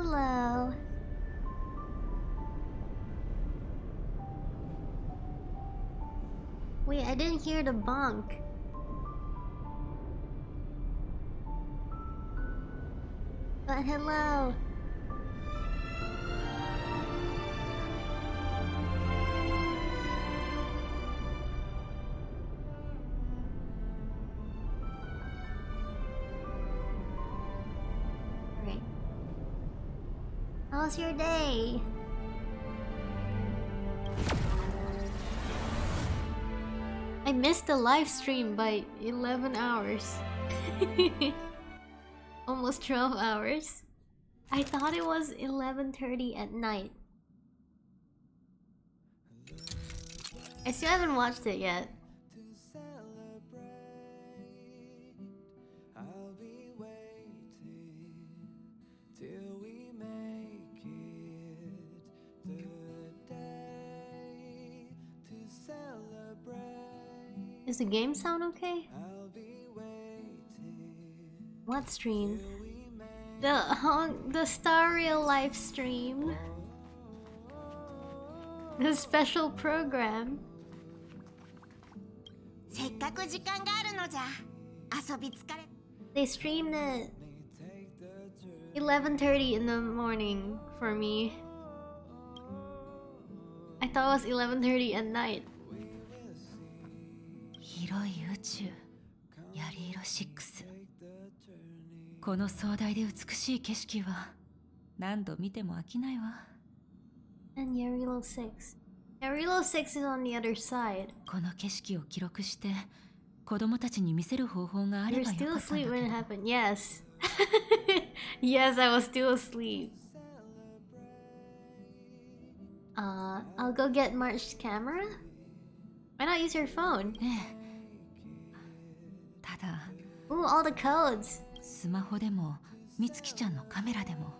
Hello. Wait, I didn't hear the bonk. But hello. Alright. How's your day? I missed the live stream by 11 hours. Almost 12 hours. I thought it was 11:30 at night. I still haven't watched it yet. Is the game sound okay? What stream? The Star Real live stream. The special program. They streamed at 11:30 in the morning for me. I thought it was 11:30 at night. 広い宇宙、ヤリ色6。この壮大で美しい景色は何度見ても飽きないわ。And Yarilo 6. Yarilo 6 is on the other side. この景色を記録して子供たちに見せる方法があれ You ば were よ still かったん asleep だ when け it ど。 happened. Yes. Yes, I was still asleep. I'll go get March's camera? Why not use your phone? ねえ。ただ、 Ooh, all the codes. スマホでもみつきちゃんのカメラでも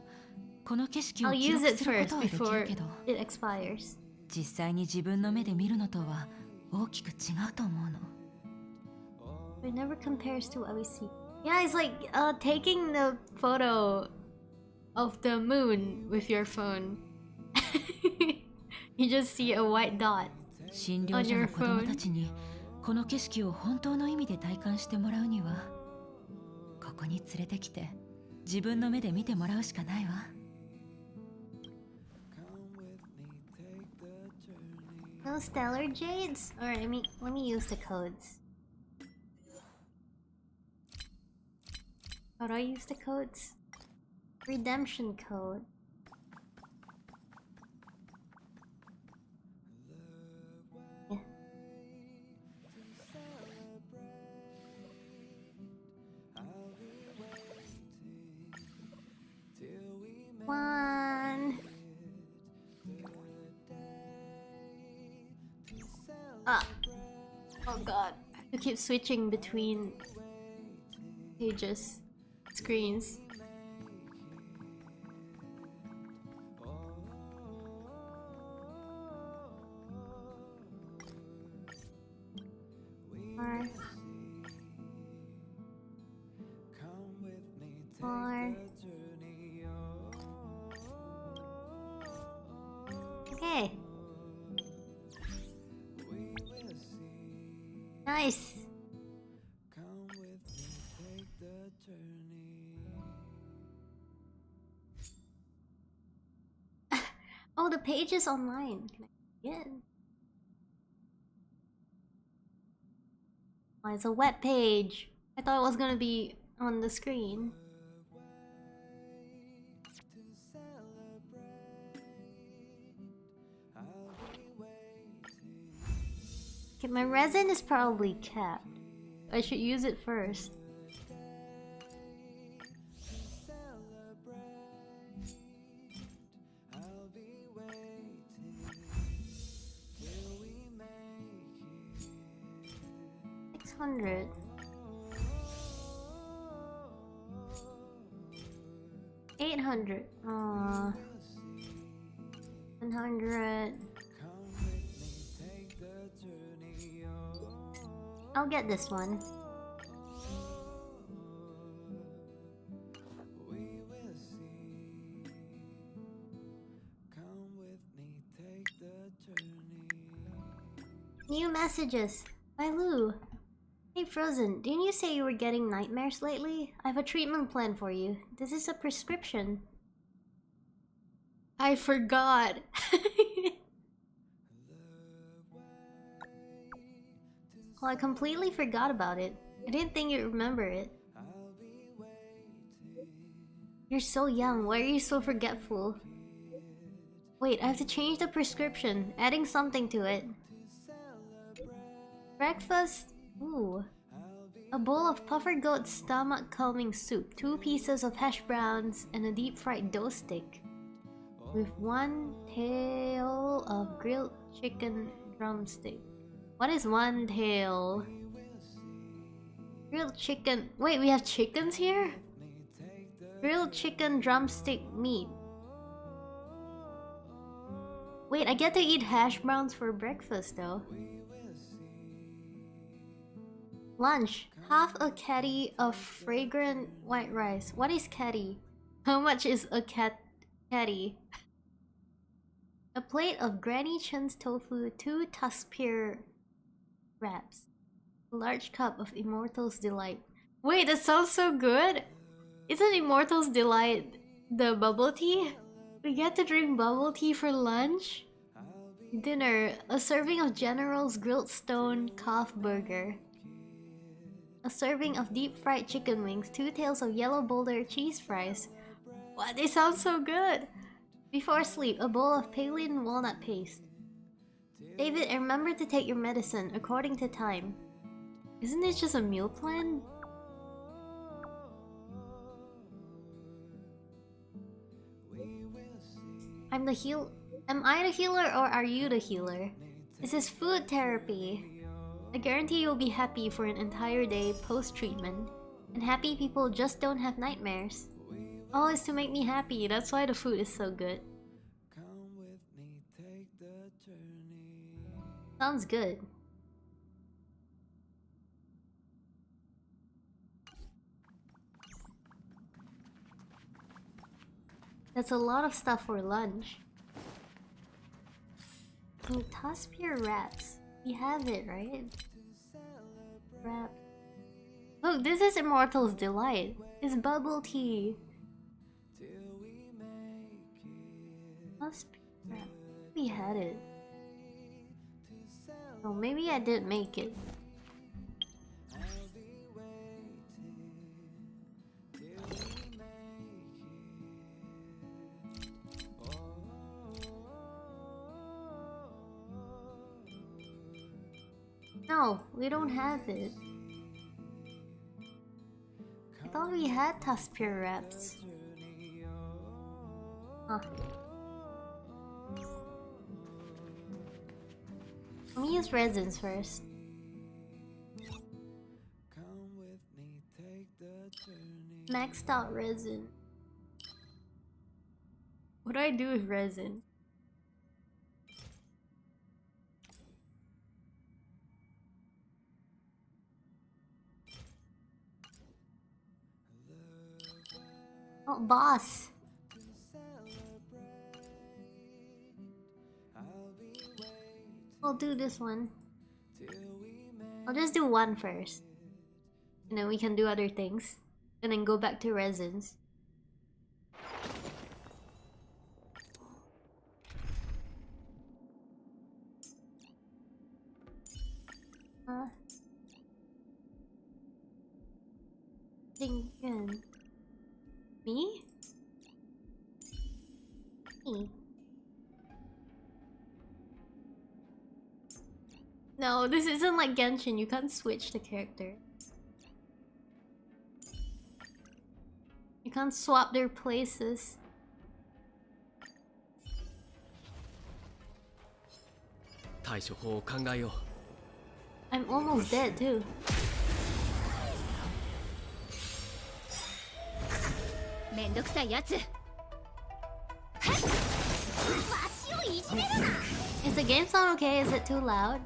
この景色を I'll 記 use 録 it することは first できる before けど、 it expires. 実際に自分の目で見るのとは大きく違うと思うの。 It never compares to what we see. Yeah, it's like taking the photo of the moon with your phone. You just see a white dot. 診療所の子供たちにこの景色を本当の意味で体感してもらうにはここに連れてきて自分の目で見てもらうしかないわ。 No stellar jades? Alright, let me use the codes. How do I use the codes? Redemption code. Yeah. One. Ah. Oh god. I have to keep switching between pages, screens. Four. Four. Okay. Nice. Oh, the page is online. Can I get? Oh, it's a web page. I thought it was gonna be on the screen. Okay, my resin is probably capped. I should use it first. $600. $800. 100. I'll get this one. New messages. By Lou. Hey Frozen, didn't you say you were getting nightmares lately? I have a treatment plan for you. This is a prescription. I forgot. Well, I completely forgot about it. I didn't think you'd remember it. You're so young, why are you so forgetful? Wait, I have to change the prescription, adding something to it. Breakfast? Ooh. A bowl of puffer goat stomach calming soup, 2 pieces of hash browns, and a deep fried dough stick. With 1 tail of grilled chicken drumstick. What is 1 tail? Grilled chicken. Wait, we have chickens here? Grilled chicken drumstick meat. Wait, I get to eat hash browns for breakfast though. Lunch. Half a caddy of fragrant white rice. What is caddy? How much is a caddy? A plate of Granny Chen's tofu, 2 tusk-pear wraps. A large cup of Immortal's Delight. Wait, that sounds so good! Isn't Immortal's Delight the bubble tea? We get to drink bubble tea for lunch? Dinner. A serving of General's grilled stone calf burger. A serving of deep fried chicken wings, 2 tails of yellow boulder cheese fries. What? They sound so good! Before sleep, a bowl of Palin walnut paste. David, remember to take your medicine according to time. Isn't it just a meal plan? Am I the healer or are you the healer? This is food therapy. I guarantee you'll be happy for an entire day post-treatment. And happy people just don't have nightmares. All is to make me happy, that's why the food is so good. Sounds good. That's a lot of stuff for lunch. Oh, tusk-pear wraps. We have it, right? Wrap. Look, this is Immortal's Delight. It's bubble tea. Tusk-pear wrap. We had it. Oh, maybe I didn't make it. No, we don't have it. I thought we had tusk-pear wraps. Huh. Let me use resins first. Maxed out resin. What do I do with resin? Oh, boss! I'll do this one. I'll just do one first. And then we can do other things. And then go back to resins. Thinking. Me? Me? No, this isn't like Genshin. You can't switch the character. You can't swap their places. I'm almost dead too. Is the game sound okay? Is it too loud?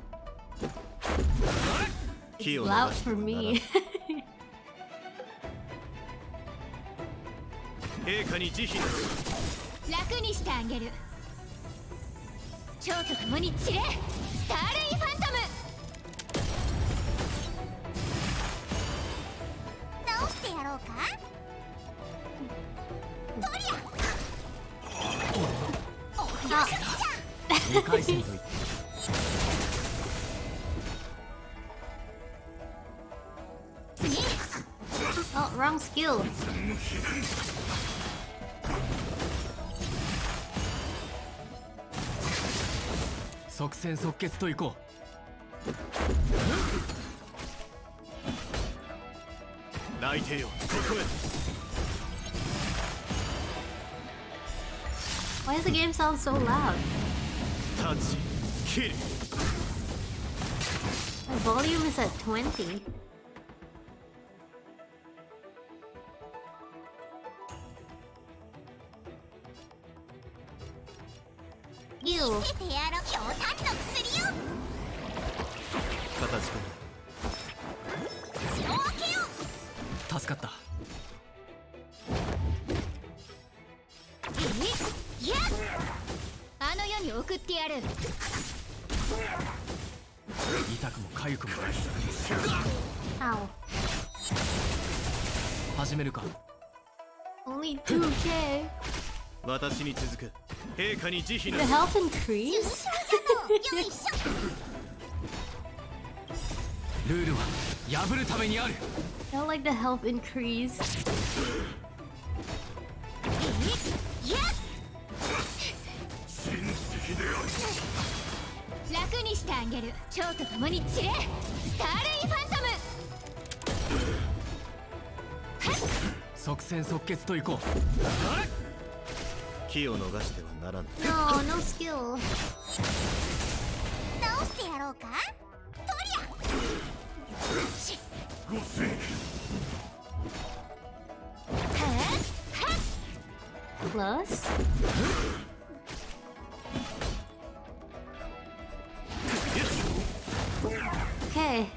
It's loud for me. 2回戦といって Oh, wrong skill. 即戦即決といこう内定よここへ Why does the game sound so loud? タッチキル My volume is at 20. Ew. 形くん助かったあの世に送ってやる。痛くも痒くもない Ow. 始めるか Only 2k. 私に続く陛下に慈悲 The の health increase? ルールは破るためにある I don't like the health increase. 楽にしてあげる。蝶と共に散れ。スターレイファントム。即戦即決といこう気を逃してはならぬ No, no skill. 直してやろうかトリア Plus? Okay.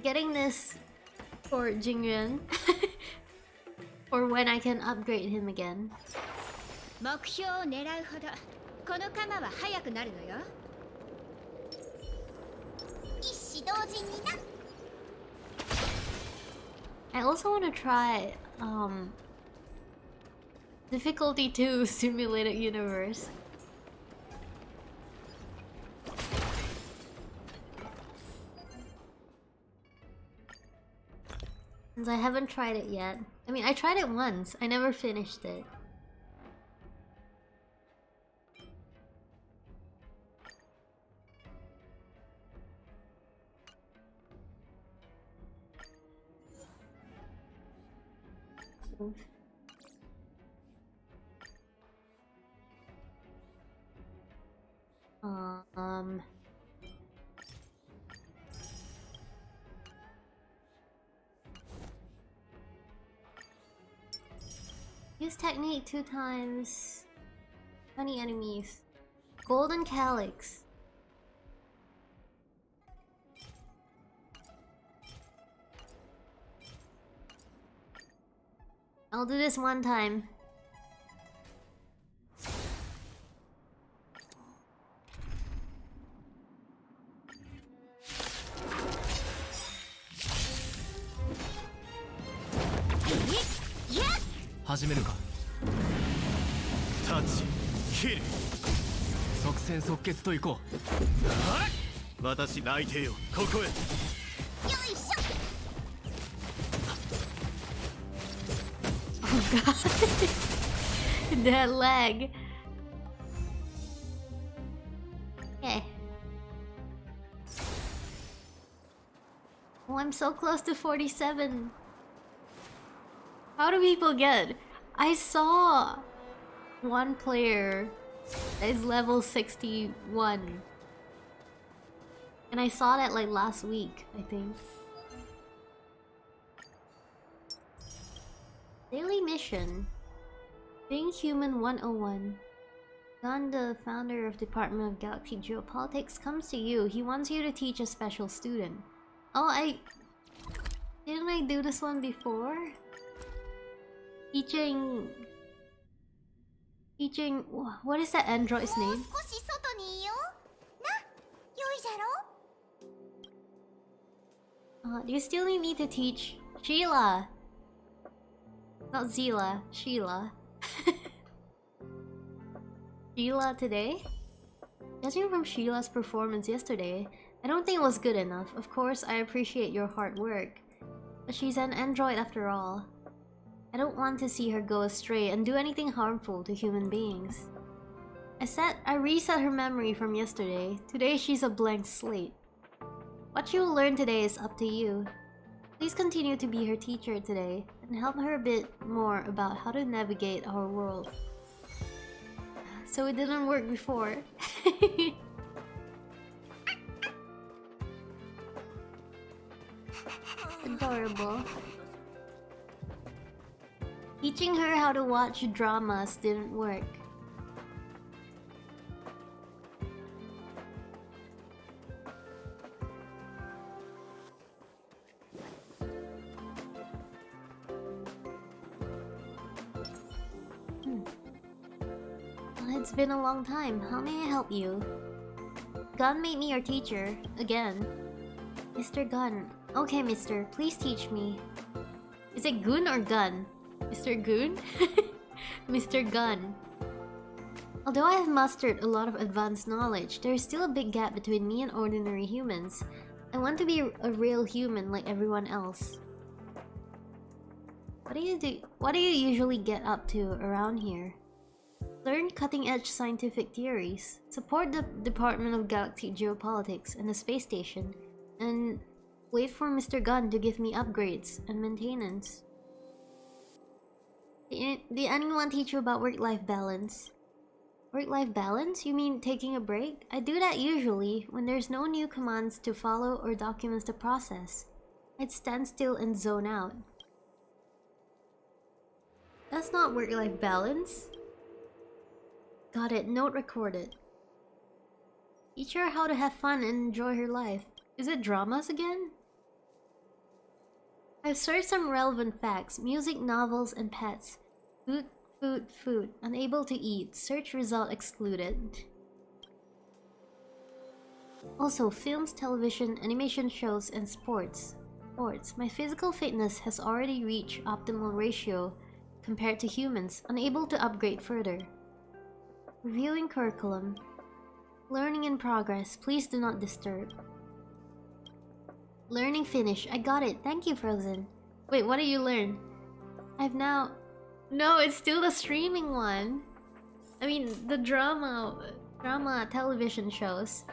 Getting this for Jingyuan. Or when I can upgrade him again. 目標を狙うほどこの鎌は速くなるのよ。一子同時にな I also want to try difficulty 2 simulated universe. Since I haven't tried it yet. I mean, I tried it once. I never finished it. Um Use technique 2 times. 20 enemies. Golden Calyx. I'll do this one time. Yeah! 始めるかタッチキル即戦即決といこう私内定よここへよいしょ Oh god. That lag. Okay. Oh, I'm so close to 47. How do people get? I saw one player that is level 61. And I saw that like last week, I think. Daily mission. Being Human 101. Gun, the founder of Department of Galaxy Geopolitics, comes to you. He wants you to teach a special student. Oh, didn't I do this one before? Teaching... What is that android's もう name? 少し外にいような良いじゃろ Do you still need me to teach Sheila? Not Zila, Sheila. Sheila today? Judging from Sheila's performance yesterday, I don't think it was good enough. Of course, I appreciate your hard work. But she's an android after all. I don't want to see her go astray and do anything harmful to human beings. I reset her memory from yesterday. Today she's a blank slate. What you will learn today is up to you. Please continue to be her teacher today and help her a bit more about how to navigate our world. So it didn't work before. Adorable. Teaching her how to watch dramas didn't work. Well, it's been a long time. How may I help you? Gun made me your teacher. Again. Mr. Gun. Okay, mister. Please teach me. Is it Goon or Gun? Mr. Goon? Mr. Gun. Although I have mastered a lot of advanced knowledge, there is still a big gap between me and ordinary humans. I want to be a real human like everyone else. What do you usually get up to around here? Learn cutting-edge scientific theories, support the Department of Galactic Geopolitics and the space station, and wait for Mr. Gunn to give me upgrades and maintenance. Did anyone teach you about work-life balance? Work-life balance? You mean taking a break? I do that usually when there's no new commands to follow or documents to process. I'd stand still and zone out. That's not work-life balance. Got it. Note recorded. Teach her how to have fun and enjoy her life. Is it dramas again? I've searched some relevant facts. Music, novels, and pets. Food, food, food. Unable to eat. Search result excluded. Also, films, television, animation shows, and sports. My physical fitness has already reached optimal ratio compared to humans, unable to upgrade further. Reviewing curriculum. Learning in progress. Please do not disturb. Learning finished. I got it. Thank you, Frozen. Wait, what did you learn? I've now... No, it's still the streaming one. I mean, the drama television shows.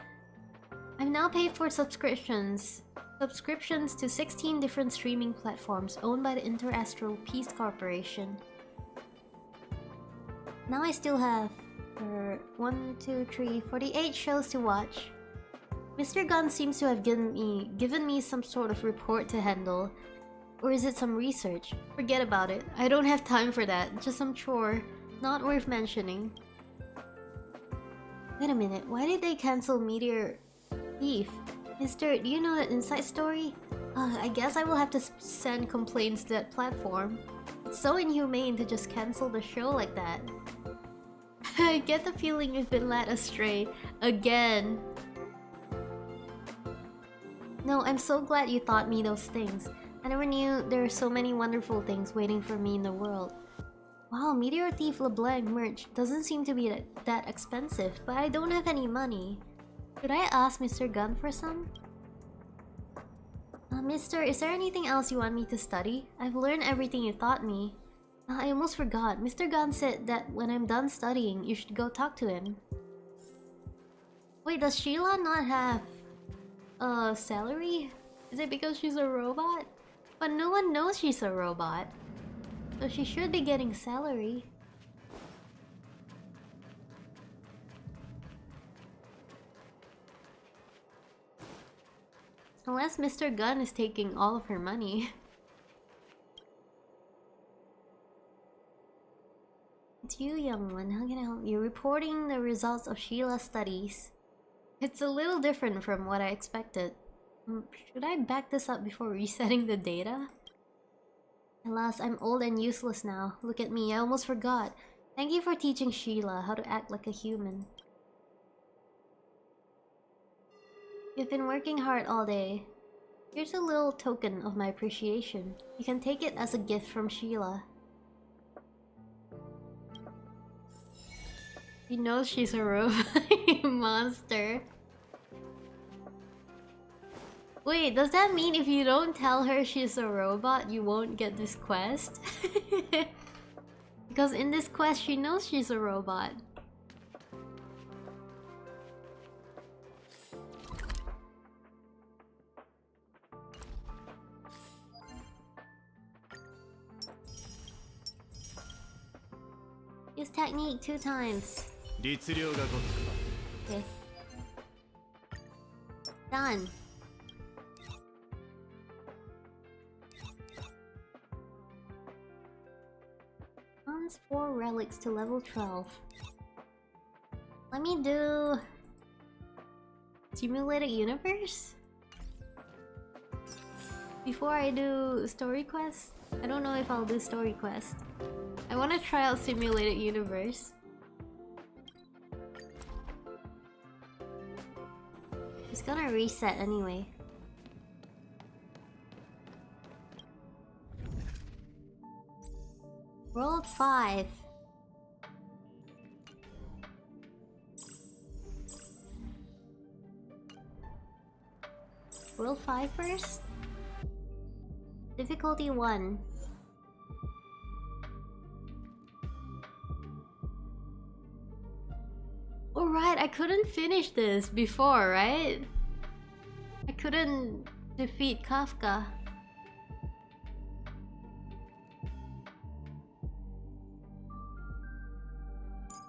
I've now paid for subscriptions to 16 different streaming platforms owned by the Interastral Peace Corporation. Now I still have 48 shows to watch. Mr. Gunn seems to have given me some sort of report to handle. Or is it some research? Forget about it. I don't have time for that. Just some chore. Not worth mentioning. Wait a minute. Why did they cancel Meteor Thief? Mister, do you know the inside story? I guess I will have to send complaints to that platform. It's so inhumane to just cancel the show like that. I get the feeling you've been led astray. Again. No, I'm so glad you taught me those things. I never knew there were so many wonderful things waiting for me in the world. Wow, Meteor Thief LeBlanc merch doesn't seem to be that expensive, but I don't have any money. Should I ask Mr. Gunn for some? Mister, is there anything else you want me to study? I've learned everything you taught me. I almost forgot. Mr. Gunn said that when I'm done studying, you should go talk to him. Wait, does Sheila not have a salary? Is it because she's a robot? But no one knows she's a robot. So she should be getting salary. Unless Mr. Gunn is taking all of her money. It's you, young one. How can I help you? Reporting the results of Sheila's studies. It's a little different from what I expected. Should I back this up before resetting the data? Alas, I'm old and useless now. Look at me, I almost forgot. Thank you for teaching Sheila how to act like a human. You've been working hard all day. Here's a little token of my appreciation. You can take it as a gift from Sheila. He knows she's a robot. Monster. Wait, does that mean if you don't tell her she's a robot, you won't get this quest? Because in this quest, she knows she's a robot. Use technique 2 times. 律令がごとく Okay. Done. Advance 4 relics to level 12. Let me do... Simulated Universe? Before I do story quest? I don't know if I'll do story quest. I want to try out Simulated Universe. It's gonna reset anyway. World 5. World 5 first? Difficulty 1. Alright, I couldn't finish this before, right? I couldn't defeat Kafka.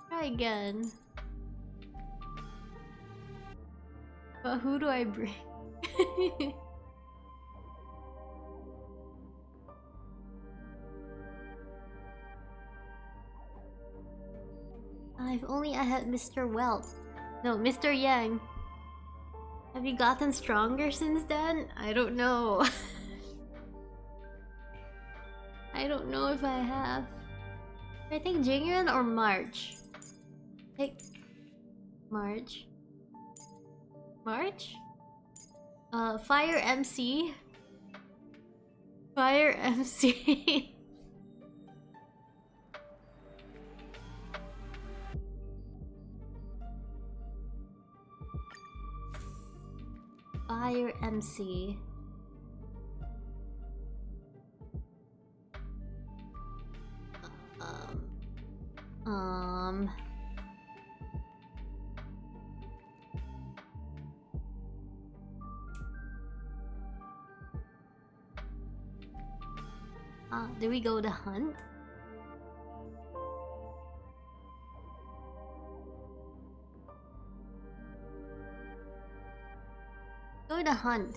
Try again. But who do I bring? If only I had Mr. Welt. No, Mr. Yang. Have you gotten stronger since then? I don't know. I don't know if I have. Should I take Jingyuan or March? Take March. March? Fire MC. Fire MC. Fire MC. Do we go to hunt? Go to hunt.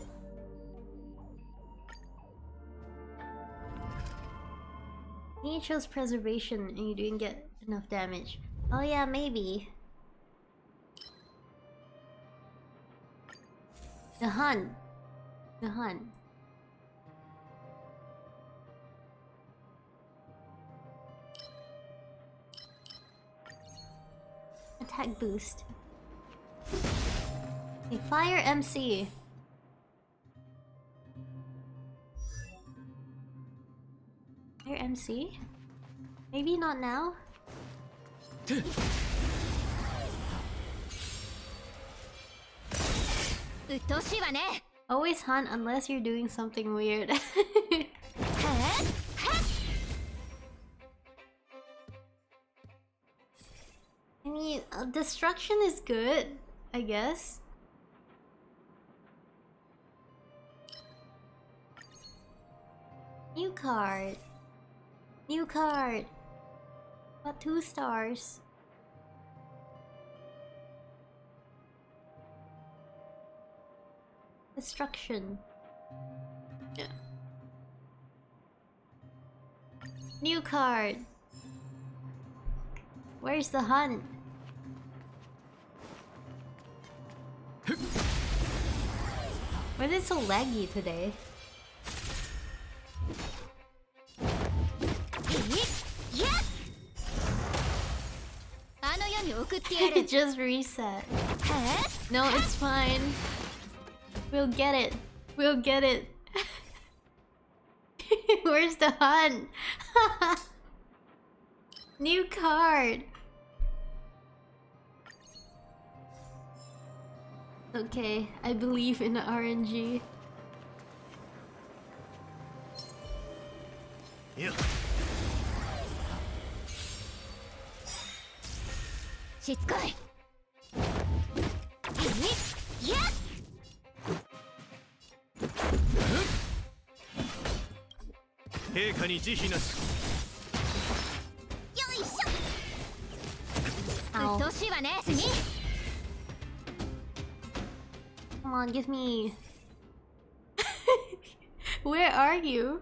You chose preservation and you didn't get enough damage. Oh yeah, maybe. The hunt. The hunt. Attack boost. Okay, Fire MC. Fire MC? Maybe not now? Always hunt unless you're doing something weird. I mean, destruction is good, I guess. New card. New card. Got 2 stars. Destruction. Yeah. New card. Where's the hunt? Why is it so laggy today? It just reset. No, it's fine. We'll get it. We'll get it. Where's the hunt? New card. Okay, I believe in the RNG. いや しつこい。いや。陛下に慈悲なし。よいしょ。 Ow. うっとうしいわね、スニー。 Come on, give me. Where are you?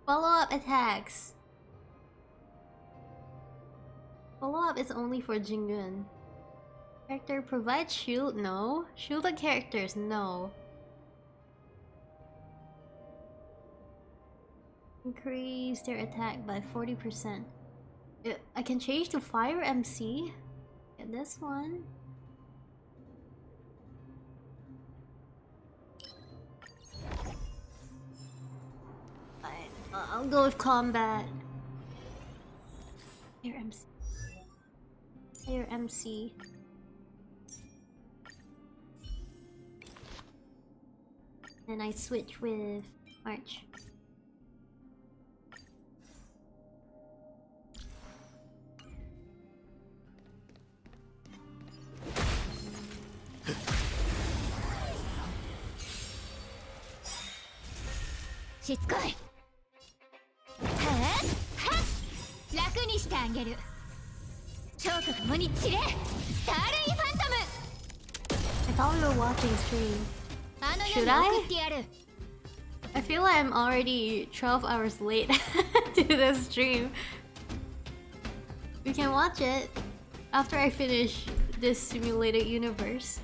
Follow up attacks. Follow up is only for Jingun. Character provide shield? No. Shielded characters? No. Increase their attack by 40%. I can change to Fire MC. Get this one. Fine. I'll go with combat. Fire MC. Fire MC. Then I switch with March. Shitsukai. しつこい。はっ楽にしてあげる。蝶と共に散れ。スターレイファントム。 I thought we were watching stream. あの世 Should に I? 送ってやる。 I feel like I'm already 12 hours late to the stream. We can watch it after I finish this simulated universe.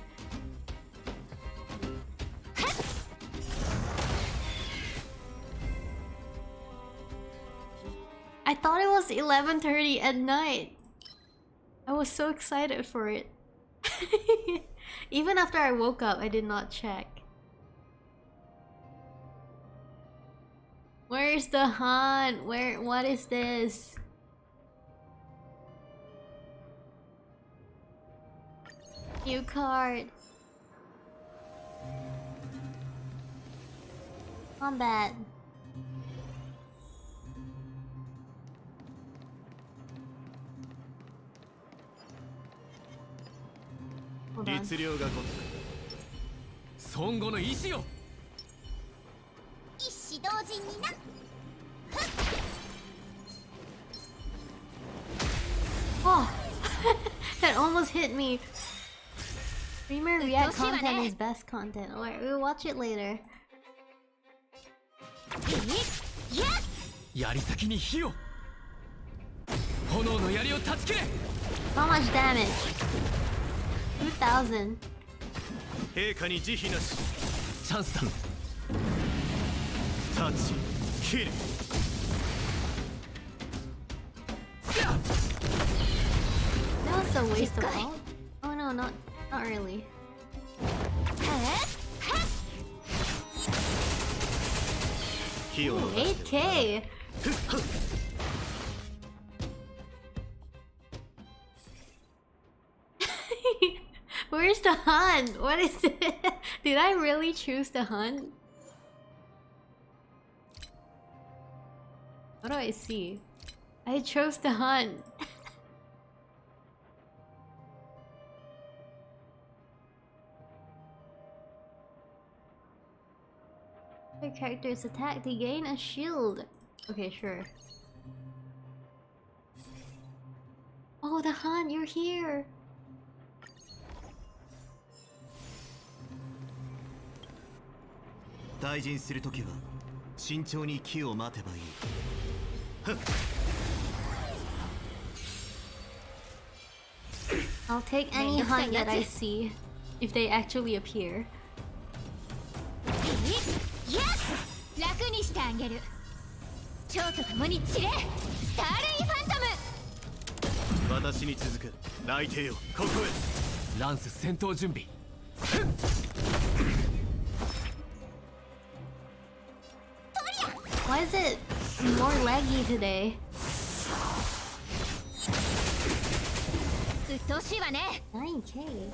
I thought it was 11:30 at night. I was so excited for it. Even after I woke up, I did not check. Where's the hunt? What is this? New card. Combat. Hold on. 律令がごとく孫悟の意志を。一子同時にな。 Oh, that almost hit me. Streamer react content is best content. Alright, we'll watch it later. 槍先に火を。炎の槍を断ち切れ。 How much damage? 2000. 陛下に慈悲なし。チャンスだ。タッチ、キル。 That was a waste of all. Oh no, not really. 火を Ooh, 8k. Where's the hunt? What is it? Did I really choose the hunt? What do I see? I chose the hunt. Their characters attack, they gain a shield. Okay, sure. Oh, the hunt, you're here. I'll take any hunt that I see, if they actually appear. 楽にしてあげる。蝶と共に散れ。スターレイファントム。私に続く。内定よ、ここへ。ランス戦闘準備。Why is it more laggy today? 鬱陶しいわね。 9K.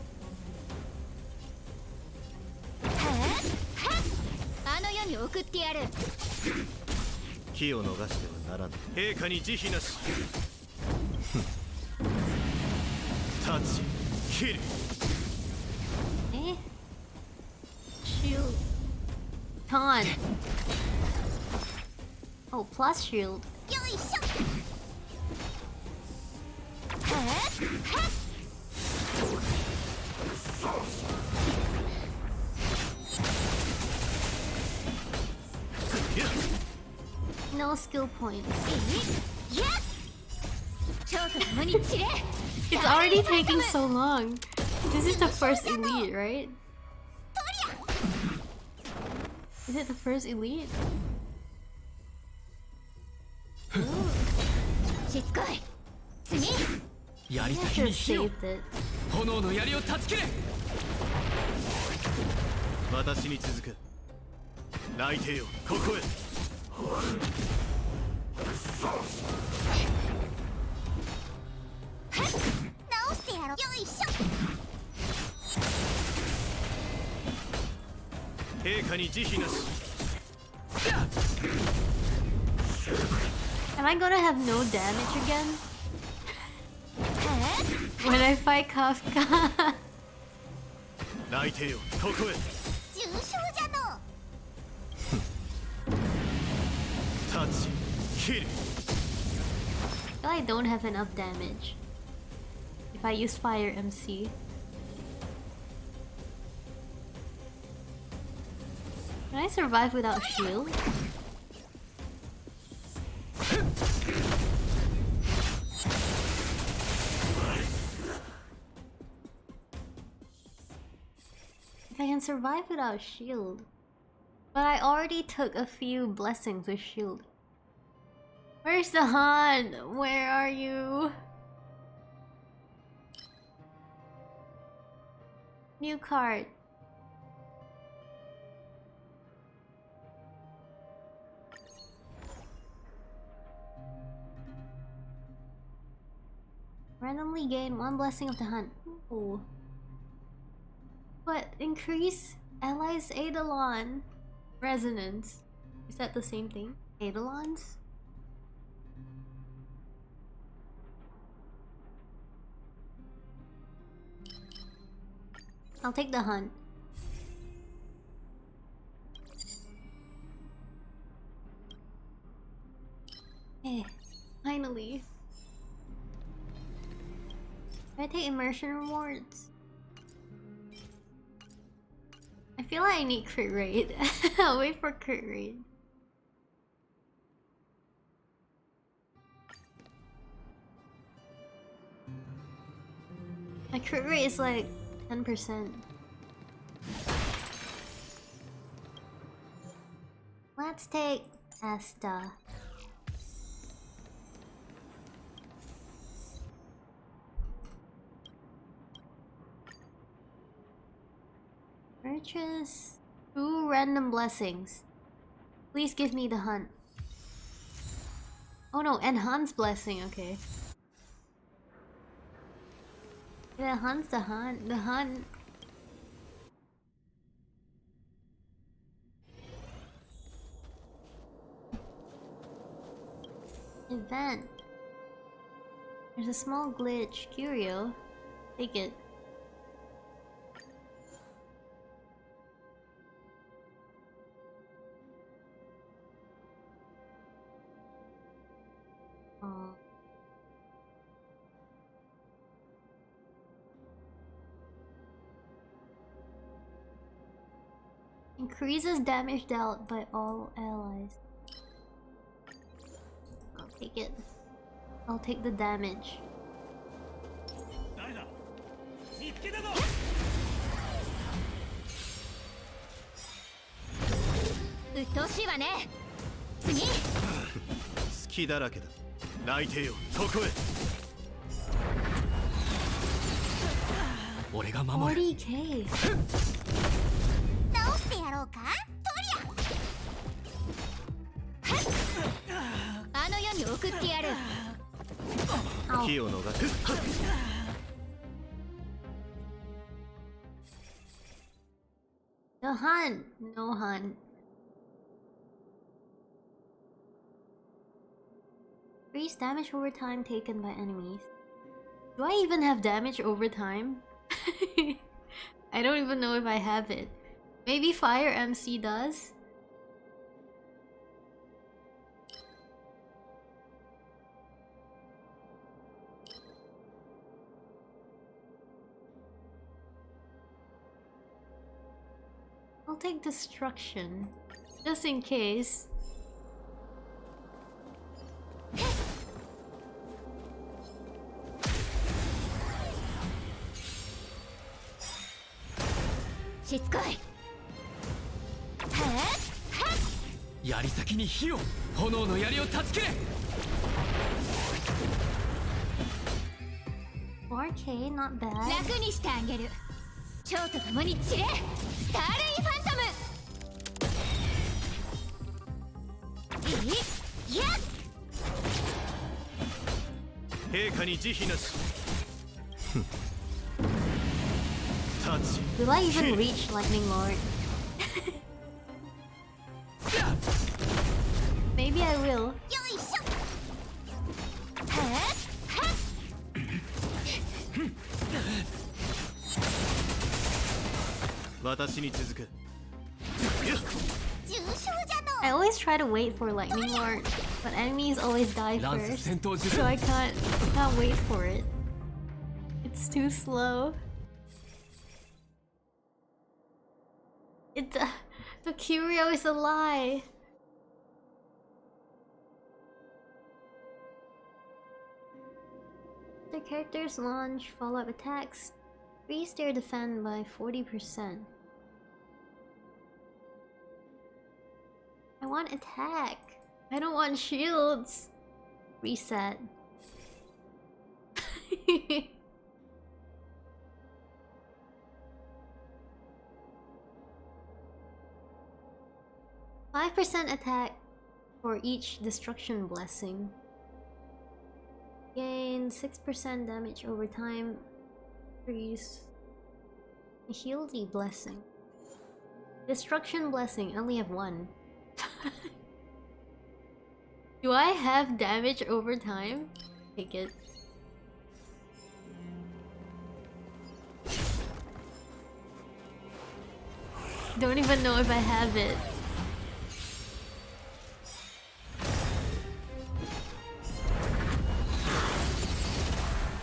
あの世に送ってやる。機を逃してはならぬ。陛下に慈悲なし。タッチ、キル。 Eh? Shield. Con. Oh, plus shield. よいしょ。No skill points. いや。蝶と共に散れ。 It's already taking so long. This is the first elite, right? Is it the first elite? しつこい。次。やり I 先 should に have 火を。 saved it. 炎の槍を断ち切れ。私に続く。泣いてよ、ここへ。直してやろう。よいしょ。陛下に慈悲なし。 Am I gonna have no damage again? When I fight Kafka? 泣いてよ、ここへ。重傷じゃの。タッチ、キル。 I don't have enough damage if I use Fire MC. Can I survive without shield? If I can survive without shield. But I already took a few blessings with shield. Where's the Han? Where are you? New card. Randomly gain one blessing of the hunt. Ooh. But increase allies Eidolon resonance. Is that the same thing? Eidolons? I'll take the hunt. Hey, finally. Can I take immersion rewards? I feel like I need crit rate. I'll wait for crit rate. My crit rate is like 10%. Let's take Asta. Purchase 2 random blessings. Please give me the hunt. Oh no, and Han's blessing, okay. Yeah, Han's the hunt. The hunt. Event. There's a small glitch. Curio. Take it. Oh. Increases damage dealt by all allies. I'll take it. I'll take the damage. 鬱陶しいわね。次。隙だらけだ。泣いてよ、ここへ。俺が守る。 40k. 直してやろうか。とりゃ。送ってやる。 Ow. 気を逃れ The hunt. No hunt. Increase damage over time taken by enemies. Do I even have damage over time? I don't even know if I have it. Maybe Fire MC does? I'll take destruction. Just in case. しつこい。槍先に火を炎の槍を断ち切れ 4K, not bad. 楽にしてあげる。蝶と共に散れ、スターレイファントム。いや、陛下に慈悲なしタチ Will I even reach Lightning Lord? Maybe I will. よいしょ。私に続く 重傷じゃの。 I always try to wait for Lightning Lord, but enemies always die ランス first, 戦闘術 so I can't wait for it. It's too slow. The Curio is a lie. The characters launch follow-up attacks. Increase their defense by 40%. I want attack. I don't want shields. Reset. 5% attack for each destruction blessing. Gain 6% damage over time. Increase a healthy blessing. Destruction blessing, I only have one. Do I have damage over time? Take it. Don't even know if I have it.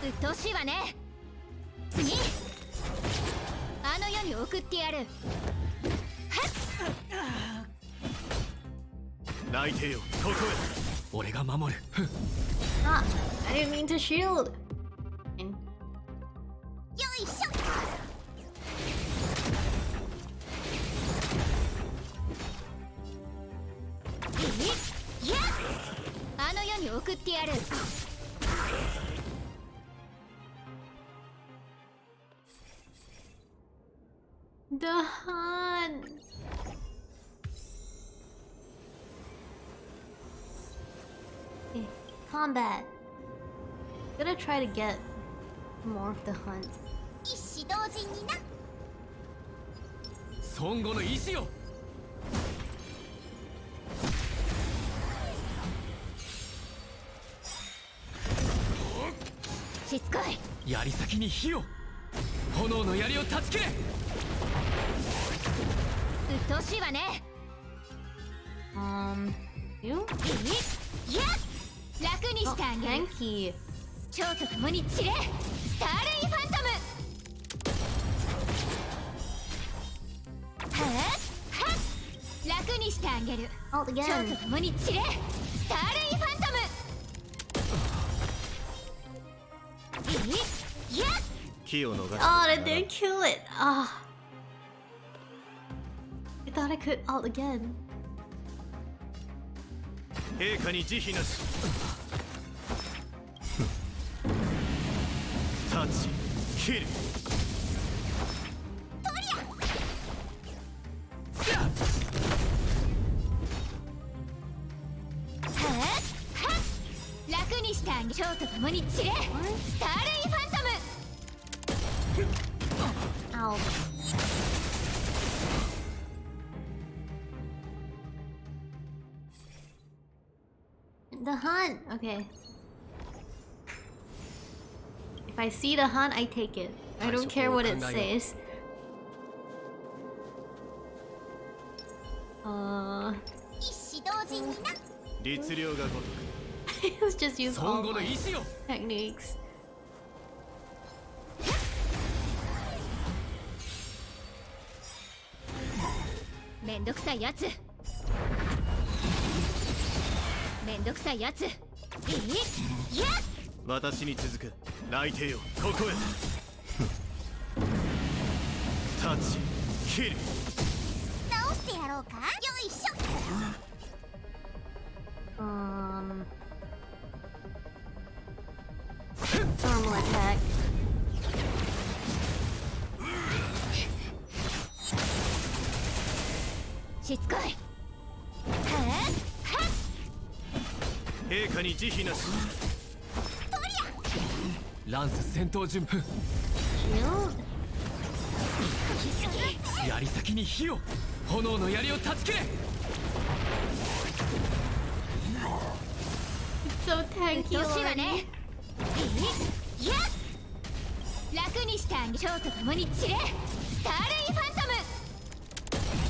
うっとうしいわね。次、あの世に送ってやる。内定よここへ俺が守る Ah, I didn't mean to shield. よいしょ。いや、あの世に送ってやる。 The hunt. Okay, combat. Gonna try to get more of the hunt. 一子同時にな。孫悟の意志よ しつこい。槍先に火を炎の槍を断ち切れ うっとうしいわね。 You? いや、楽に Oh, してあげる。 Hanky. 蝶と共に散れ、スターレイファントム。楽にしてあげる。 Out 蝶 again. と共に散れ、スターレイファントム。いや、気を逃れ Oh, that didn't kill it. Ah. I thought I could ult again. 陛下に慈悲なしタチキル 楽にしてあげ蝶と共に散れスターレイファントム Ow. The hunt. Okay. If I see the hunt, I take it. I don't care what it says. 一子同時にな律令がごと Let's just く use 孫 all 悟の my 意志を techniques. めんどくさいやつめんどくさいやつやっ私に続く内定よここへタッチキル直してやろうかよいしょ Normal attack. しつこい陛下に慈悲なしランス戦闘順風 Shield? 槍先に火を炎の槍を断ち切れ It's so tanky 年は already. ねやっ楽にしてあげ蝶と共に散れスターレイファントム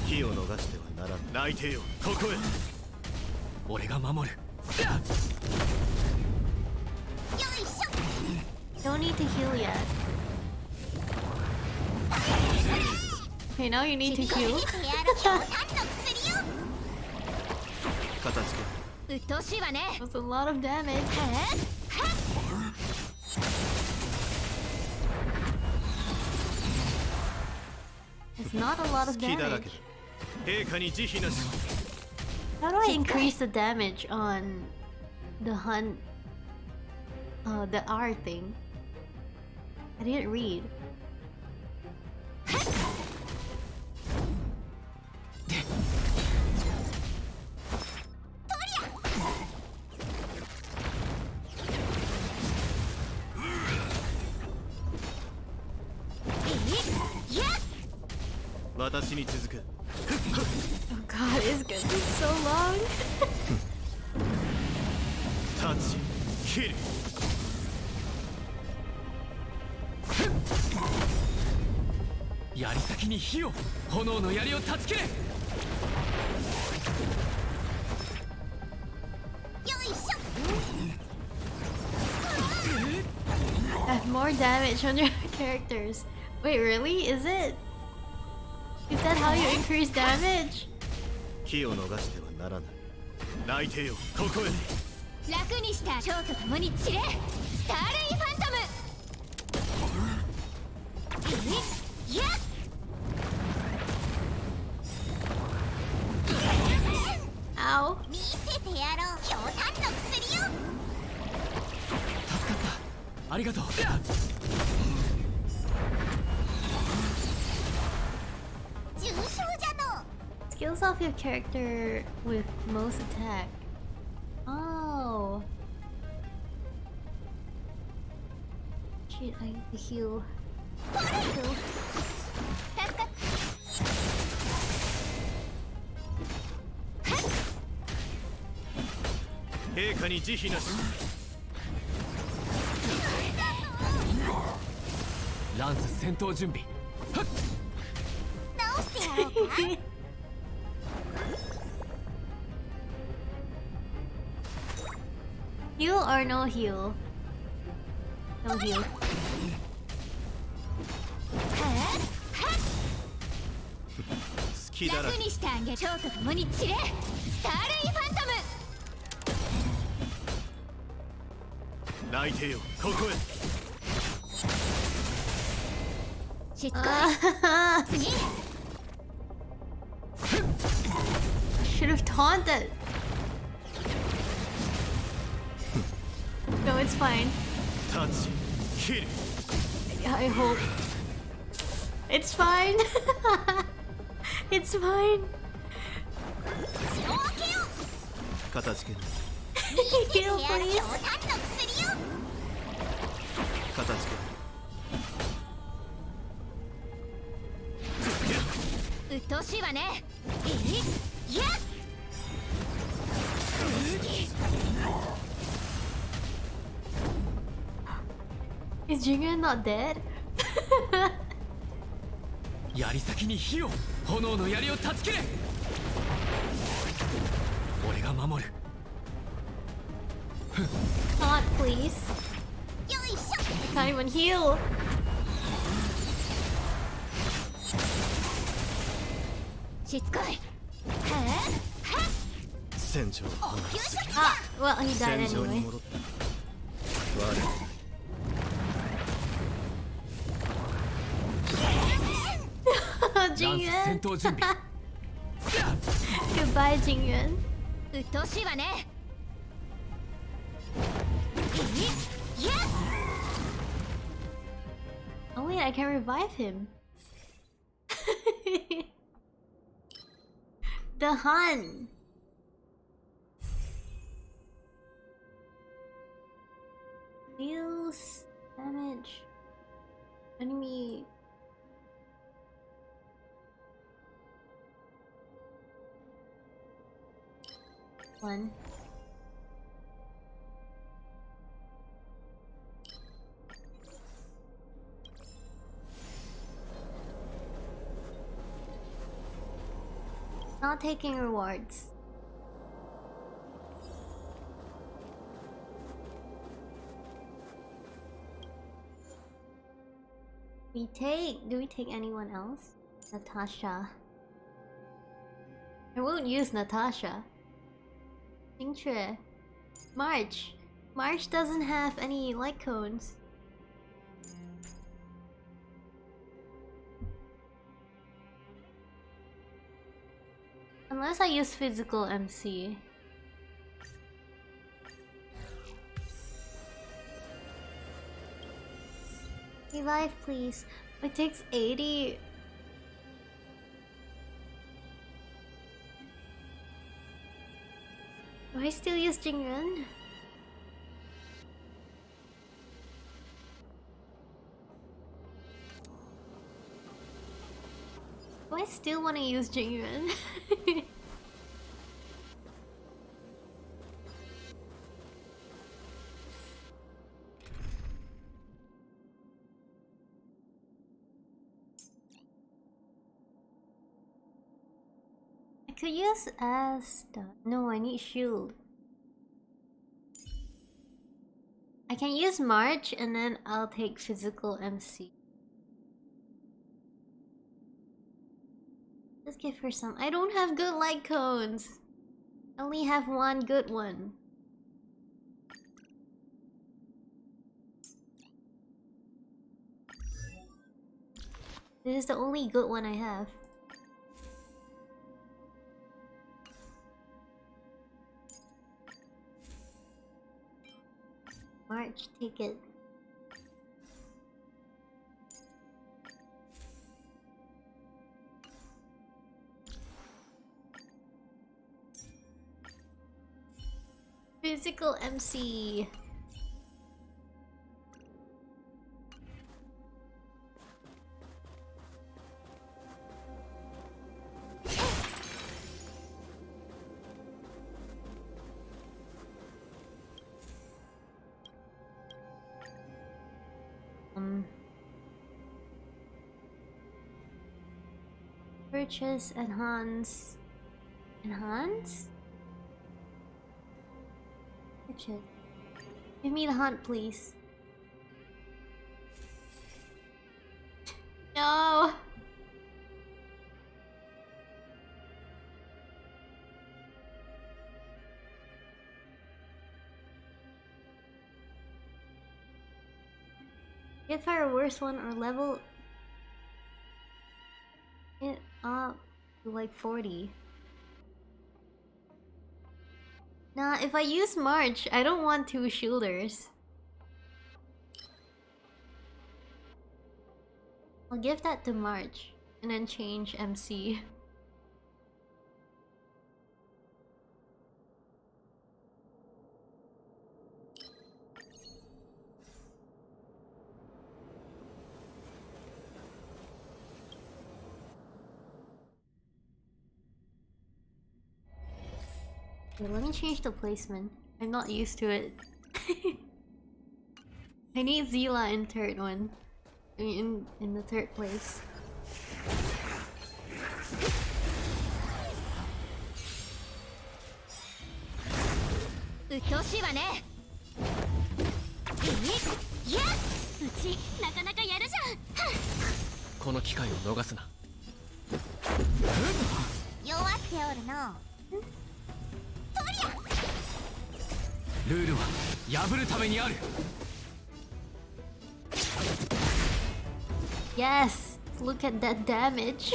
火を逃してはならん内定よここへ俺が守る Don't need to heal yet. Okay, now you need to heal. 形うっとうしいわね That's a lot of damage. It's not a lot of 好きだら damage. けだ陛下に慈悲なし How do I increase the damage on the hunt? The R thing. I didn't read. Yeah! 私に続く Oh god, it's gonna be so long. タッチキル槍先に火を炎の槍を断ち切れ Have more damage on your characters. Wait, really? Is it? Is that how you increase damage? 火を逃してはならない内定よここへ楽にした蝶と共に散れスターレイファントムやっ Ow. 見せてやろう強炭の薬よ助かったありがとう 重傷じゃの Skills off your character with most attack. Oh. Shit, I need to heal. 助かっ陛下に慈悲なしランス戦闘準備直してやろうか Heal or no heal? No heal. 好きだらけ楽にしてあげ蝶と共に散れスターレイファントム内定よここへしつこい Ah, 次 should have taunted. No, it's fine. タッチキル I hope. It's fine. It's fine. 形けない Heal, please. 形けうっとうしいわね。いや Is Jingyun not dead? 槍先に火を炎の槍を断ち切れ俺が守る Not, please. よいしょ。 I can't even heal. しつこい。戦場を離れすぎ Ah, well, he died 戦場に anyway. 戻った我 ランス戦 Jingyun. 闘準備 Goodbye, Jingyun. うっとうしいわね。いや Oh wait, I can revive him. The Hun. Deals damage. Enemy. One. Not taking rewards. Do we take anyone else? Natasha. I won't use Natasha. Xingque. March. March doesn't have any light cones. Unless I use physical MC. Revive, please. It takes 80. Do I still use Jingyun? Do I still want to use Jingyun? I could use Asta. No, I need shield. I can use March and then I'll take physical MC. Let's give her some. I don't have good light cones. I only have one good one. This is the only good one I have. March, take it. Physical MC. Purchase, enhance. Enhance? Purchase. Give me the hunt, please. No! Give her a worse one or level it up to like 40. Nah, if I use March, I don't want two shielders. I'll give that to March and then change MC. Okay, let me change the placement. I'm not used to it. I need Zila in third one. I mean, in the third place. 鬱陶しいわね。いや、うちなかなかやるじゃん。この機会を逃すな。弱っておるの。ルールは破るためにある。 Yes! Look at that damage!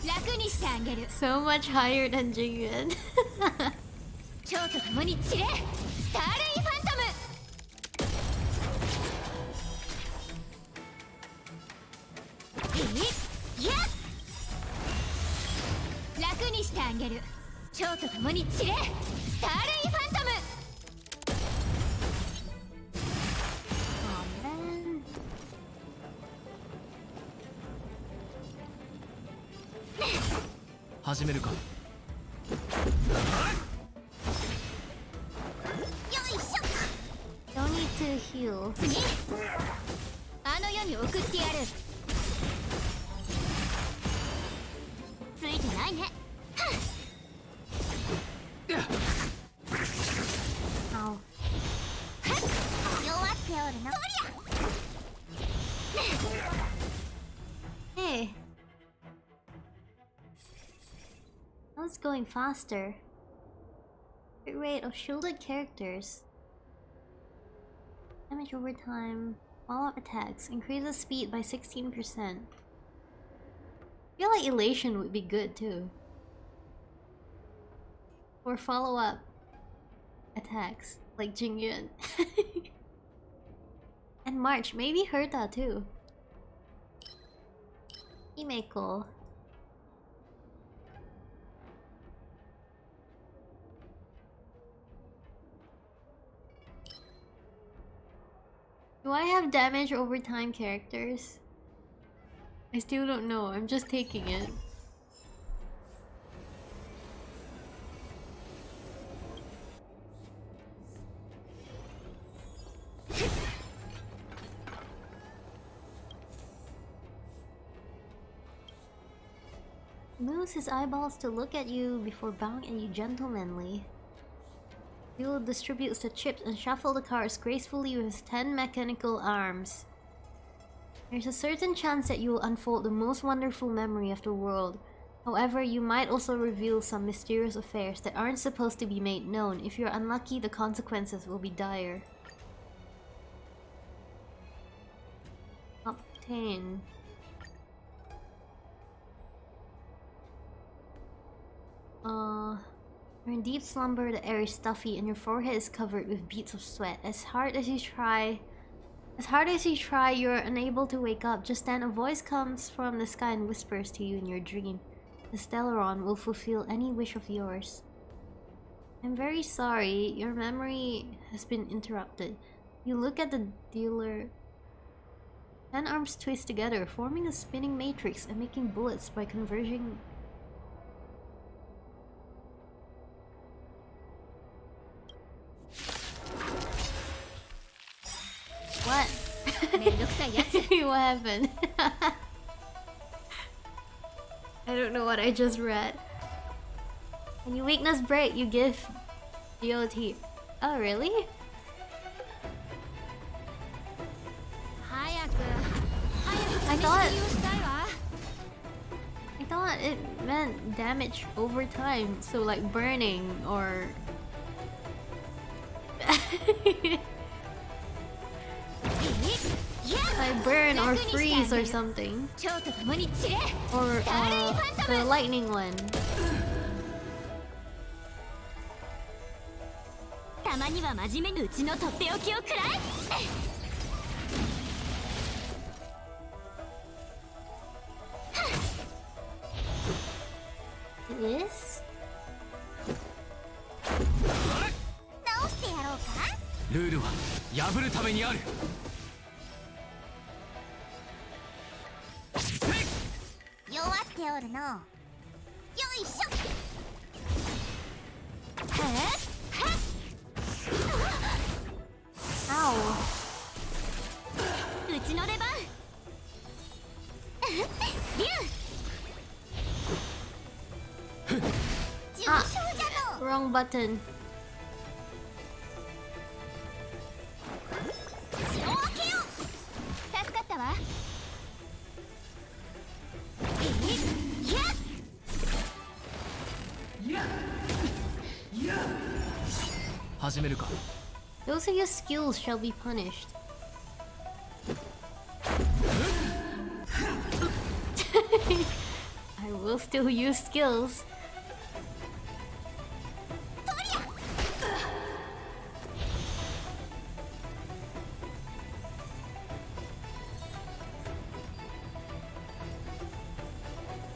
楽にしてあげる。 So much higher than Jingyuan. 蝶と共に散れ、スターレイファントム。いや、楽にしてあげる。蝶と共に散れ、スターレイファントム。 Oh man. 始めるか。 よいしょ。 Don't need to heal. 次、あの世に送ってやる。ついてないね。 Ow. 弱っておるの。 Hey! Now it's going faster. Hit rate of shielded characters. Damage over time. Follow-up attacks. Increases speed by 16%. I feel like Elation would be good too. Or follow-up attacks. Like Jingyuan. And March. Maybe Herta too. Himeko. Do I have damage over time characters? I still don't know, I'm just taking it. Moves his eyeballs to look at you before bowing at you gentlemanly. Duel distributes the chips and shuffle the cards gracefully with his 10 mechanical arms. There's a certain chance that you will unfold the most wonderful memory of the world. However, you might also reveal some mysterious affairs that aren't supposed to be made known. If you're unlucky, the consequences will be dire. Obtain. You're in deep slumber, the air is stuffy, and your forehead is covered with beads of sweat. As hard as you try, you're unable to wake up. Just then, a voice comes from the sky and whispers to you in your dream. The Stellaron will fulfill any wish of yours. I'm very sorry, your memory has been interrupted. You look at the dealer. 10 arms twist together, forming a spinning matrix and making bullets by converging. What? What happened? I don't know what I just read. When you weakness break, you give DOT. Oh, really? I thought it meant damage over time, so like burning or I burn or freeze or something. Or the lightning one. This? ルールは破るためにある。弱っておるの。よいしょ。Wrong button. 城を開けよう。助かったわ。いや。始めるか。 Those who use skills shall be punished. I will still use skills.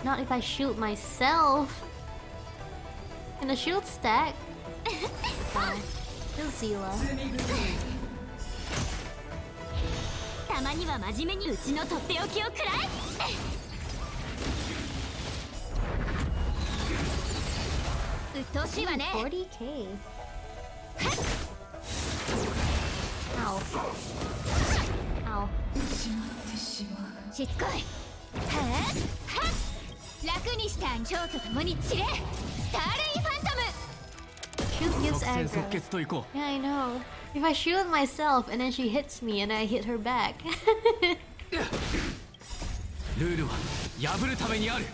Not if I shoot myself. Can the shield stack? Oh, still Zila. たまには真面目にうちのとっておきを食らえ。うっとうしいわね。 40k. Ow. Ow. しつこい。はっ楽にした蝶と共に散れ。スターレイファントム。 Shoot gives 即戦即 aggro. 決といこ Yeah, I know. If I shoot myself and then she hits me and I hit her back. う。ルールは破るためにある。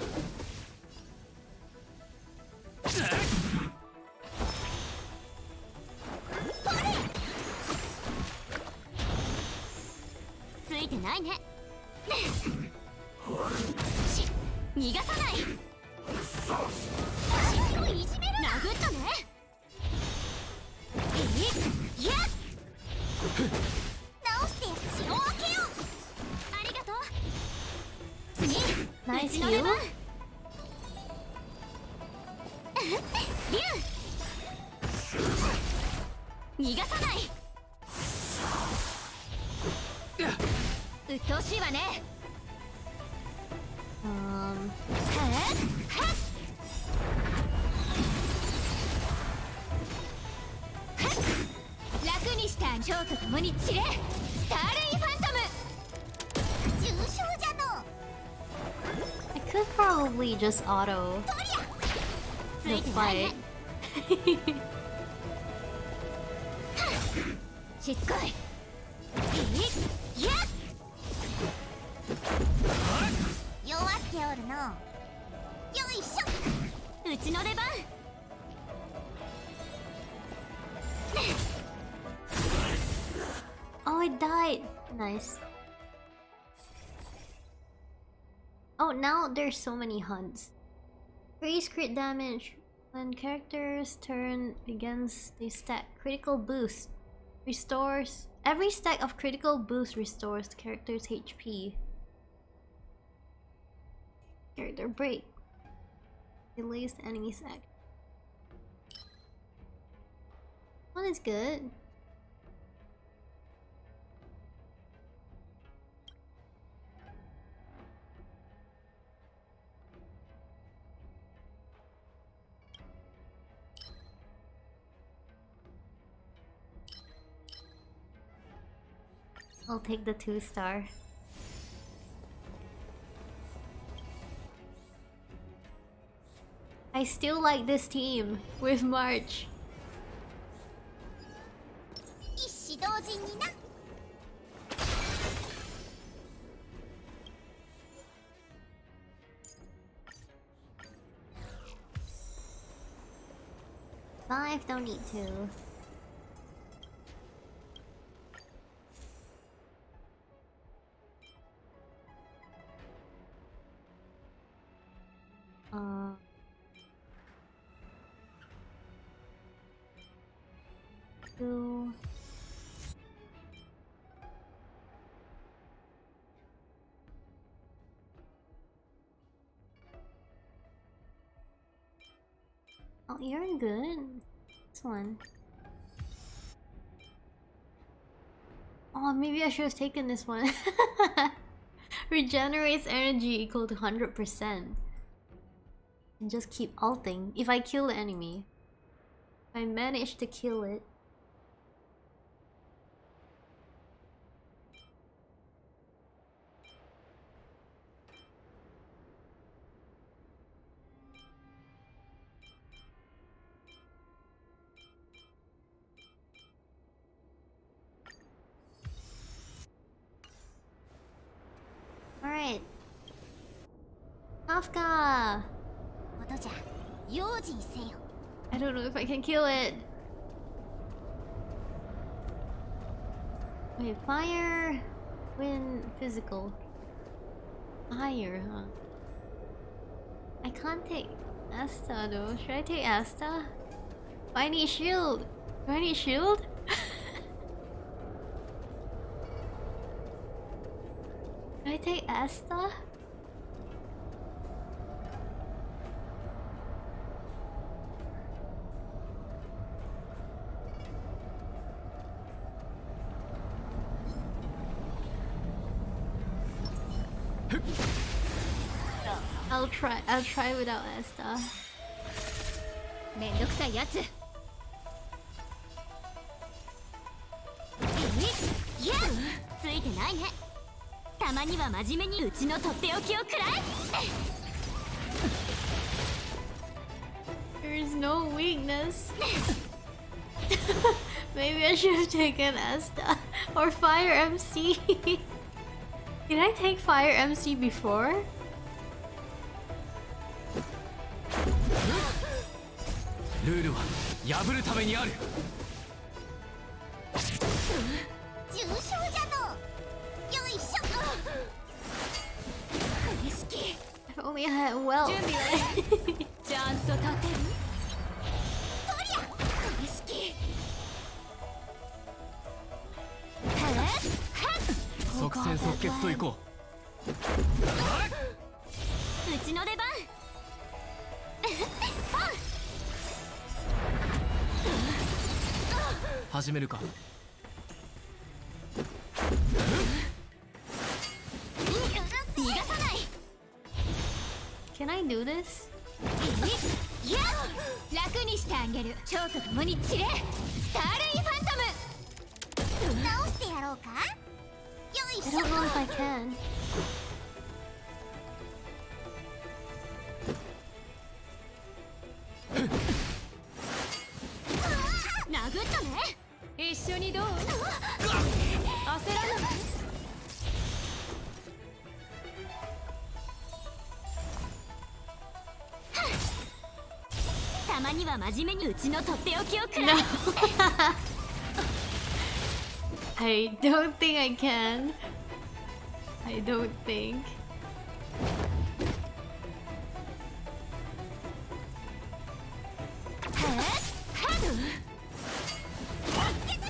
ついてないね。逃がさない。足をいじめるな。殴ったね。いや直して血を開けよう。ありがとう。次 Nice うちの出番。 heal. 竜逃がさない。うっとうしいわね。楽にした蝶と共に散れ。スターレイファントム。重傷じゃの。 I could probably just auto つ the いてないね fight. しつこい。いや弱っておるの。よいしょ。うちの出番。 Oh, I died. Nice. Oh, now there's so many hunts. Increase crit damage. When characters turn begins, they stack critical boost. Restores. Every stack of critical boost restores the character's HP. Character break. Delays the enemy's act. One is good. I'll take the 2-star. I still like this team with March. 一子同時にな。 5 don't need to. Two. Oh, you're good. This one. Oh, maybe I should have taken this one. Regenerates energy equal to 100%. And just keep ulting if I kill the enemy. If I manage to kill it. Kafka! ことじゃ用心せよ。 I don't know if I can kill it. Wait, fire, wind, physical. Fire, huh? I can't take Asta though. Should I take Asta? I need shield. Do I need shield? Should I take Asta? I'll try without Asta. めんどくさいやつ。いや、ついてないね。たまには真面目にうちのとっておきをくらえ。 There is no weakness. Maybe I should have taken Asta or Fire MC. Did I take Fire MC before? ルールは破るためにある。重傷じゃの。よいしょ。意識。 If only I had well. 準備はちゃんと立てる。とりゃ。意識。即戦即決といこう。うちの出番。始めるか。逃がさない。 Can I do this? いや、楽にしてあげる。蝶と共に散れ。スターレイファントム。直してやろうか。よい I しょ。 don't know if I can. 殴ったね。一緒にどう？焦らない。たまには真面目にうちのとっておきをくら No. I don't think I can. I don't think.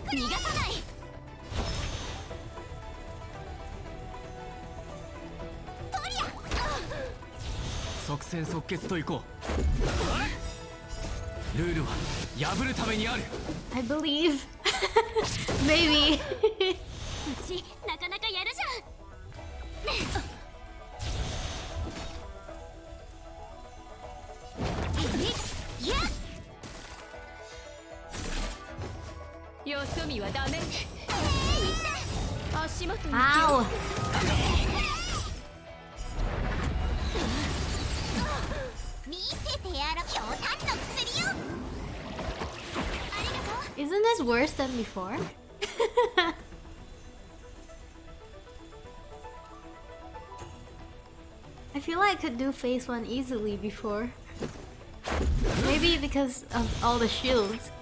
逃がさない。とりゃ。即戦即決といこう。ルールは破るためにある。 I believe. Maybe. うちなかなかやるじゃん。いや。よそ見はダメ。足元に Ow. 見せてやろ。強炭の薬よ。ありがとう。 Isn't this worse than before? I feel like I could do phase 1 easily before. Maybe because of all the shields.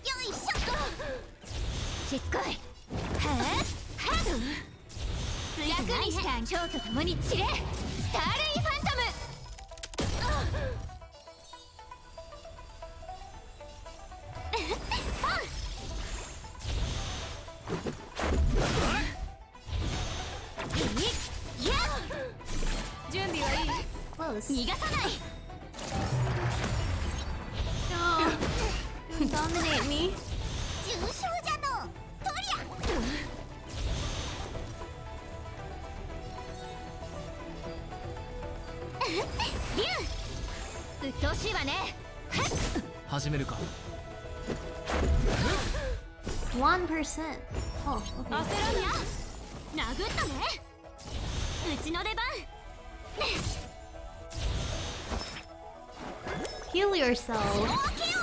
よいしょ。しつこい。楽にしてあげる。蝶と共に散れ。スターレイファントム。準備はいい？ Close. 逃がさない。 No. Don't dominate me. 重傷じゃの。とりゃ。リュウ。鬱陶しいわね。始めるか。 1%. Oh, okay. 焦らんや。殴ったね。うちの出番。 Heal yourself. 開けよ。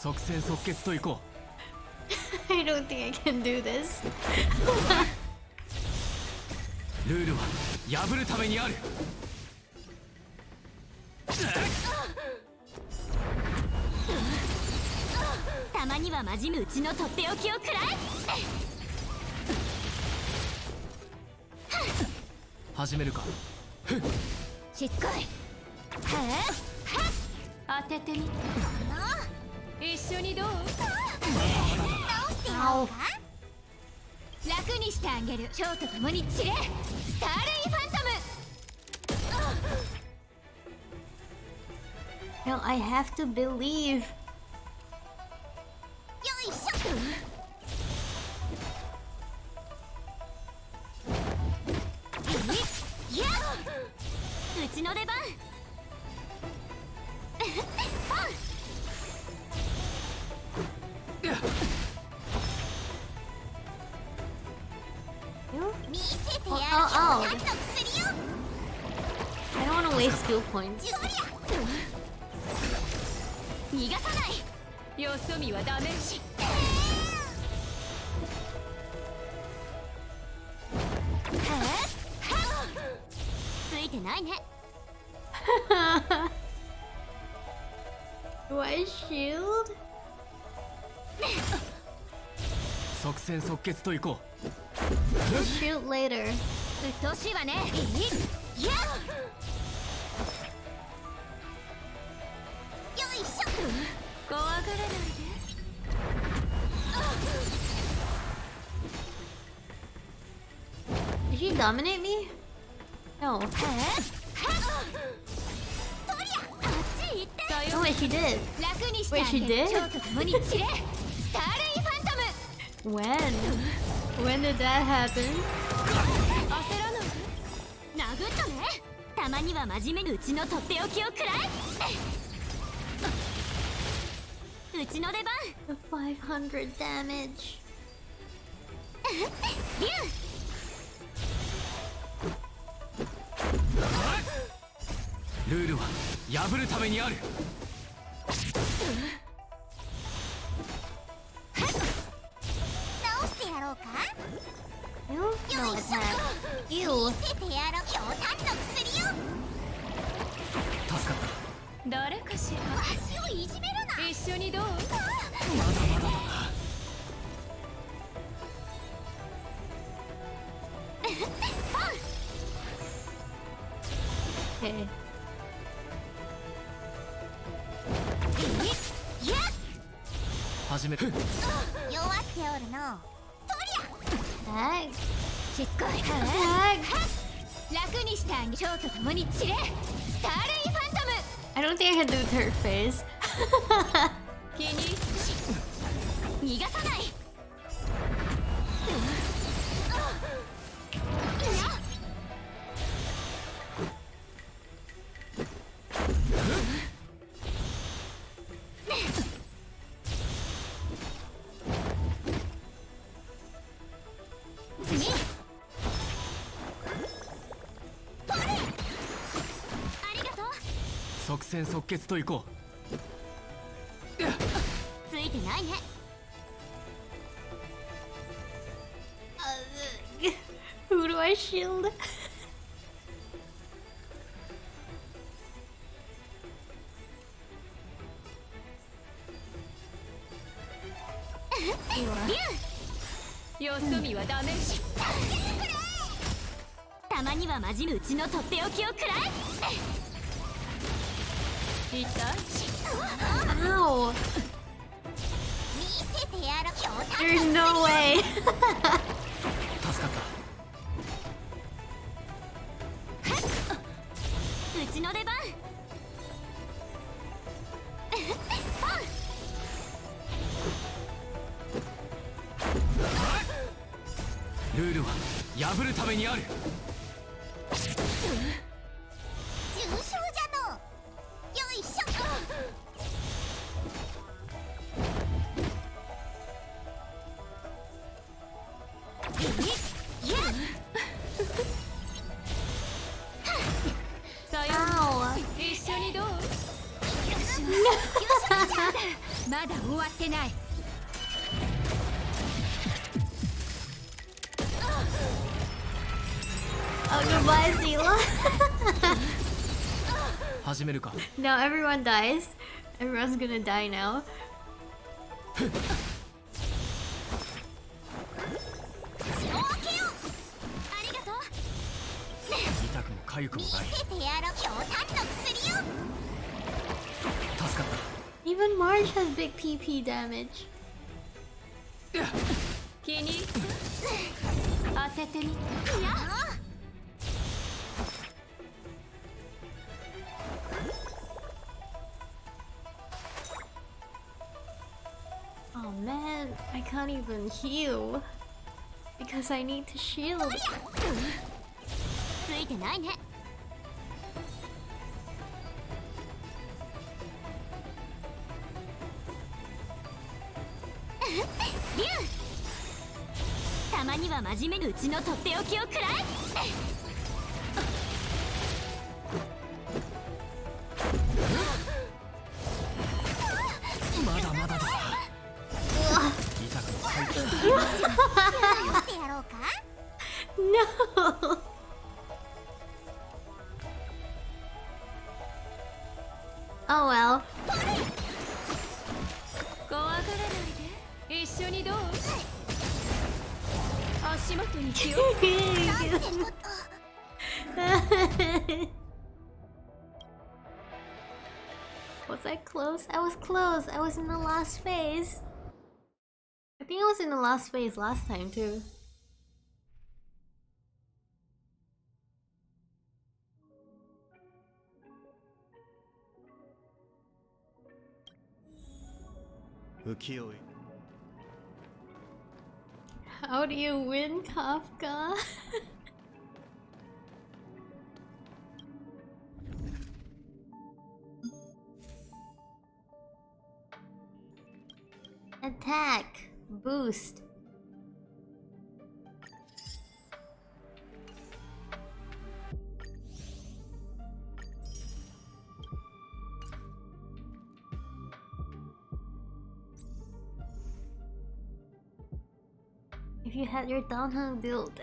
即戦即決といこ I don't think I can do this. う。ルールは破るためにある。たまには真面目うちのとっておきをくらえ。始めるか。しつこい。当ててみて。一緒にどう？直してやろうか。楽にしてあげる。蝶と共に散れ。スターレイファントム。 No, I have to believe. よいしょ。いや、うちの出番。見せてやる。何の薬よ。 I don't want to waste skill points. 逃がさない。よそ見はダメージ。ついてないね。Do I shield? 即戦即決といこ We'll shoot later. うっとうしいわね。いや。よいしょ。怖がらないで。Did she dominate me? No. とりゃ、あっち行って。 No, wait, she did. 楽にしてあ Wait, she げる。 did? 蝶と共に散れ。スターレイファントム。 When? When did that happen? 焦らないで。殴ったね。たまには真面目にうちのとっておきをくらえ。うちの出番。 The 500 damage. ビュー。う。ルールは破るためにある。直してやろうか。 You? No attack. Ew. 見せてやろう。ひょうたんの薬よ。助かっ誰かしら。足をいじめるな。一緒にどう？た。まだまだだな。 Okay. いや、始める。弱っておるの。 Tag. しつこい。 Tag. 楽にしてあげ。蝶と共に散れ。スターレイファントム。 I don't think I can do third phase. 気に入ったし。逃がさない。次。ありがとう。即戦即決といこついてないね。 Who do I shield? You are. よそ見はダメージ。たまには真面目うちのとっておきをくらえ。痛い。 Ow. 見せてやろ。ひょうたん There's no way. う。助かった。うちの出番。ルールは破るためにある。重傷じゃの。よいしょ。いや。さよう。 Ow. 一緒にどう？まだ終ってない。Oh, goodbye, Zila. 始めるか。 Now everyone dies. Everyone's gonna die now. 血を分けよう。ありがとう。痛くも痒くも見ない。せてやろう。強炭の薬よ。助かっ Even Marge has big PP damage. 気に入った当ててみ。いや Oh man, I can't even heal. Because I need to shield. ついてないね。リュウ。たまには真面目にうちのとっておきをくらえ。た。まだまだだ。 Ugh, 痛くも痒くもってやろうか。 no! Oh well. 怖がらないで。一緒にどう？足元に気を。Was I close? I was close. I was in the last phase. I think I was in the last phase last time too. How do you win, Kafka? Attack. Boost. If you had your Danheng built.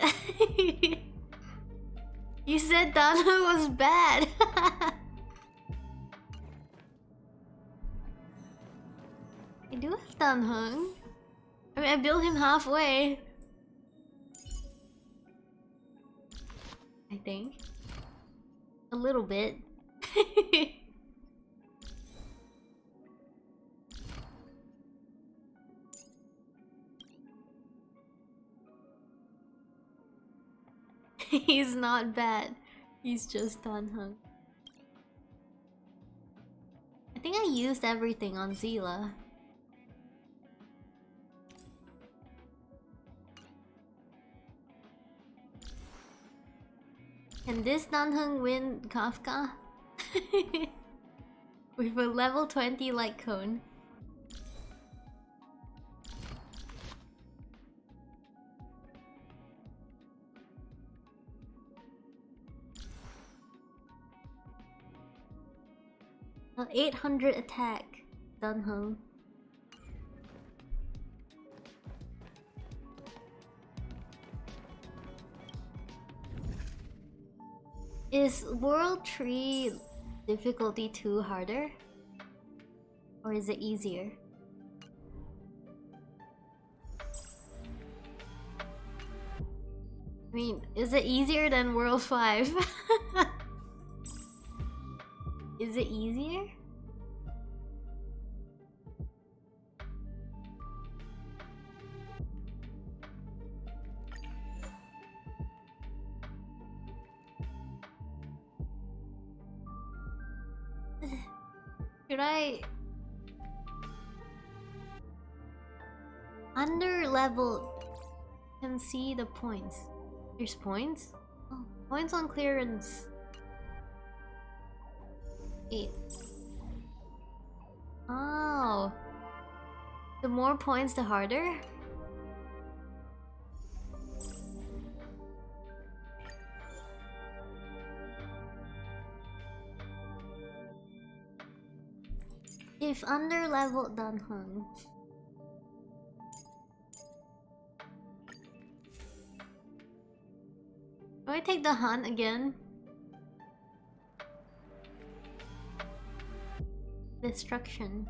You said Danheng was bad. I do have Danheng. I mean, I built him halfway. I think. A little bit. He's not bad. He's just Danheng. I think I used everything on Zila. Can this Danheng win Kafka? With a level 20 light cone. An 800 attack, Danheng. Is World Tree difficulty 2 harder? Or is it easier? I mean, is it easier than World 5? Is it easier? Should I... Under level can see the points. There's points? Oh, points on clearance. 8. Oh. The more points, the harder? If under level Danheng Do I take the hunt again? Destruction.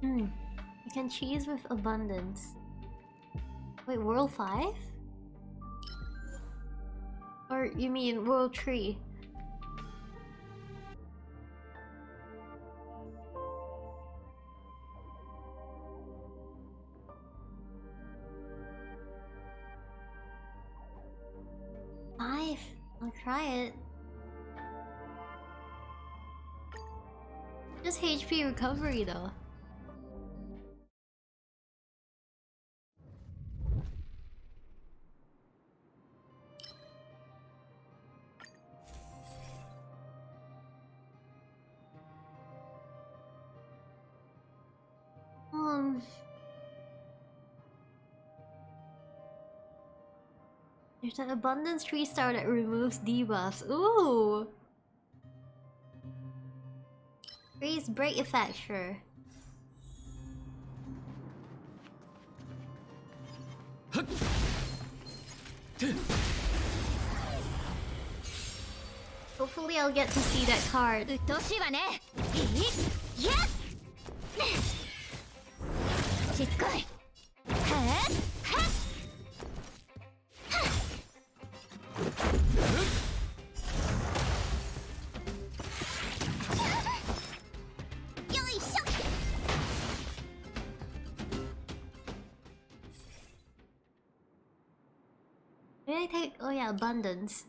I can cheese with abundance. Wait, World 5? Or you mean World 3? Five? I'll try it. Just HP recovery though. There's an abundance 3-star that removes debuffs. Ooh! Freeze break effect, sure. Hopefully I'll get to see that card. うっとうしいわね。いやっしつこい。はっよいしょ。 Did I take? Oh yeah, abundance.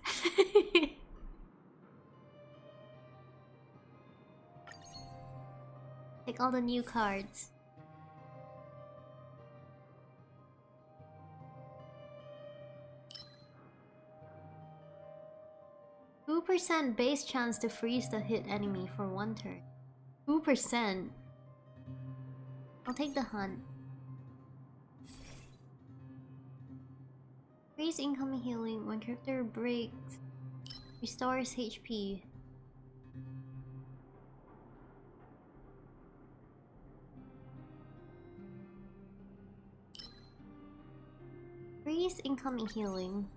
Take all the new cards. %2 base chance to freeze the hit enemy for 1 turn. 2%? I'll take the hunt. Freeze incoming healing when character breaks. Restores HP. Freeze incoming healing.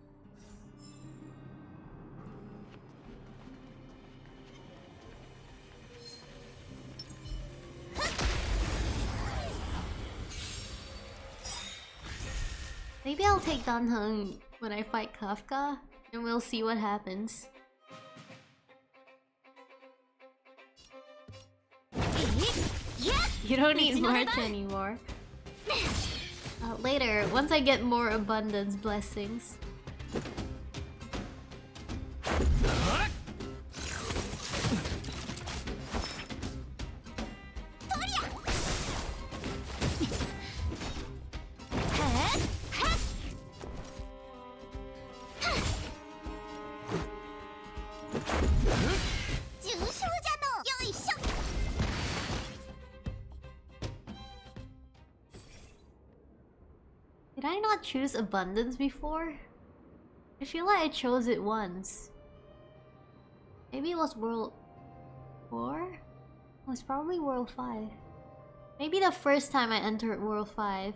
Maybe I'll take Danheng when I fight Kafka, and we'll see what happens. You don't need March anymore. Later, once I get more abundance blessings. Did I not choose abundance before? I feel like I chose it once. Maybe it was World 4? It was probably World 5. Maybe the first time I entered World 5.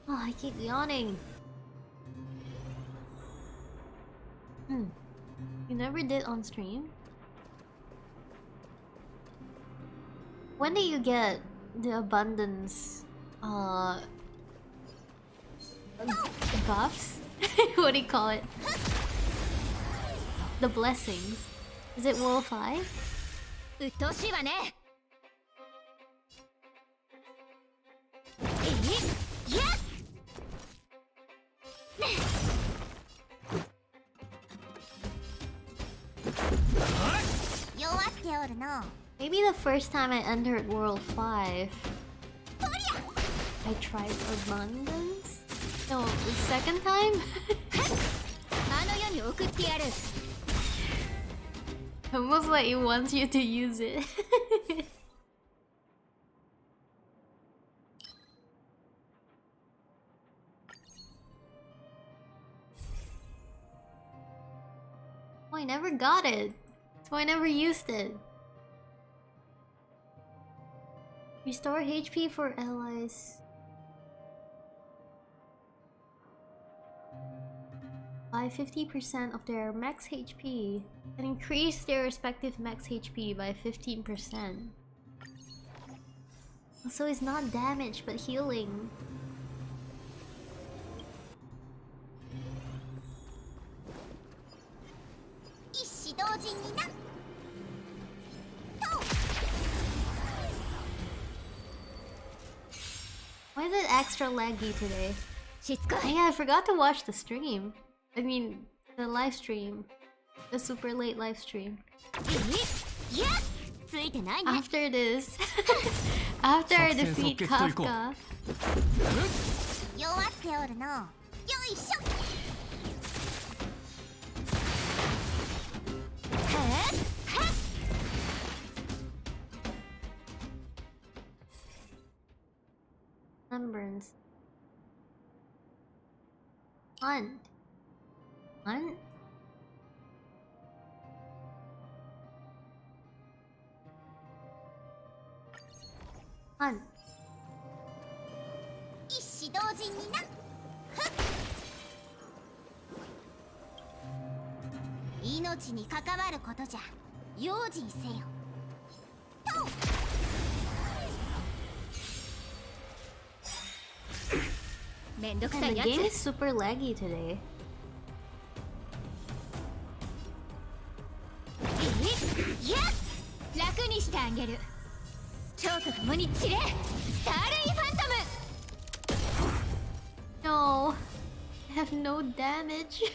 Oh, I keep yawning. You never did on stream? When do you get the abundance buffs? What do you call it? The blessings. Is it World 5? うっとうしいわね。いやっ Maybe the first time I entered World 5, I tried abundance? No, the second time? あの世に送ってやる。Almost like it wants you to use it. Oh, I never got it. So I never used it. Restore HP for allies. By 50% of their max HP. And increase their respective max HP by 15%. So it's not damage, but healing. Why is it extra laggy today? Oh yeah, I forgot to watch the stream. I mean, the live stream. The super late live stream. After this. After I defeat Kafka. Sunburns. Fun. Fun? Fun. 一子同人にな。命に関わることじゃ用心せよ。めんどくさ And い the や game つ。 is super laggy today. いや楽にしてあげる。蝶と共に散れ。スターレイファントム。 No. I have no damage.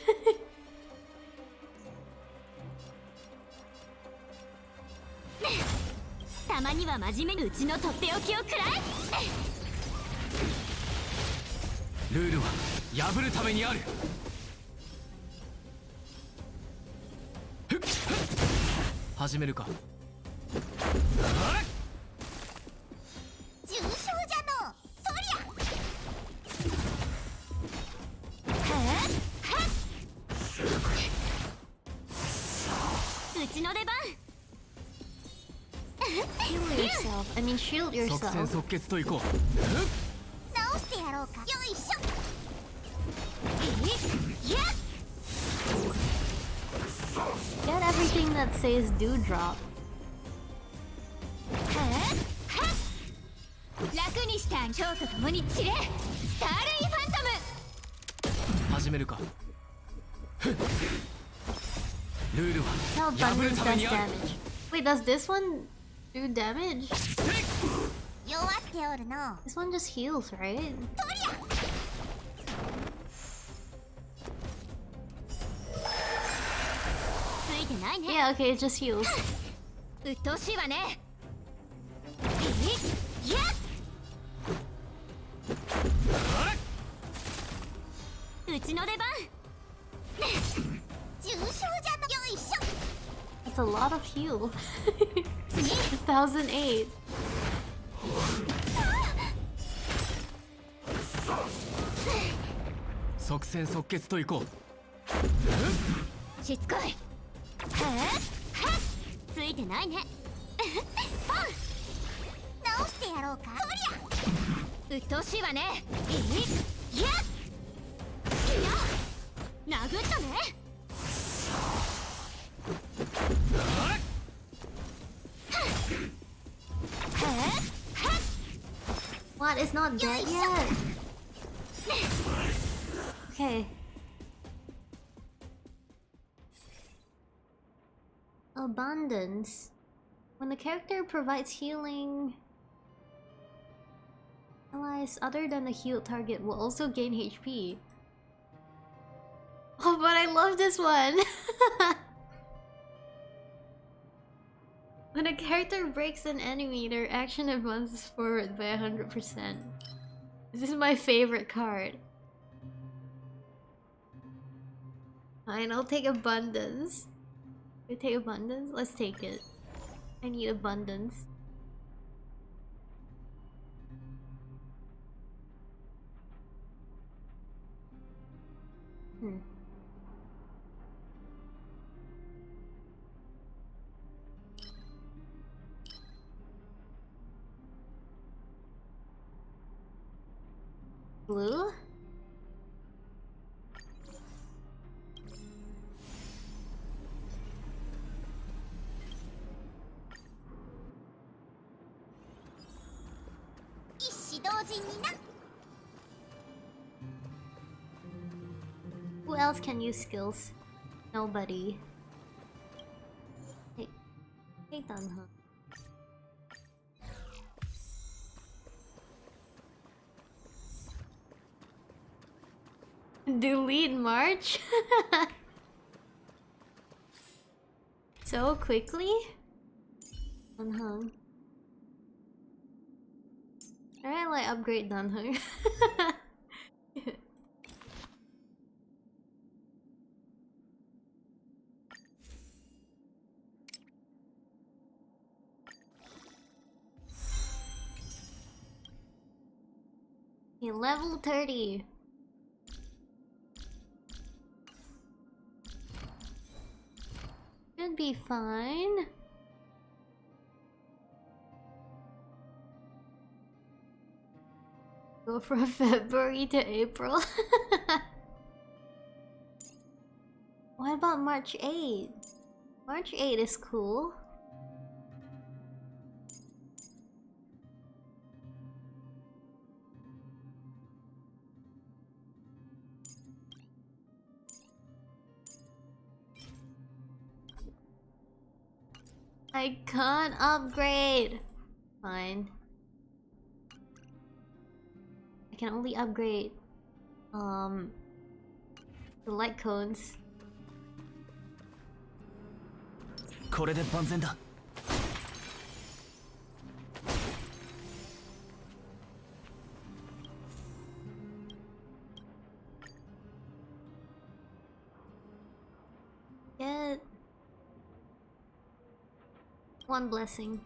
たまには真面目にうちのとっておきをくらえ。ルールは破るためにある。始めるか。重傷じゃのそりゃ。うちの出番。 Heal yourself. I mean, shield 即戦 yourself. 即決といこう。直してやろうか。よいしょ。いや Get everything that says dewdrop. 楽にしてあげ。蝶と共に散れ。スターレイファントム。 始めるか。ルールは Tell 破る Abundance ため does にある。 damage. Wait, does this one do damage? 弱っておるの。 This one just heals, right? ついてないね。 Yeah, okay, it just heals. うっとうしいわね。いやうちの出番。重傷じゃの。よいしょ。 That's a lot of heal. 1008. 即戦即決といこう。しつこい。ついてないね。ポン。直してやろうか。そりゃ。うっとうしいわね。いや。殴ったね。 What? It's not dead yet? Okay. Abundance. When the character provides healing, allies other than the healed target will also gain HP. Oh, but I love this one! When a character breaks an enemy, their action advances forward by 100%. This is my favorite card. Fine, I'll take Abundance. You take abundance? Let's take it. I need abundance. Blue? Who else can use skills? Nobody. Hey, Danha. Delete March? So quickly? Danheng. Alright, like upgrade Danheng. 30. Should be fine. Go from February to April. What about March 8th? March 8th is cool. I can't upgrade. Fine. I can only upgrade the light cones. これで万全だ。Get one blessing.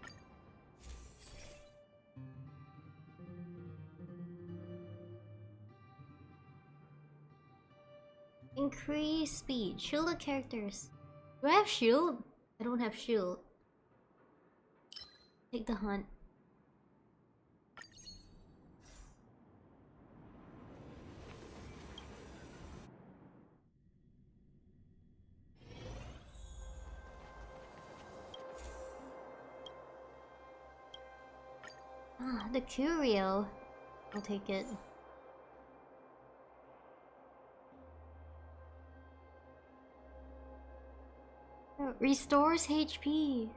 Increase speed. Shield the characters. Do I have shield? I don't have shield. Take the hunt. Ah, the curio. I'll take it. Restores HP.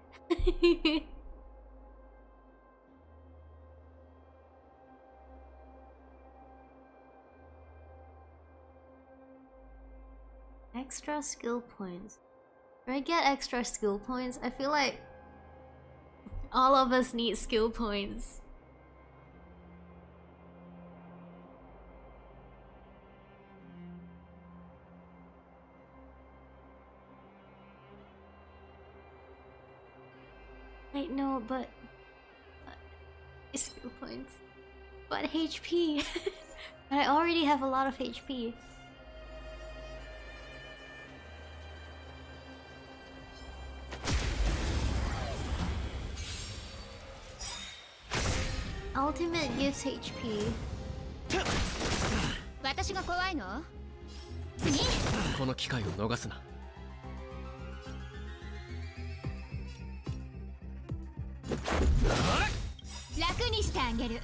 Extra skill points. Do I get extra skill points? I feel like all of us need skill points. Wait, no, but skill points. But HP. But I already have a lot of HP. Ultimate gives HP. 私が怖いの？次。この機会を逃すな。楽にしてあげる。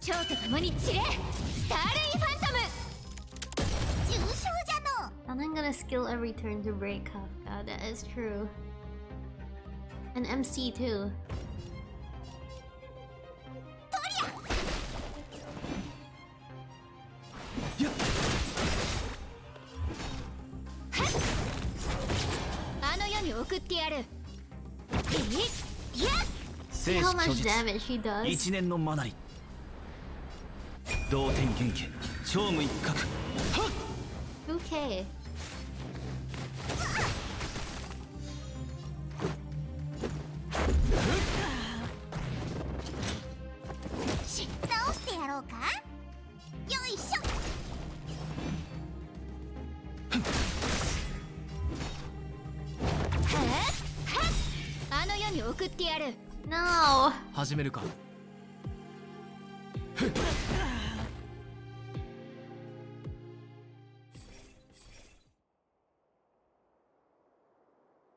蝶と共に散れ。スターレイファントム。重傷じゃの。And I'm gonna skill every turn to break Kafka. That is true. And MC too. See how much damage he does. 一年のマナリ。同点元気。超無一角。 2K. 送ってやる。 No! 始めるか。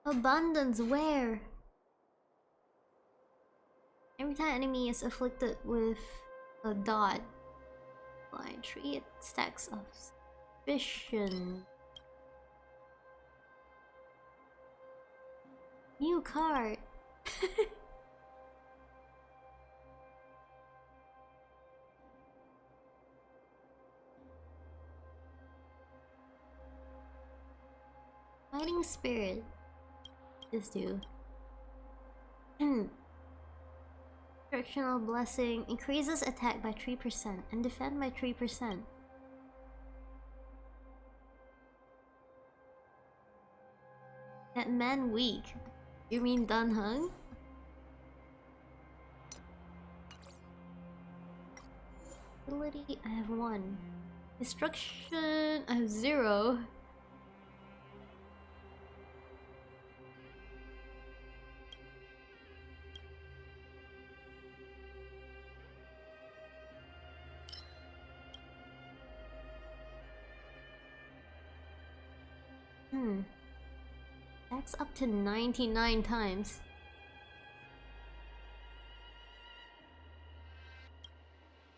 Abundance where? Every time enemy is afflicted with a dot, blind tree, it stacks of suspicion. New card. Fighting spirit. This do. Instructional blessing increases attack by 3% and defend by 3%. That man weak. You mean Dan Hung? Ability, I have 1. Destruction, I have 0. That's up to 99 times.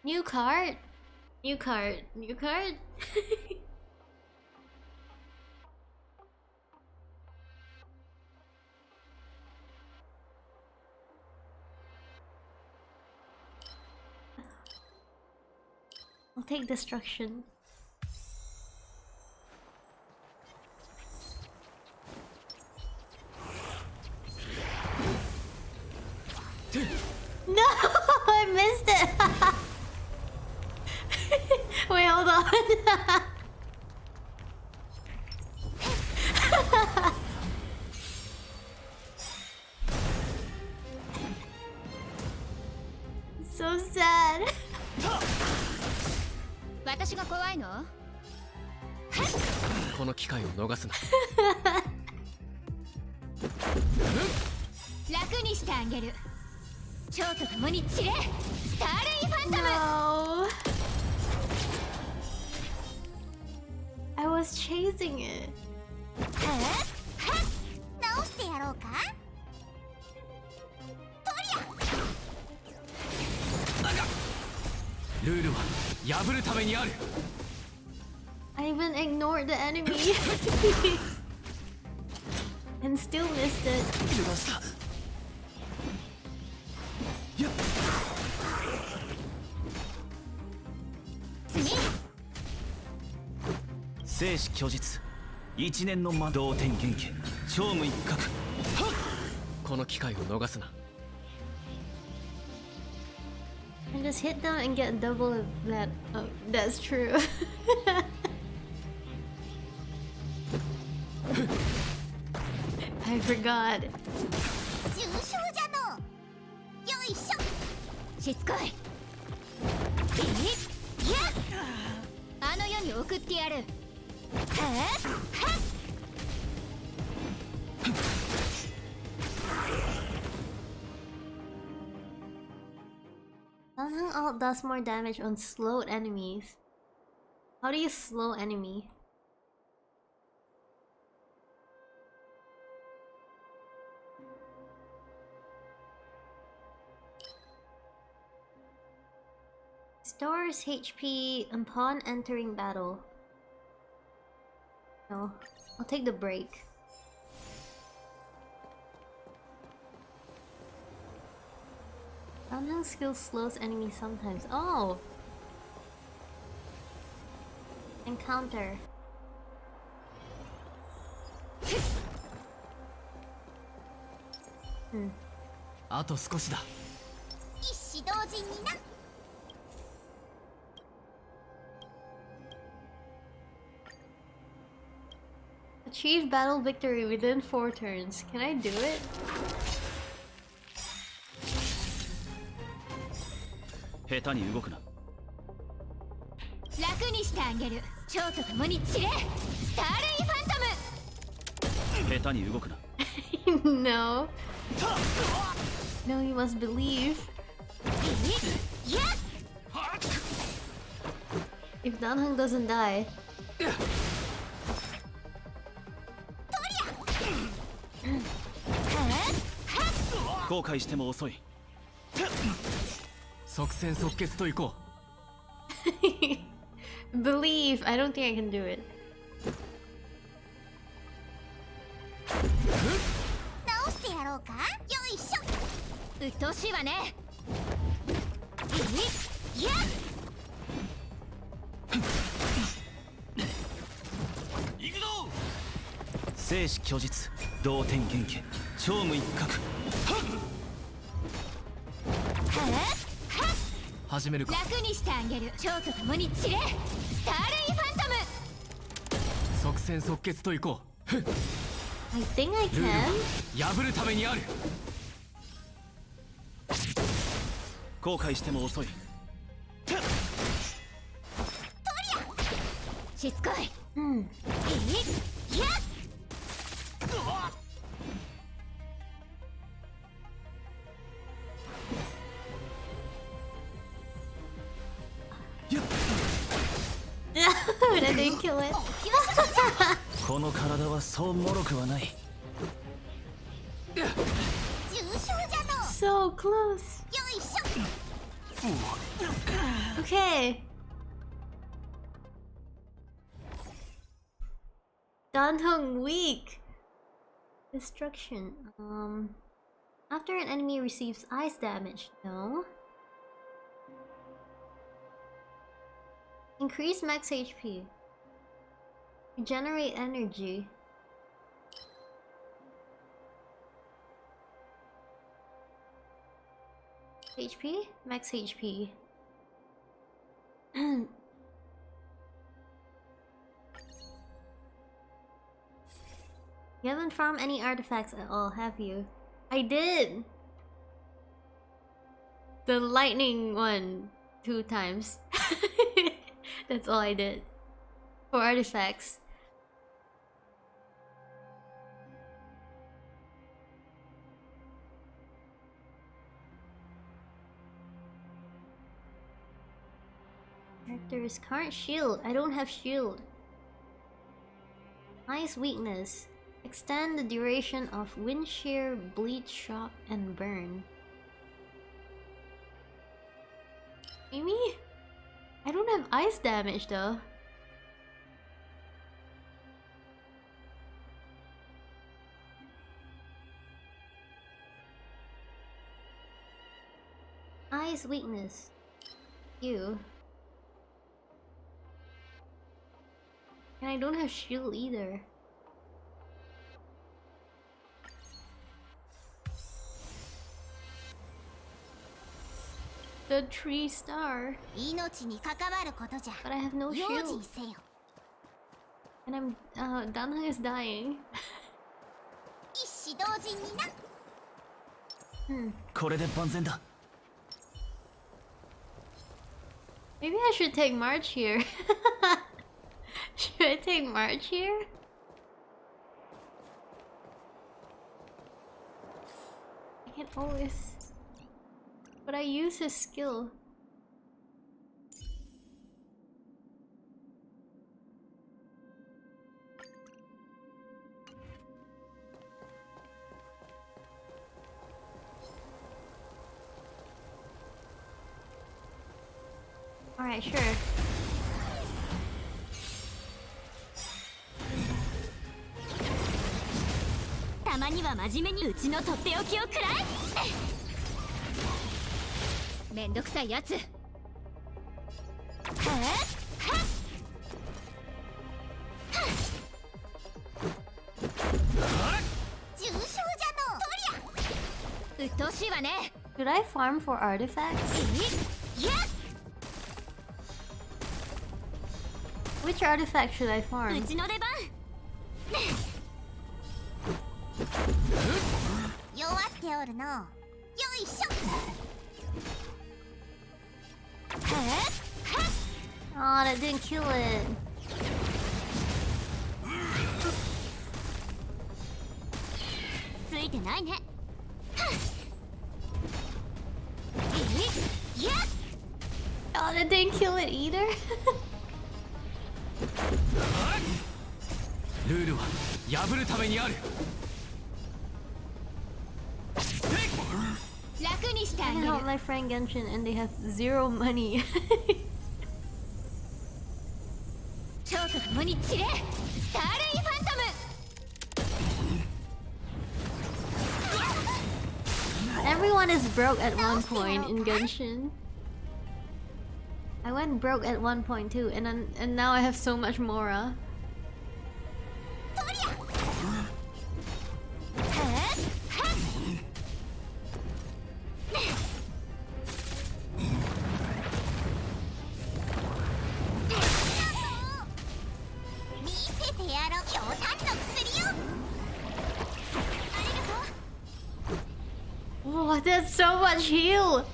New card? New card. New card? I'll take destruction. No, I missed it. Wait, hold on. So sad. 私が怖いの？この機会を逃すな。楽にしてあげる。蝶と共に散れ。スターレイファントム。 No. I was chasing it. 直してやろうか。ルールは破るためにある。 I even ignored the enemy. And still missed it. 出ました。やっ。生死虚実一年の魔導天元家超無一角。この機会を逃すな。 And just hit them and get double of that. Oh, that's true. I forgot. 重傷じゃの。よいしょ。しつこい。いや、あの世に送ってやる。Somehow alt does more damage on slowed enemies. How do you slow enemy? Stores HP upon entering battle. No, I'll take the break. Somehow skill slows enemies sometimes. Oh! Encounter. あと少しだ。一子同時にな。 Achieve battle victory within 4 turns. Can I do it? 下手に動くな。楽にしてあげる。蝶と共に散れ。スターレイファントム。下手に動くな。No. No, you must believe. If Danheng doesn't die. 後悔しても遅い。即戦即決といこ Believe. I don't think I can do it. 直してやろうか。よいしょ。うっとうしいわね。いや。行くぞ。生死虚実、同点元気、超無一角。う。始めるか。楽にしてあげる。蝶と共に散れ。スターレイファントム。即戦即決といこう。 I think I ルール can. は破るためにある。後悔しても遅い。しつこい。Hmm. いや。But I didn't kill it. この体はそう脆くはない。重傷じゃの。 So close. よいしょ。 Okay. Danheng weak. Destruction. After an enemy receives ice damage, no. Increase max HP. Regenerate energy. HP? Max HP. You haven't farmed any artifacts at all, have you? I did! The lightning one 2 times. That's all I did. For artifacts. Characters can't shield. I don't have shield. Ice weakness. Extend the duration of wind shear, bleed, shock, and burn. Amy? I don't have ice damage though. Ice weakness. You. And I don't have shield either. The 3-star. 命に関わることじゃ。 But I have no 用 shield. 心せよ。 And Danheng is dying. 一死同時にな。 これで万全だ。 Maybe I should take March here. Should I take March here? I can always... But I use his skill. Alright, sure. Tamaには真面目にうちのとっておきをくらえ。めんどくさいやつ。重傷じゃの。うっとうしいわね。 Should I farm for artifacts? Which artifact should I う farm? ちの出番。弱っておるの。よいしょ。 Oh, that didn't kill it. ついてないね。it either. ルールは破るためにある。楽にしてあ I げ can る help my friend Genshin and they have zero money. 蝶と共に散れスターレイファントム Everyone is broke at one point in Genshin. I went broke at one point too, and now I have so much Mora. 見せてやろう強炭の薬よありがとう Oh, that's so much heal.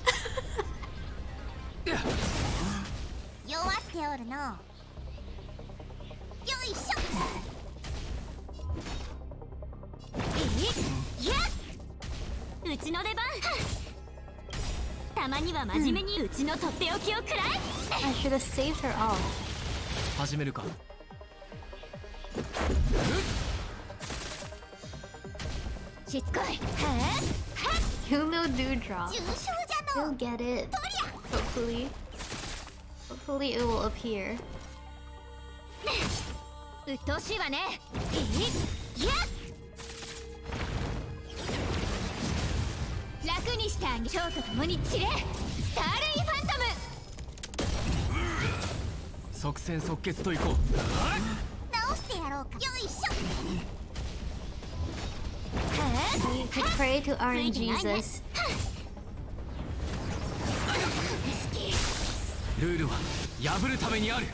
弱っておるのよいしょいやうちの出番たまには真面目にうちのとっておきを食ら I should have saved her off. 始めるか。いしつこい Yuno Dewdrop. 重症じゃの You'll get it. とりゃ Hopefully. Hopefully it will appear. うっとうしいわねいや楽にしてあげ蝶と共に散れスターレイファントム即戦即決といこう。直してやろうかよいしょ You could pray to RNGesus. ルールは破るためにある。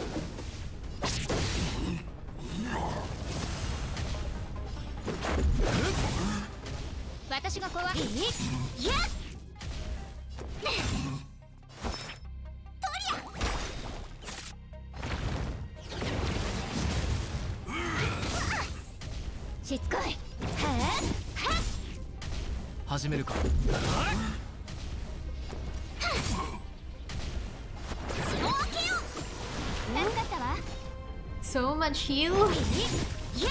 私が怖いいやしつこい始めるか。血を開けよう助かったわ So much heal. いや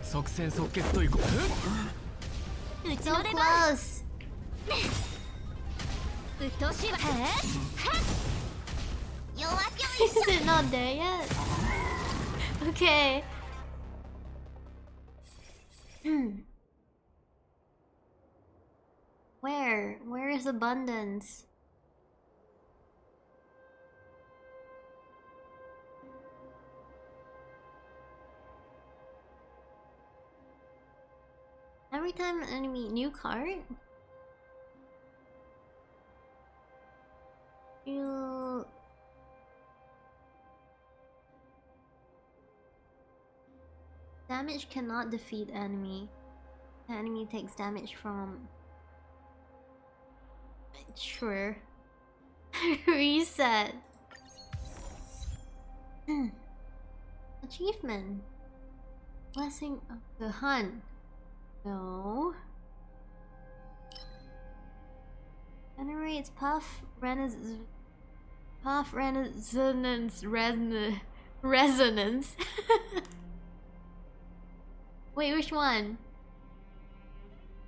即戦即決といこう。うち So の出番 close. うっとうしいわ弱気 Is it not there yet? Okay. Where? Where is abundance? Every time an enemy new card? You damage cannot defeat enemy. The enemy takes damage from sure. Reset. Achievement. Blessing of the Hunt. No. Generates puff resonance. Wait, which one?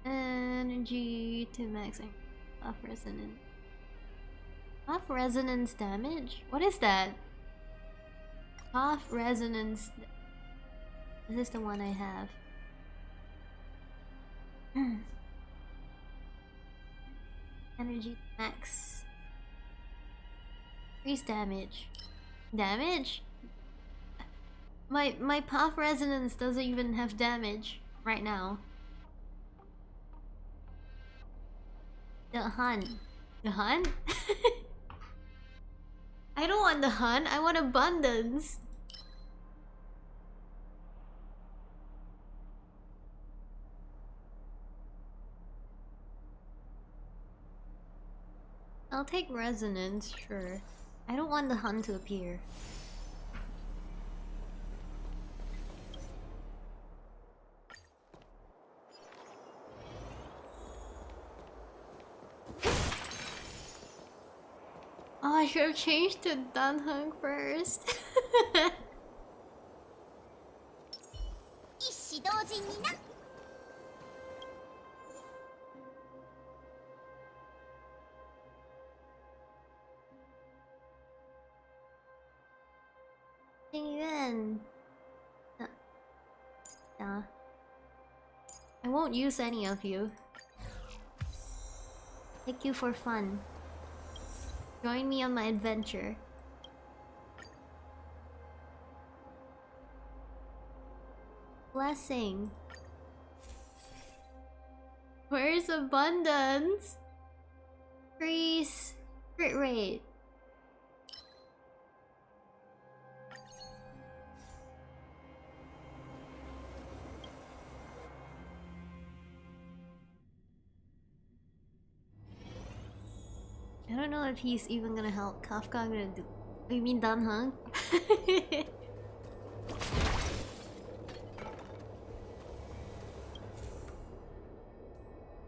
Energy to max puff resonance. Puff resonance damage? What is that? Puff resonance. Is this the one I have? Energy max. Increase damage. Damage? My puff resonance doesn't even have damage right now. The hunt. The hunt? I don't want the hunt, I want abundance. I'll take resonance, sure. I don't want the hunt to appear. I should have changed to Dunhung first. 一子同時にな。Yuan. Yeah. I won't use any of you. Take you for fun. Join me on my adventure. Blessing. Where's abundance? Increase crit rate. I don't know if he's even gonna help. Kafka gonna do. You mean Danhang?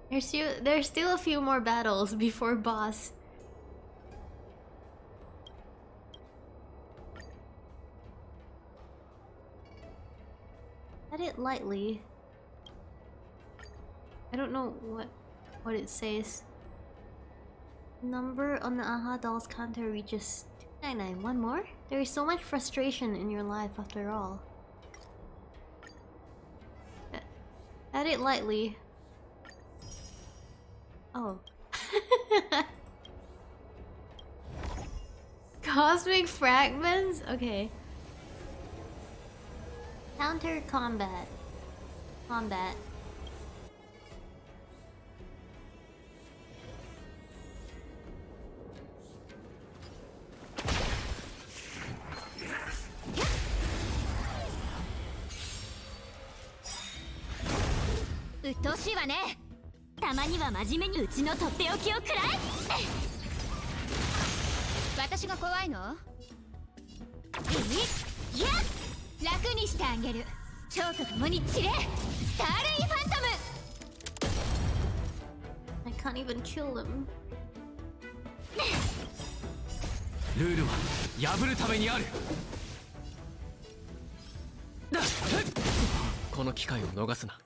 There's still a few more battles before boss. Add it lightly. I don't know what it says. Number on the AHA doll's counter reaches 299. One more? There is so much frustration in your life after all. Add it lightly. Oh. Cosmic fragments? Okay. Counter combat. Combat.うっとうしいわね。たまには真面目にうちのとっておきをくらえ。私が怖いの？いや、楽にしてあげる。蝶と共に散れ。スターレイファントム。I can't even kill them. ルールは破るためにある。この機会を逃すな。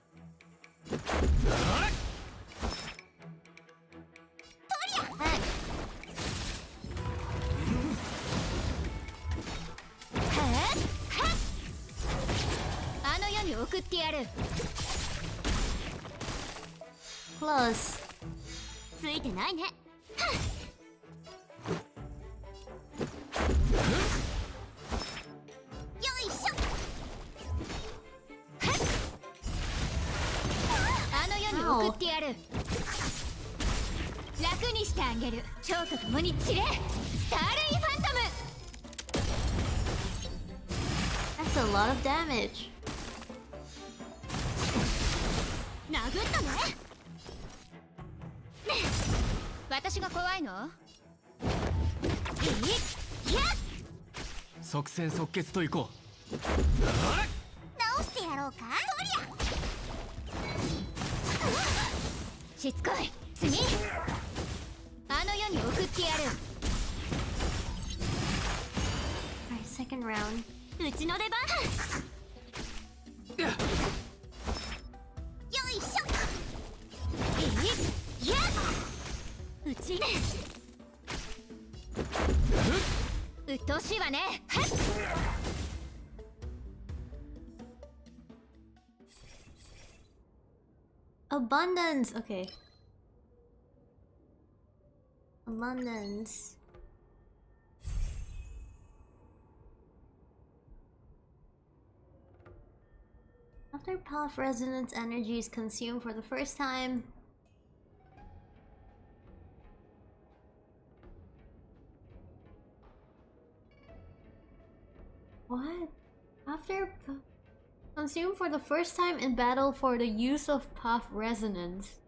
あの世に送ってやる。Plus. ついてないね。送ってやる。楽にしてあげる。蝶と共に散れ。スターレイファントム。That's a lot of damage. 殴ったね。私が怖いの？即戦即決といこう。直してやろうか。しつこい。次。あの世に送ってやる。Alright, second round. うちの出番。よいしょ。うちね。うっとうしいわね。Abundance. Okay. Abundance. After path resonance energy is consumed for the first time. What? After consumed for the first time in battle for the use of path resonance.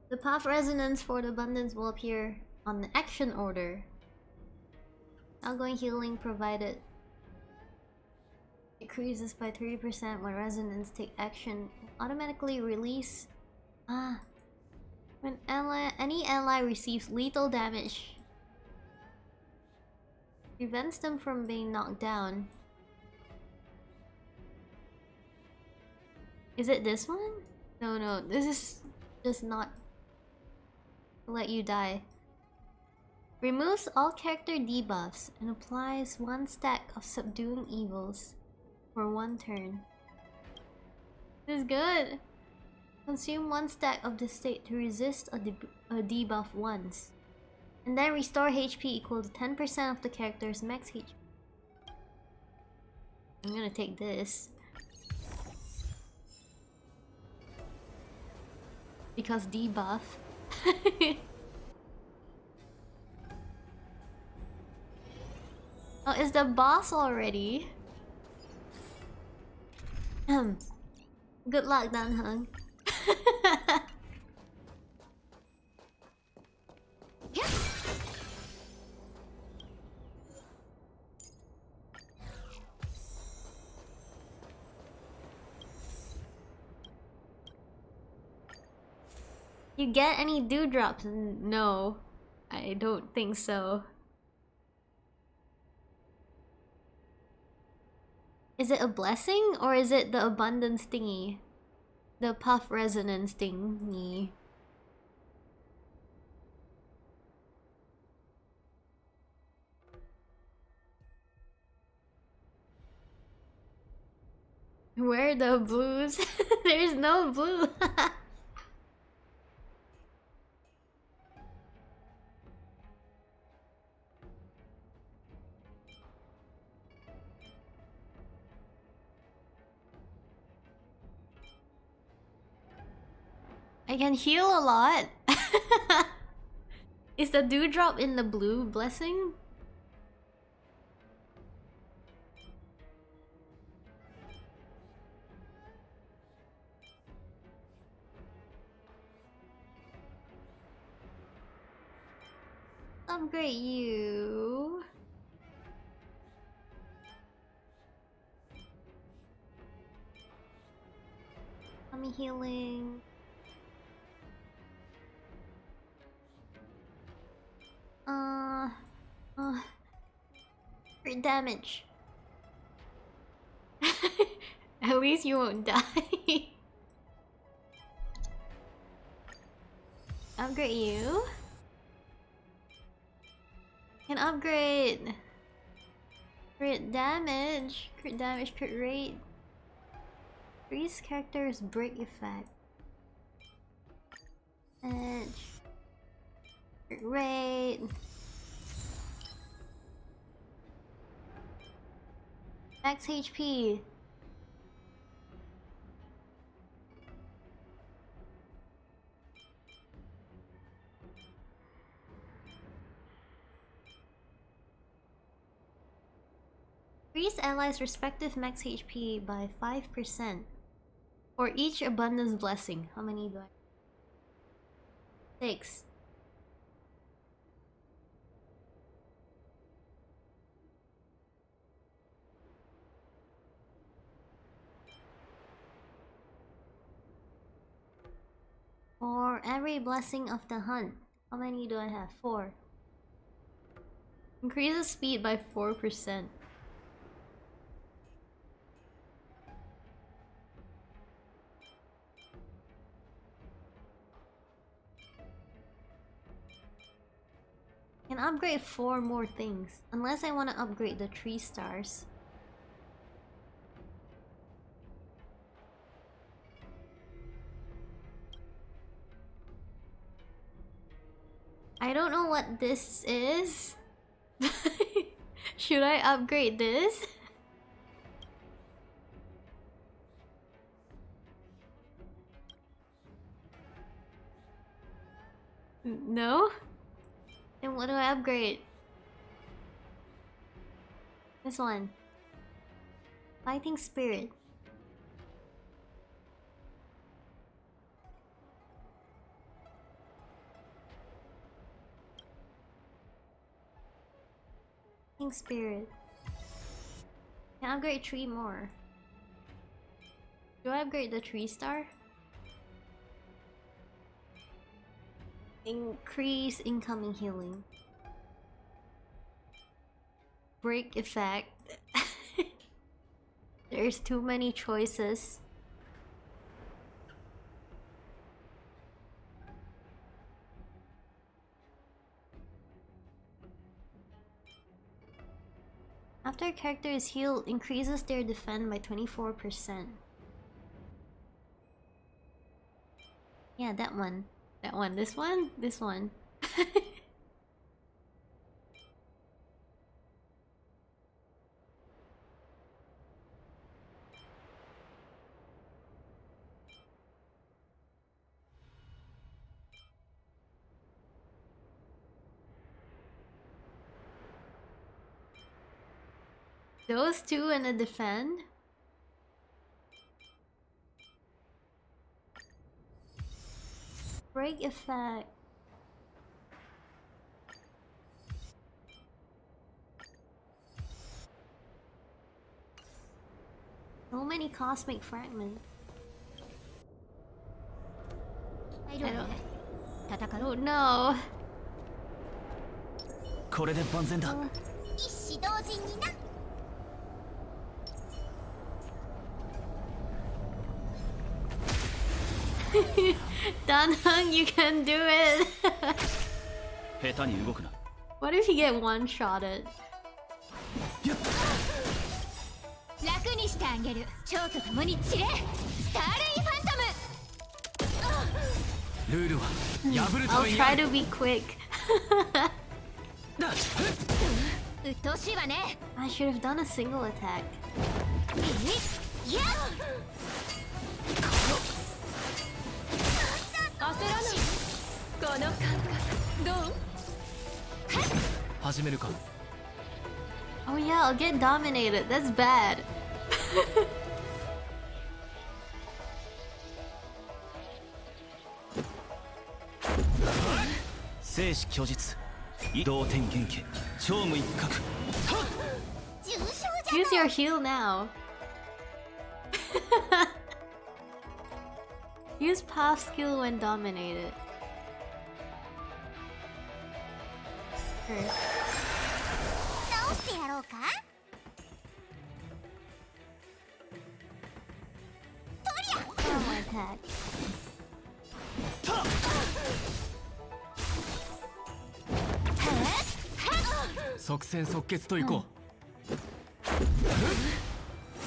The path resonance for the abundance will appear on the action order. Outgoing healing provided decreases by 30% when resonance take action. Automatically release. Ah. When any ally receives lethal damage, prevents them from being knocked down. Is it this one? No, this is just not to let you die. Removes all character debuffs and applies 1 stack of subduing evils for 1 turn. This is good! Consume 1 stack of the state to resist a debuff once. And then restore HP equal to 10% of the character's max HP. I'm gonna take this. Because debuff. Oh, is the boss already? Good luck, Dan Hung. You get any dewdrops? No, I don't think so. Is it a blessing or is it the abundance thingy? The puff resonance thingy? Where are the blues? There's no blue. I can heal a lot. Is the dewdrop in the blue blessing? Upgrade you. Tummy healing. For damage. At least you won't die. Upgrade you. Can upgrade. Crit damage, crit rate. Increase character's break effect. Edge. Crit rate. Max HP. Increase allies' respective max HP by 5% for each abundance blessing. How many do I? 6. For every blessing of the hunt. How many do I have? 4. Increases speed by 4%. Can upgrade 4 more things. Unless I want to upgrade the 3 stars. I don't know what this is. Should I upgrade this? No? Then what do I upgrade? This one. Fighting Spirit. Fighting Spirit. Can I upgrade 3 more? Do I upgrade the 3 star? Increase incoming healing. Break effect. There's too many choices. After a character is healed, increases their defense by 24%. Yeah, that one. That one. This one? This one. Those two and a defend? Break effect. So many cosmic fragments. I don't know. これで万全だ。 一子同時にな。 Danheng, you can do it! 下手に動くな。 What if you get one-shotted? 楽にしてあげる。蝶と共に散れ。スターレイファントム。ルールは破るた I'll めに try to be quick. うっとうしいわね。 I should have done a single attack. いや。焦らない。この感覚どう？始めるか。 Oh yeah, I'll get dominated. That's bad. 生死虚実移動天元家超無一角。 重傷じゃ。 Use your heal now. Use path skill when dominated. Sure. 直してやろうか。 Normal attack. 即戦即決といこう。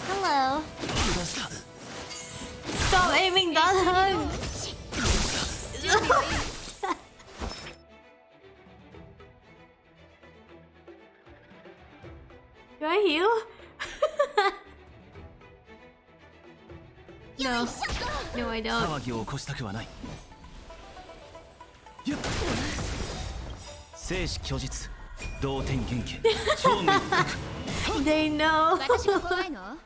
Hello. Stop aiming, Danheng. Do I heal? No. No, I don't. 騒ぎを起こしたくはない。生死虚実同天元家超無一角。 They know. 私が怖いの？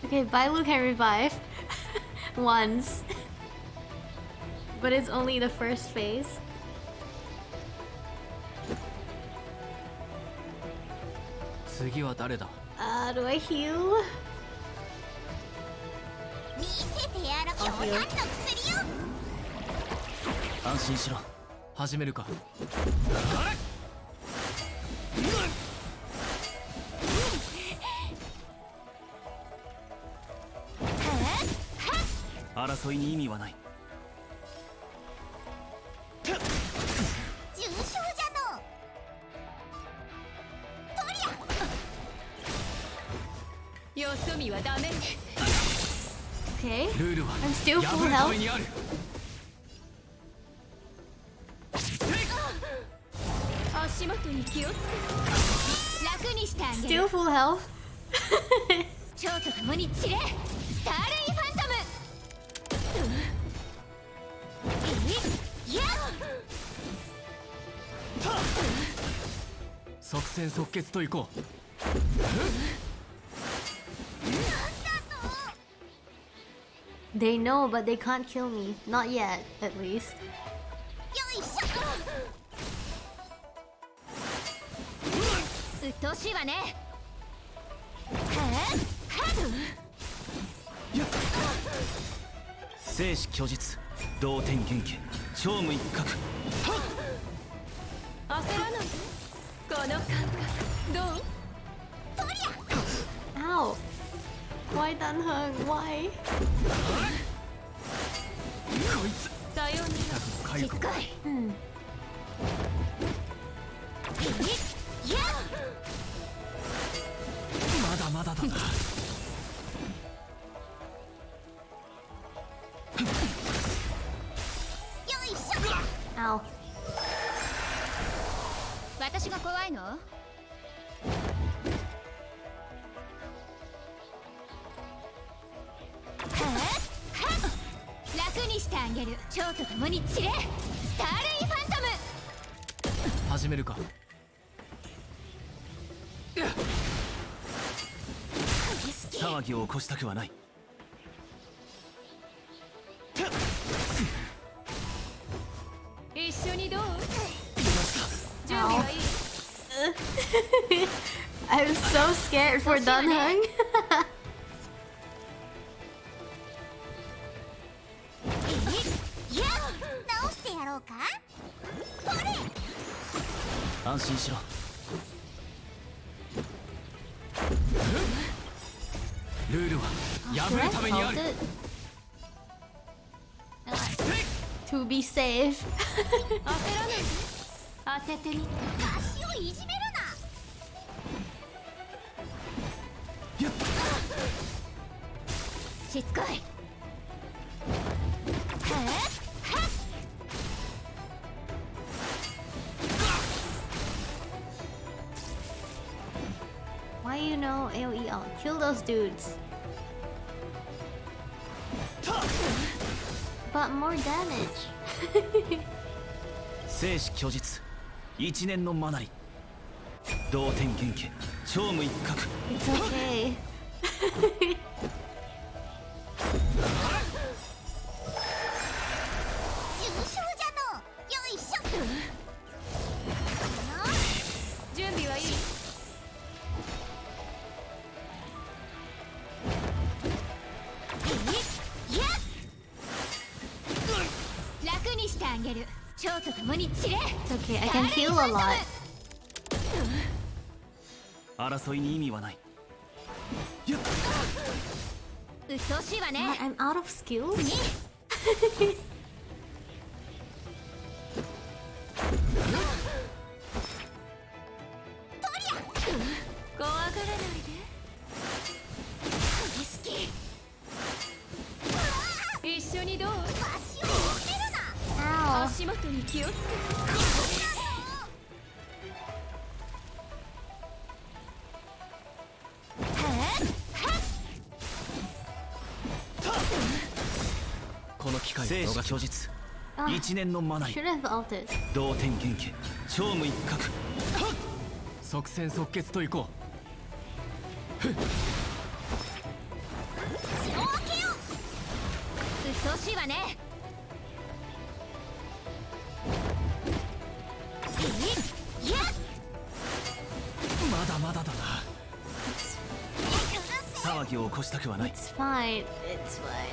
Okay, Bailu can revive once, but it's only the first phase. 次は誰だ。 Do I heal? 見せてやろ。強弾の薬よ。安心しろ。始めるか。争いに意味はない。 重傷じゃの。とりゃ。よそ見はダメ。 Okay. ルールは I'm still 破 full るた health. めにある。 足元に気をつけ。楽にしてあげる。 Still full health. 蝶と共に散れ。スターレイファントム。即戦即決といこう。 They know, but they can't kill me. Not yet, at least. よいしょ。うっとうしいわね。生死虚実同点元気超無一角焦らないでこの感覚どう Ow! Why Danheng? Why? こいつさようなら痒くも痒くもしつこい Hmm. いやまだまだだなよいしょ Ow. 私が怖いの楽にしてあげる蝶と共に散れスターレイファントム始めるか騒ぎを起こしたくはない。一緒にどう準備はいい I'm so scared for Danheng. いや直してやろうかこれ安心しろ。ルールは Should 破 I るためにあ hold る it? To be safe. 焦らないで当ててみ足をいじめるなしつこい Why you know AoE out? Kill those dudes. But more damage. 生死虚実一年のマナリ同点元気超無一角 It's okay. 重傷じゃのよいしょ準備はいい楽にしてあげる蝶と共に散れ It's okay. I can heal a lot. 争いに意味はない。うっとうしいわね What? I'm out of skills? 怖がらないで好き一緒にどう足を入れるな Ow. 足元に気をつけこの機会を生死逃す虚実 Ah, 一年のマナリ should have ulted. 同点元気超無一角即戦即決といこ血を分けよううっとうしいわねいやうまだまだだな騒ぎを起こしたくはない。 It's fine. It's fine.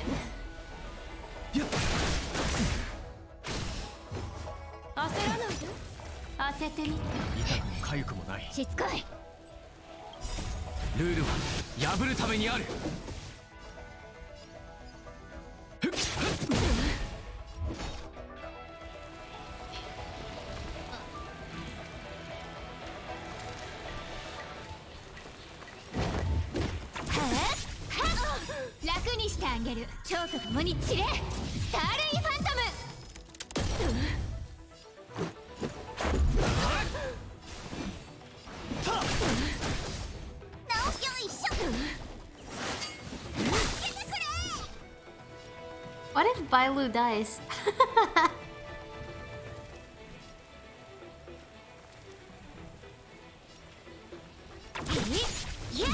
焦らないで当ててみ痛くも痒くもないしつこいルールは破るためにある楽にしてあげる蝶と共に散れスターレイファントム直しよいしょ助けてくれ What if Bailu dies? いや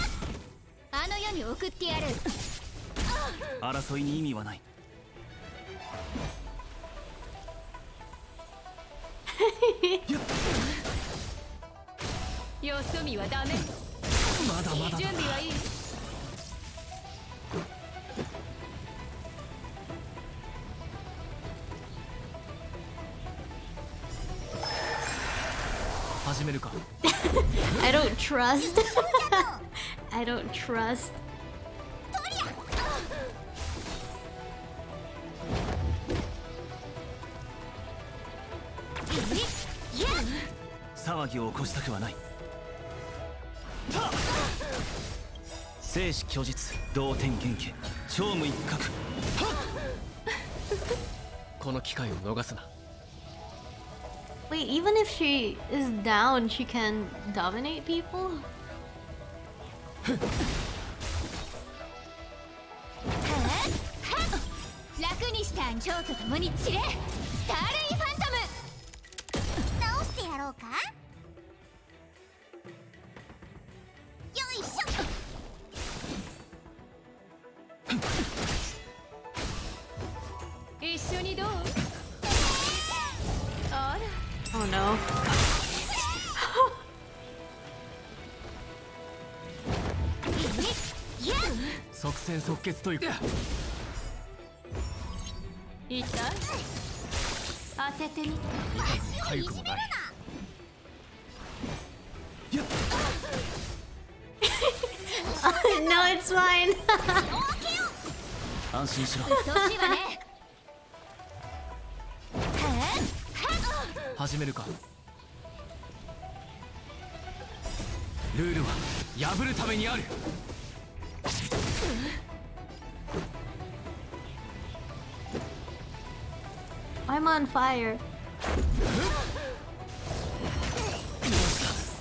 あの世に送ってやる争いに意味はない。よそ見はダメまだまだだ準備はいい始めるか。 I don't trust. I don't trust. 騒ぎを起こしたくはない。生死虚実同点元気超無一角。この機会を逃すな。 Wait, even if she is down, she can dominate people? 楽にした蝶と共に散れスターレイファントム。直してやろうか。よいしょ。一緒にどう？あら。 Oh no. 即戦即決といく。痛い。当ててみて。かゆくもない。 No, it's fine. 安心しろ。年はね。始めるか。ルールは破るためにある。 I'm on fire.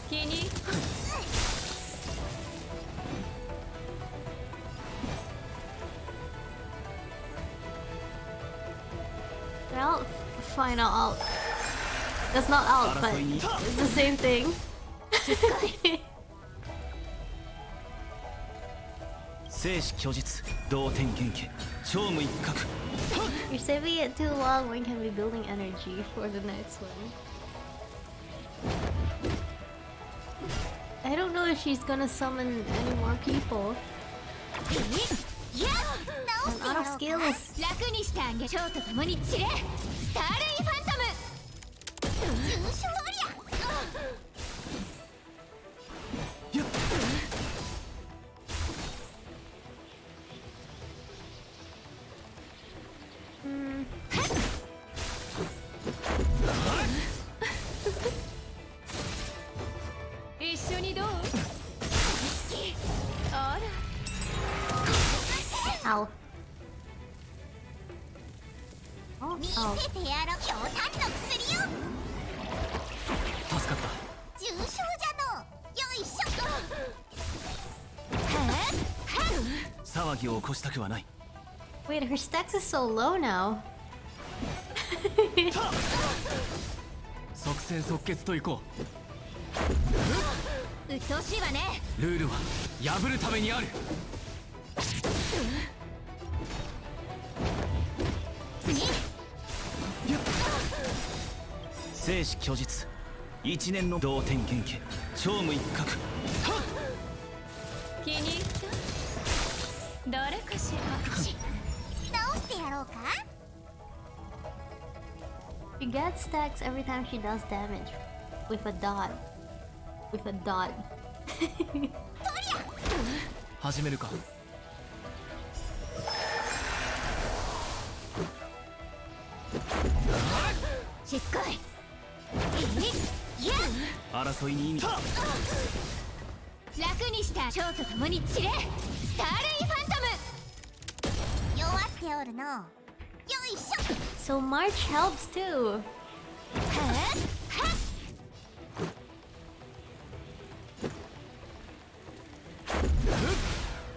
気に。 Well, final out. That's not out, but it's the same thing. 生死虚実同点元気超無一角。 You're saving it too long when you can be building energy for the next one. I don't know if she's gonna summon any more people. I'm out of skills. 楽にしてあげ蝶と共に散れスターレイファントム。優勝りゃ。 一緒にどう？あら。 Ow. Oh, 見 ow. せてやろう。強炭の薬よ。助かった。重症じゃの。よいしょ。騒ぎを起こしたくはない。 Wait, her stacks is so low now. 即戦即決といこうっとうしいわね。う。ルールは破るためにある。次。生死虚実一年の同点元気超無一角。気に入った。誰かしら。直してやろうか。 She gets stacks every time she does damage. With a dot. With a dot. 始めるか。しつこい。争いに意味。楽にした蝶と共に散れスターレイファントム。弱っておるの。よいしょ。 So March helps too.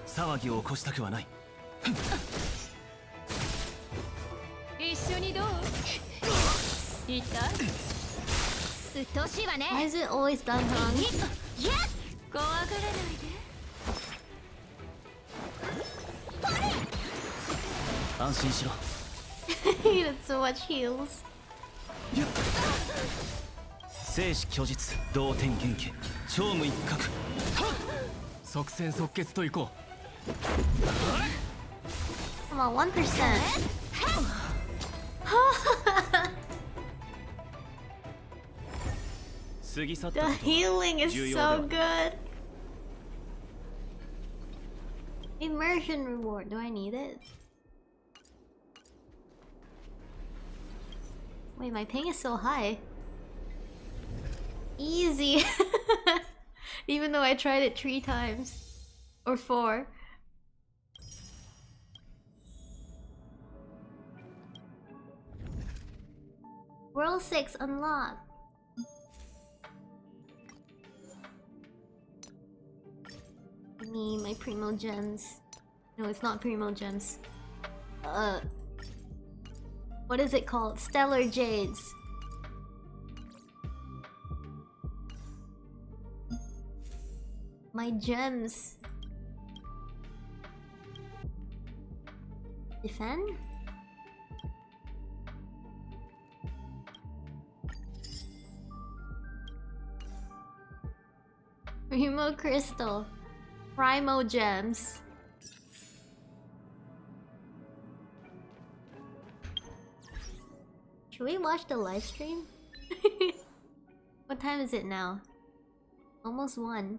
騒ぎを起こしたくはない。一緒にどう？いた？うっとうしいわね。 Why is it always done wrong? 怖がらないで。安心しろ。That's so much heals. 生死虚実同点元気超無一角。即戦即決といこ Come on, 1%. 生過ぎ去った The ことは healing is 重要では so good. Immersion reward. Do I need it? Wait, my ping is so high. Easy. Even though I tried it 3 times. Or 4. World 6 unlocked. Me, my primo gems. No, it's not primo gems. What is it called? Stellar jades. My gems. Defend? Primo crystal. Primo gems. Should we watch the live stream? What time is it now? Almost 1.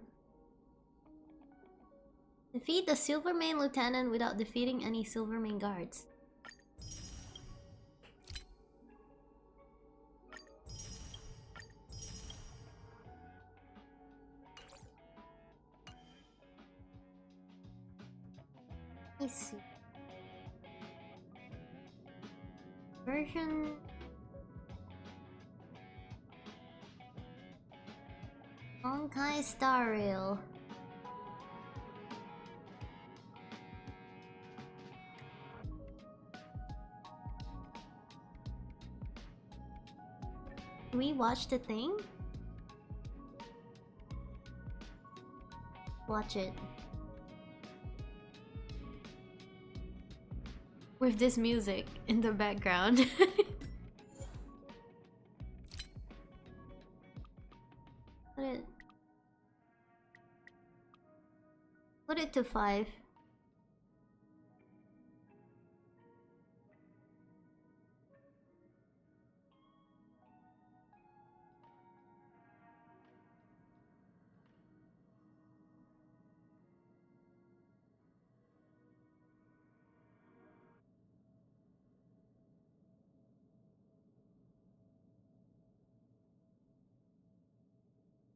Defeat the Silvermane Lieutenant without defeating any Silvermane guards. Let's see. Version... Honkai Star Rail. We watch the thing? Watch it. With this music in the background. Put it to 5.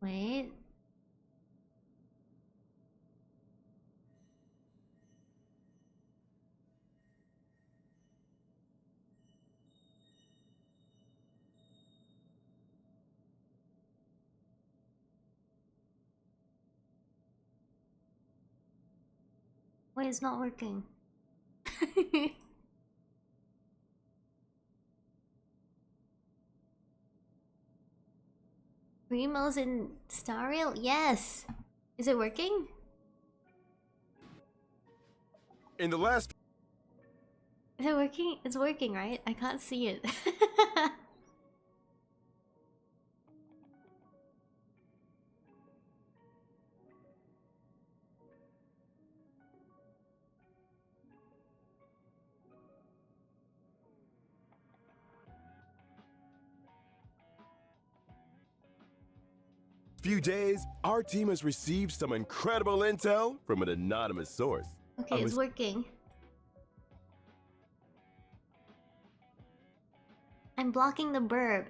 Wait. Wait, it's not working. Primo's in Star Rail? Yes! Is it working? In the last... Is it working? It's working, right? I can't see it. few days, our team has received some incredible intel from an anonymous source. Okay, it's working. I'm blocking the burb.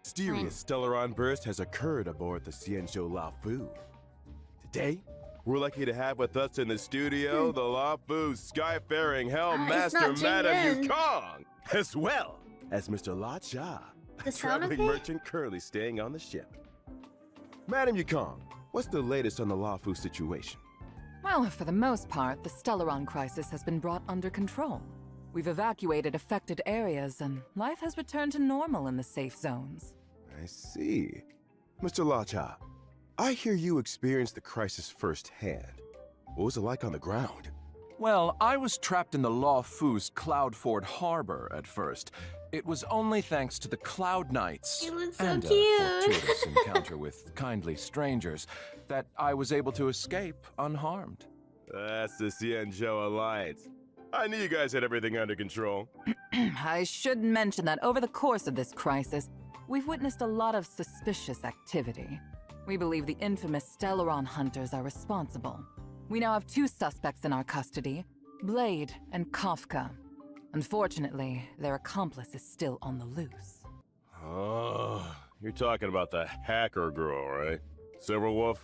Mysterious Stellaron burst has occurred aboard the Xianzhou La Fu. Today, we're lucky to have with us in the studio the La Fu Skyfaring Hellmaster Madame Yukong, as well as Mr. La Cha, a traveling merchant currently staying on the ship. Madame Yukong, what's the latest on the La Fu situation? Well, for the most part, the Stellaron crisis has been brought under control. We've evacuated affected areas, and life has returned to normal in the safe zones. I see. Mr. La Cha, I hear you experienced the crisis firsthand. What was it like on the ground? Well, I was trapped in the La Fu's Cloudford Harbor at first. It was only thanks to the Cloud Knights and a fortuitous encounter with kindly strangers that I was able to escape unharmed. That's the Xianzhou Alliance. I knew you guys had everything under control. I should mention that over the course of this crisis, we've witnessed a lot of suspicious activity. We believe the infamous Stellaron hunters are responsible. We now have 2 suspects in our custody, Blade and Kafka. Unfortunately, their accomplice is still on the loose. Oh, you're talking about the hacker girl, right? Silverwolf?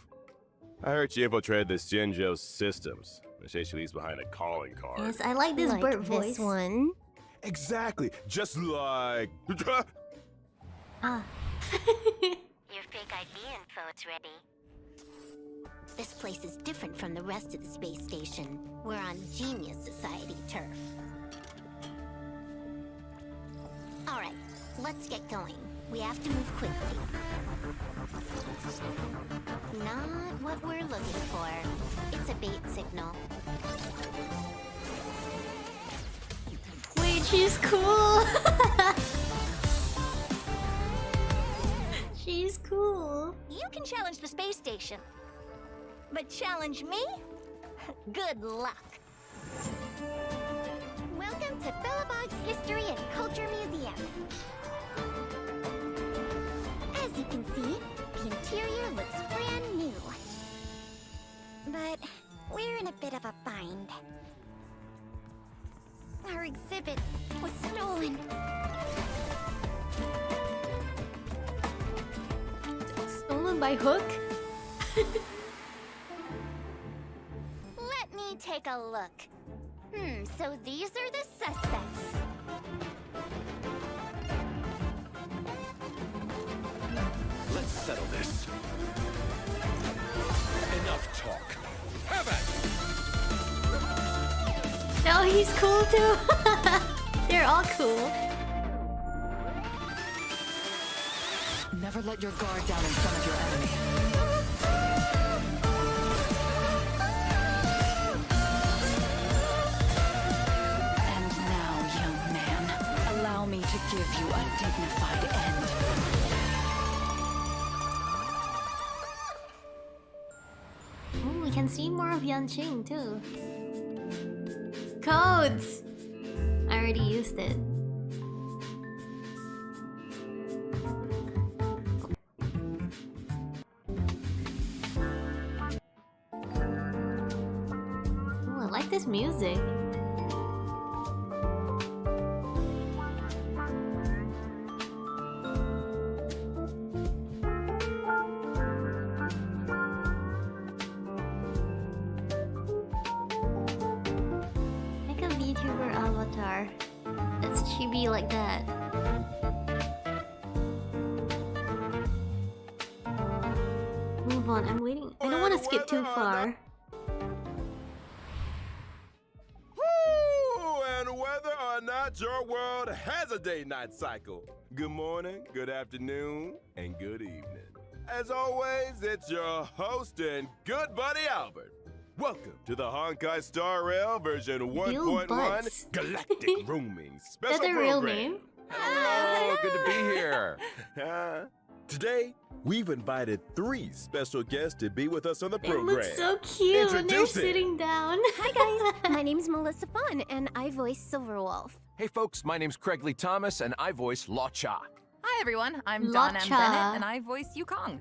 I heard she infiltrated the Xianzhou systems. They say she leaves behind a calling card. Yes, I like this bird voice. This one. Exactly, just like... Ah. Your fake ID info's ready. This place is different from the rest of the space station. We're on Genius Society turf. Alright, let's get going. We have to move quickly. Not what we're looking for. It's a bait signal. Wait, she's cool. She's cool. You can challenge the space station. But challenge me? Good luck. Welcome to Billabong's History and Culture Museum. As you can see, the interior looks brand new. But we're in a bit of a bind. Our exhibit was stolen. Stolen by Hook? Let me take a look. So these are the suspects. Let's settle this. Enough talk. Have at it! No, he's cool too. They're all cool. Never let your guard down in front of your enemy. And now, young man, allow me to give you a dignified end. Ooh, we can see more of Yanqing too. Codes! I already used it. Ooh, I like this music. Like a VTuber avatar. That's chibi like that. Move on, I'm waiting. I don't want to skip too far. Woo! And whether or not your world has a day-night cycle. Good morning, good afternoon, and good evening. As always, it's your host and good buddy Albert. Welcome to the Honkai Star Rail version 1.1 Galactic Roaming Special Is that their Program. real name? Hello, good to be here. Today, we've invited 3 special guests to be with us on the They program. look so cute when they're Introducing- sitting down. Hi guys, my name's Melissa Fun, and I voice Silverwolf. Hey folks, my name's Craig Lee Thomas, and I voice La Cha. Hi everyone, I'm Dawn M. Lotcha. Bennett, and I voice Yukong.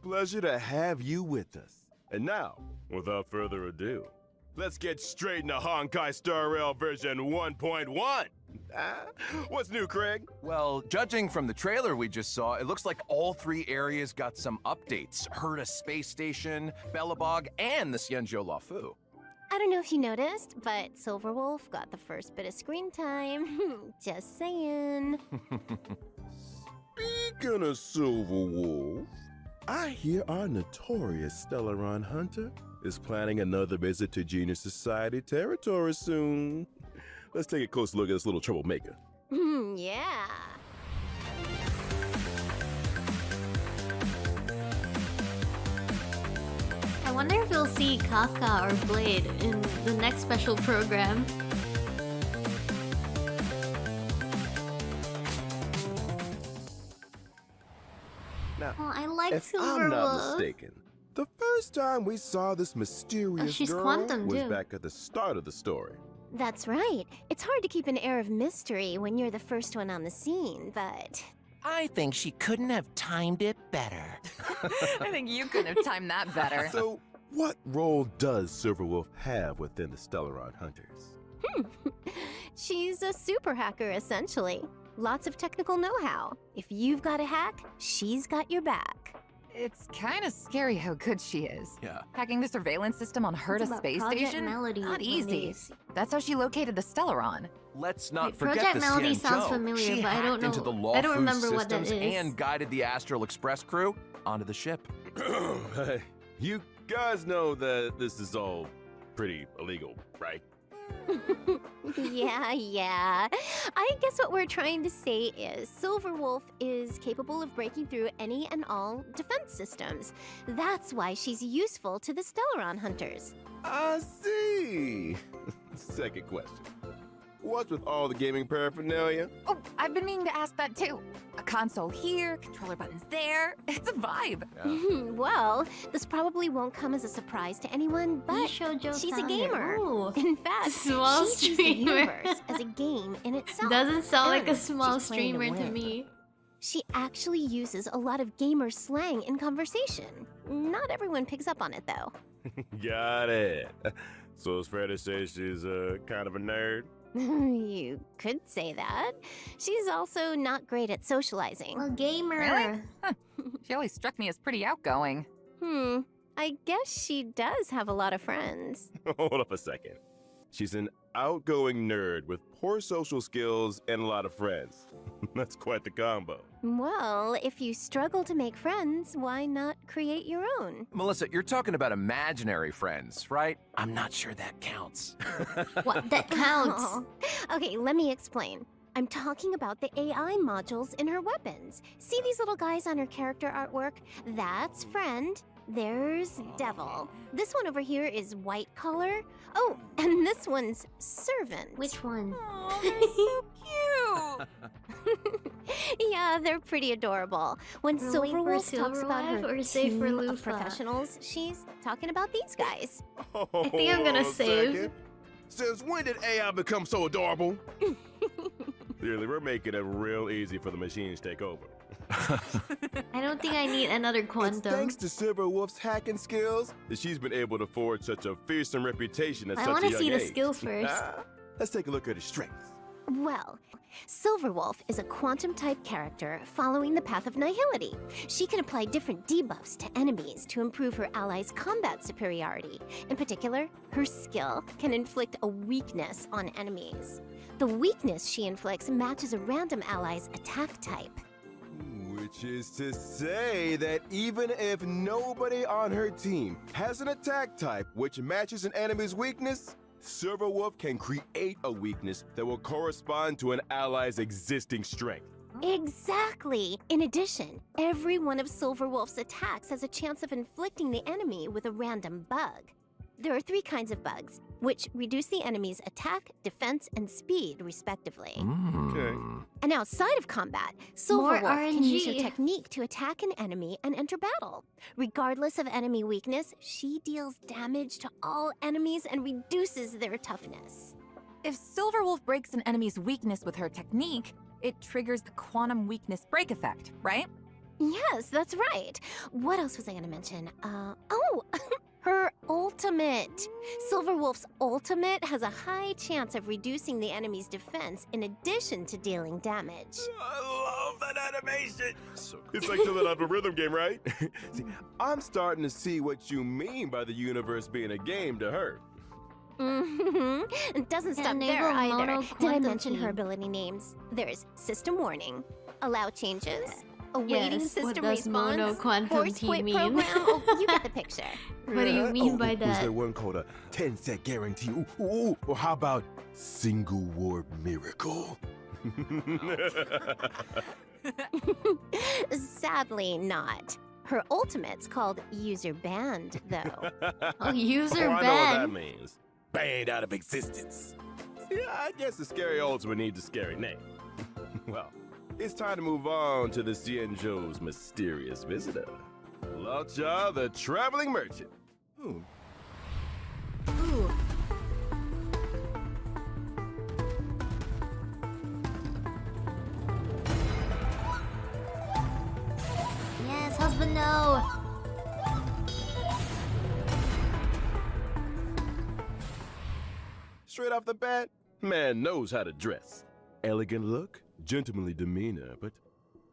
Pleasure to have you with us. And now, without further ado, let's get straight into Honkai Star Rail version 1.1. What's new, Craig? Well, judging from the trailer we just saw, it looks like all 3 areas got some updates. Herta Space Station, Belobog, and the Xianzhou Lafu. I don't know if you noticed, but Silverwolf got the first bit of screen time. Just saying. Speaking of Silverwolf, I hear our notorious Stellaron hunter is planning another visit to Genius Society territory soon. Let's take a close look at this little troublemaker. Yeah. I wonder if we'll see Kafka or Blade in the next special program. Now, Oh, I like if I'm not Silverwolf. mistaken, the first time we saw this mysterious she's girl Quantum, was too. back at the start of the story. That's right. It's hard to keep an air of mystery when you're the first one on the scene, but... I think she couldn't have timed it better. I think you couldn't have timed that better. So, what role does Silverwolf have within the Stellaron Hunters? She's a super hacker, essentially. Lots of technical know-how. If you've got a hack, she's got your back. It's kind of scary how good she is. Yeah. Hacking the surveillance system on her to space Project station? Melody Not when easy. they- That's how she located the Stellaron. Let's not Wait, forget Project the Melody Xianzhou. sounds familiar, She but I don't hacked into know- the Law I don't Fu remember what that systems is. and guided the Astral Express crew onto the ship. Hey, you guys know that this is all pretty illegal, right? Yeah. I guess what we're trying to say is Silverwolf is capable of breaking through any and all defense systems. That's why she's useful to the Stellaron Hunters. I see. Second question. What's with all the gaming paraphernalia? Oh, I've been meaning to ask that too. A console here, controller buttons there. It's a vibe. Well, this probably won't come as a surprise to anyone, but Shoujo she's a founder. gamer. Ooh. In fact, Small she sees the streamer. universe as a game in itself. Doesn't sound like a And small she's playing streamer to win. me. She actually uses a lot of gamer slang in conversation. Not everyone picks up on it, though. Got it. So it's fair to say she's kind of a nerd? You could say that. She's also not great at socializing. A gamer. Really? Huh. She always struck me as pretty outgoing. I guess she does have a lot of friends. Hold up a second. She's an outgoing nerd with poor social skills and a lot of friends. That's quite the combo. Well, if you struggle to make friends, why not create your own? Melissa, you're talking about imaginary friends, right? I'm not sure that counts. What? That counts. Oh. Okay, let me explain. I'm talking about the AI modules in her weapons. See these little guys on her character artwork? That's friend. There's devil. This one over here is white collar. Oh, and this one's servant. Which one? Oh, they're so cute. Yeah, they're pretty adorable. When We're waiting for Silverwolf talks about Silverwife her or save for team Lufa? of professionals, she's talking about these guys. I think I'm gonna Hold on a save. second. Since when did AI become so adorable? Clearly, we're making it real easy for the machines to take over. I don't think I need another It's quantum. thanks to Silverwolf's hacking skills that she's been able to forge such a fearsome reputation at I such a want to young see the age. skills first. Let's take a look at her strengths. Well, Silverwolf is a quantum-type character following the path of nihility. She can apply different debuffs to enemies to improve her allies' combat superiority. In particular, her skill can inflict a weakness on enemies. The weakness she inflicts matches a random ally's attack type. Which is to say that even if nobody on her team has an attack type which matches an enemy's weakness, Silverwolf can create a weakness that will correspond to an ally's existing strength. Exactly! In addition, every one of Silverwolf's attacks has a chance of inflicting the enemy with a random bug. There are 3 kinds of bugs, which reduce the enemy's attack, defense, and speed, respectively. Okay. And outside of combat, More Silverwolf can use her RNG. technique to attack an enemy and enter battle. Regardless of enemy weakness, she deals damage to all enemies and reduces their toughness. If Silverwolf breaks an enemy's weakness with her technique, it triggers the quantum weakness break effect, right? Yes, that's right. What else was I gonna mention? Her ultimate. Silverwolf's ultimate has a high chance of reducing the enemy's defense in addition to dealing damage. I love that animation. It's like something out of a rhythm game, right? See, I'm starting to see what you mean by the universe being a game to her. It doesn't stop Enable there either. mono Did I quantum mention her team. ability names? There's System Warning, Allow Changes, Awaiting Yes, what System does mono Response, quantum Force team Quit mean? Program. Oh, you get the picture. What do you mean by Was that? there one called a 10-set guarantee? Ooh, or how about single warp miracle? Sadly not. Her ultimate's called User Banned, though. Oh, user I know what ban. that means. Banned out of existence. Yeah, I guess the scary ultimate needs a scary name. Well, it's time to move on to the Xianzhou's mysterious visitor. Laocha, the traveling merchant. Ooh. Straight off the bat, man knows how to dress. Elegant look, gentlemanly demeanor, but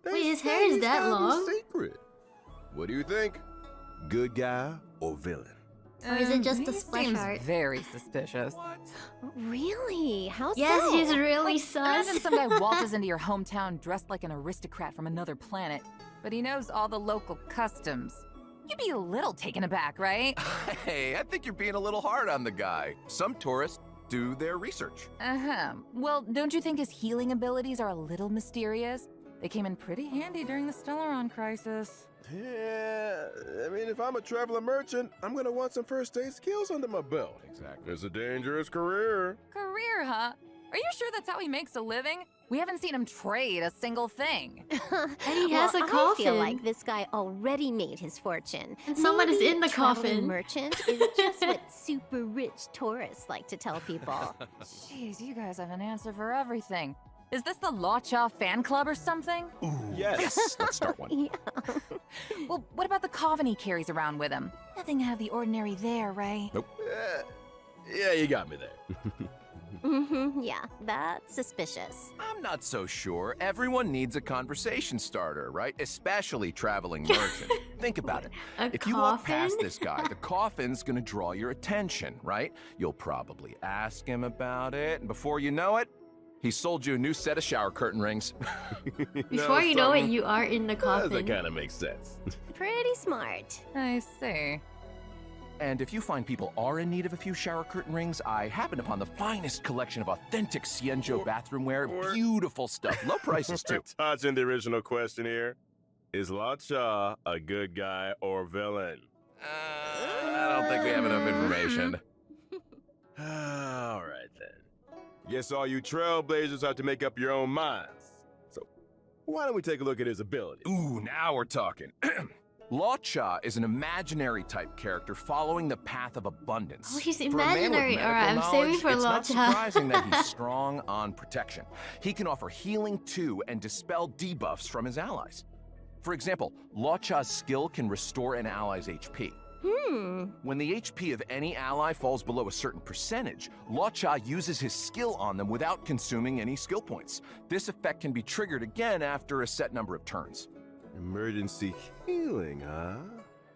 wait, his hair is that long? Secret. What do you think? Good guy or villain? Or is it just he a splash seems art? very suspicious. Really? How Yes, so? he's really sus. Imagine some guy waltzes into your hometown dressed like an aristocrat from another planet, but he knows all the local customs. You'd be a little taken aback, right? Hey, I think you're being a little hard on the guy. Some tourists do their research. Uh-huh. Well, don't you think his healing abilities are a little mysterious? They came in pretty handy during the Stellaron crisis. Yeah, I mean, if I'm a traveler merchant, I'm gonna want some first aid skills under my belt. Exactly. It's a dangerous career. Career, huh? Are you sure that's how he makes a living? We haven't seen him trade a single thing. And he has a I coffin. feel like this guy already made his fortune. And someone is Maybe in the traveling coffin. merchant is just what super rich tourists like to tell people. Jeez, you guys have an answer for everything. Is this the Law Cha fan club or something? Ooh, Yes. let's start one. Yeah. Well, what about the coven he carries around with him? Nothing out of the ordinary there, right? Nope. Yeah, you got me there. Yeah, that's suspicious. I'm not so sure. Everyone needs a conversation starter, right? Especially traveling merchant. Think about it. A If you walk past coffin? this guy, the coffin's gonna draw your attention, right? You'll probably ask him about it, and before you know it, he sold you a new set of shower curtain rings. Before you know it, you are in the That coffin. kind of makes sense. Pretty smart. I see. And if you find people are in need of a few shower curtain rings, I happened upon the finest collection of authentic Xianzhou bathroom wear. Beautiful stuff. Low prices, too. Touching the original question here. Is La Cha a good guy or villain? I don't think we have enough information. All right, then. Guess all you trailblazers have to make up your own minds. So, why don't we take a look at his abilities? Ooh, now we're talking. Law Cha is an imaginary type character following the path of abundance. Oh, he's For a man with imaginary. medical Alright, I'm saving knowledge, for it's Law not Cha. surprising that he's strong on protection. He can offer healing to and dispel debuffs from his allies. For example, Law Cha's skill can restore an ally's HP. When the HP of any ally falls below a certain percentage, Law Cha uses his skill on them without consuming any skill points. This effect can be triggered again after a set number of turns. Emergency healing, huh?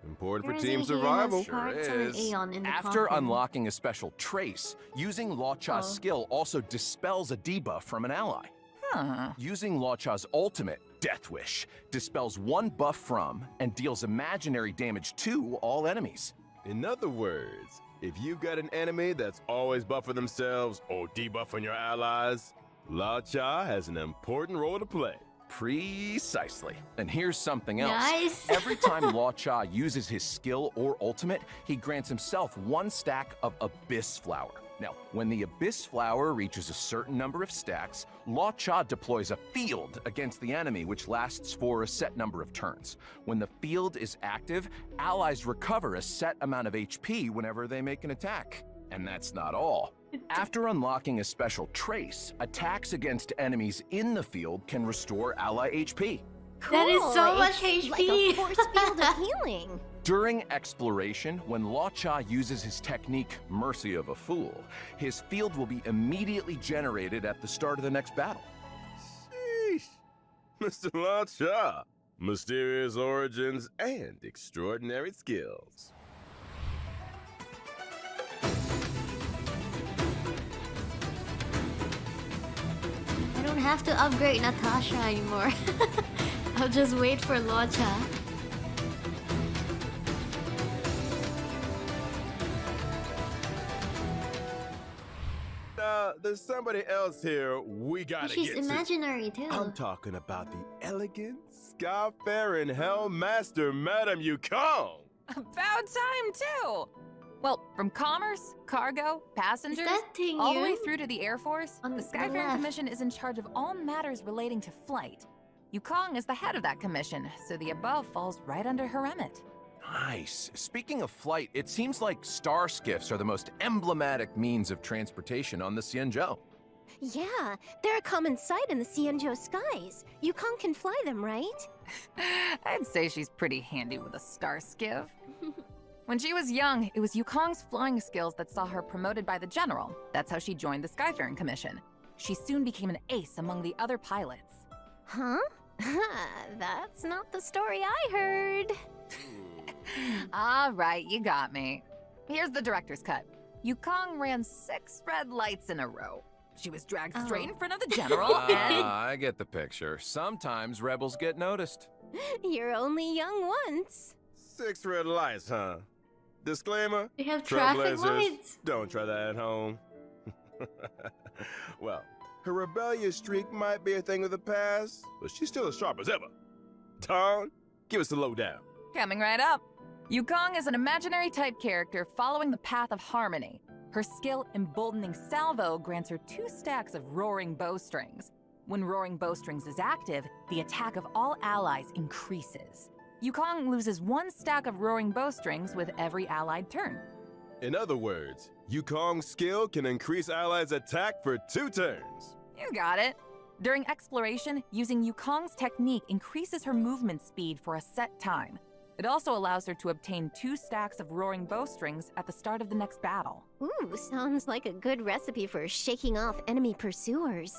Important for There team is a survival. healer's hearts and an Aeon in the After coffin. unlocking a special trace, using Law Cha's skill also dispels a debuff from an ally. Huh. Using Law Cha's ultimate, Death Wish, dispels one buff from and deals imaginary damage to all enemies. In other words, if you've got an enemy that's always buffing themselves or debuffing your allies, La Cha has an important role to play. Precisely. And here's something else. Nice. Every time Law Cha uses his skill or ultimate, he grants himself one stack of Abyss Flower. Now, when the Abyss Flower reaches a certain number of stacks, Law Cha deploys a field against the enemy, which lasts for a set number of turns. When the field is active, allies recover a set amount of HP whenever they make an attack. And that's not all. After unlocking a special trace, attacks against enemies in the field can restore ally HP. That is so Cool, much it's HP. like a force field of healing. During exploration, when Law Cha uses his technique, Mercy of a Fool, his field will be immediately generated at the start of the next battle. Sheesh. Mr. La Cha, mysterious origins and extraordinary skills. I don't have to upgrade Natasha anymore. I'll just wait for Law Cha. There's somebody else here we gotta She's get to. imaginary too. I'm talking about the elegant, sky-faring Hellmaster, Madame Yukong. About time, too! Well, from commerce, cargo, passengers, that thing all the way you? through to the Air Force, On the the Skyfaring left. Commission is in charge of all matters relating to flight. Yukong is the head of that commission, so the above falls right under her remit. Nice. Speaking of flight, it seems like star skiffs are the most emblematic means of transportation on the Xianzhou. Yeah, they're a common sight in the Xianzhou skies. Yukong can fly them, right? I'd say she's pretty handy with a star skiff. When she was young, it was Yukong's flying skills that saw her promoted by the general. That's how she joined the Skyfaring Commission. She soon became an ace among the other pilots. Huh? That's not the story I heard. All right, you got me. Here's the director's cut. Yukong ran 6 red lights in a row. She was dragged straight in front of the general and... I get the picture. Sometimes rebels get noticed. You're only young once. 6 red lights, huh? Disclaimer, They have traffic trailblazers, lights. don't try that at home. Well, her rebellious streak might be a thing of the past, but she's still as sharp as ever. Dawn, give us the lowdown. Coming right up. Yukong is an imaginary type character following the path of harmony. Her skill Emboldening Salvo grants her 2 stacks of Roaring Bowstrings. When Roaring Bowstrings is active, the attack of all allies increases. Yukong loses 1 stack of Roaring Bowstrings with every allied turn. In other words, Yukong's skill can increase allies' attack for 2 turns. You got it. During exploration, using Yukong's technique increases her movement speed for a set time. It also allows her to obtain 2 stacks of Roaring Bowstrings at the start of the next battle. Ooh, sounds like a good recipe for shaking off enemy pursuers.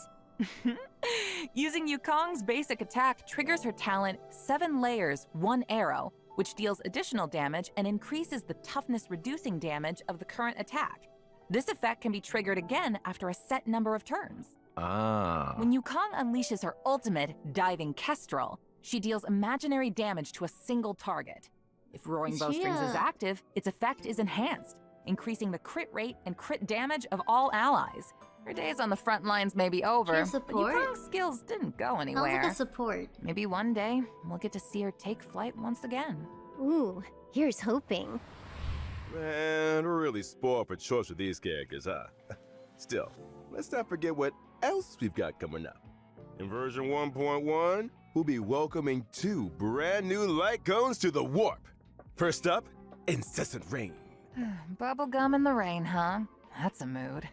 Using Yukong's basic attack triggers her talent 7 Layers, 1 Arrow, which deals additional damage and increases the toughness reducing damage of the current attack. This effect can be triggered again after a set number of turns. When Yukong unleashes her ultimate, Diving Kestrel, she deals imaginary damage to a single target. If Roaring Bowstrings is active, its effect is enhanced, increasing the crit rate and crit damage of all allies. Her days on the front lines may be over, but Yukong's skills didn't go anywhere. Sounds like a support. Maybe one day, we'll get to see her take flight once again. Ooh, here's hoping. Man, we're really spoiled for choice with these characters, huh? Still, let's not forget what else we've got coming up. In version 1.1, we'll be welcoming 2 brand new light cones to the warp. First up, Incessant Rain. Bubblegum in the rain, huh? That's a mood.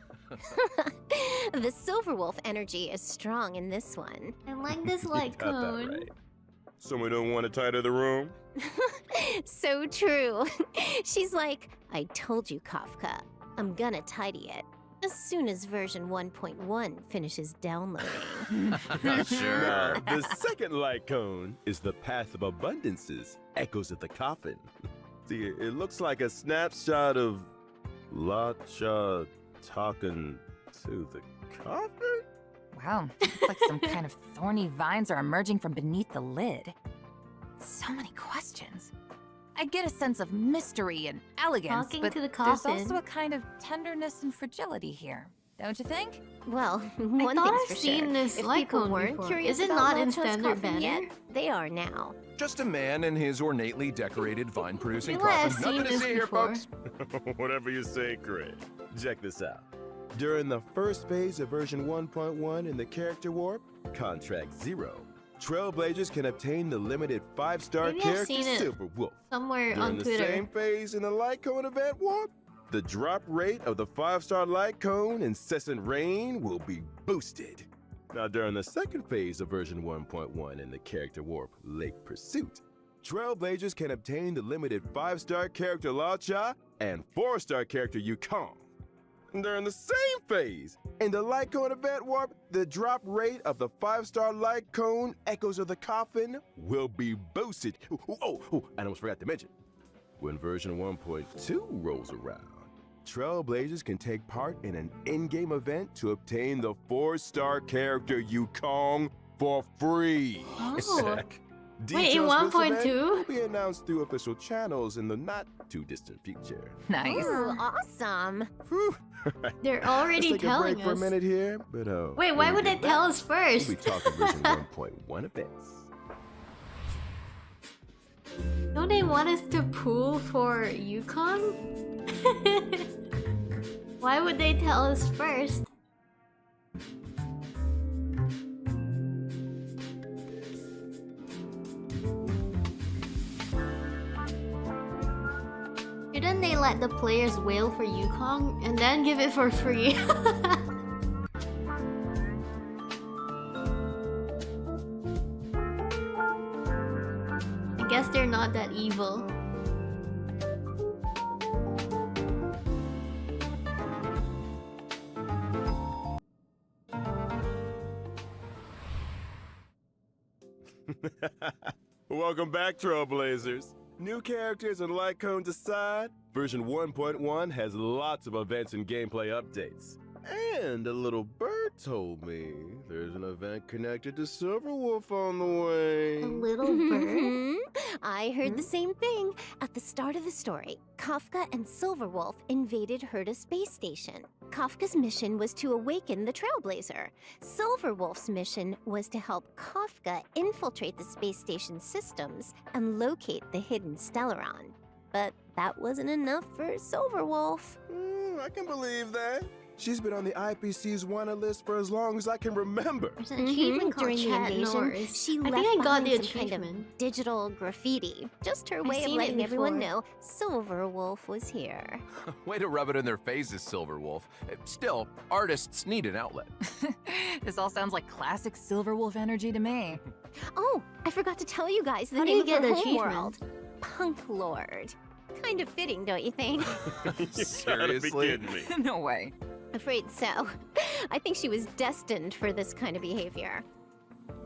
The Silverwolf energy is strong in this one. I like this light Got that cone. right. Someone don't want to tidy the room? So true. She's like, I told you, Kafka. I'm gonna tidy it. As soon as version 1.1 finishes downloading. Sure. Now, the second light cone is the Path of Abundances, Echoes of the Coffin. See, it looks like a snapshot of Lacha talking to the coffin? Wow, it's like some kind of thorny vines are emerging from beneath the lid. So many questions. I get a sense of mystery and elegance, Talking but to the there's coffin. also a kind of tenderness and fragility here. Don't you think? Well, I one thought thing's I've for seen sure. this If light people cone weren't before. curious Is it about not in Lacha's standard coffin banner? yet, they are now. Just a man in his ornately decorated vine-producing I feel like I've coffin. seen Nothing to this see here, before. folks. Whatever you say, Craig. Check this out. During the first phase of version 1.1 in the character warp, Contract 0, Trailblazers can obtain the limited 5-star Maybe I've character seen it Silver Wolf. somewhere During on the Twitter. same phase in the Light Cone event warp, the drop rate of the 5-star Light Cone Incessant Rain will be boosted. Now, during the second phase of version 1.1 in the character warp Lake Pursuit, Trailblazers can obtain the limited 5-star character Lacha and 4-star character Yukong. During the same phase, in the Light Cone event warp, the drop rate of the 5-star Light Cone Echoes of the Coffin will be boosted. Oh, I almost forgot to mention. When version 1.2 rolls around, Trailblazers can take part in an in-game event to obtain the 4-star character Yukong for free. Oh. Details in for this event 1.2? will be announced through official channels in the not-too-distant future. Nice. Ooh, awesome. Whew. They're already Let's take a telling break for a us. minute here, but Wait, when why we would they get tell back, us first? We'll be talking version 1.1 events. Don't they want us to pool for Yukong? Why would they tell us first? Shouldn't they let the players wail for Yukong and then give it for free? I guess they're not that evil. Welcome back, Trailblazers. New characters and light cones aside, version 1.1 has lots of events and gameplay updates. And a little bird told me there's an event connected to Silverwolf on the way. A little bird? I heard the same thing. At the start of the story, Kafka and Silverwolf invaded Herta's space station. Kafka's mission was to awaken the Trailblazer. Silverwolf's mission was to help Kafka infiltrate the space station's systems and locate the hidden Stellaron. But that wasn't enough for Silverwolf. I can believe that. She's been on the IPC's wanted list for as long as I can remember. There's an achievement called During the Chat invasion, Norris. she I left think I got behind the some kind of achievement. digital graffiti. Just her I've way of seen it letting everyone before. know Silverwolf was here. Way to rub it in their faces, Silverwolf. Still, artists need an outlet. This all sounds like classic Silverwolf energy to me. Oh, I forgot to tell you guys the How do name you of get her the homeworld. Punk Lord. Kind of fitting, don't you think? Seriously? No way. Afraid so. I think she was destined for this kind of behavior.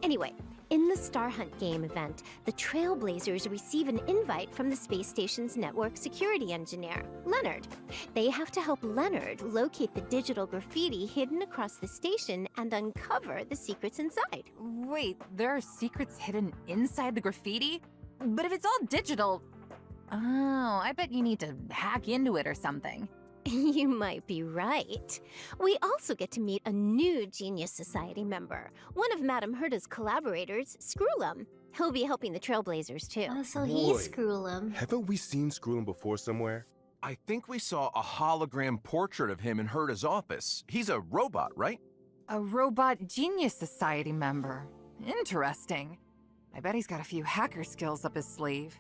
Anyway, in the Star Hunt game event, the Trailblazers receive an invite from the space station's network security engineer, Leonard. They have to help Leonard locate the digital graffiti hidden across the station and uncover the secrets inside. Wait, there are secrets hidden inside the graffiti? But if it's all digital... Oh, I bet you need to hack into it or something. You might be right. We also get to meet a new Genius Society member, one of Madame Herta's collaborators, Screwlum. He'll be helping the Trailblazers too. Oh, so Boy. he's Screwlum. Haven't we seen Screwlum before somewhere? I think we saw a hologram portrait of him in Herta's office. He's a robot, right? A robot Genius Society member. Interesting. I bet he's got a few hacker skills up his sleeve.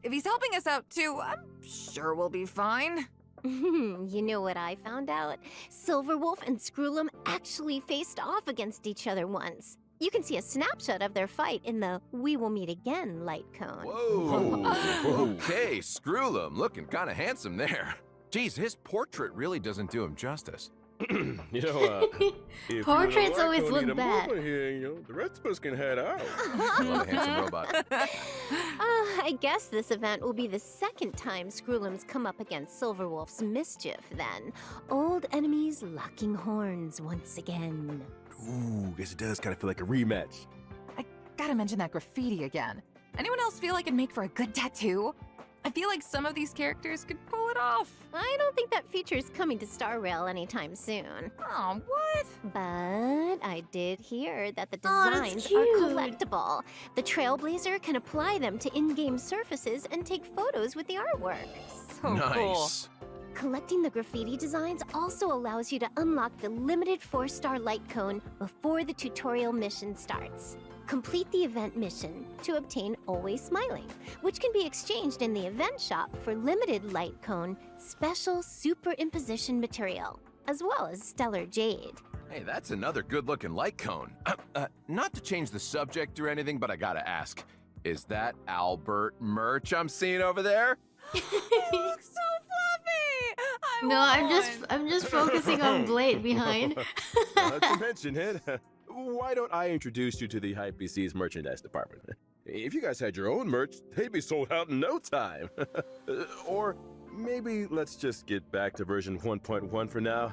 If he's helping us out too, I'm sure we'll be fine. You know what I found out? Silverwolf and Screwlum actually faced off against each other once. You can see a snapshot of their fight in the We Will Meet Again light cone. Whoa. Okay, Screwlum, looking kind of handsome there. Geez, his portrait really doesn't do him justice. If Portraits always don't look need a bad. movement here, the rest of us can head out. Love a handsome robot. I guess this event will be the second time Screwlum's come up against Silverwolf's mischief then. Old enemies locking horns once again. Ooh, guess it does kind of feel like a rematch. I gotta mention that graffiti again. Anyone else feel like it'd make for a good tattoo? I feel like some of these characters could pull it off. I don't think that feature's coming to Star Rail anytime soon. Oh, what? But I did hear that the Oh, that's designs are cute. collectible. The Trailblazer can apply them to in-game surfaces and take photos with the artwork. So cool. Nice. Collecting the graffiti designs also allows you to unlock the limited 4-star light cone before the tutorial mission starts. Complete the event mission to obtain Always Smiling, which can be exchanged in the event shop for limited light cone special superimposition material, as well as stellar jade. Hey, that's another good-looking light cone. Not to change the subject or anything, but I gotta ask, is that Albert merch I'm seeing over there? It looks so fluffy! No, I'm just focusing on Blade behind. Not to mention it. Why don't I introduce you to the IPC's merchandise department? If you guys had your own merch, they'd be sold out in no time. Or maybe let's just get back to version 1.1 for now.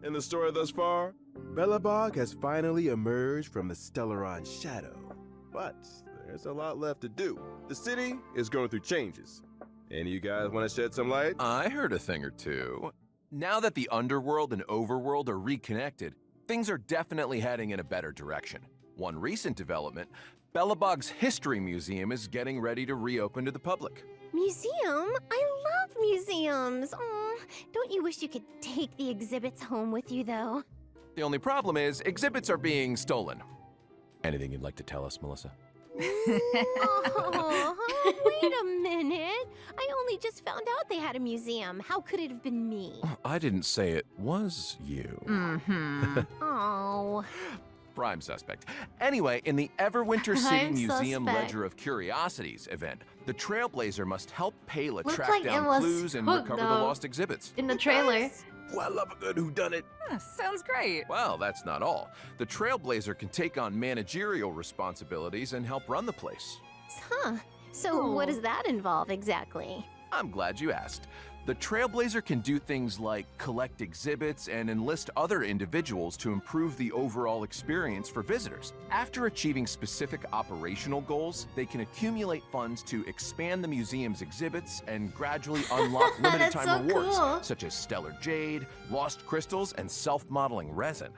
In the story thus far, Belobog has finally emerged from the Stellaron shadow. But there's a lot left to do. The city is going through changes. Any of you guys want to shed some light? I heard a thing or two. Now that the underworld and overworld are reconnected, things are definitely heading in a better direction. One recent development, Belobog's History Museum is getting ready to reopen to the public. Museum? I love museums. Aw, don't you wish you could take the exhibits home with you, though? The only problem is exhibits are being stolen. Anything you'd like to tell us, Melissa? Oh, wait a minute. I only just found out they had a museum. How could it have been me? I didn't say it was you. Mm-hmm. Oh. Prime suspect. Anyway, in the Everwinter City Prime Museum suspect. Ledger of Curiosities event, the Trailblazer must help Pela Looks track like it down was clues and hooked, recover the though. lost exhibits. In the trailer. I love a good whodunit. Sounds great. Well, that's not all. The Trailblazer can take on managerial responsibilities and help run the place. Huh. So what does that involve exactly? I'm glad you asked. The Trailblazer can do things like collect exhibits and enlist other individuals to improve the overall experience for visitors. After achieving specific operational goals, they can accumulate funds to expand the museum's exhibits and gradually unlock limited time rewards, such as stellar jade, lost crystals, and self-modeling resin.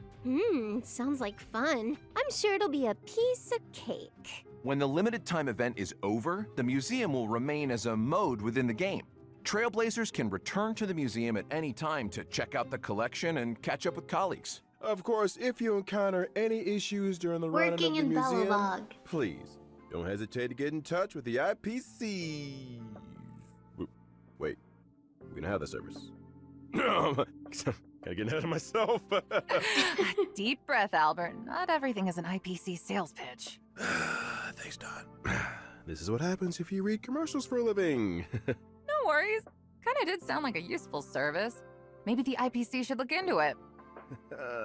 Sounds like fun. I'm sure it'll be a piece of cake. When the limited time event is over, the museum will remain as a mode within the game. Trailblazers can return to the museum at any time to check out the collection and catch up with colleagues. Of course, if you encounter any issues during the running of the Working in museum, Belobog. please don't hesitate to get in touch with the IPC. Wait, we're gonna have the service. Gotta get ahead of myself. Deep breath, Albert. Not everything is an IPC sales pitch. Thanks, Don. This is what happens if you read commercials for a living. No worries. Kinda did sound like a useful service. Maybe the IPC should look into it.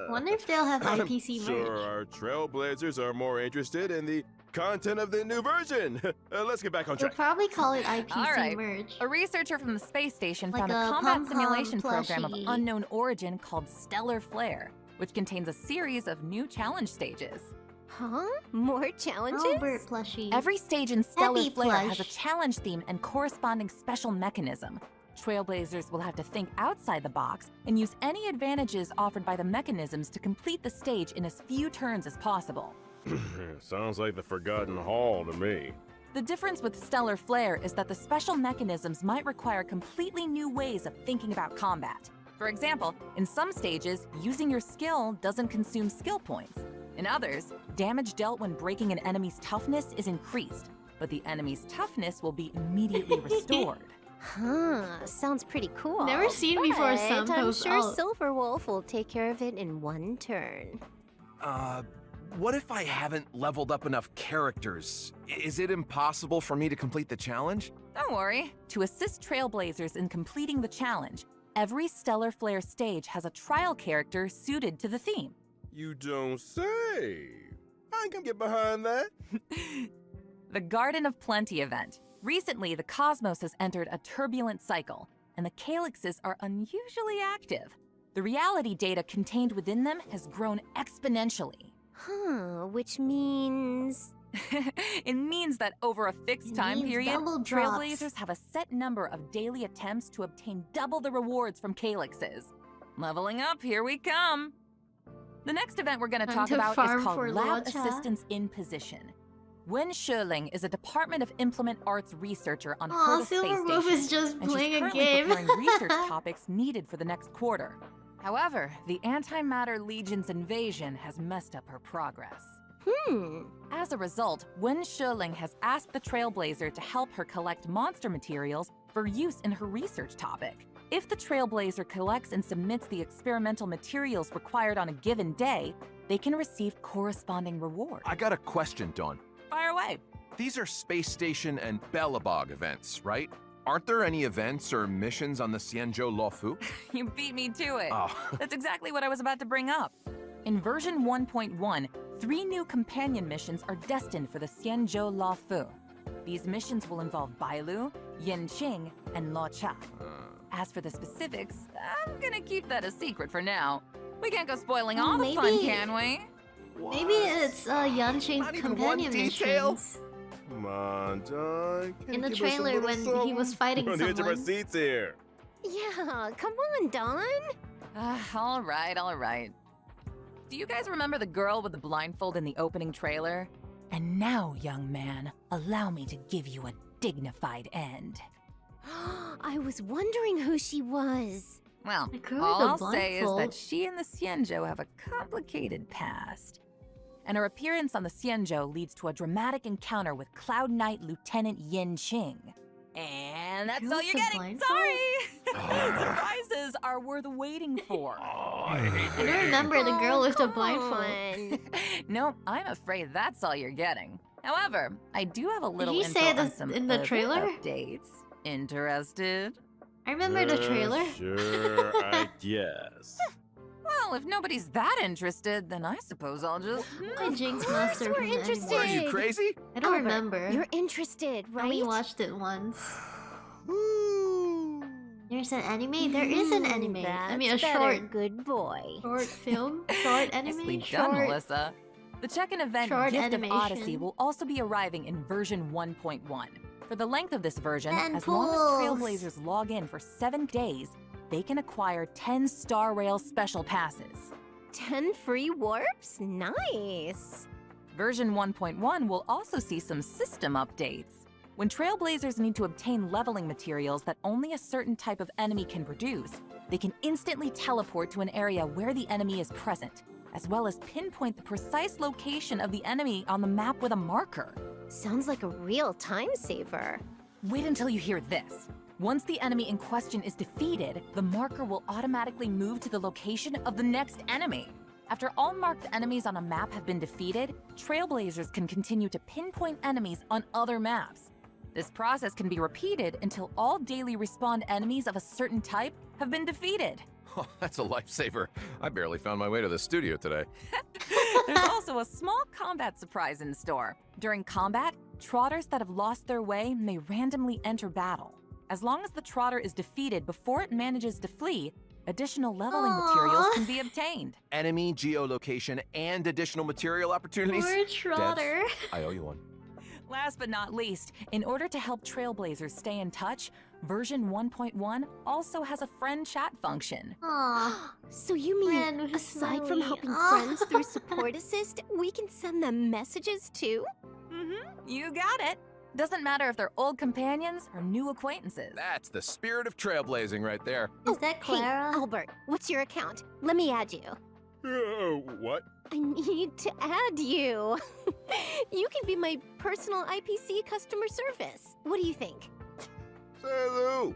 Wonder if they'll have I'm IPC sure merch. our Trailblazers are more interested in the content of the new version. Let's get back on They'll track. probably call it IPC All right. merch. A researcher from the space station Like found a a combat pom-pom simulation program of plushie. unknown origin called Stellar Flare, which contains a series of new challenge stages. Huh? More challenges? Albert plushie. Every stage in Stellar Happy Flare has a plush. challenge theme and corresponding special mechanism. Trailblazers will have to think outside the box and use any advantages offered by the mechanisms to complete the stage in as few turns as possible. Sounds like the Forgotten Hall to me. The difference with Stellar Flare is that the special mechanisms might require completely new ways of thinking about combat. For example, in some stages, using your skill doesn't consume skill points. In others, damage dealt when breaking an enemy's toughness is increased, but the enemy's toughness will be immediately restored. Huh, sounds pretty cool. Never seen before but some I'm post sure out. Silverwolf will take care of it in one turn. What if I haven't leveled up enough characters? Is it impossible for me to complete the challenge? Don't worry. To assist Trailblazers in completing the challenge, every Stellar Flare stage has a trial character suited to the theme. You don't say. I can get behind that. The Garden of Plenty event. Recently, the cosmos has entered a turbulent cycle, and the calyxes are unusually active. The reality data contained within them has grown exponentially. Huh, which means... It means that over a fixed It time means period, double drops. Trailblazers have a set number of daily attempts to obtain double the rewards from calyxes. Leveling up, here we come! The next event we're going to Time talk to about farm is called for Lab Locha. Assistance in Position. Wen Sherling is a Department of Implement Arts researcher on Aw, Herta Space Silverwolf Station, is just and she's playing a currently game. preparing research topics needed for the next quarter. However, the Antimatter Legion's invasion has messed up her progress. As a result, Wen Sherling has asked the Trailblazer to help her collect monster materials for use in her research topic. If the Trailblazer collects and submits the experimental materials required on a given day, they can receive corresponding rewards. I got a question, Dawn. Fire away. These are Space Station and Belobog events, right? Aren't there any events or missions on the Xianzhou Luofu? You beat me to it. Oh. That's exactly what I was about to bring up. In version 1.1, 3 new companion missions are destined for the Xianzhou Luofu. These missions will involve Bailu, Yanqing, and Locha. As for the specifics, I'm gonna keep that a secret for now. We can't go spoiling all the fun, maybe- can we? Maybe it's Yanqing's Not even one companion detail? missions. Come on, Don. Can In the you give us a trailer little when he something? was fighting We're on the edge of our someone. seats here. Yeah, come on, Don. All right. Do you guys remember the girl with the blindfold in the opening trailer? And now, young man, allow me to give you a dignified end. I was wondering who she was. Well, The girl all with I'll the say is that blindfold. she and the Xianzhou have a complicated past. And her appearance on the Xianzhou leads to a dramatic encounter with Cloud Knight Lieutenant Yin Qing. And that's Girl all with you're the getting. Sorry! Surprises are worth waiting for. I don't remember the girl with the come blindfold. on. No, I'm afraid that's all you're getting. However, I do have a little he info say on this some in the other trailer? updates. Interested? I remember the trailer. Sure, I guess. Well, if nobody's that interested, then I suppose I'll just... My Jinx Master we're from the interested. What are anime. you, crazy? I don't Albert, remember. You're interested, I right? only watched it once. There's an anime? There is an anime. I mean, a That's better, short good film? Short anime? Nicely done, Short. Melissa. The check-in event Short Gift animation. of Odyssey will also be arriving in version 1.1. For the length of this version, And as long as pools. Trailblazers log in for 7 days, they can acquire 10 Star Rail special passes. 10 free warps? Nice. Version 1.1 will also see some system updates. When Trailblazers need to obtain leveling materials that only a certain type of enemy can produce, they can instantly teleport to an area where the enemy is present, as well as pinpoint the precise location of the enemy on the map with a marker. Sounds like a real time saver. Wait until you hear this. Once the enemy in question is defeated, the marker will automatically move to the location of the next enemy. After all marked enemies on a map have been defeated, Trailblazers can continue to pinpoint enemies on other maps. This process can be repeated until all daily respawn enemies of a certain type have been defeated. Oh, that's a lifesaver. I barely found my way to the studio today. There's also a small combat surprise in store. During combat, trotters that have lost their way may randomly enter battle. As long as the trotter is defeated before it manages to flee, additional leveling materials can be obtained. Enemy geolocation and additional material opportunities. Poor Trotter. Devs, I owe you one. Last but not least, in order to help Trailblazers stay in touch, version 1.1 also has a friend chat function. Aw. So you Friend mean, with aside from Snowy. helping Aw. friends through support assist, we can send them messages too? You got it. Doesn't matter if they're old companions or new acquaintances. That's the spirit of trailblazing right there. Is that Clara? Hey, Albert, what's your account? Let me add you. What? I need to add you. You can be my personal IPC customer service. What do you think? Hello.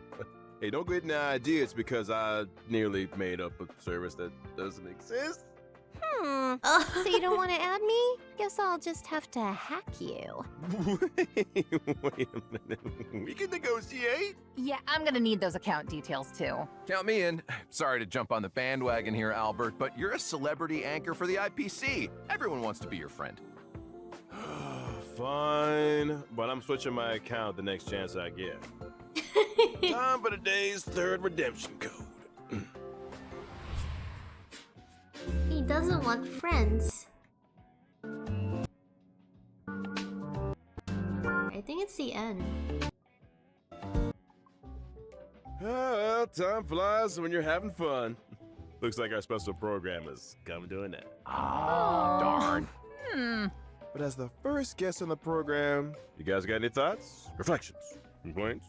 Hey, don't get any ideas because I nearly made up a service that doesn't exist. So you don't want to add me? Guess I'll just have to hack you. Wait a minute. We can negotiate. Yeah, I'm gonna need those account details too. Count me in. Sorry to jump on the bandwagon here, Albert, but you're a celebrity anchor for the IPC. Everyone wants to be your friend. Fine, but I'm switching my account the next chance I get. Time for today's third redemption code. He doesn't want friends. I think it's the end. Well, time flies when you're having fun. Looks like our special program is coming to an end. Oh, darn. But as the first guest on the program, you guys got any thoughts, reflections, complaints?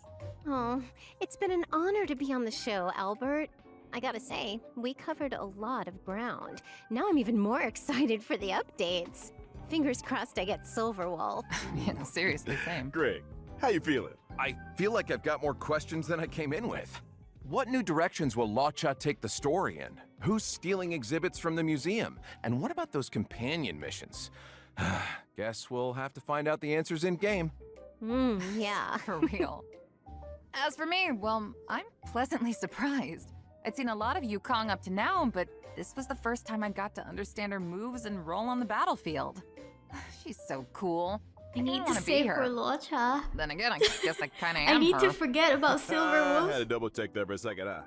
Oh, it's been an honor to be on the show, Albert. I gotta say, we covered a lot of ground. Now I'm even more excited for the updates. Fingers crossed I get Silver Wolf. Yeah, seriously, same. Greg, how you feeling? I feel like I've got more questions than I came in with. What new directions will Lacha take the story in? Who's stealing exhibits from the museum? And what about those companion missions? Guess we'll have to find out the answers in game. Yeah. For real. As for me, well, I'm pleasantly surprised. I'd seen a lot of Yukong up to now, but this was the first time I got to understand her moves and role on the battlefield. She's so cool. I need kinda to wanna be save her. for Locha. Then again, I guess I kind of am I need her. to forget about Silver I Wolf. had to double check that for a second, huh?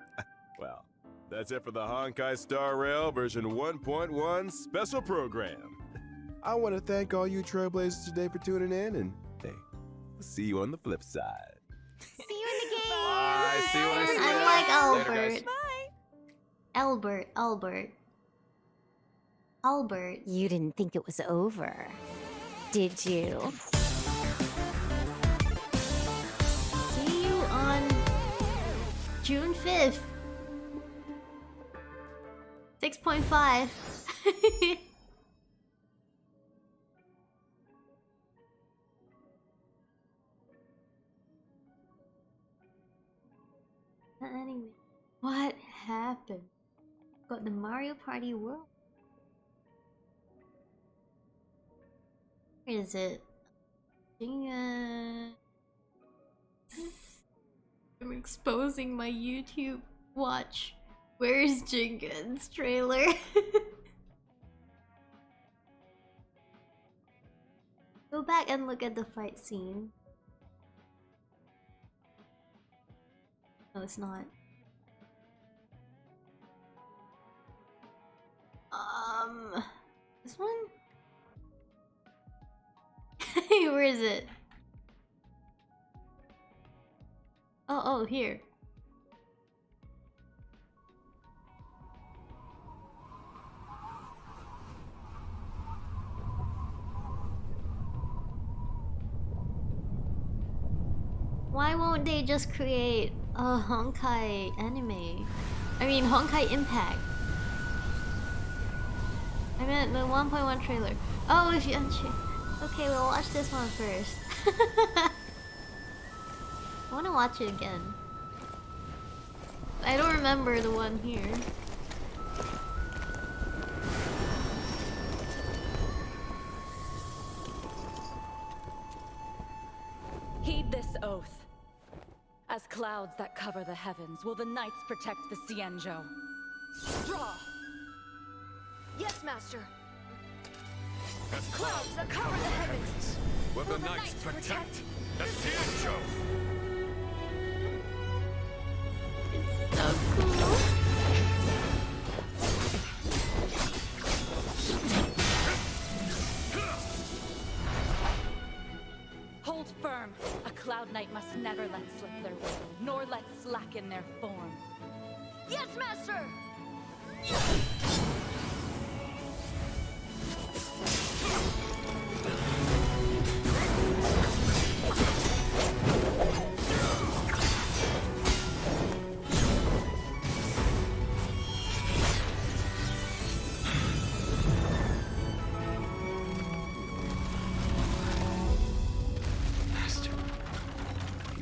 Well, that's it for the Honkai Star Rail version 1.1 special program. I want to thank all you Trailblazers today for tuning in, and hey, we'll see you on the flip side. See you in the game. Bye. See you when I see you. I'm like Later, guys. Albert. Albert. You didn't think it was over, did you? See you on June 5th. 6.5. Anyway, what happened? Got the Mario Party World. Where is it? I'm exposing my YouTube watch. Where is Jingen's trailer? Go back and look at the fight scene. No, it's not. This one? Where is it? Oh, here. Why won't they just create a Honkai anime? I mean, Honkai Impact. I meant the 1.1 trailer. Oh, if you okay, we'll watch this one first. I want to watch it again. I don't remember the one here. Heed this oath. As clouds that cover the heavens, will the knights protect the Xianzhou. Draw. Yes, master. As clouds that cover the heavens, will the knights protect the Xianzhou. It's so cool. Hold firm. A cloud knight must never let slip their will, nor let slacken their form. Yes, master.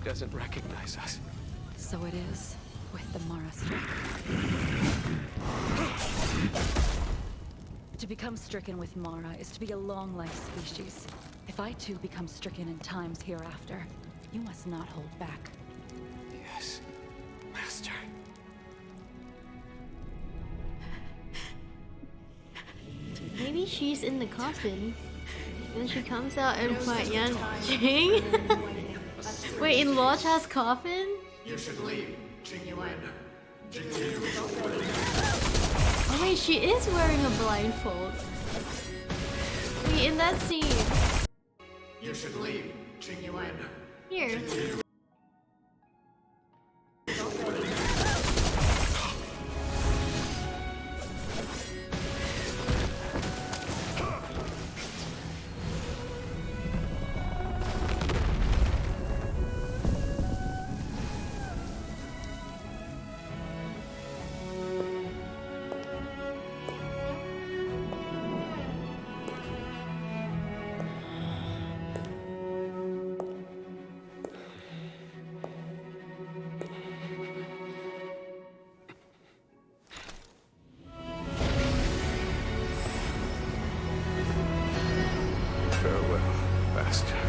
Doesn't recognize us. So it is with the Mara strike. To become stricken with Mara is to be a long-life species. If I too become stricken in times hereafter, you must not hold back. Yes, Master. Maybe she's in the coffin. Then she comes out and fight Yan Jing. Wait, in Luocha's coffin? You should leave, Jingyuan. Oh wait, she is wearing a blindfold. Wait, in that scene. You should leave, Jingyuan. Here. Farewell, Master.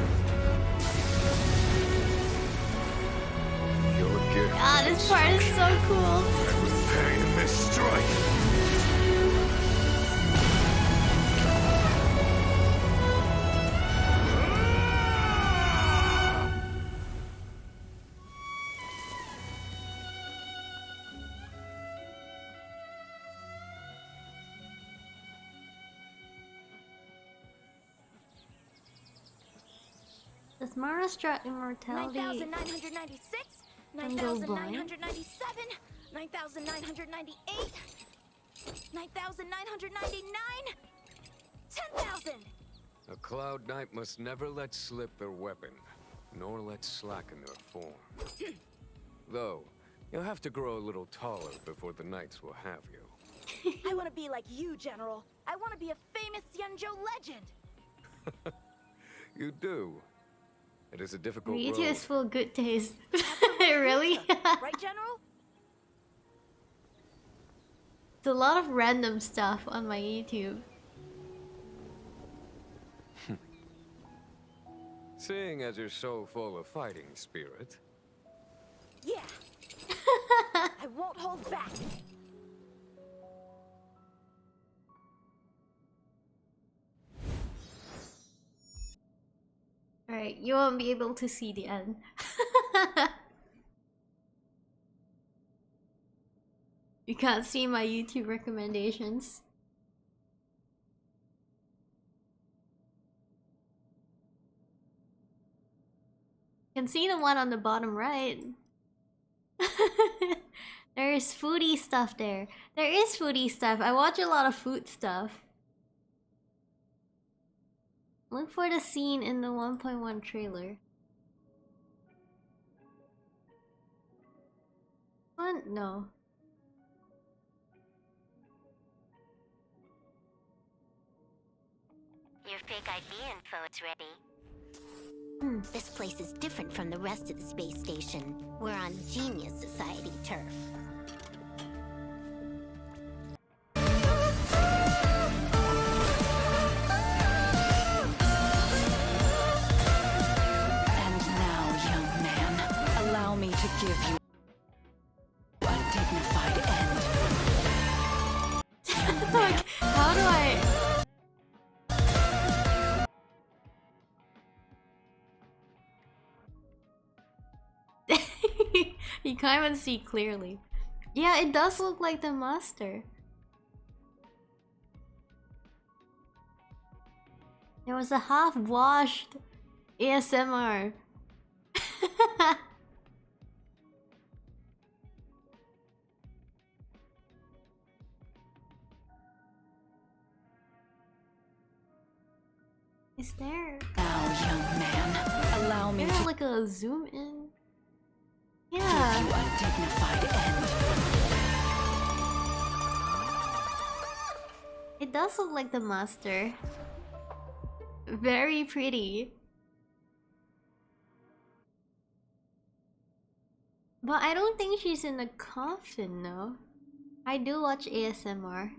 Your gift. Ah, this part is so cool. And with pain in this strike. Does Mara strut immortality 9,996, and go blind? 9,997, 9,998, 9,999, 10,000! A Cloud Knight must never let slip their weapon, nor let slacken their form. Though, you'll have to grow a little taller before the Knights will have you. I want to be like you, General. I want to be a famous Xianzhou legend. You do. It is a difficult YouTube road. is full of good taste. Really? Right, General? It's a lot of random stuff on my YouTube. Seeing as you're so full of fighting spirit. Yeah, I won't hold back. Alright, you won't be able to see the end. You can't see my YouTube recommendations. You can see the one on the bottom right. There is foodie stuff there. There is foodie stuff. I watch a lot of food stuff. Look for the scene in the 1.1 trailer. What? No. Your fake ID info is ready. This place is different from the rest of the space station. We're on Genius Society turf. And now, young man, allow me to give you a dignified end. Like, how do I... You can't even see clearly. Yeah, it does look like the master. There was a half-washed ASMR. Is there... Now, young man, allow me Is there to like a zoom in? give Yeah. you a dignified end. It does look like the master. Very pretty. But I don't think she's in a coffin, no. I do watch ASMR.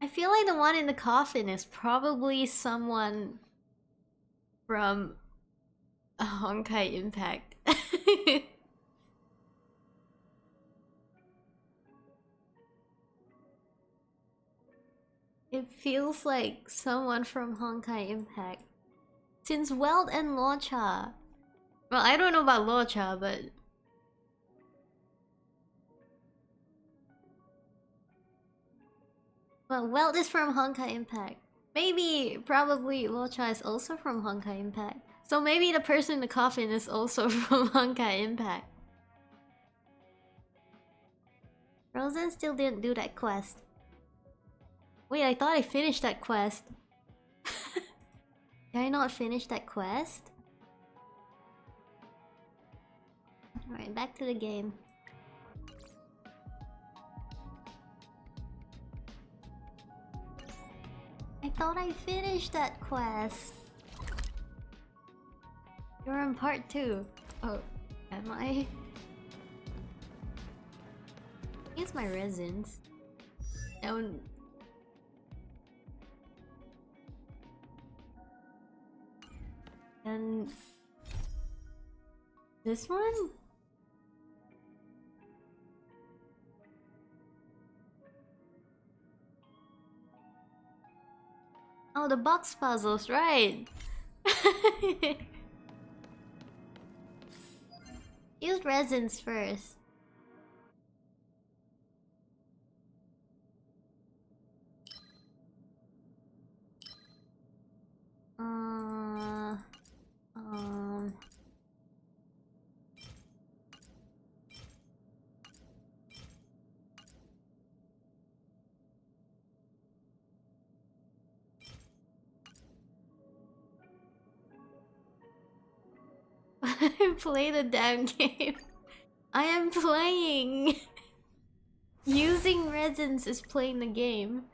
I feel like the one in the coffin is probably someone from a Honkai Impact. It feels like someone from Honkai Impact. Since Weld and Locha. Well, I don't know about Locha, but... Well, Weld is from Honkai Impact. Maybe, probably Locha is also from Honkai Impact. So maybe the person in the coffin is also from Honkai Impact. Frozen still didn't do that quest. Wait, I thought I finished that quest. Did I not finish that quest? Alright, back to the game. I thought I finished that quest. You're on part 2. Oh, am I? Here's my resins. Don't... And... this one? Oh, the box puzzles, right? Use resins first. Um... Play the damn game. I am playing. Using resins is playing the game.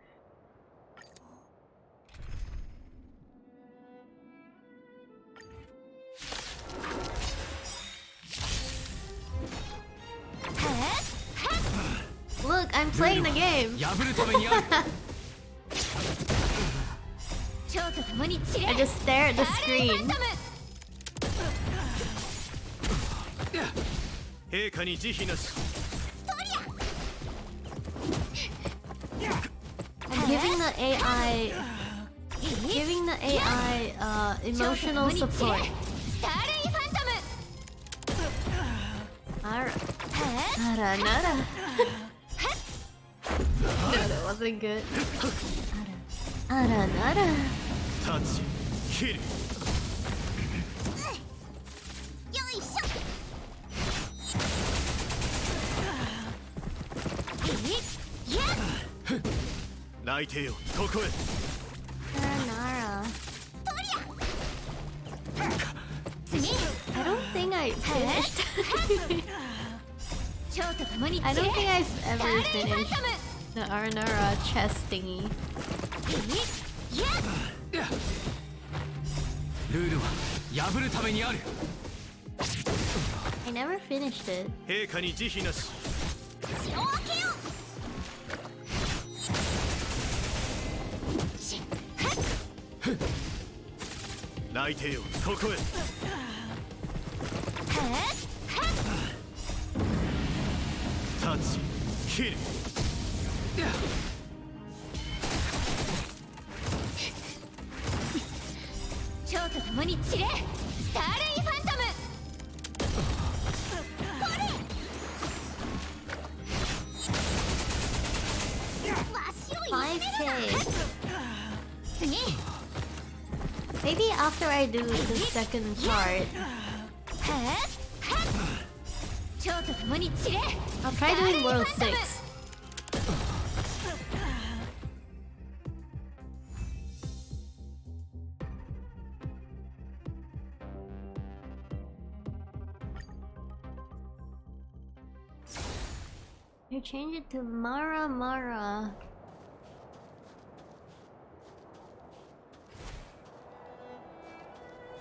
Look, I'm playing the game. I just stare at the screen. 陛下に慈悲なし I'm giving the AI emotional support. Nara. Nara. No, that wasn't good. Nara. タッチキル 泣いてよここへ Nara. I don't think I finished. I don't think I've ever finished the Aranara chest thingy. ルールは破るためにある I never finished it. 陛下に慈悲なし 泣いてよここへ タッチキル 蝶と共に散れスターレイファントム 5K. Maybe after I do the second part, I'll try doing World 6. You change it to Mara Mara.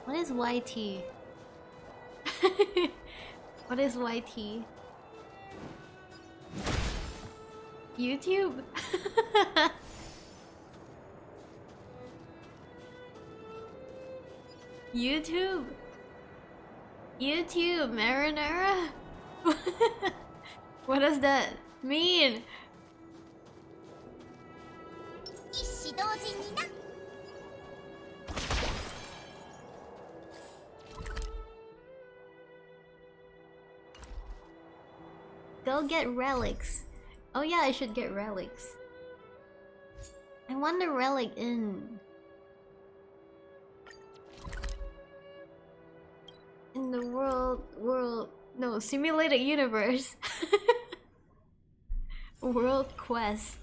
What is YT? What is YT? YouTube? YouTube? YouTube, Marinara? What does that mean? Go get relics. Oh yeah, I should get relics. I want the relic in the no, simulated universe. World quest.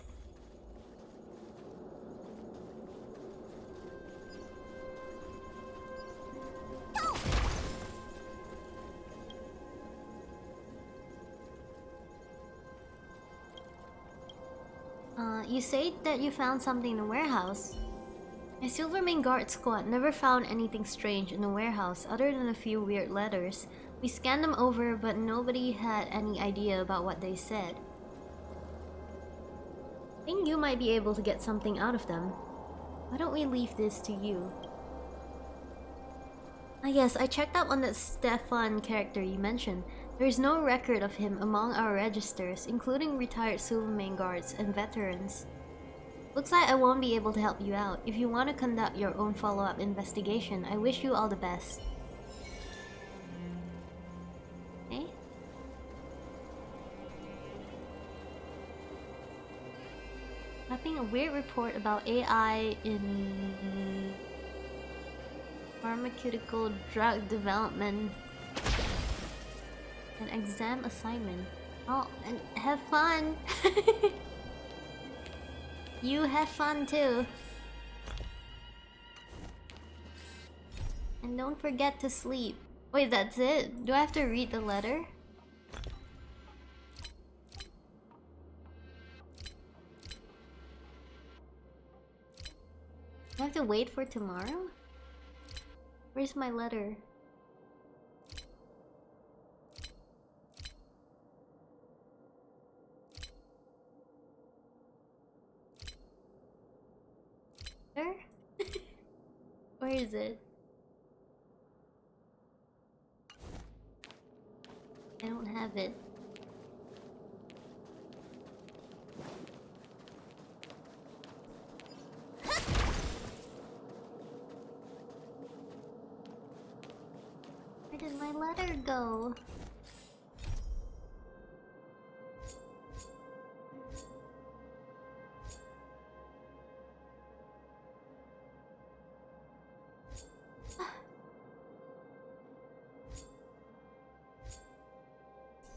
You say that you found something in the warehouse. My Silvermane Guard squad never found anything strange in the warehouse other than a few weird letters. We scanned them over, but nobody had any idea about what they said. I think you might be able to get something out of them. Why don't we leave this to you? Ah yes, I checked up on that Stefan character you mentioned. There is no record of him among our registers, including retired Silvermane guards and veterans. Looks like I won't be able to help you out. If you want to conduct your own follow-up investigation, I wish you all the best. Okay? Having a weird report about AI in pharmaceutical drug development. An exam assignment. Oh, and have fun! You have fun too. And don't forget to sleep. Wait, that's it? Do I have to read the letter? Do I have to wait for tomorrow? Where's my letter? Where is it? I don't have it. Where did my letter go?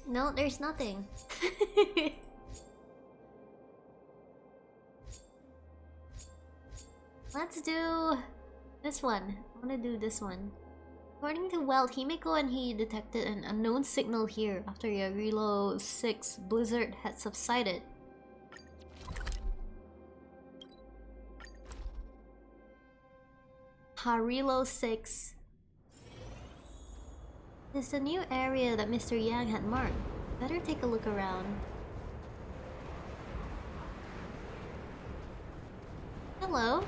No, there's nothing. Let's do this one. I want to do this one. According to Weld, Himiko and he detected an unknown signal here after Yarilo 6 blizzard had subsided. Harilo 6. It's a new area that Mr. Yang had marked. Better take a look around. Hello?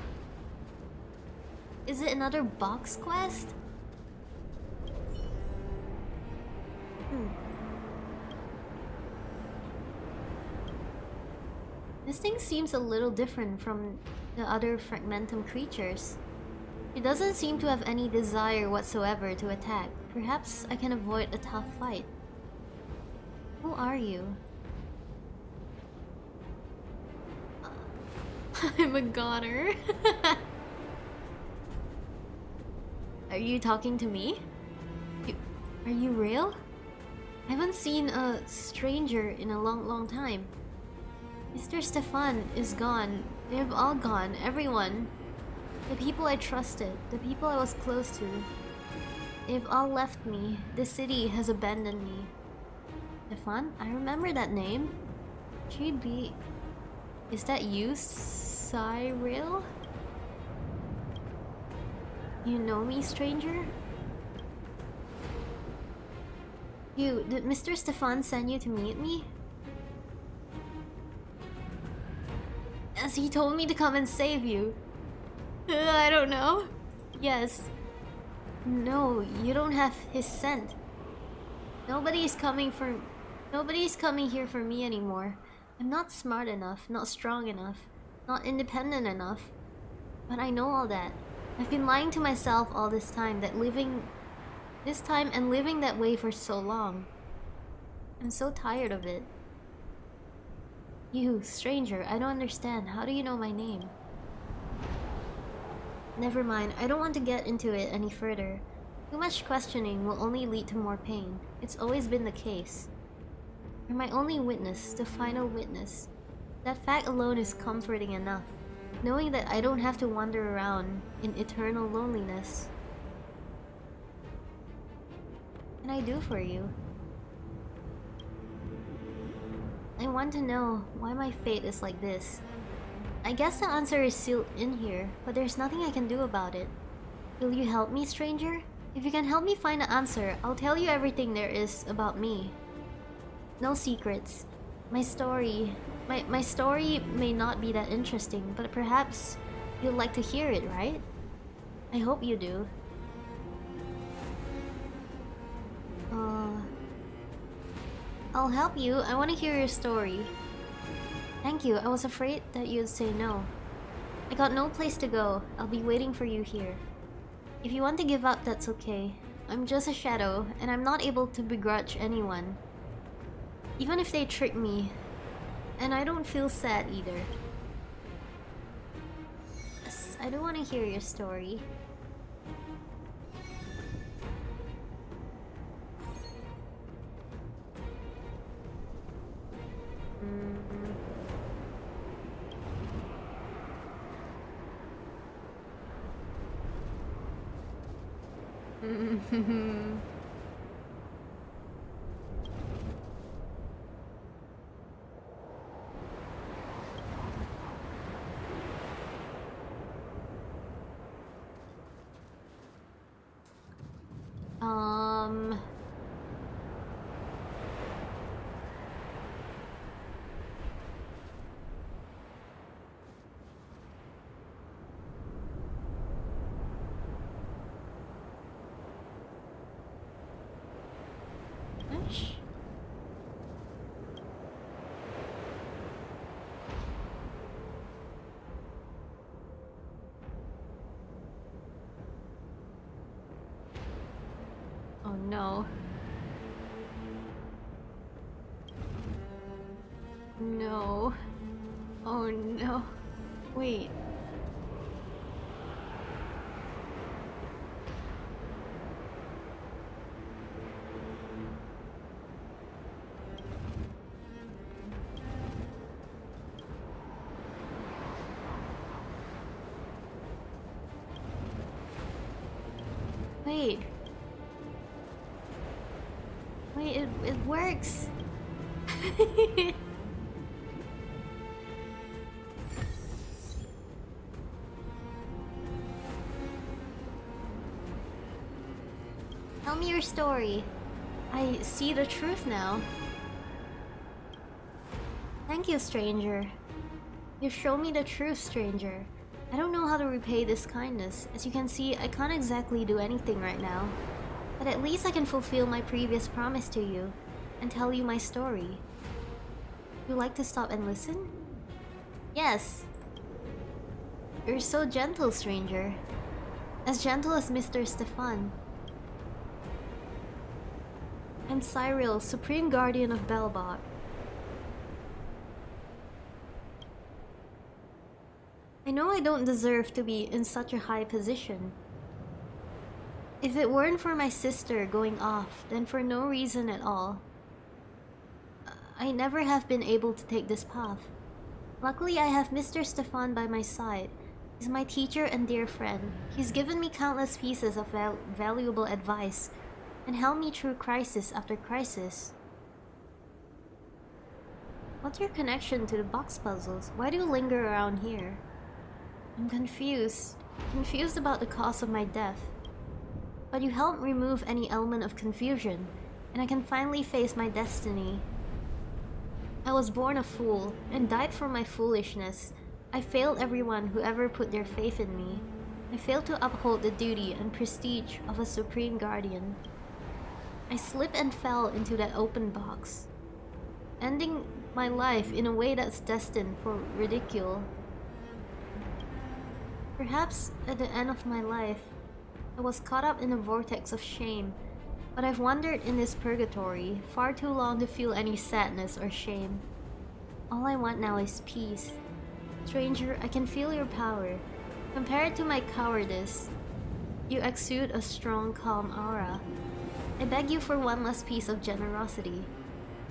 Is it another box quest? This thing seems a little different from the other Fragmentum creatures. It doesn't seem to have any desire whatsoever to attack. Perhaps I can avoid a tough fight. Who are you? I'm a goner. Are you talking to me? Are you real? I haven't seen a stranger in a long time. Mr. Stefan is gone. They have all gone. Everyone. The people I trusted. The people I was close to. They've all left me. The city has abandoned me. Stefan? I remember that name. GB. Is that you, Cyril? You know me, stranger? Did Mr. Stefan send you to meet me? As he told me to come and save you. I don't know. Yes. No, you don't have his scent. Nobody's coming here for me anymore. I'm not smart enough, not strong enough, not independent enough. But I know all that. I've been lying to myself all this time and living that way for so long. I'm so tired of it. You, stranger, I don't understand. How do you know my name? Never mind, I don't want to get into it any further. Too much questioning will only lead to more pain. It's always been the case. You're my only witness, the final witness. That fact alone is comforting enough. Knowing that I don't have to wander around in eternal loneliness. What can I do for you? I want to know why my fate is like this. I guess the answer is sealed in here, but there's nothing I can do about it. Will you help me, stranger? If you can help me find the answer, I'll tell you everything there is about me. No secrets. My story may not be that interesting, but perhaps you'd like to hear it, right? I hope you do. I'll help you. I want to hear your story. Thank you. I was afraid that you'd say no. I got no place to go. I'll be waiting for you here. If you want to give up, that's okay. I'm just a shadow, and I'm not able to begrudge anyone. Even if they trick me. And I don't feel sad either. Yes, I do want to hear your story. no. No. Oh no. Wait. Wait. Wait, it works. Tell me your story. I see the truth now. Thank you, stranger. You show me the truth, stranger. I don't know how to repay this kindness. As you can see, I can't exactly do anything right now. But at least I can fulfill my previous promise to you and tell you my story. Would you like to stop and listen? Yes. You're so gentle, stranger. As gentle as Mr. Stefan. I'm Cyril, Supreme Guardian of Belbot. I know I don't deserve to be in such a high position. If it weren't for my sister going off, then for no reason at all, I never have been able to take this path. Luckily, I have Mr. Stefan by my side. He's my teacher and dear friend. He's given me countless pieces of valuable advice and helped me through crisis after crisis. What's your connection to the box puzzles? Why do you linger around here? I'm confused. Confused about the cause of my death. But you helped remove any element of confusion, and I can finally face my destiny. I was born a fool, and died for my foolishness. I failed everyone who ever put their faith in me. I failed to uphold the duty and prestige of a Supreme Guardian. I slipped and fell into that open box, ending my life in a way that's destined for ridicule. Perhaps at the end of my life, I was caught up in a vortex of shame, but I've wandered in this purgatory far too long to feel any sadness or shame. All I want now is peace. Stranger, I can feel your power. Compared to my cowardice, you exude a strong, calm aura. I beg you for one last piece of generosity.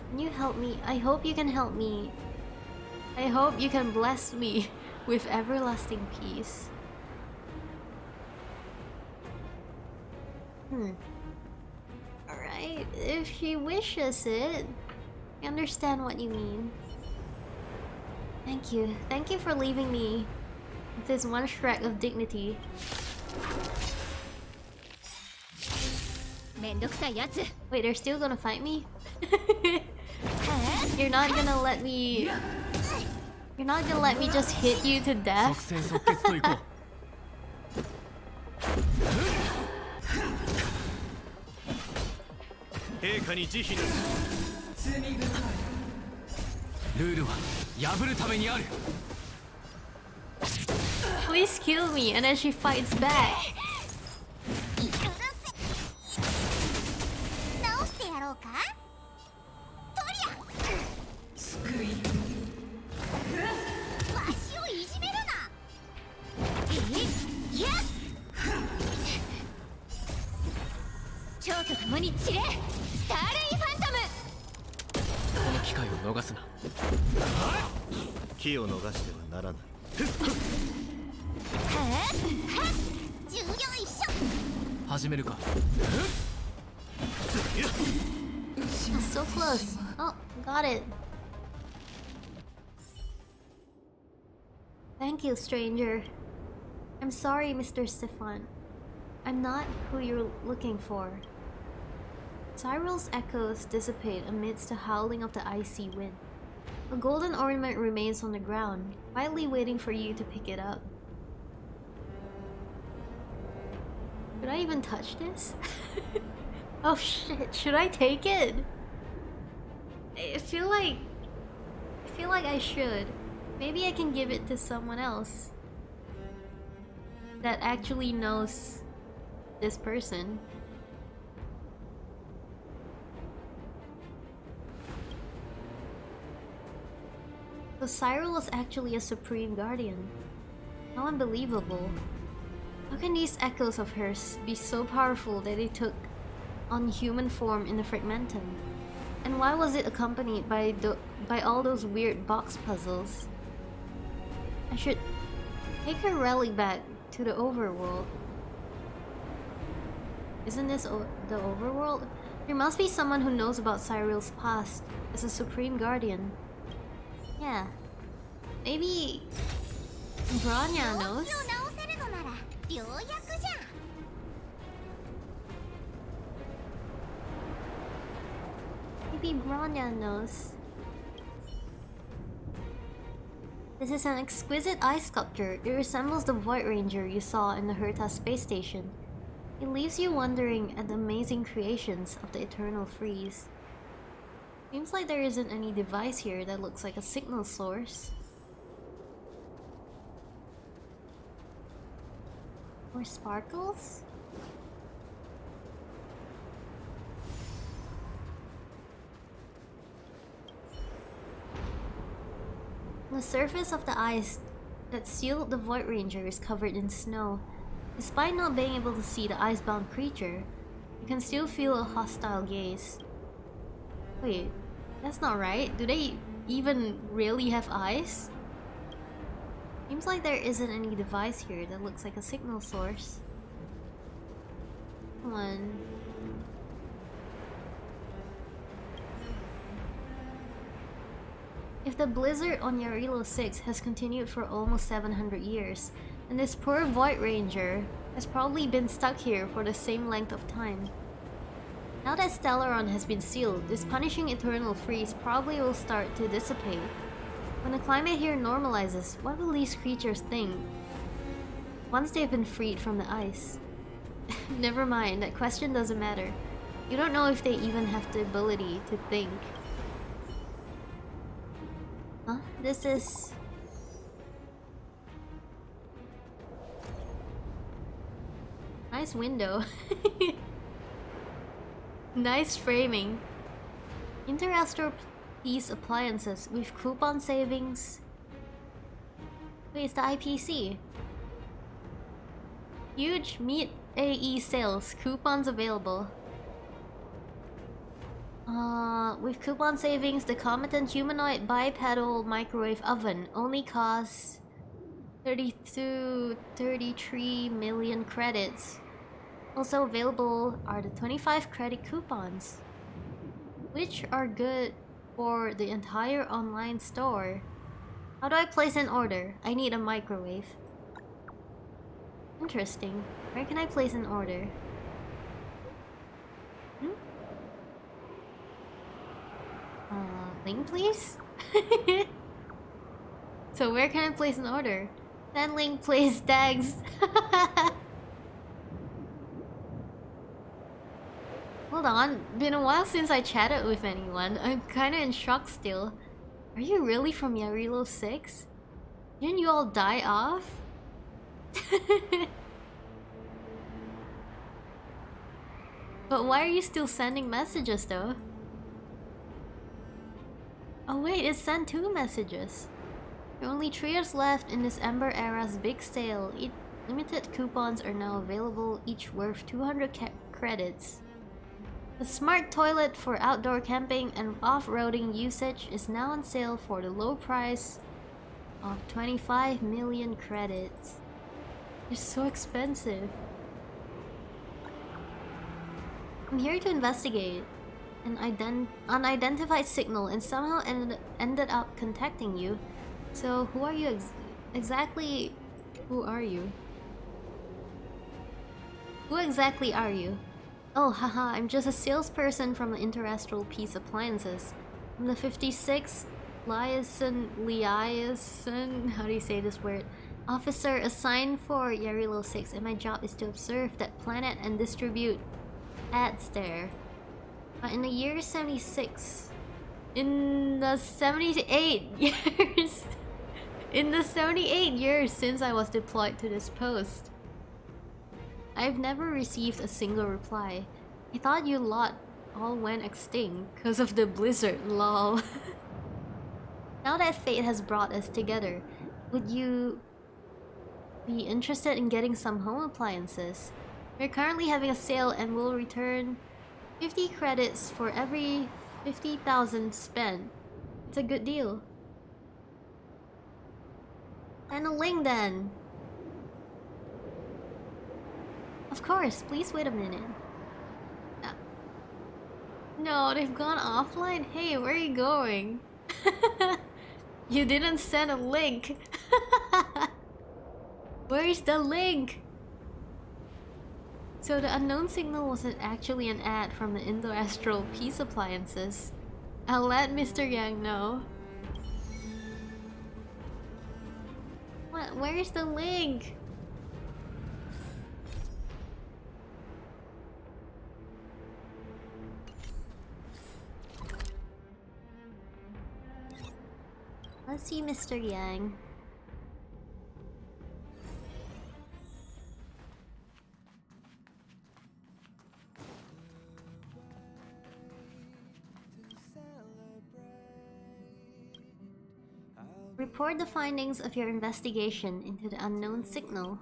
Can you help me? I hope you can help me. I hope you can bless me with everlasting peace. Alright, if she wishes it. I understand what you mean. Thank you. Thank you for leaving me with this one shred of dignity. Wait, they're still gonna fight me? You're not gonna let me... You're not gonna let me just hit you to death? Please kill me, and then she fights back. So close. Oh, got it. Thank you, stranger. I'm sorry, Mr. Stefan. I'm not who you're looking for. Cyril's echoes dissipate amidst the howling of the icy wind. A golden ornament remains on the ground, quietly waiting for you to pick it up. Should I even touch this? Oh shit, should I take it? I feel like I should. Maybe I can give it to someone else that actually knows this person. So Cyril was actually a supreme guardian. How unbelievable. How can these echoes of hers be so powerful that they took on human form in the Fragmentum? And why was it accompanied by all those weird box puzzles? I should take her relic back to the overworld. Isn't this the overworld? There must be someone who knows about Cyril's past as a supreme guardian. Yeah. Maybe Bronya knows? Maybe Bronya knows. This is an exquisite ice sculpture. It resembles the Void Ranger you saw in the Herta space station. It leaves you wondering at the amazing creations of the Eternal Freeze. Seems like there isn't any device here that looks like a signal source. Or sparkles? The surface of the ice that sealed the Void Ranger is covered in snow. Despite not being able to see the icebound creature, you can still feel a hostile gaze. Wait, that's not right. Do they even really have eyes? Seems like there isn't any device here that looks like a signal source. Come on. If the blizzard on Yarilo 6 has continued for almost 700 years, and this poor Void Ranger has probably been stuck here for the same length of time. Now that Stellaron has been sealed, this punishing eternal freeze probably will start to dissipate. When the climate here normalizes, what will these creatures think once they've been freed from the ice? Never mind, that question doesn't matter. You don't know if they even have the ability to think. Huh? This is... nice window. Nice framing. Interastral Peace appliances with coupon savings. Wait, it's the IPC. Huge meat AE sales. Coupons available. With coupon savings, the Comitant Humanoid Bipedal Microwave Oven only costs 33 million credits. Also available are the 25 credit coupons, which are good for the entire online store. How do I place an order? I need a microwave. Interesting. Where can I place an order? Link please? So where can I place an order? Send link please, tags. Hold on, been a while since I chatted with anyone. I'm kinda in shock still. Are you really from Yarilo 6? Didn't you all die off? But why are you still sending messages though? Oh wait, it sent 2 messages. There are only 3 years left in this Ember Era's big sale. Limited coupons are now available, each worth 200 credits. The smart toilet for outdoor camping and off-roading usage is now on sale for the low price of 25 million credits. They're so expensive. I'm here to investigate an unidentified signal and somehow ended up contacting you. So who are you exactly? Who are you? Who exactly are you? Oh, haha, I'm just a salesperson from the Interastral Peace Appliances. I'm the 56th Liaison, how do you say this word? Officer assigned for Yarilo 6, and my job is to observe that planet and distribute ads there. But in the year 76, in the 78 years, in the 78 years since I was deployed to this post, I've never received a single reply. I thought you lot all went extinct because of the blizzard, lol. Now that fate has brought us together, would you be interested in getting some home appliances? We're currently having a sale and will return 50 credits for every 50,000 spent. It's a good deal. And a link then. Of course, please wait a minute. No, they've gone offline? Hey, where are you going? You didn't send a link. Where's the link? So the unknown signal wasn't actually an ad from the Indo-Astral Peace Appliances. I'll let Mr. Yang know. What? Where's the link? Let's see Mr. Yang. Report the findings of your investigation into the unknown signal.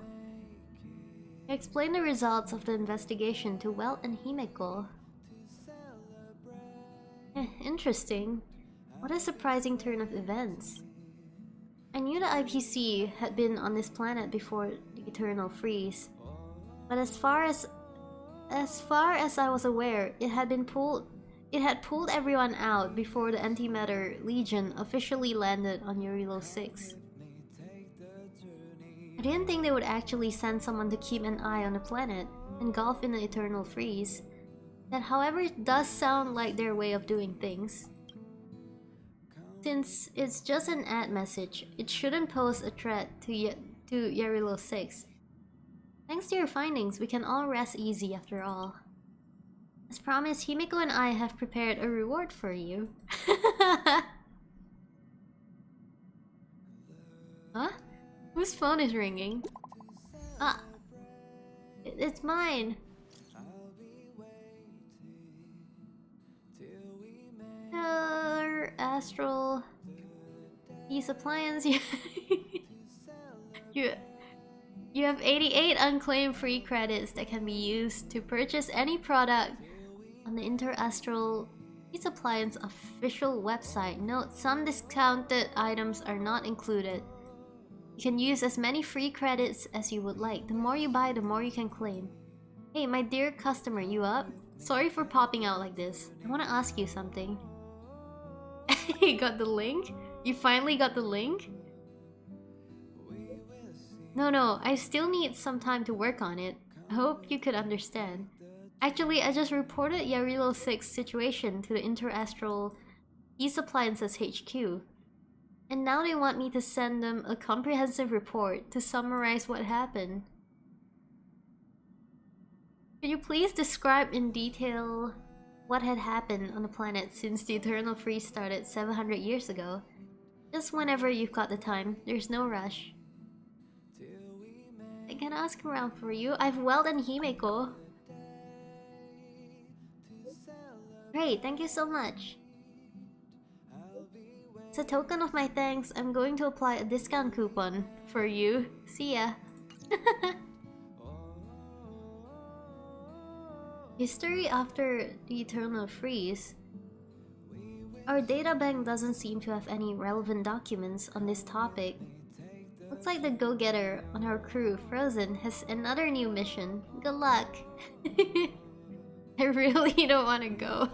Explain the results of the investigation to Welt and Himeko. Interesting. What a surprising turn of events. I knew the IPC had been on this planet before the Eternal Freeze, but as far as I was aware, it had pulled everyone out before the Antimatter Legion officially landed on Eurilo 6. I didn't think they would actually send someone to keep an eye on the planet, engulfed in the Eternal Freeze. That, however, does sound like their way of doing things. Since it's just an ad message, it shouldn't pose a threat to Yarilo 6. Thanks to your findings, we can all rest easy after all. As promised, Himeko and I have prepared a reward for you. Huh? Whose phone is ringing? Ah! It's mine! Astral Peace Appliance. You have 88 unclaimed free credits that can be used to purchase any product on the Inter-Astral Peace Appliance official website. Note, some discounted items are not included. You can use as many free credits as you would like. The more you buy, the more you can claim. Hey, my dear customer, you up? Sorry for popping out like this. I want to ask you something. You got the link? You finally got the link? No, I still need some time to work on it. I hope you could understand. Actually, I just reported Yarilo 6's situation to the Inter-Astral Peace Appliances HQ. And now they want me to send them a comprehensive report to summarize what happened. Could you please describe in detail what had happened on the planet since the Eternal Freeze started 700 years ago? Just whenever you've got the time, there's no rush. I can ask around for you. I've Welt and Himeko. Great, thank you so much. As a token of my thanks, I'm going to apply a discount coupon for you. See ya. History after the Eternal Freeze. Our databank doesn't seem to have any relevant documents on this topic. Looks like the go-getter on our crew, Frozen, has another new mission. Good luck! I really don't want to go.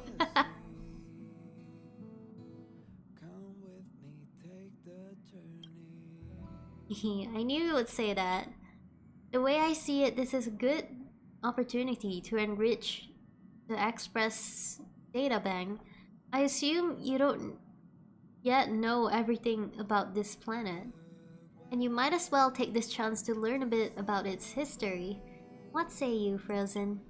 I knew you would say that. The way I see it, this is a good opportunity to enrich the Express databank. I assume you don't yet know everything about this planet, and you might as well take this chance to learn a bit about its history. What say you, Frozen?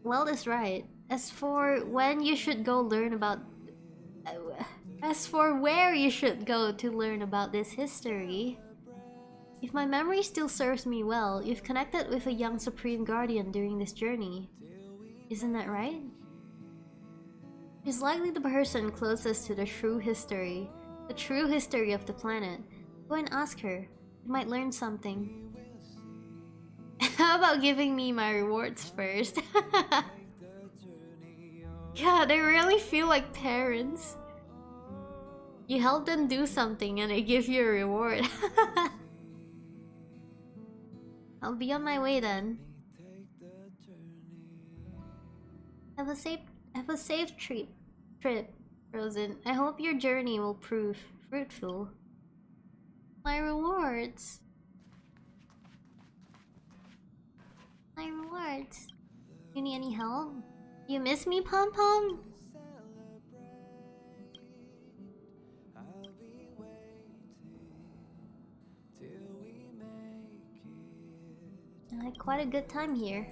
Well, is right. As for when you should go learn about... As for where you should go to learn about this history... If my memory still serves me well, you've connected with a young Supreme Guardian during this journey. Isn't that right? She's likely the person closest to the true history of the planet. Go and ask her. You might learn something. How about giving me my rewards first? Yeah, they really feel like parents. You help them do something and they give you a reward. I'll be on my way then. Have a safe trip, Frozen. I hope your journey will prove fruitful. My rewards. My rewards. You need any help? You miss me, Pom Pom? I had quite a good time here.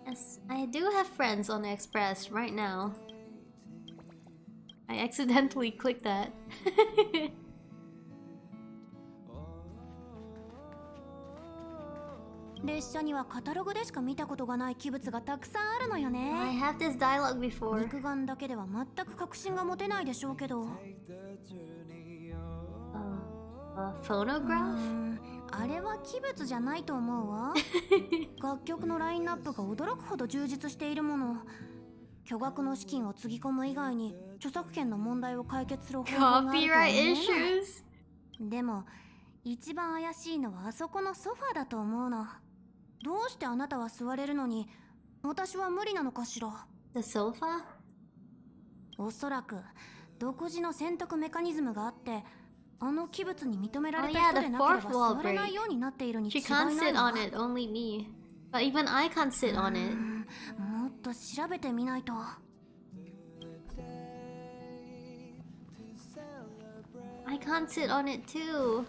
Yes, I do have friends on the Express right now. I accidentally clicked that. 列車にはカタログでしか見たことがない器物がたくさんあるのよね。 I have this dialogue before. 肉眼だけでは全く確信が持てないでしょうけど。Phonograph? あれは器物じゃないと思うわ。楽曲のラインナップが驚くほど充実しているもの。巨額の資金をつぎ込む以外に著作権の問題を解決する方法があるとは思えない。Copyright issues? でも一番怪しいのはあそこのソファーだと思うの。どうしてあなたは座れるのに私は無理なのかしら。 The sofa? おそらく独自の選択メカニズムがあってあの器物に認められた人でなければ座れないようになっているに違い She can't ない sit わ。 on it, only me. But even I can't sit on it. もっと調べてみないと。 I can't sit on it too.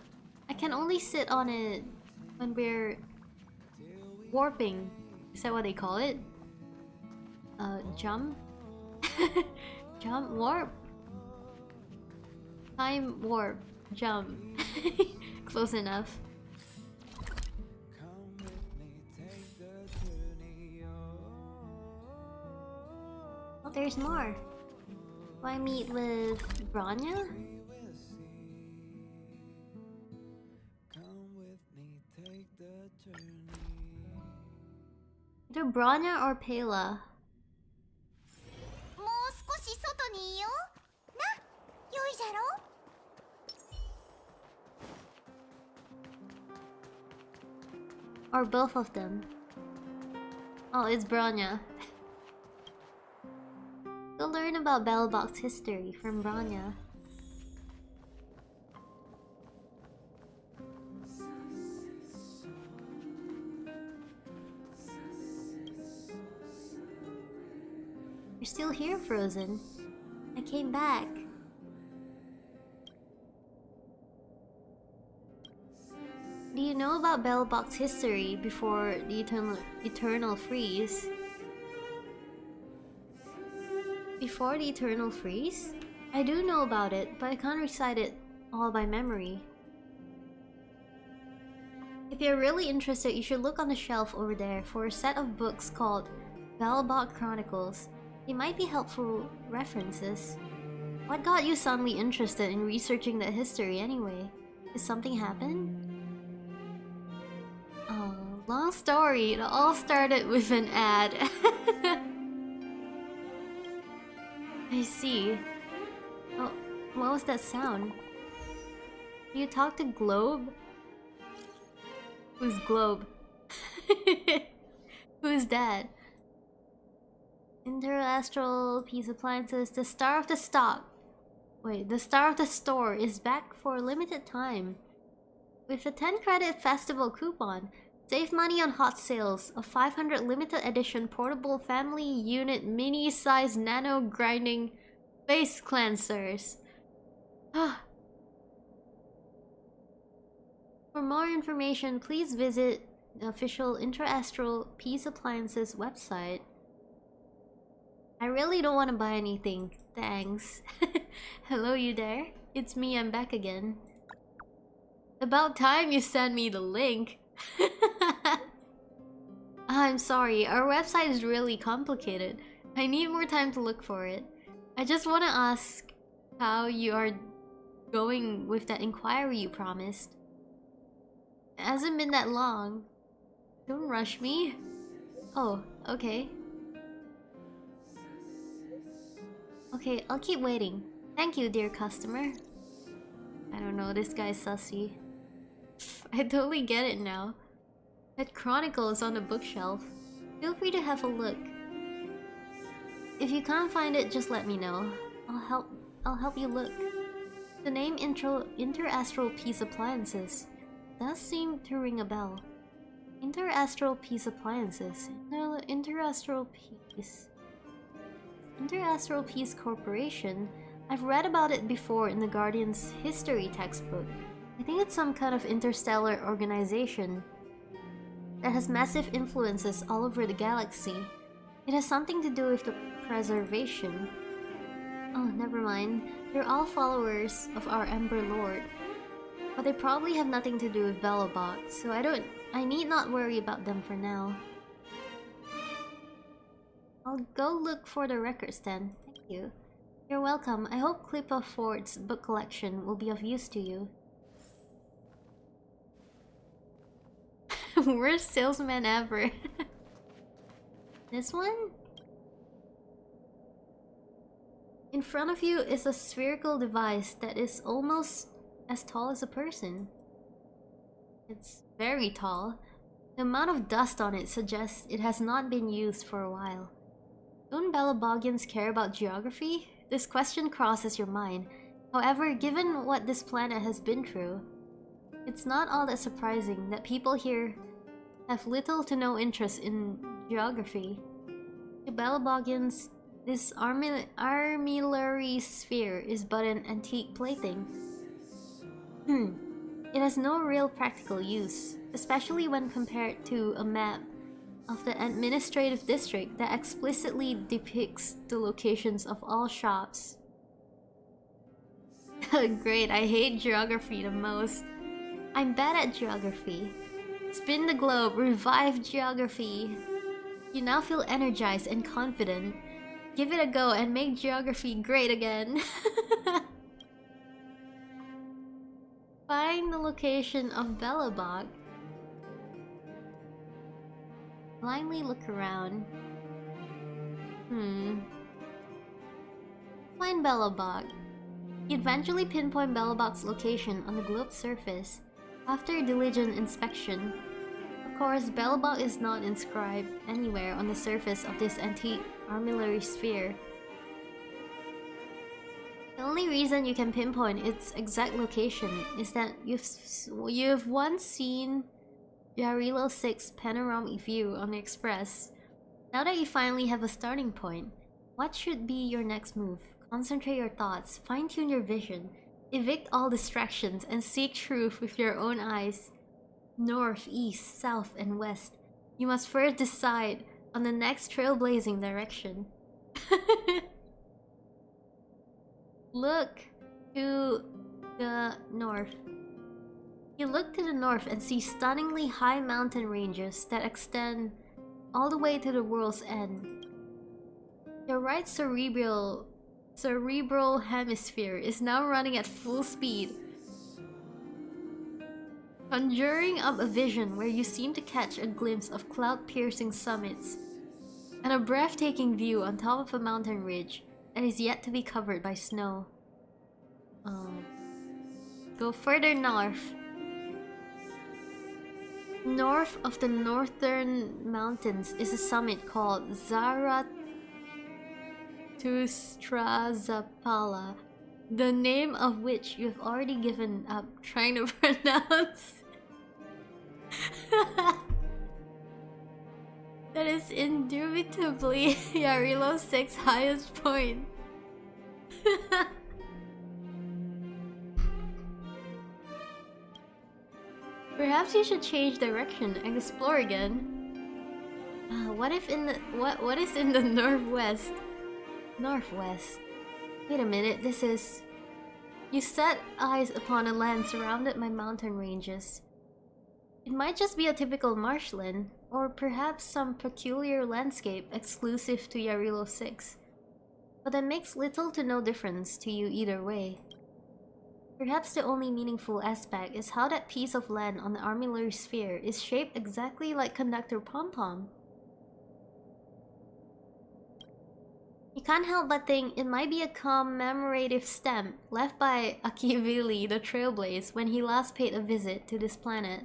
I can only sit on it when we're warping. Is that what they call it? Jump? Jump? Warp? Time warp. Jump. Close enough. Oh, there's more. Do I meet with Branya? Either Branya or Pela. もう少し外にいよう。な、良いじゃろ。 Or both of them. Oh, it's Branya. We'll learn about Bellbox history from Branya. You're still here, Frozen. I came back. Do you know about Bellbox history before the eternal freeze? Before the eternal freeze? I do know about it, but I can't recite it all by memory. If you're really interested, you should look on the shelf over there for a set of books called Bellbox Chronicles. They might be helpful references. What got you suddenly interested in researching that history anyway? Did something happen? Oh, long story. It all started with an ad. I see. Oh, what was that sound? Do you talk to Globe? Who's Globe? Who's that? Interastral Peace Appliances. The star of the stock. Wait, the star of the store is back for a limited time. With a 10 credit festival coupon, save money on hot sales of 500 limited edition portable family unit mini size nano grinding face cleansers. For more information, please visit the official Interastral Peace Appliances website. I really don't want to buy anything. Thanks. Hello, you there? It's me, I'm back again. About time you sent me the link. I'm sorry, our website is really complicated. I need more time to look for it. I just want to ask how you are going with that inquiry you promised. It hasn't been that long. Don't rush me. Oh, okay. Okay, I'll keep waiting. Thank you, dear customer. I don't know, this guy's sussy. I totally get it now. That chronicle is on the bookshelf. Feel free to have a look. If you can't find it, just let me know. I'll help you look. The name Interastral Peace Appliances does seem to ring a bell. Interastral Peace Appliances. Interastral Peace. Interastral Peace Corporation. I've read about it before in the Guardian's history textbook. I think it's some kind of interstellar organization that has massive influences all over the galaxy. It has something to do with the preservation. Oh, never mind. They're all followers of our Ember Lord. But they probably have nothing to do with Belobog, so I need not worry about them for now. I'll go look for the records then. Thank you. You're welcome. I hope Klippa Ford's book collection will be of use to you. Worst salesman ever. This one? In front of you is a spherical device that is almost as tall as a person. It's very tall. The amount of dust on it suggests it has not been used for a while. Don't Belobogians care about geography? This question crosses your mind. However, given what this planet has been through, it's not all that surprising that people here have little to no interest in geography. To Belobogians, this armillary sphere is but an antique plaything. It has no real practical use, especially when compared to a map of the administrative district that explicitly depicts the locations of all shops. Great, I hate geography the most. I'm bad at geography. Spin the globe, revive geography. You now feel energized and confident. Give it a go and make geography great again. Find the location of Belobog. Blindly look around. Find Belobog. You eventually pinpoint Belobog's location on the globe's surface after diligent inspection. Of course, Belobog is not inscribed anywhere on the surface of this antique armillary sphere. The only reason you can pinpoint its exact location is that you've once seen Yarilo 6 panoramic view on the Express. Now that you finally have a starting point, what should be your next move? Concentrate your thoughts, fine-tune your vision, evict all distractions, and seek truth with your own eyes. North, east, south, and west. You must first decide on the next trailblazing direction. Look to the north. You look to the north and see stunningly high mountain ranges that extend all the way to the world's end. Your right cerebral hemisphere is now running at full speed, conjuring up a vision where you seem to catch a glimpse of cloud-piercing summits and a breathtaking view on top of a mountain ridge that is yet to be covered by snow. Go further north. North of the northern mountains is a summit called Zarathustrazapala, the name of which you've already given up trying to pronounce. That is indubitably Yarilo 6's highest point. Perhaps you should change direction and explore again. What is in the northwest? Northwest. Wait a minute, this is... You set eyes upon a land surrounded by mountain ranges. It might just be a typical marshland, or perhaps some peculiar landscape exclusive to Yarilo 6. But that makes little to no difference to you either way. Perhaps the only meaningful aspect is how that piece of land on the armillary sphere is shaped exactly like Conductor Pom-Pom. You can't help but think it might be a commemorative stamp left by Akivili the Trailblaze when he last paid a visit to this planet.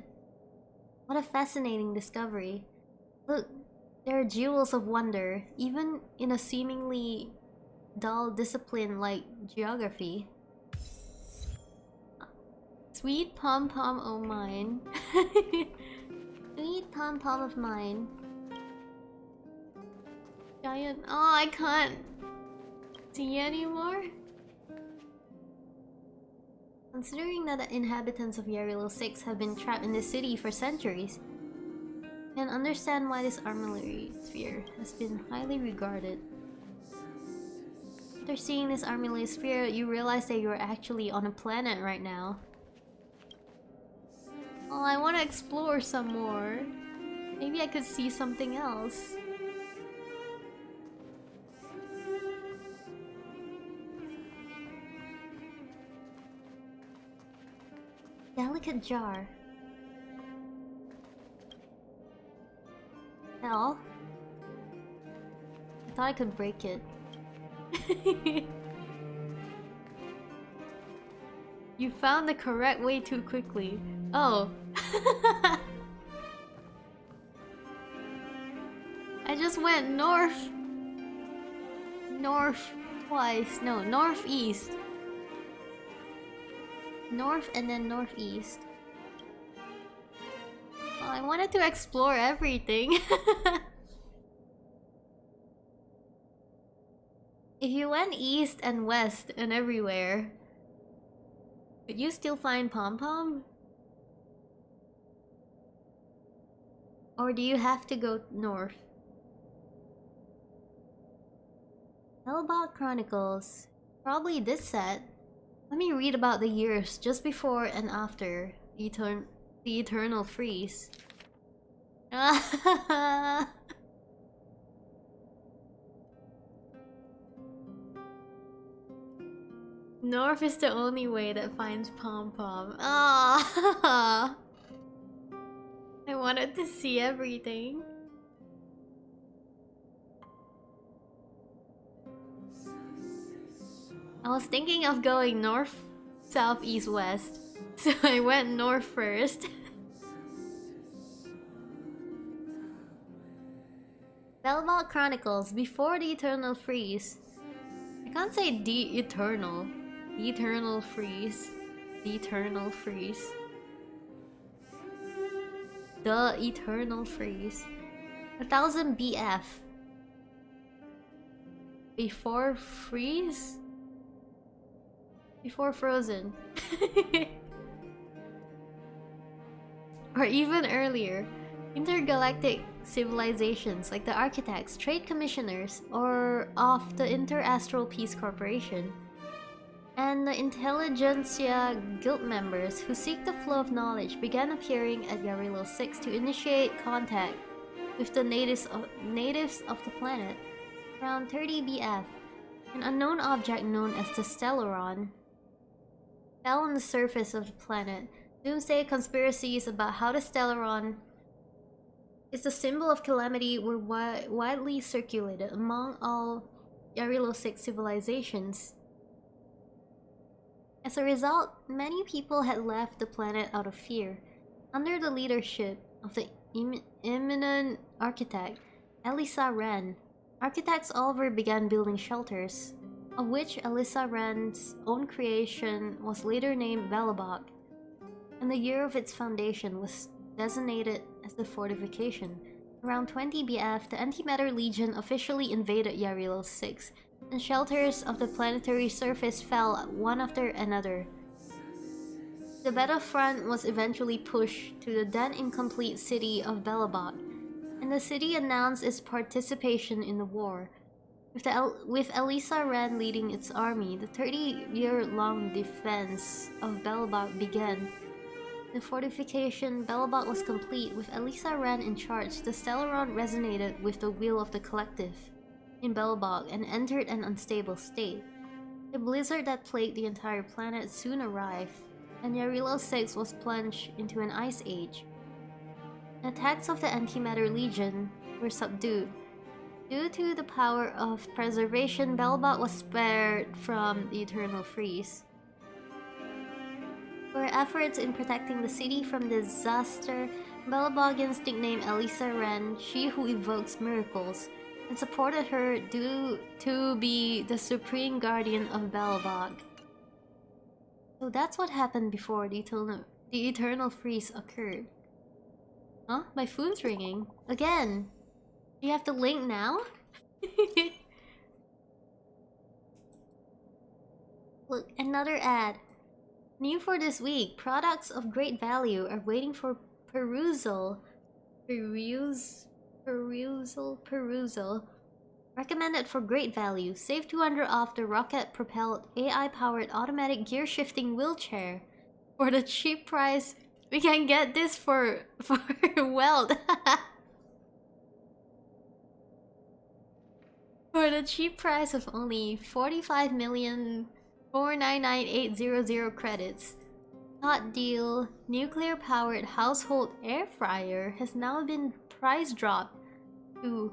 What a fascinating discovery. Look, there are jewels of wonder, even in a seemingly dull discipline like geography. Sweet pom-pom o' mine. Sweet pom-pom of mine. Giant. Oh, I can't see anymore. Considering that the inhabitants of Yarilo 6 have been trapped in this city for centuries, you can understand why this armillary sphere has been highly regarded. After seeing this armillary sphere, you realize that you're actually on a planet right now. Oh, I want to explore some more. Maybe I could see something else. Delicate jar. Hell. I thought I could break it. You found the correct way too quickly. Oh. I just went north. North twice. No, northeast. North and then northeast. Oh, I wanted to explore everything. If you went east and west and everywhere, could you still find Pom-Pom? Or do you have to go north? Hellbot Chronicles. Probably this set. Let me read about the years just before and after the eternal freeze. North is the only way that finds Pom-Pom. Ah, I wanted to see everything. I was thinking of going north, south, east, west, so I went north first. Bellbot Chronicles before the Eternal Freeze. I can't say the Eternal. The Eternal Freeze. The Eternal Freeze. The Eternal Freeze. 1000 BF. Before freeze? Before Frozen. Or even earlier. Intergalactic civilizations like the Architects, Trade Commissioners, or of the Interastral Peace Corporation, and the Intelligentsia Guild members who seek the flow of knowledge began appearing at Yarilo 6 to initiate contact with the natives of the planet. Around 30 BF, an unknown object known as the Stellaron fell on the surface of the planet. Doomsday conspiracies about how the Stellaron is the symbol of calamity were widely circulated among all Yarilo 6 civilizations. As a result, many people had left the planet out of fear. Under the leadership of the eminent architect, Elisa Ren, architects Oliver began building shelters, of which Elisa Ren's own creation was later named Belobog, and the year of its foundation was designated as the fortification. Around 20 BF, the Antimatter Legion officially invaded Yarilo 6, and shelters of the planetary surface fell one after another. The battlefront was eventually pushed to the then incomplete city of Belobog, and the city announced its participation in the war. With Elisa Ren leading its army, the 30-year-long defense of Belobog began. The fortification Belobot was complete. With Elisa Ren in charge, the Stellaron resonated with the will of the collective in Belobog and entered an unstable state. The blizzard that plagued the entire planet soon arrived, and Yarilo 6 was plunged into an ice age. Attacks of the Antimatter Legion were subdued. Due to the power of preservation, Belobot was spared from the eternal freeze. For her efforts in protecting the city from disaster, Belobogans nicknamed Elisa Ren She Who Evokes Miracles, and supported her due to be the supreme guardian of Belobog. So that's what happened before the eternal freeze occurred. Huh? My phone's ringing. Again! Do you have the link now? Look, another ad. New for this week, products of great value are waiting for perusal. Perusal. Recommended for great value. Save 200 off the rocket-propelled, AI-powered automatic gear-shifting wheelchair. For the cheap price, we can get this for Weld. For the cheap price of only 45,499,800 credits. Hot deal, nuclear-powered household air fryer has now been price dropped to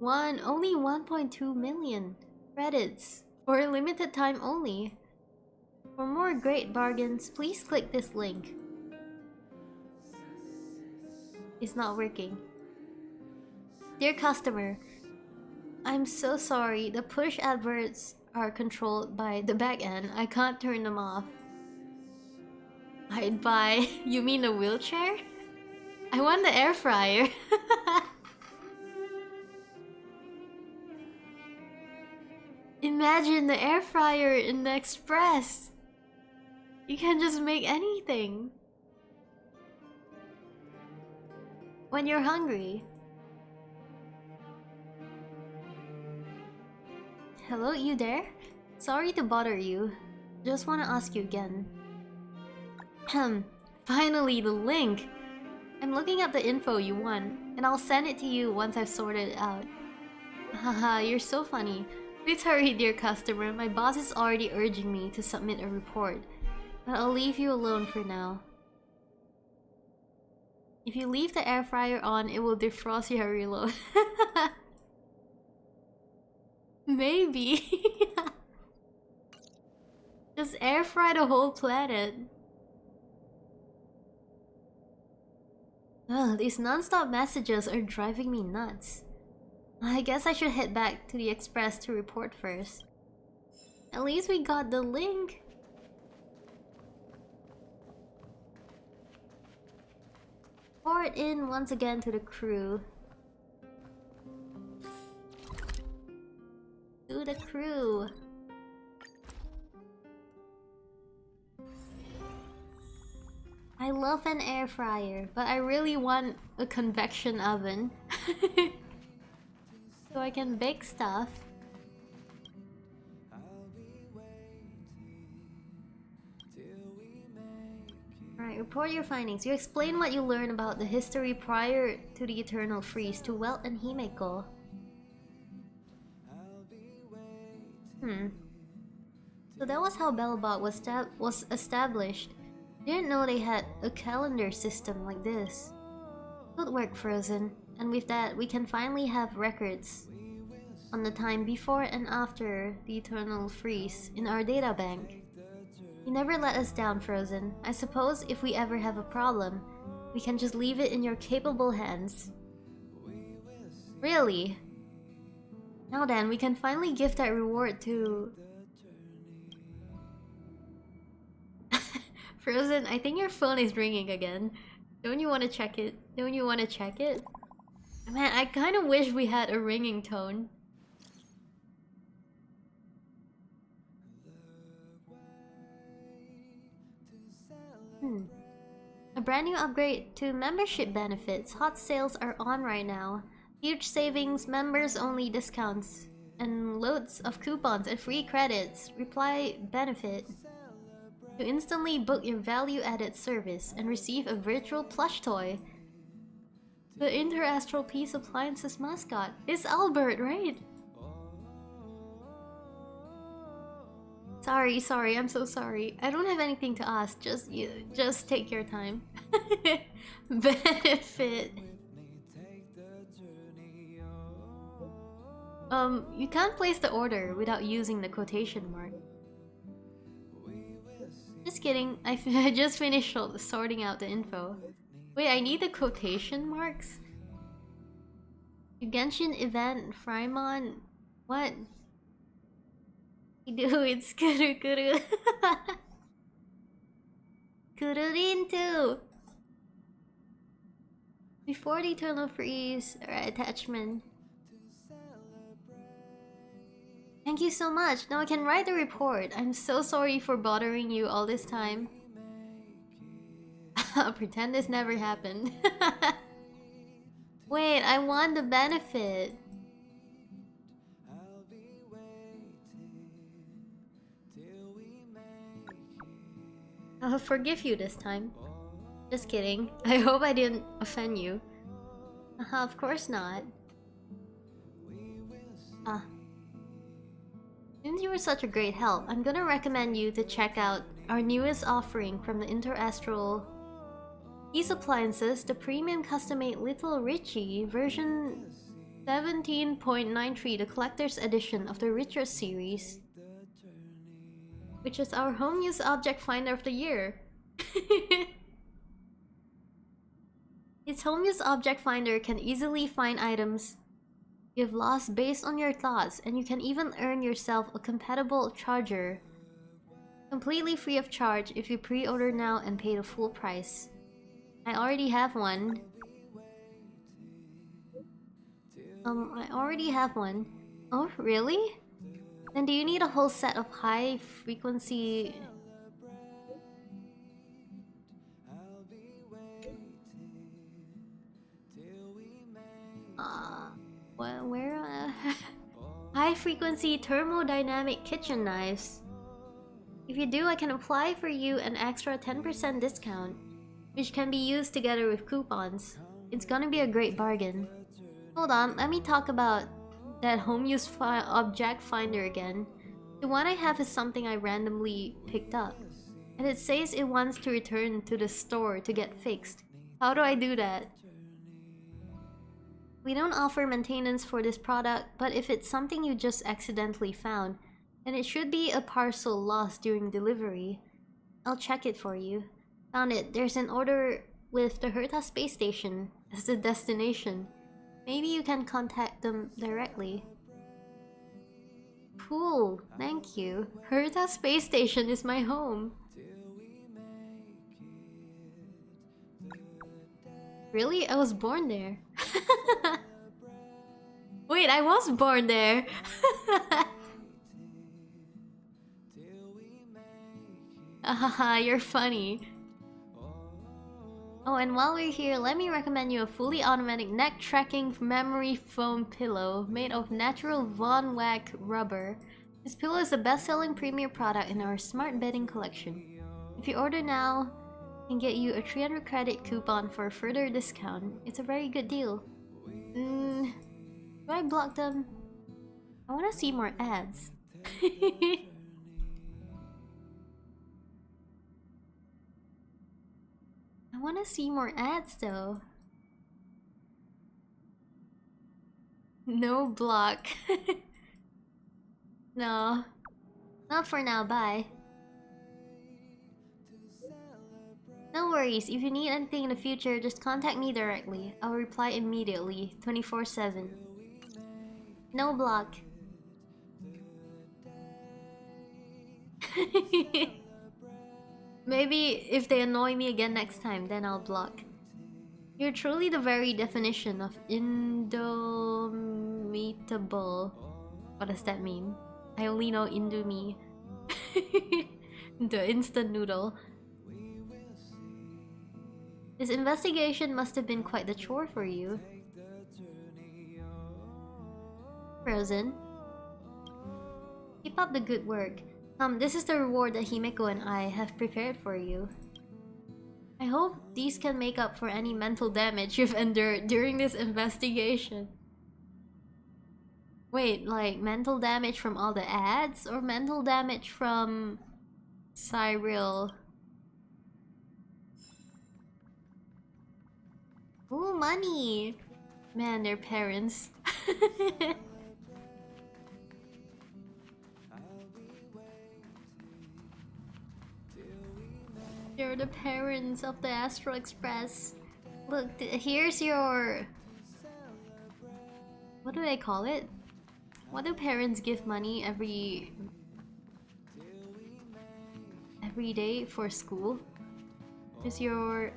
only 1.2 million credits for a limited time only. For more great bargains, please click this link. It's not working. Dear customer, I'm so sorry. The push adverts are controlled by the back end. I can't turn them off. I'd buy... You mean the wheelchair? I want the air fryer. Imagine the air fryer in the Express. You can just make anything. When you're hungry. Hello, you there? Sorry to bother you. Just want to ask you again. Finally, the link! I'm looking up the info you want, and I'll send it to you once I've sorted it out. Haha, you're so funny. Please hurry, dear customer. My boss is already urging me to submit a report. But I'll leave you alone for now. If you leave the air fryer on, it will defrost your reload. Maybe. Just air fry the whole planet. Ugh, these non-stop messages are driving me nuts. I guess I should head back to the Express to report first. At least we got the link. Report in once again to the crew. To the crew. I love an air fryer, but I really want a convection oven. So I can bake stuff. Alright, report your findings. You explain what you learned about the history prior to the Eternal Freeze to Welt and Himeko. So that was how Belobot was established. Didn't know they had a calendar system like this. Good work, Frozen. And with that, we can finally have records on the time before and after the Eternal Freeze in our databank. You never let us down, Frozen. I suppose if we ever have a problem, we can just leave it in your capable hands. Really? Now then, we can finally give that reward to... Frozen, I think your phone is ringing again. Don't you want to check it? Don't you want to check it? Man, I kind of wish we had a ringing tone. A brand new upgrade to membership benefits. Hot sales are on right now. Huge savings, members only discounts, and loads of coupons and free credits. Reply benefit. To instantly book your value-added service and receive a virtual plush toy. The Interastral Peace Appliances mascot. It's Albert, right? Sorry, I'm so sorry. I don't have anything to ask. Just take your time. Benefit. You can't place the order without using the quotation mark. Just kidding. I just finished sorting out the info. Wait, I need the quotation marks? Genshin event, Frymon. What? Do it's Kuru Kuru. Kururin too. Before the eternal freeze or attachment. Thank you so much. Now I can write the report. I'm so sorry for bothering you all this time. I'll pretend this never happened. Wait, I want the benefit. I'll forgive you this time. Just kidding. I hope I didn't offend you. Of course not. Since you were such a great help, I'm gonna recommend you to check out our newest offering from the Interastral Peace Appliances, the premium custom-made Little Richie version 17.93, the collector's edition of the Richer series, which is our home use object finder of the year. Its home use object finder can easily find items you've lost based on your thoughts, and you can even earn yourself a compatible charger completely free of charge if you pre-order now and pay the full price. I already have one. I already have one. Oh, really? Then do you need a whole set of high frequency... high frequency thermodynamic kitchen knives? If you do, I can apply for you an extra 10% discount, which can be used together with coupons. It's gonna be a great bargain. Hold on, let me talk about that home use object finder again. The one I have is something I randomly picked up, and it says it wants to return to the store to get fixed. How do I do that? We don't offer maintenance for this product, but if it's something you just accidentally found, then it should be a parcel lost during delivery. I'll check it for you. Found it. There's an order with the Herta space station as the destination. Maybe you can contact them directly. Cool, thank you. Herta space station is my home. Really? I was born there. Wait, I was born there. Haha, you're funny. Oh, and while we're here, let me recommend you a fully automatic neck tracking memory foam pillow made of natural Von Wack rubber. This pillow is the best-selling premier product in our smart bedding collection. If you order now, I can get you a 300 credit coupon for a further discount. It's a very good deal. Do I block them? I want to see more ads. I want to see more ads though. No block. No. Not for now, bye. No worries, if you need anything in the future, just contact me directly. I'll reply immediately, 24/7. No block. Maybe if they annoy me again next time, then I'll block. You're truly the very definition of indomitable. What does that mean? I only know Indomie. The instant noodle. This investigation must have been quite the chore for you. Frozen. Keep up the good work. This is the reward that Himeko and I have prepared for you. I hope these can make up for any mental damage you've endured during this investigation. Wait, like mental damage from all the ads or mental damage from Cyril? Ooh, money! Man, their parents. They're the parents of the Astro Express. Look, here's your... What do they call it? What do parents give money every day for school? Is your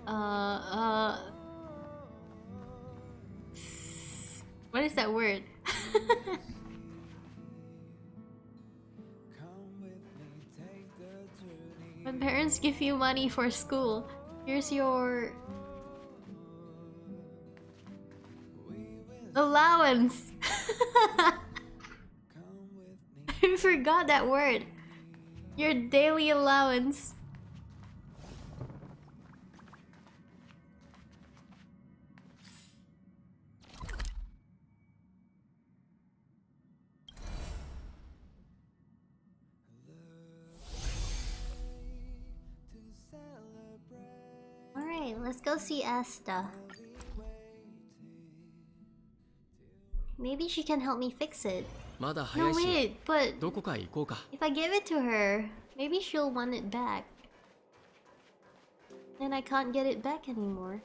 what is that word? When parents give you money for school, here's your allowance. I forgot that word. Your daily allowance. Alright, let's go see Asta. Maybe she can help me fix it. No, wait, but if I give it to her, maybe she'll want it back. Then I can't get it back anymore.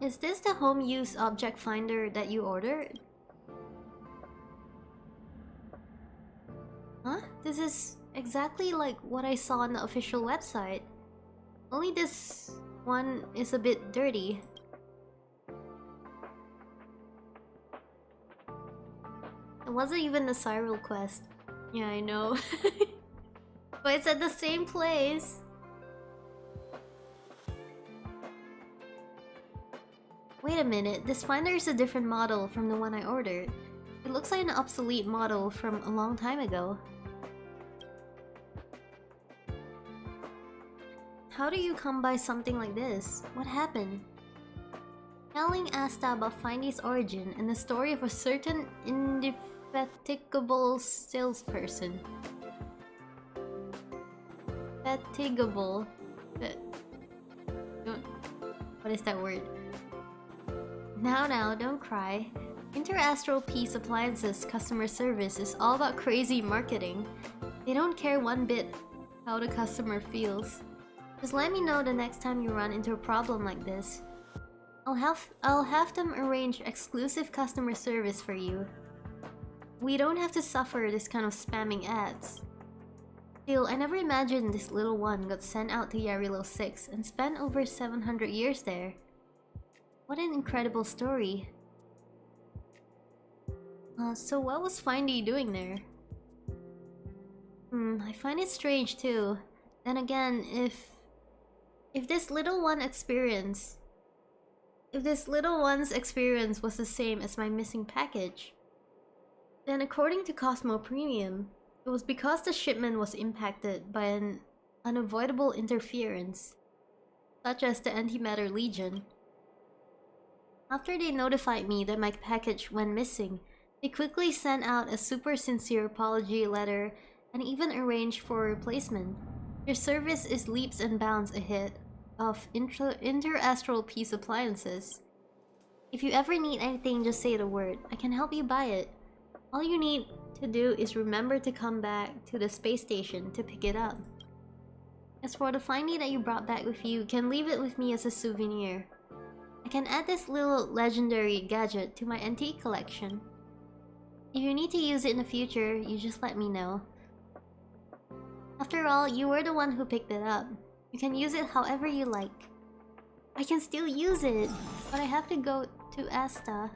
Is this the home use object finder that you ordered? Huh? This is exactly like what I saw on the official website. Only this one is a bit dirty. It wasn't even the Cyril quest. Yeah, I know. But it's at the same place. Wait a minute, this finder is a different model from the one I ordered. It looks like an obsolete model from a long time ago. How do you come by something like this? What happened? Telling Asta about Findy's origin and the story of a certain indefatigable salesperson. Fatigable. What is that word? Now, don't cry. Interastral Peace Appliances customer service is all about crazy marketing. They don't care one bit how the customer feels. Just let me know the next time you run into a problem like this. I'll have them arrange exclusive customer service for you. We don't have to suffer this kind of spamming ads. Still, I never imagined this little one got sent out to Yarilo 6 and spent over 700 years there. What an incredible story. So what was Findy doing there? I find it strange too. Then again, if this little one's experience was the same as my missing package, then according to Cosmo Premium, it was because the shipment was impacted by an unavoidable interference, such as the Antimatter Legion. After they notified me that my package went missing, they quickly sent out a super sincere apology letter and even arranged for a replacement. Your service is leaps and bounds ahead of Interastral Peace Appliances. If you ever need anything, just say the word. I can help you buy it. All you need to do is remember to come back to the space station to pick it up. As for the Findy that you brought back with you, you can leave it with me as a souvenir. I can add this little legendary gadget to my antique collection. If you need to use it in the future, you just let me know. After all, you were the one who picked it up. You can use it however you like. I can still use it, but I have to go to Asta.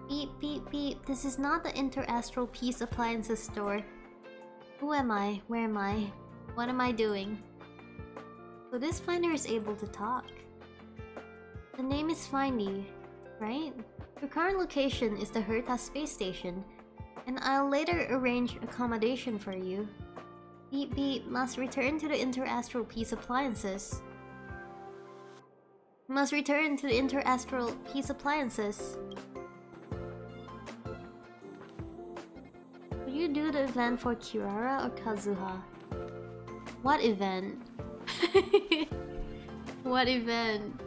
Beep, beep, beep. This is not the Interastral Peace Appliances store. Who am I? Where am I? What am I doing? So this finder is able to talk. The name is Findy, right? Your current location is the Herta space station, and I'll later arrange accommodation for you. Beep beep, must return to the interastral peace appliances. Must return to the interastral peace appliances. Will you do the event for Kirara or Kazuha? What event? What event?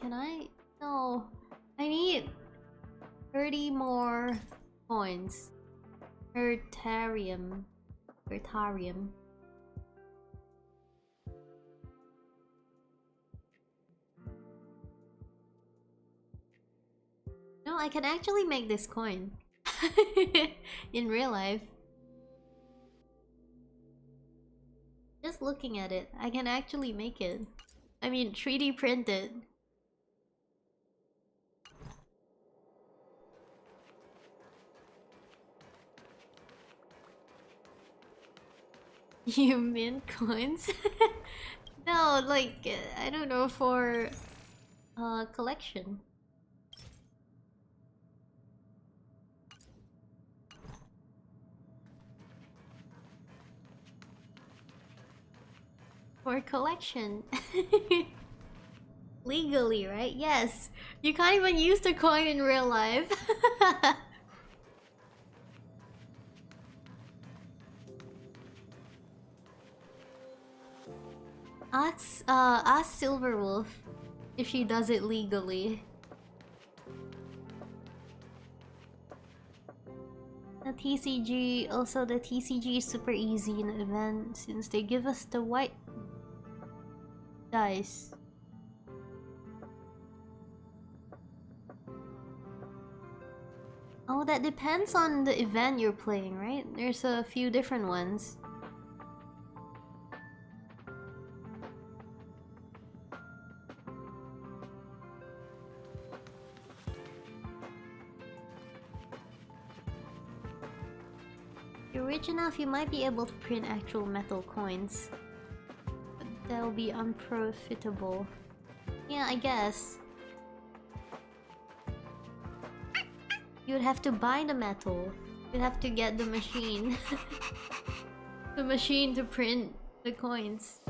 Can I? No. I need 30 more coins. Hertarium. Hertarium. No, I can actually make this coin. In real life. Just looking at it, I can actually make it. I mean, 3D print it. You mint coins? No, like, I don't know, for collection. For collection. Legally, right? Yes. You can't even use the coin in real life. Ask Silverwolf if she does it legally. The TCG, also the TCG is super easy in the event since they give us the white dice. Oh, that depends on the event you're playing, right? There's a few different ones. If you're rich enough, you might be able to print actual metal coins. But that'll be unprofitable. Yeah, I guess. You'd have to buy the metal. You'd have to get the machine. The machine to print the coins.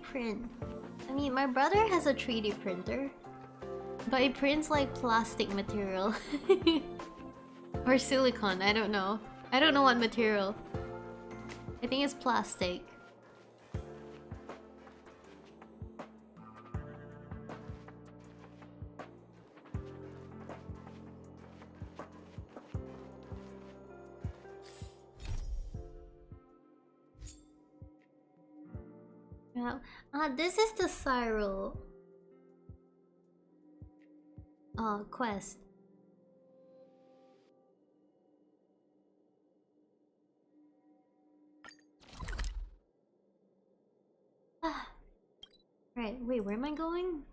Print. I mean, my brother has a 3D printer, but it prints like plastic material. Or silicone, I don't know. I don't know what material. I think it's plastic. Yeah. This is the Cyril quest. Right, wait, where am I going?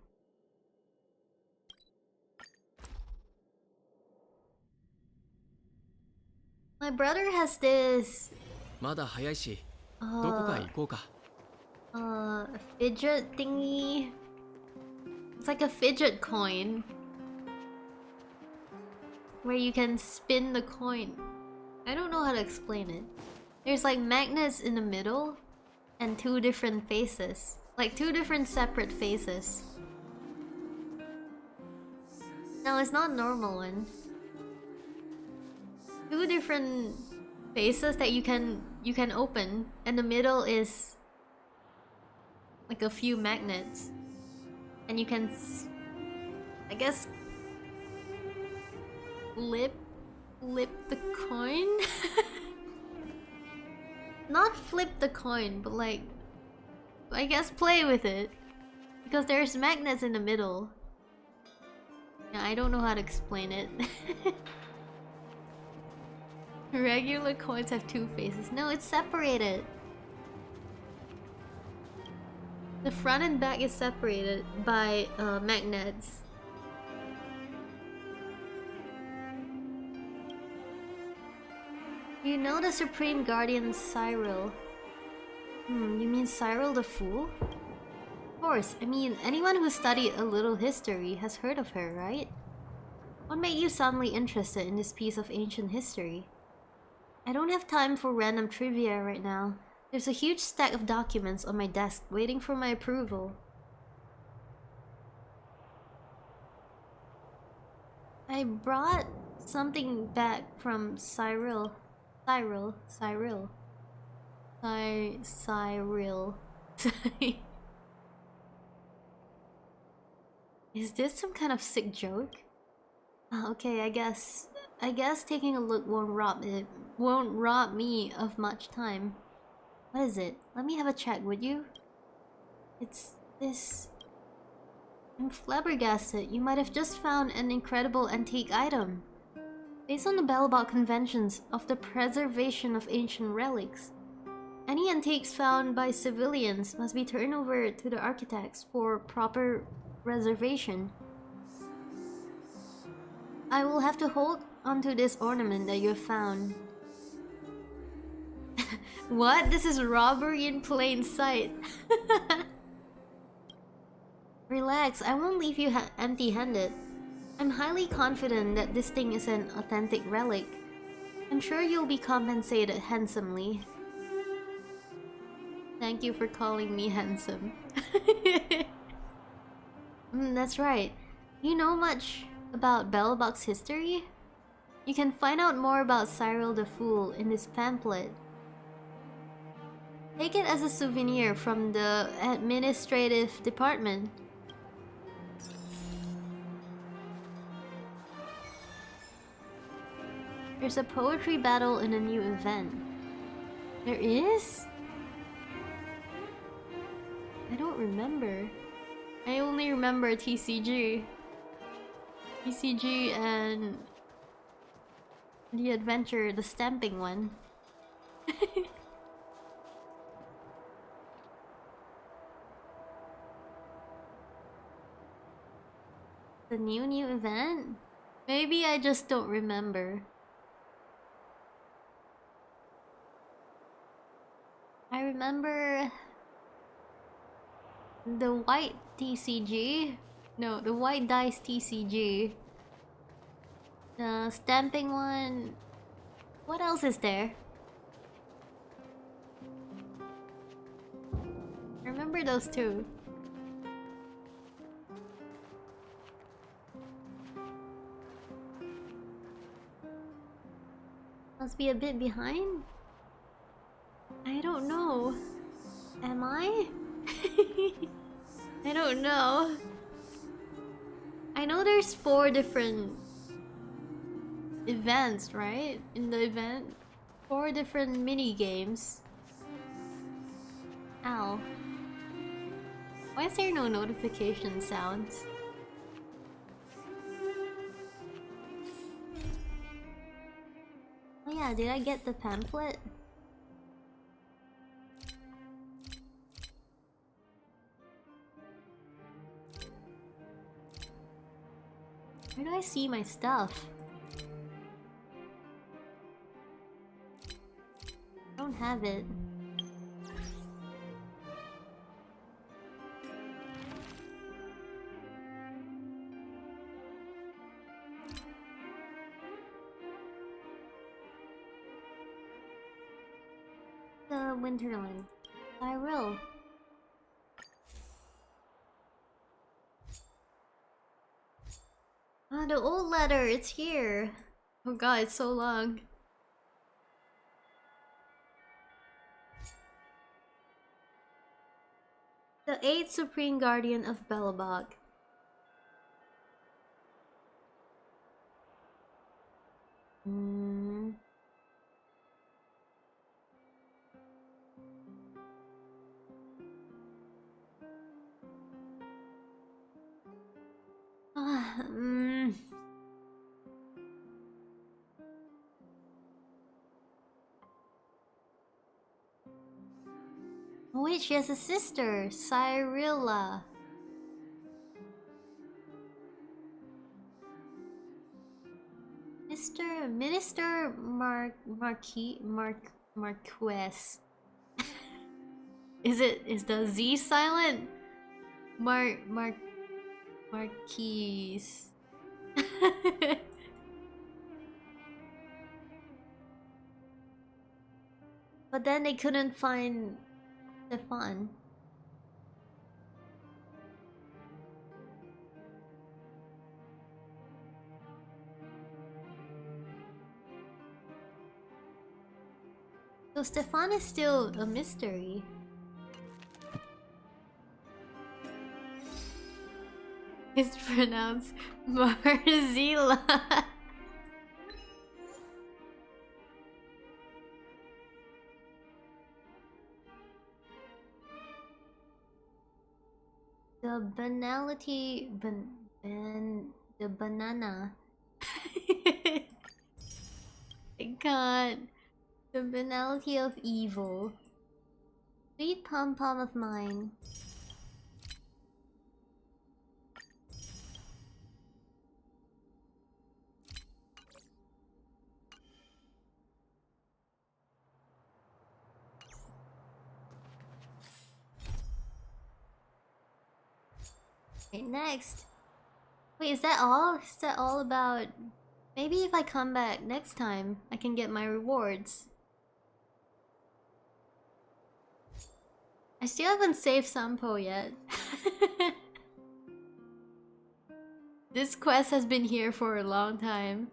My brother has this まだ早いし、どこか行こうか。fidget thingy. It's like a fidget coin where you can spin the coin. I don't know how to explain it. There's like magnets in the middle and two different faces, like two different separate faces. No, it's not a normal one. Two different faces that you can open, and the middle is like a few magnets, and you can, I guess, flip the coin. Not flip the coin, but like, I guess play with it, because there's magnets in the middle. Yeah, I don't know how to explain it. Regular coins have two faces. No, it's separated. The front and back is separated by magnets. You know the Supreme Guardian Cyril? You mean Cyril the Fool? Of course, I mean, anyone who studied a little history has heard of her, right? What made you suddenly interested in this piece of ancient history? I don't have time for random trivia right now. There's a huge stack of documents on my desk waiting for my approval. I brought something back from Cyril. Cyril. Is this some kind of sick joke? Okay, I guess taking a look won't rob me of much time. What is it? Let me have a check, would you? It's this. I'm flabbergasted. You might have just found an incredible antique item. Based on the Bellabot conventions of the preservation of ancient relics, any antiques found by civilians must be turned over to the architects for proper reservation. I will have to hold onto this ornament that you have found. What? This is robbery in plain sight. Relax, I won't leave you empty-handed. I'm highly confident that this thing is an authentic relic. I'm sure you'll be compensated handsomely. Thank you for calling me handsome. That's right. You know much about Bellabot's history? You can find out more about Cyril the Fool in this pamphlet. Take it as a souvenir from the administrative department. There's a poetry battle in a new event. There is? I don't remember. I only remember TCG. TCG and the adventure, the stamping one. The new event? Maybe I just don't remember. I remember the white TCG. No, the white dice TCG. The stamping one. What else is there? I remember those two. Must be a bit behind? I don't know. Am I? I don't know. I know there's 4 different events, right? In the event. 4 different mini games. Ow. Why is there no notification sounds? Oh yeah, did I get the pamphlet? Where do I see my stuff? I don't have it. The Winterland. I will. Ah, the old letter, it's here. Oh god, it's so long. The 8th Supreme Guardian of Bellabog. wait, she has a sister, Cyrilla. Minister Marquez. Is the Z silent? Marquise. But then they couldn't find Stefan. So Stefan is still a mystery. It's pronounced Marzila. The banality, the banana. I can't. The banality of evil. Sweet pom-pom of mine. Okay, next. Wait, is that all? Is that all about... Maybe if I come back next time, I can get my rewards. I still haven't saved Sampo yet. This quest has been here for a long time.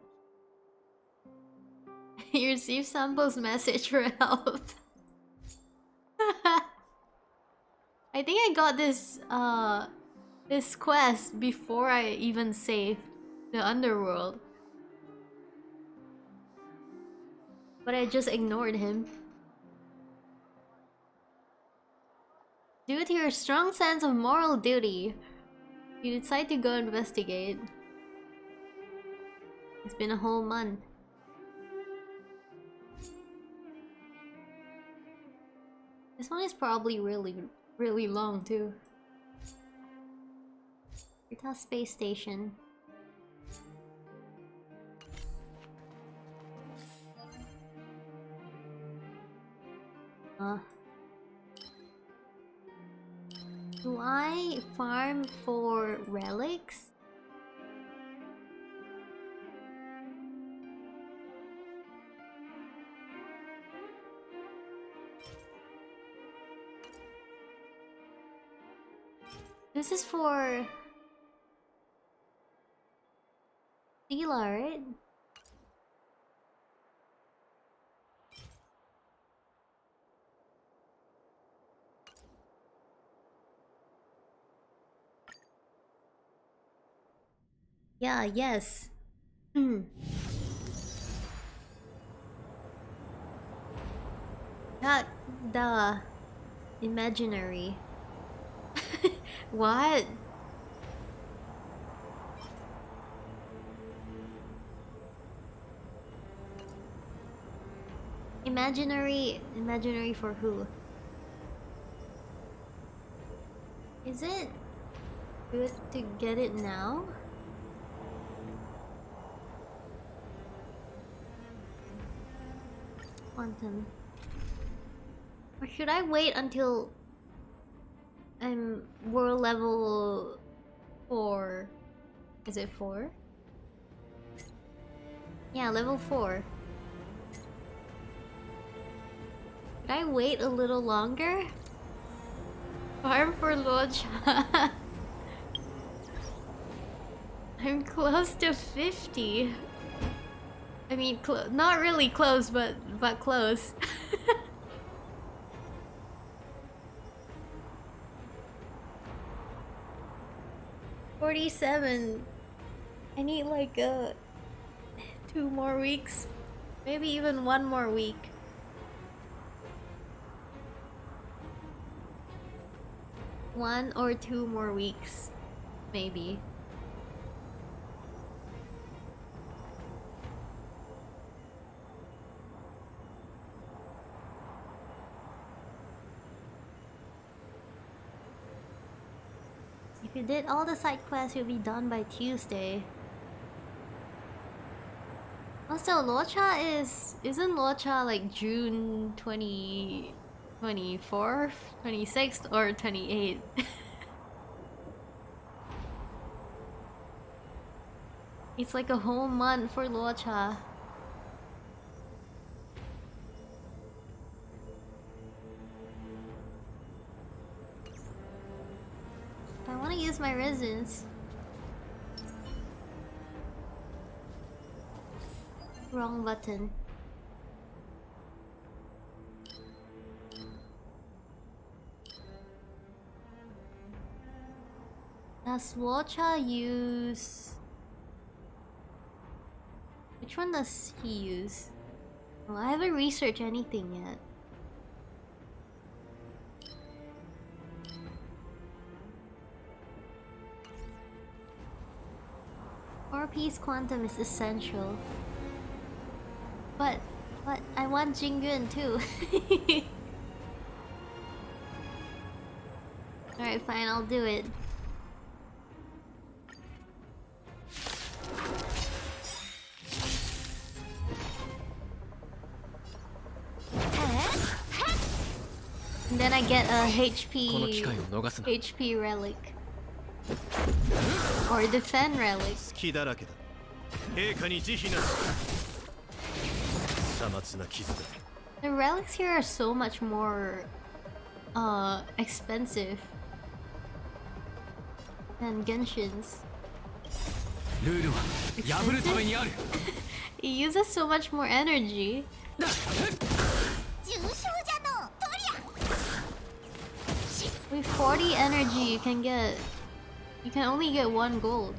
You received Sampo's message for help. I think I got this quest before I even saved the underworld. But I just ignored him. Due to your strong sense of moral duty, you decide to go investigate. It's been a whole month. This one is probably really long too. Rita Space Station. Do I farm for relics? This is for Stila, right? Yeah, yes. That the imaginary. What? Imaginary for who? Is it good to get it now? Quantum. Or should I wait until I'm world level 4? Is it 4? Yeah, level 4. Should I wait a little longer? Farm for Locha. I'm close to 50. I mean, not really close, but close. 47. I need like 2 more weeks. Maybe even 1 more week. One or 2 more weeks. Maybe. If you did all the side quests, you'll be done by Tuesday. Also, Locha isn't Locha like June 24th, 26th, or 28th? It's like a whole month for Locha. I want to use my resins. Wrong button. Does Wocha use... Which one does he use? Well, I haven't researched anything yet. Four-piece quantum is essential. But I want Jingyun too. Alright, fine, I'll do it. And then I get a HP relic. Or defend relic. The relics here are so much more expensive than Genshin's. It uses so much more energy. With 40 energy you can only get 1 gold.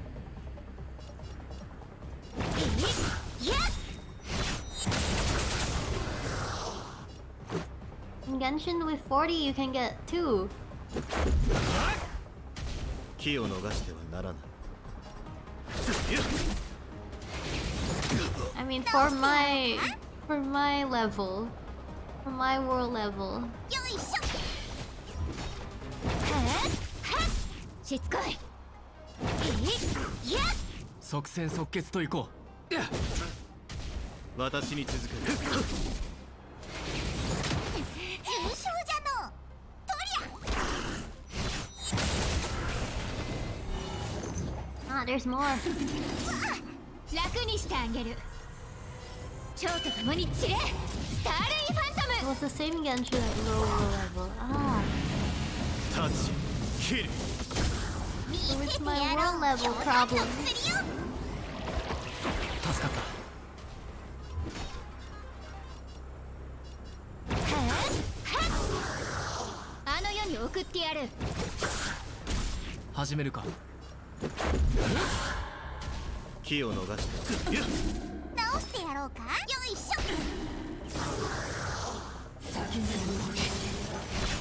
In Genshin with 40 you can get 2. I mean for my level, for my world level. Ah, there's more. It was the same Genshin at lower level. Ah. So it's my world level problem.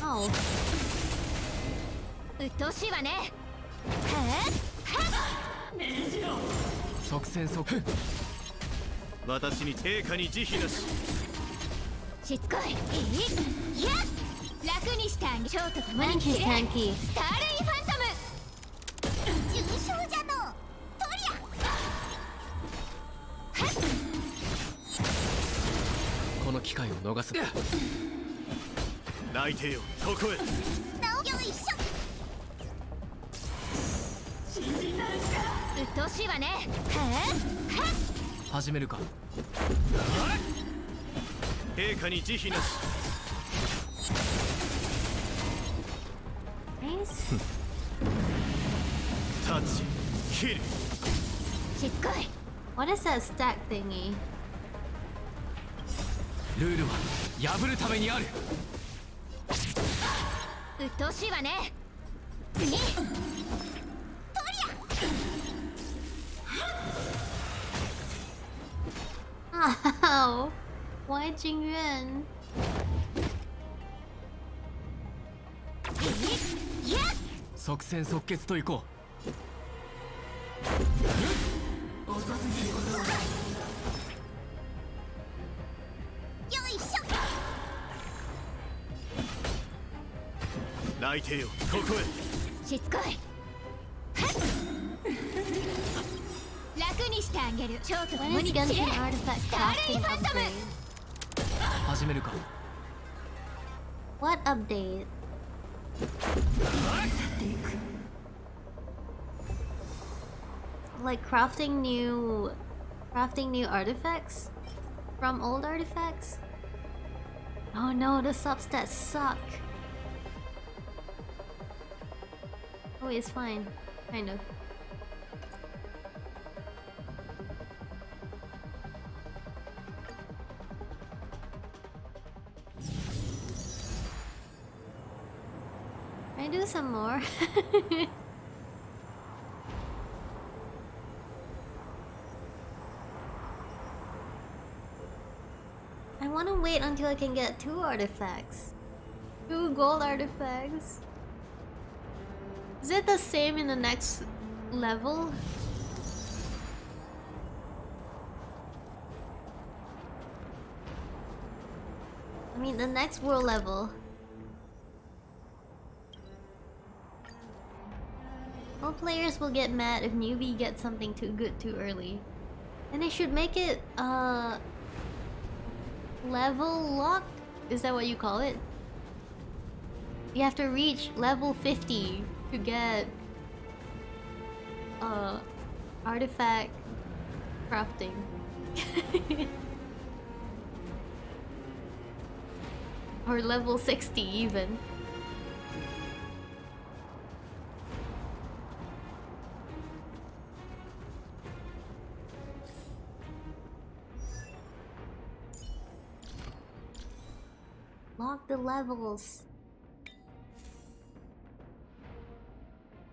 Oh. 鬱陶しいわね。即戦即私に定価に慈悲なし。しつこい。楽にしてあげ。ショートとマニキスターレイファントム。重傷じゃの。トリア。この機会を逃すな。泣いてよ、ここへ。よいしょ。鬱陶しいわね。始めるか。陛下に慈悲なし。タッチ、キル。しつこい。What is that stack thingy? ルールは破るためにある。鬱陶しいわね。次。Ow! Why Jingyuan? Yeah! 即戦即決といこう。遅すぎることはない。よいしょ。泣いてよ、ここへ。しつこい。When is Genshin artifact crafting upgrade? 始めるか What update? Like crafting new artifacts from old artifacts? Oh no, the substats suck. Oh, it's fine, kind of. Can I do some more? I want to wait until I can get 2 artifacts. 2 gold artifacts. Is it the same in the next level? I mean, the next world level. All players will get mad if newbie gets something too good too early. And they should make it, level locked? Is that what you call it? You have to reach level 50 to get artifact crafting. Or level 60 even. Lock the levels.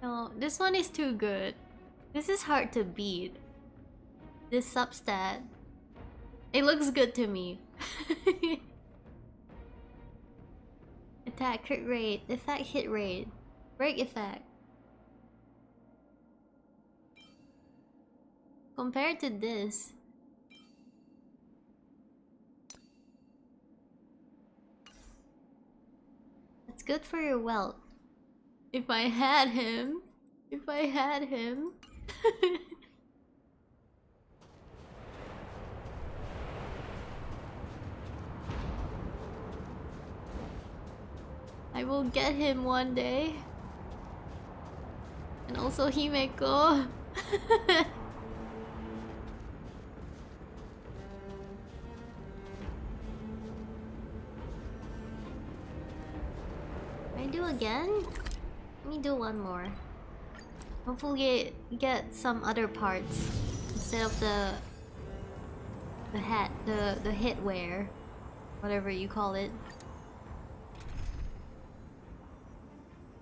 No, this one is too good. This is hard to beat. This substat. It looks good to me. Attack crit rate, effect hit rate, break effect. Compared to this. It's good for your wealth. If I had him. If I had him. I will get him one day. And also Himeko. Can I do again? Let me do one more. Hopefully get some other parts instead of the hat, the hitwear, whatever you call it.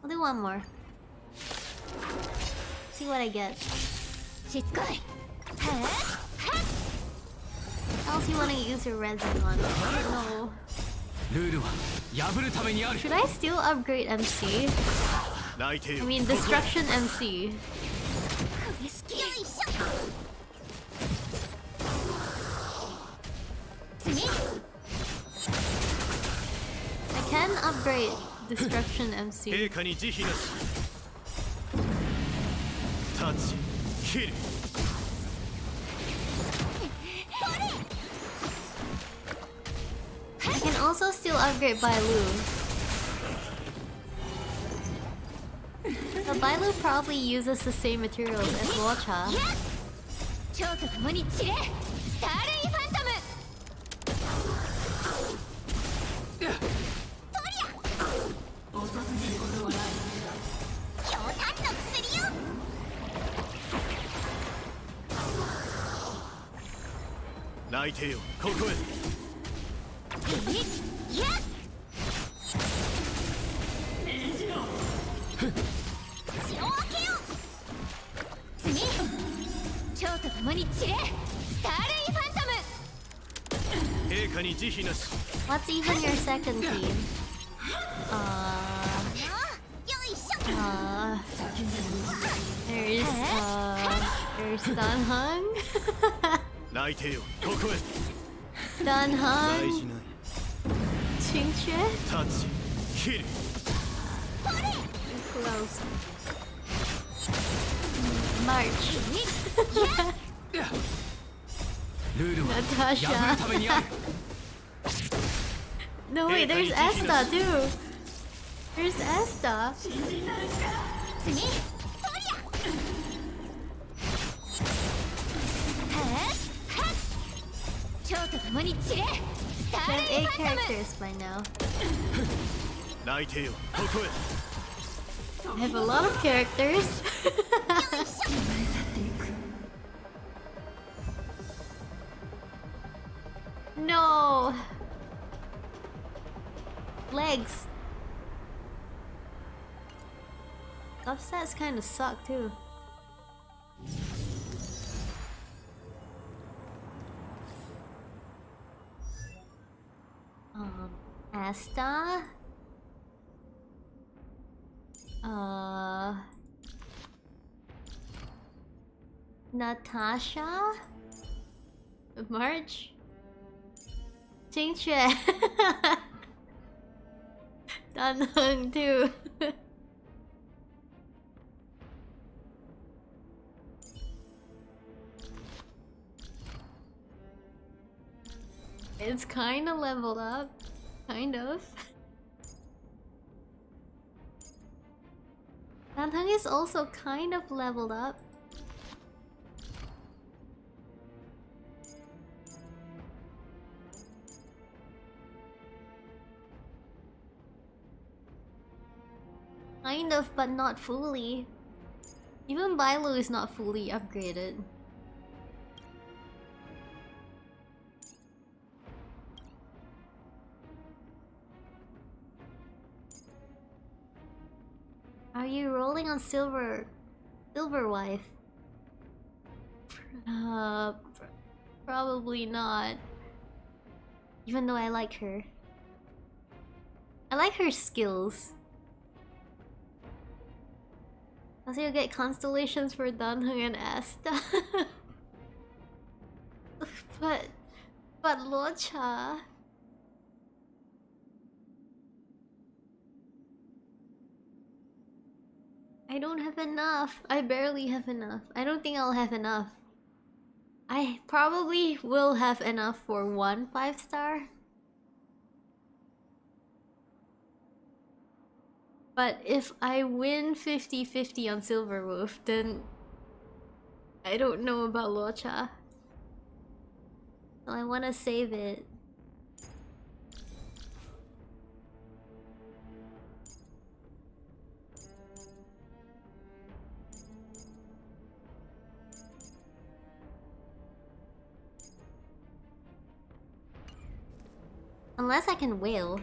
I'll do one more. See what I get. Else you wanna use your resin one? I don't know. Should I still upgrade MC? I mean, Destruction MC. I can upgrade Destruction MC. I can also still upgrade Bailu. The Bailu probably uses the same materials as Wacha. What's even your second team? There's Danhang. Danhang. Qingxue. Who else? March. Natasha. No wait, there's Asta too. There's Asta. There's 8 characters by now. I have a lot of characters. No! Legs! Upstats kinda suck too. Asta? Natasha? March? Jingxue. Dan Heng too. It's kinda leveled up. Kind of. Dan Heng is also kind of leveled up. Kind of, but not fully. Even Bailu is not fully upgraded. Are you rolling on Silver Wife? Probably not. Even though I like her. I like her skills. Also, you get constellations for Danheng and Asta. but Locha. I don't have enough. I barely have enough. I don't think I'll have enough. I probably will have enough for 1 5-star. But if I win 50-50 on Silverwolf, then I don't know about Locha. So I want to save it. Unless I can whale.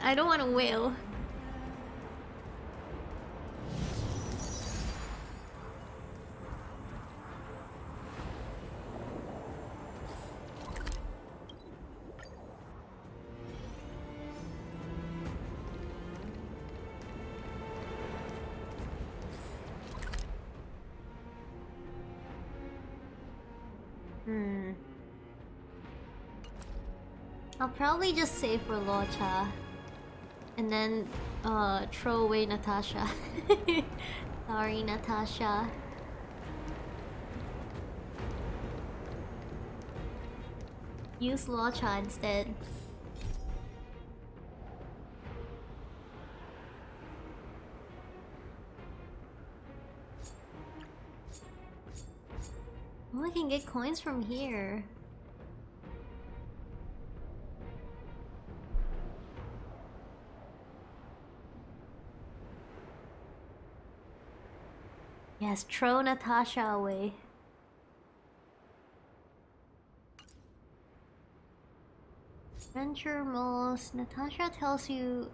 I don't want to whale. I'll probably just save for Locha. And then, throw away Natasha. Sorry, Natasha. Use Locha instead. Oh, I can get coins from here. Yes, throw Natasha away. Venture most. Natasha tells you...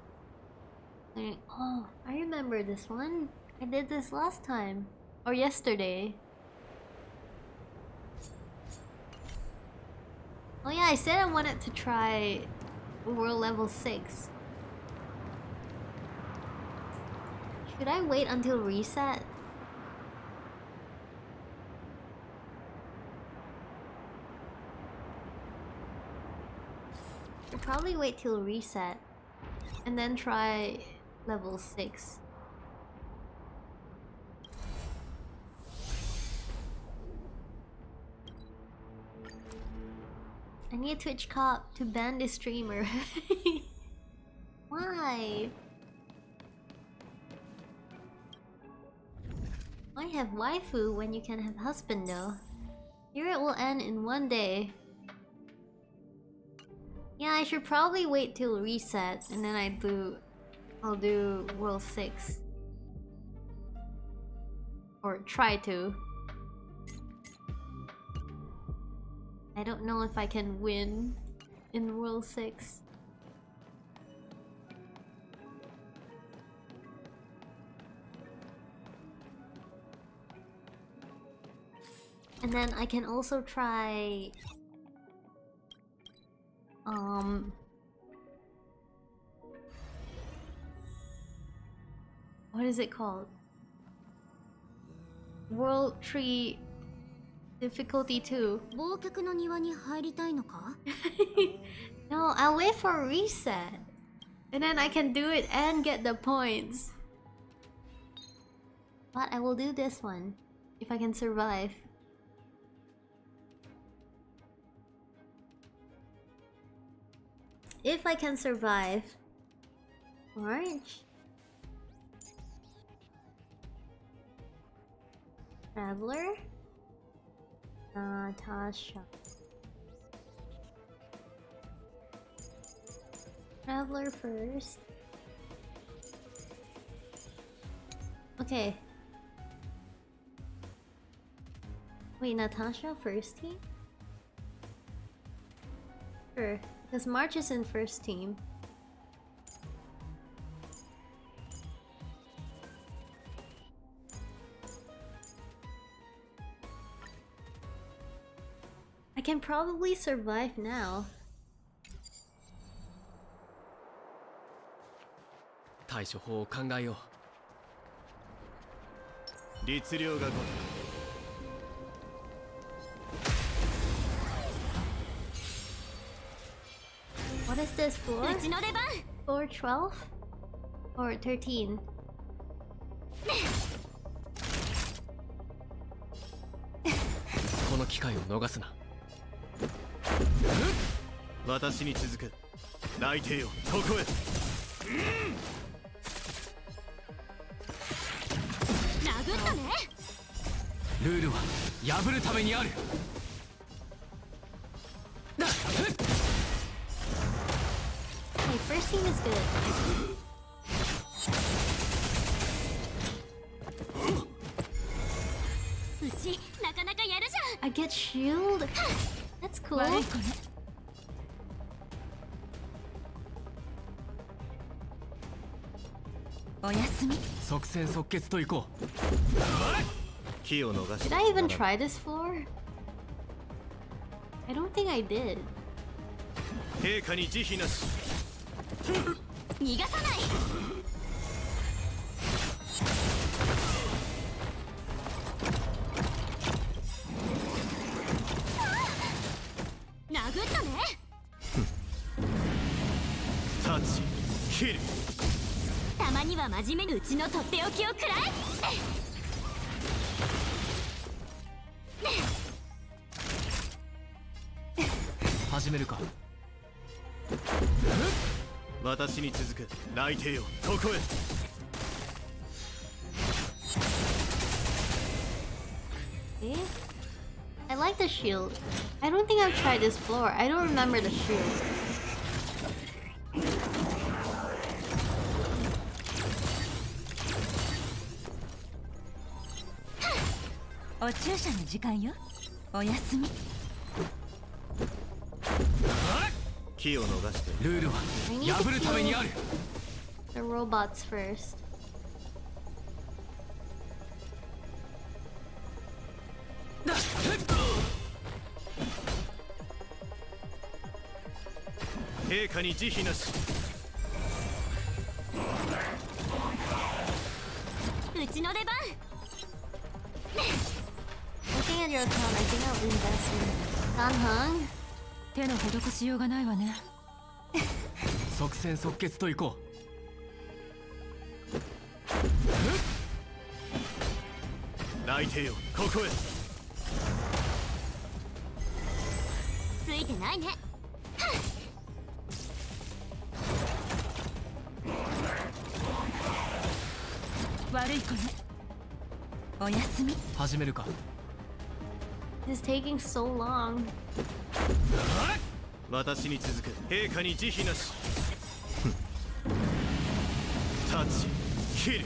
Oh, I remember this one. I did this last time. Or yesterday. Oh yeah, I said I wanted to try World Level 6. Should I wait until reset? I'll probably wait till reset and then try level 6. I need Twitch cop to ban this streamer. Why? Why have waifu when you can have husband though? Here it will end in 1 day. Yeah, I should probably wait till reset and then I'll do World 6. Or try to. I don't know if I can win in World 6. And then I can also try what is it called? World 3 difficulty 2. No, I'll wait for a reset. And then I can do it and get the points. But I will do this one if I can survive. If I can survive. Orange. Traveler. Natasha. Traveler first. Okay. Wait, Natasha first team? Sure, because March is in first team. I can probably survive now. 対処法を考えよう。律令がごとく。What is this floor? Floor 12? Or 13? この機会を逃すな。私に続く。内定よ、ここへ。殴ったね。ルールは破るためにある。Okay, first team is good. I get shield? That's cool. おやすみ。即戦即決といこう。気を逃し Did I even try this floor? I don't think I did. 陛下に慈悲なし。逃がさない。殴ったね。タッチ、キル。たまには真面目にうちのとっておきを食らえ。始めるか。私に続く。内定よ、ここへ。Okay. I like the shield. I don't think I've tried this floor. I don't remember the shield. お注射の時間よ。おやすみ。気を逃して。ルールは破るためにある。The robots first. 陛下に慈悲なし。うちの出番。Looking at your account, I think I'll invest in Danhang. 手の施しようがないわね。即戦即決といこう。内定よ、ここへ。ついいてないね。悪い子ね。おやすみ。始めるか。 It's taking so long. 私に続く。陛下に慈悲なし。タッチキル。う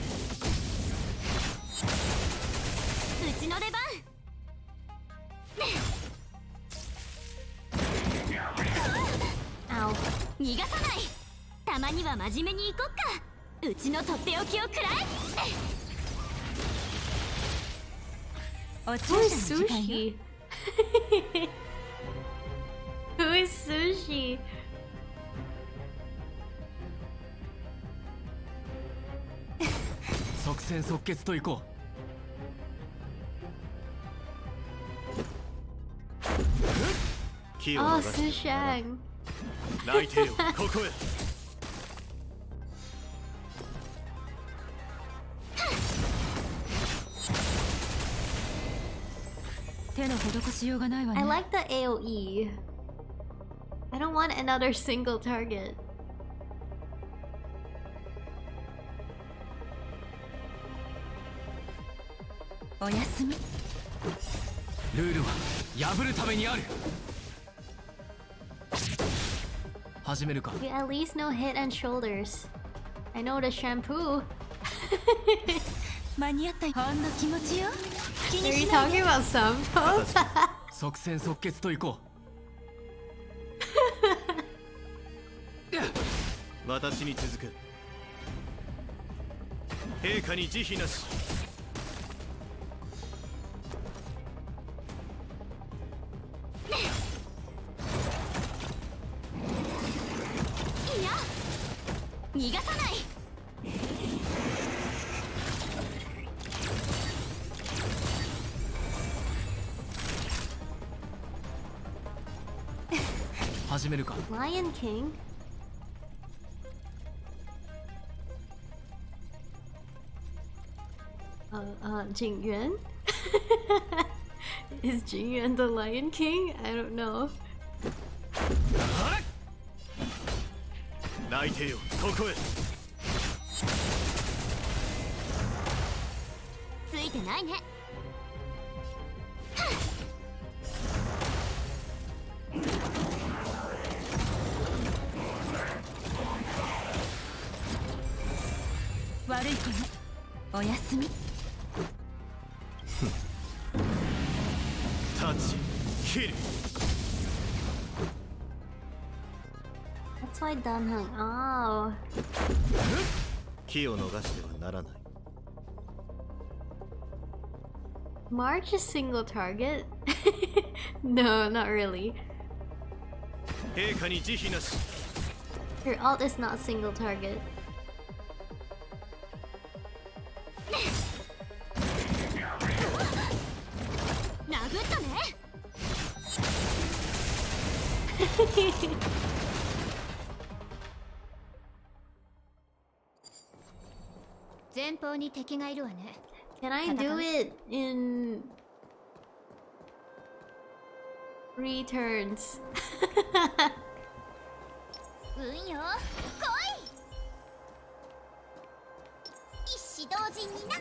ちの出番。Ow. 逃がさない。たまには真面目に行こっか。うちのとっておきをくらえ。お注 Who 射 is の時間よ。 sushi? Who is sushi? 即戦即決といこう。気を Oh, 逃してはならん。 Sushang. 泣いてよ、ここへ。手の施しようがないわね。 I like the AoE. I don't want another single target. おやすみ。ルールは破るためにある。始めるか。 You at least know head and shoulders. I know the shampoo. 間に合った。ほんの気持ちよ。気 Are に you しないで。 talking about Sampo? 即戦即決といこう。私に続く。陛下に慈悲なし。いや、逃がさない。始めるか。 Lion King? Jingyuan? Is Jingyuan the Lion King? I don't know. 泣いてよ、ここへ。ついてないね。悪い子ね。おやすみ。タッチキル。 That's why Danheng. Oh. 気を逃してはならない。 March is single target? No, not really. 陛下に慈悲なし。 Your ult is not single target. 殴ったね。前方に敵がいるわね。 Can I do it in 3 turns? 運よ、来い。一子同時にな。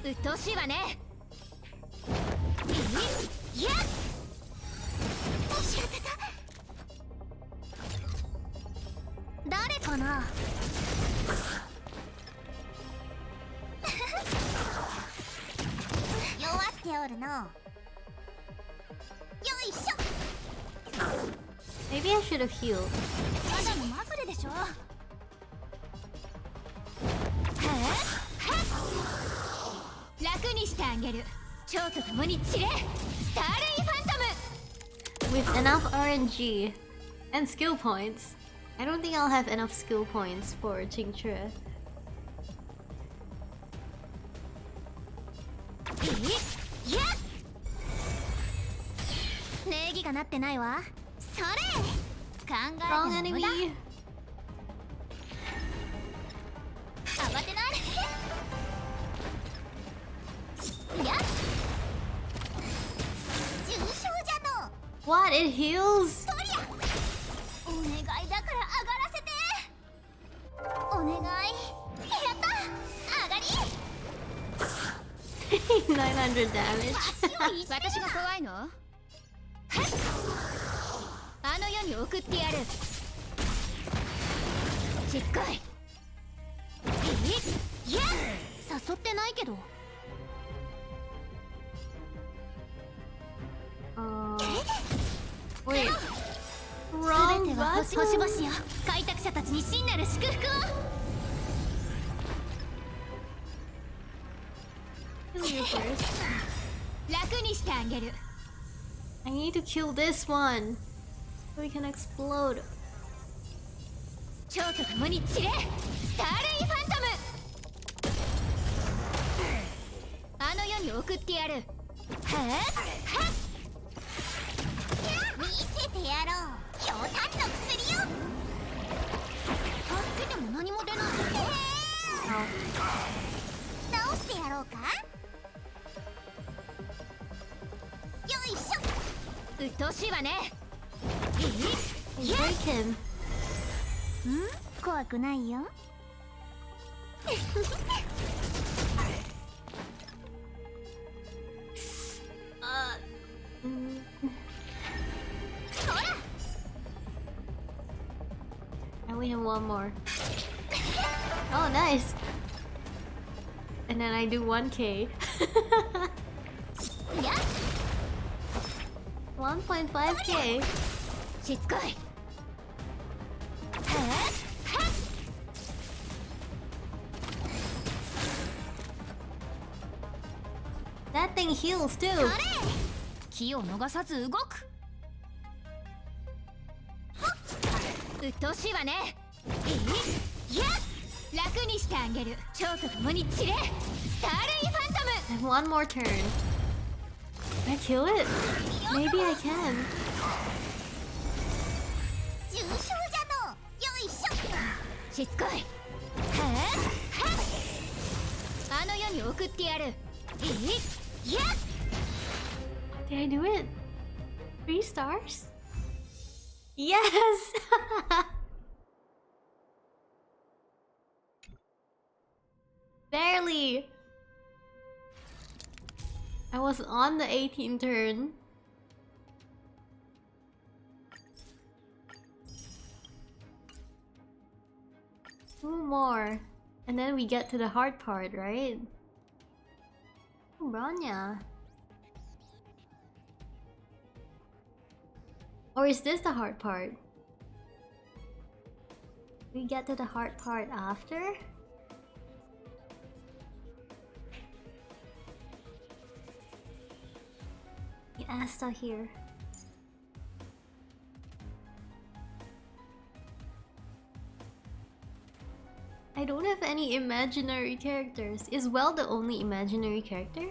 うっとうしいわね。いや、押し当てた。誰かな。弱っておるの。よいしょ。 Maybe I should have healed. ただのまぐれでしょ。楽にしてあげる。蝶と共に散れ。スターレイファントム。 With enough RNG and skill points. I don't think I'll have enough skill points for Qingque. いや、礼儀がなってないわ。それ考 Wrong えても無駄。 enemy. 慌てない。what? It heals? お願いだから上がらせて。お願い。やった上がり。900 damage. 私が怖いの？あの世に送ってやる。しつこい。いや誘ってないけど。Wait. 全 Wrong ては星々 button. よ。開拓者たちに真なる祝福を。 Kill you first. 楽にしてあげる。 I need to kill this one so we can explode. 蝶と共に散れ。スターレインファントム。あの世に送ってやる。はっはっ。見せてやろう。強炭の薬よ。助けても何も出ない。直してやろうか。よいしょ。うっとうしいわね。Hey, break him. 怖くないよ。And we have one more. Oh, nice. And then I do 1k. 1.5k. しつこい。 That thing heals too. 気を逃さず動く。うっとうしいわね。いや楽にしてあげる。蝶と共に散れ。スターレインファントム。 And one more turn. Can I kill it? Maybe I can. 重傷じゃの。よいしょ。しつこい。あの世に送ってやる。いや Did I do it? 3 stars? Yes! Barely! I was on the 18th turn. Two more. And then we get to the hard part, right? Bronya. Or is this the hard part? We get to the hard part after? The Asta here. I don't have any imaginary characters. Is Well the only imaginary character?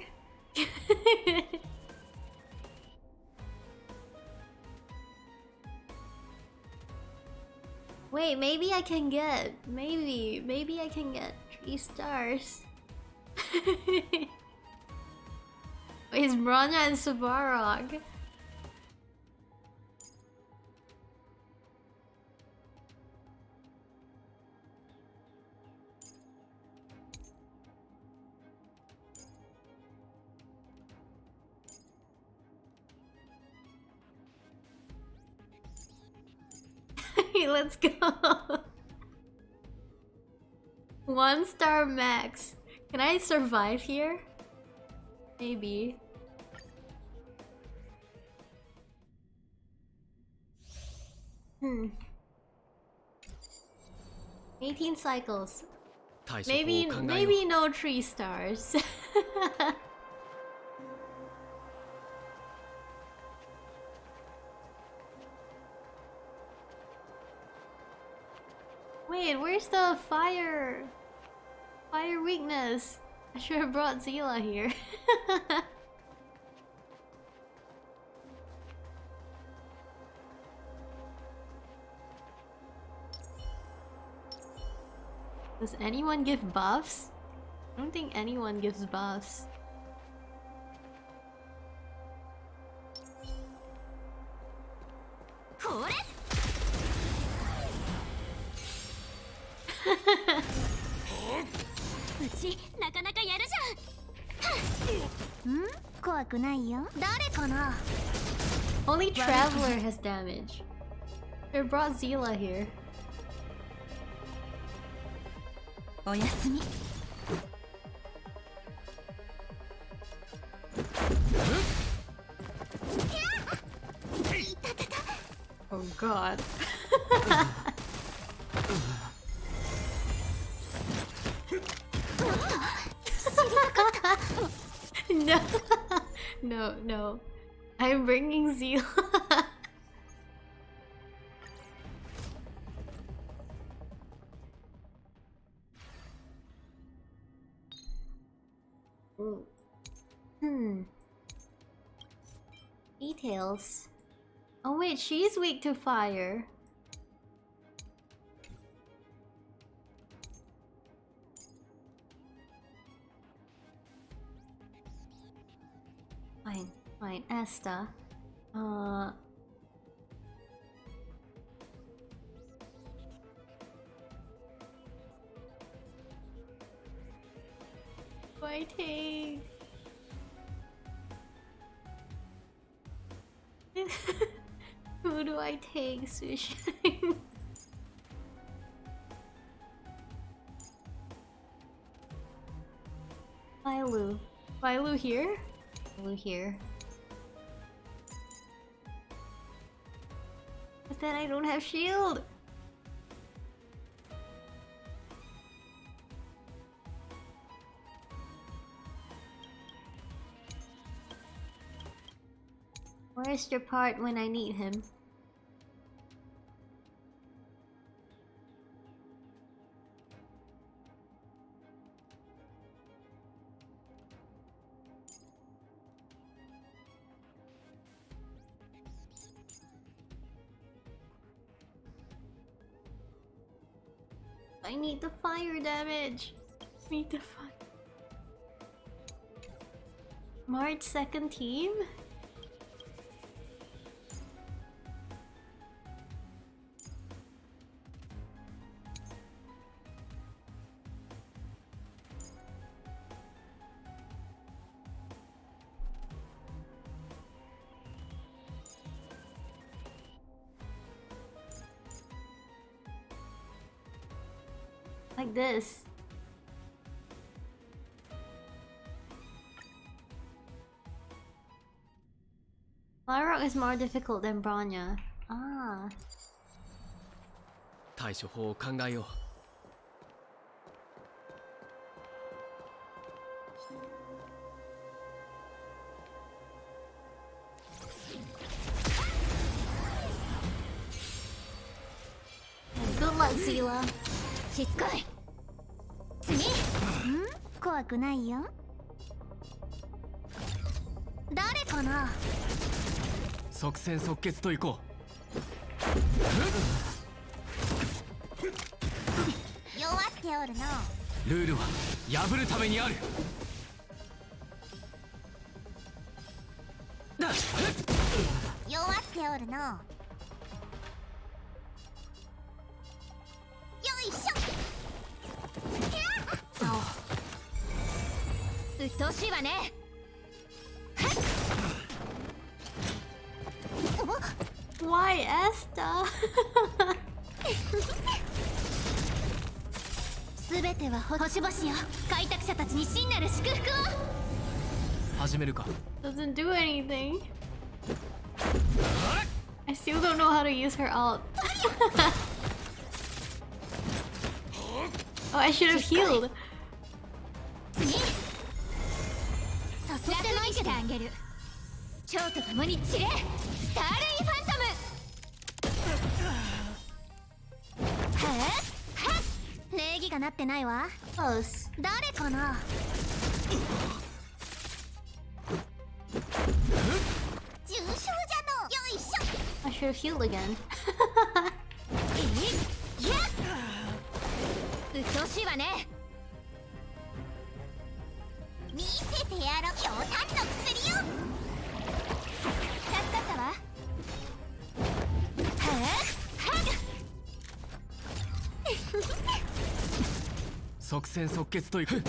Wait, maybe I can get... Maybe I can get 3 stars. Wait, it's Bronya and Subarog. Let's go. 1 star max. Can I survive here? Maybe. Hmm. 18 cycles. Maybe no 3 stars. Wait, where's the fire weakness? I should have brought Zila here. Does anyone give buffs? I don't think anyone gives buffs. うちなかなかやるじゃん。怖くないよ。誰かな。 Only Traveler has damage. They brought Zila here. おやすみ。 Oh god. No. No, no. I'm bringing Zila. Details. Oh wait, she's weak to fire. Fine, Asta. Fighting. Who do I take, Sushi? Bailu. Bailu here? Bailu here. But then I don't have shield! Where's your part when I need him? I need the fire damage. I need the fire. March second team? Like this. Fire is more difficult than Bronya. Ah. 対処法を考えよう。Good luck, Zila. しつこい。次。怖くないよ。誰かな。即戦即決といこ弱っておるの。う。ルールは破るためにある。弱っておるの。よいしょ。うっとうしいわね。Why Asta? すべては星々よ。開拓者たちに真なる祝福を。始めるか。 Doesn't do anything. I still don't know how to use her ult. Oh, I should have healed. 次。誘ってないけどあげる。蝶と共に散れ。スターレイファントム。礼儀がなってないわ。Close. 誰かな。重傷じゃの。よいしょ。I should have healed again. うっとうしいわね。見せてやろう。強炭の薬よ。助かったわ。即戦即決といく。こ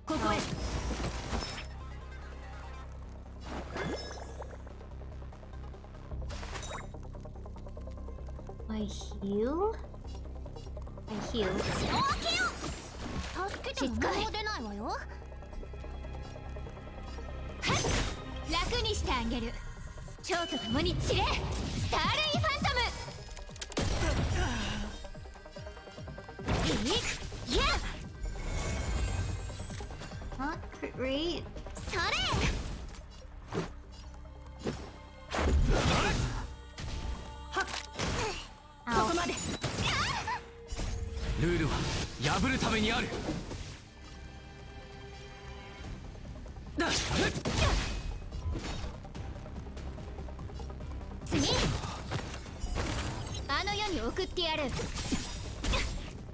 こへ。I heal? I heal. 助けても何も出ないわよ。楽にしてあげる。蝶と共に散れ、スターレイファントム。いや Not great. それ。ここまで。ルールは破るためにある。次、あの世に送ってやる。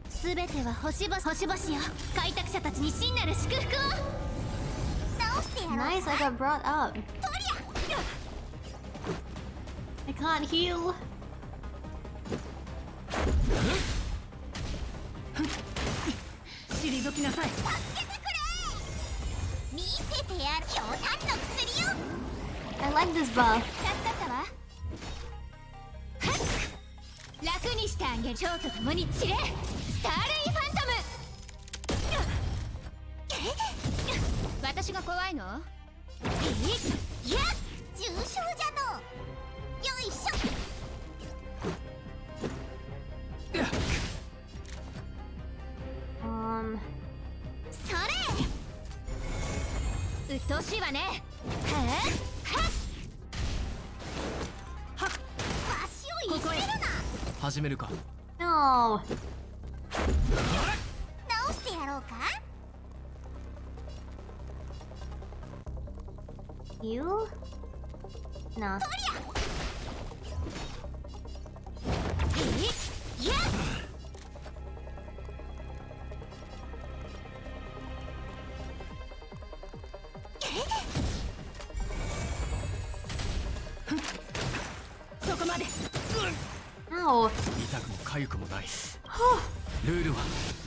すべては星々よ。開拓者たちに真なる祝福を。直してやろう。 Nice, I got brought up. I can't heal. 退きなさい。助けてくれ。見せてやる。強炭の薬よ。 I like this buff. 助かったわ。楽にしてあげる。蝶と共に散れ、スターレイファントム。私が怖いの？いや、重傷じゃの。よいしょ。それ。うっとうしいわね。足をいじめるな。始めるか。 No. 直してやろうか。 Heal? No. いや。そこまで。Ow. 痛くも痒くもない。ルールは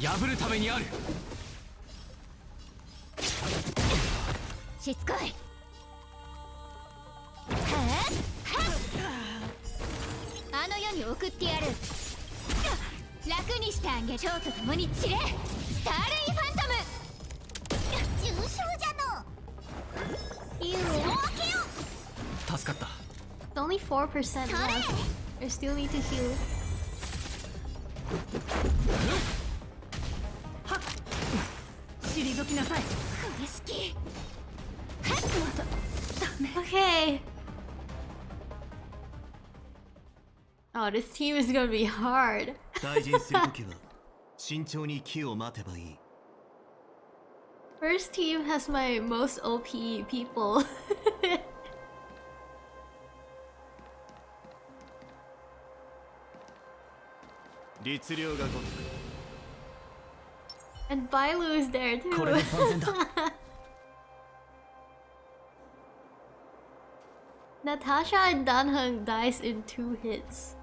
破るためにある。しつこい。あの世に送ってやる。楽にしてあげる。蝶と共に散れ、スターレイファントム。重傷じゃの。 Heal. 助かった。 It's only 4% left. I still need to heal. 退きなさい。苦しき。 Okay. Oh, this team is gonna be hard. 大事にするときは慎重に機を待てばいい。 First team has my most OP people. 律令がごとく。 And Bailu is there これで too. 万全だ。 Natasha and Danheng dies in 2 hits.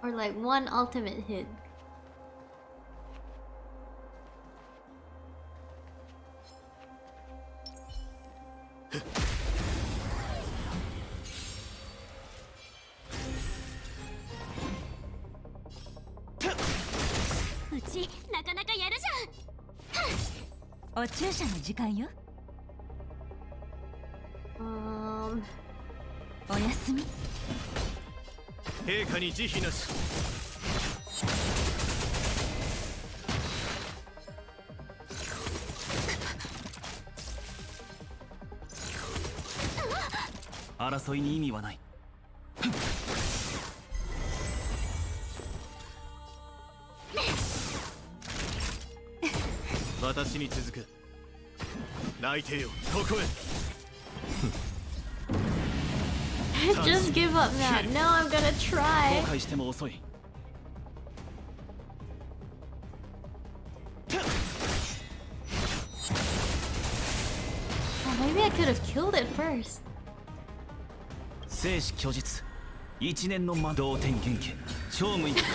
Or like 1 ultimate hit.うちなかなかやるじゃん。お注射の時間よ。おやすみ。陛下に慈悲なし。争いに意味はない。私に続く。内定よ、ここへ。Just give up now. No, I'm gonna 後 try. 悔しても遅い。 Oh, maybe I could have killed it first. 生死虚実、一年の魔導天元家、超無一角。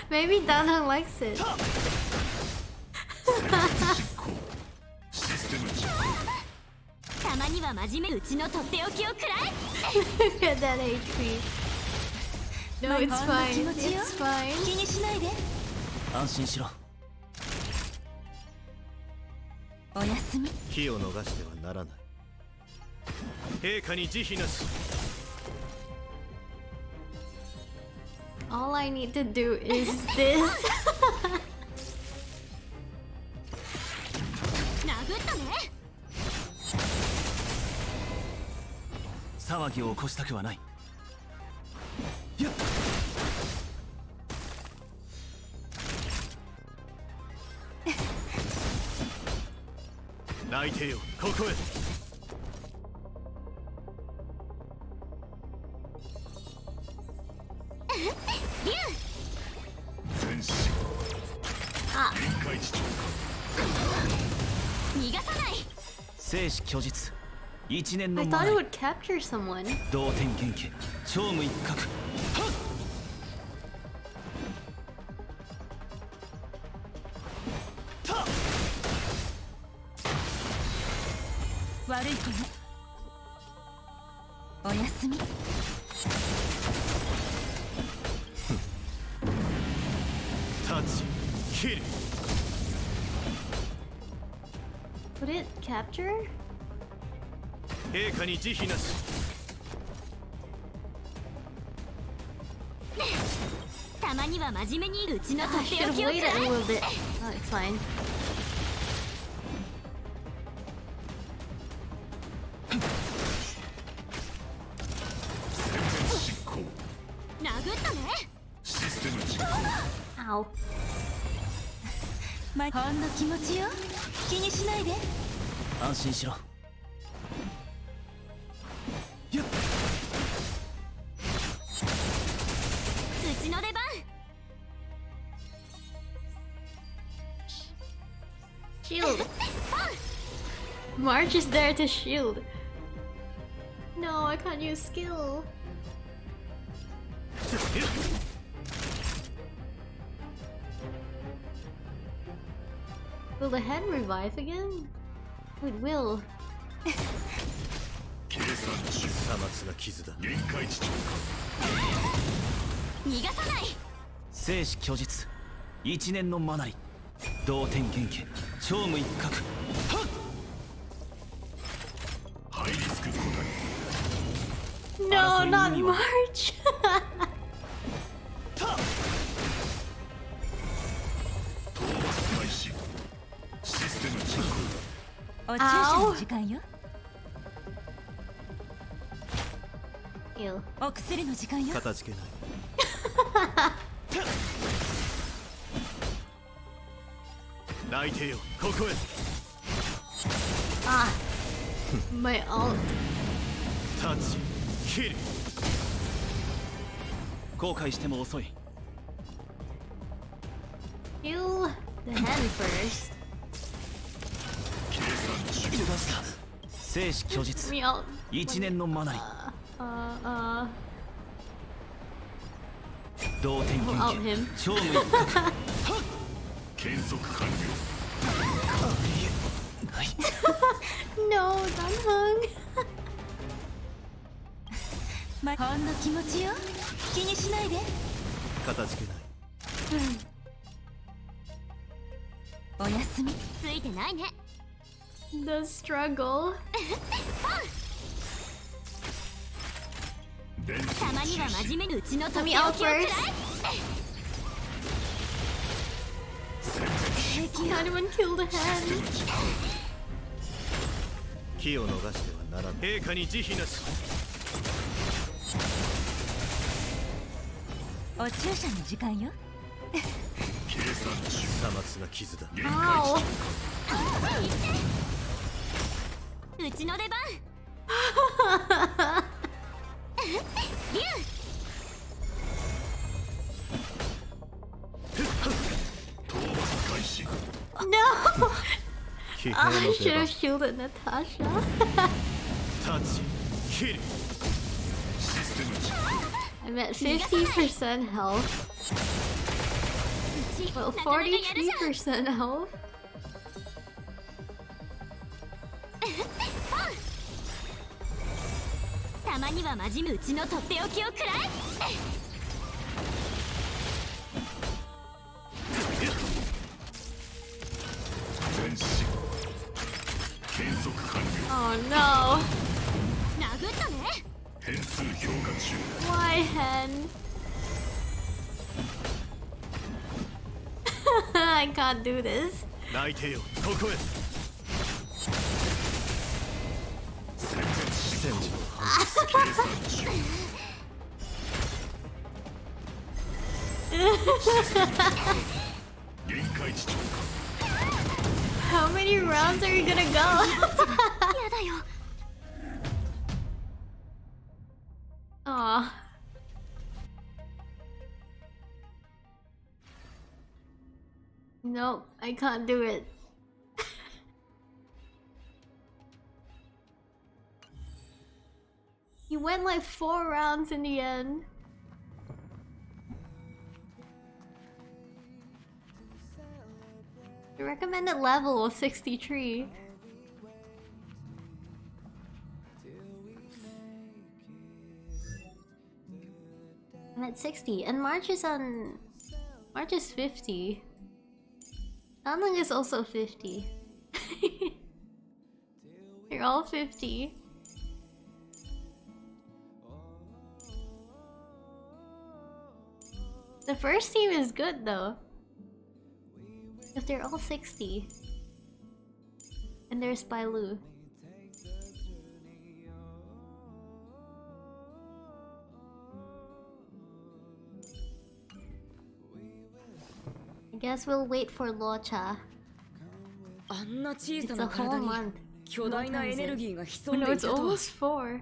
Maybe Danhong likes it. Look at that HP. No, it's fine. It's fine. 安心しろ。おやすみ。機を逃してはならない。陛下に慈悲なし。All I need to do is this. 騒ぎを起こしたくはない。やっ。泣いてよ、ここへ。Ah. 生死拒絶。1年の I 前。 thought it would capture someone. 同点元気。超無一角。悪い子ね。おやすみ。タッチ、キル。Would it capture? 陛下に慈悲なし。たまには真面目にうちのと I って should お have きをく waited ら a え。 little bit. Oh, it's fine. Ow. ほんの気持ちよ。気にしないで。安心しろ。やっ。うちの出番。Shield. March is there to shield. No, I can't use skill. Will the head revive again? It will. さまつな傷だ。逃がさない。生死拒絶。1年のマナリ。同点元気。超無一角。ハイリスク答 No, not March. Ow. 時間よ。Ew. お薬の時間よ。かたじけない。泣いてよ、ここへ。Ah. My ult. タッチ、キル。後悔しても遅い。Kill the hand first. 生死拒絶。 Me ult. 1年のマナリ。同点 We'll out 元 him. 気。超無一角。検測完了。 No, Danhong. ほんの気持ちよ。気にしないで。かたじけない。おやすみ。ついてないね。The struggle. たまには真面目にうちのと Let っ me てお out きをくらえ。 first. Can't even kill the hand. 機を逃してはならない。陛下に慈悲なし。お注射の時間よ。計算中。さまつな傷だ。 Ow. うちの出番。竜。 No. 疲弊 I の should 出 have 番。 shielded Natasha. タッチ、キル。 I'm at 50% health. Well, 43% health. たまには真面目うちのとっておきをくらえ。 Oh no! 殴ったね。 Why, hen? I can't do this. 内定よここへ戦時の判決計算中 How many rounds are you gonna go? やだよ。 Aw. Nope, I can't do it. You went like 4 rounds in the end. The recommended level was 63. I'm at 60, and March is 50. Anling is also 50. They're all 50. The first team is good though, because they're all 60. And there's Bailu. I guess we'll wait for Locha. It's a whole month. What time is it? Oh no, it's almost 4.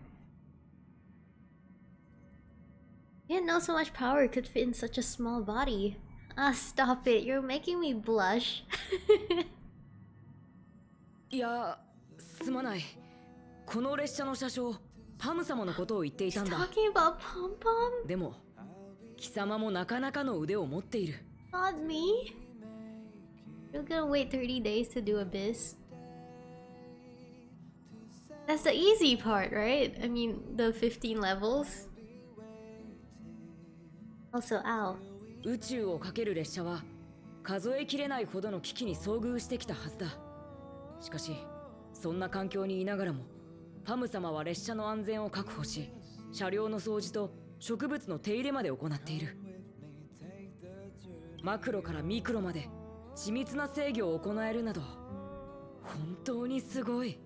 Didn't know so much power could fit in such a small body. Ah, stop it. You're making me blush. いや、すまない。この列車の車掌、パム様のことを言っていたんだ。Talking about Pom Pom? でも、貴様もなかなかの腕を持っている。Not me. You're gonna wait 30 days to do Abyss. That's the easy part, right? I mean, the 15 levels. Also, ow. 宇宙をかける列車は数えきれないほどの危機に遭遇してきたはずだ。しかし、そんな環境にいながらも、パム様は列車の安全を確保し、車両の掃除と植物の手入れまで行っている。マクロからミクロまで緻密な制御を行えるなど、本当にすごい。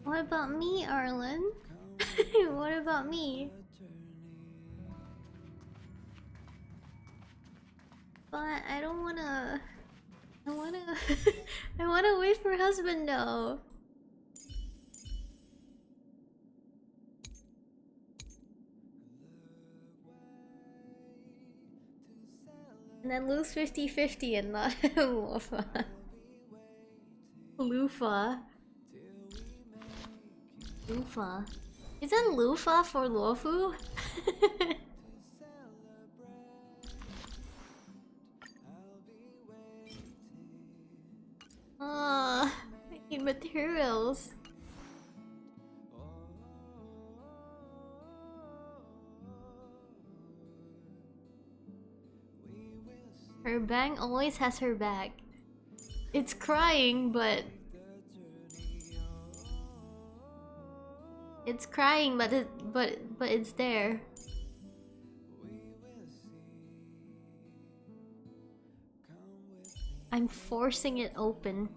What about me, Arlen? What about me? But I don't wanna... I wanna wait for husband though. And then lose 50-50 and not Lufa. Lufa. Lufa. Isn't Lufa for Luofu? I need materials. Her bang always has her back. It's crying, but it's crying, but it's there. I'm forcing it open.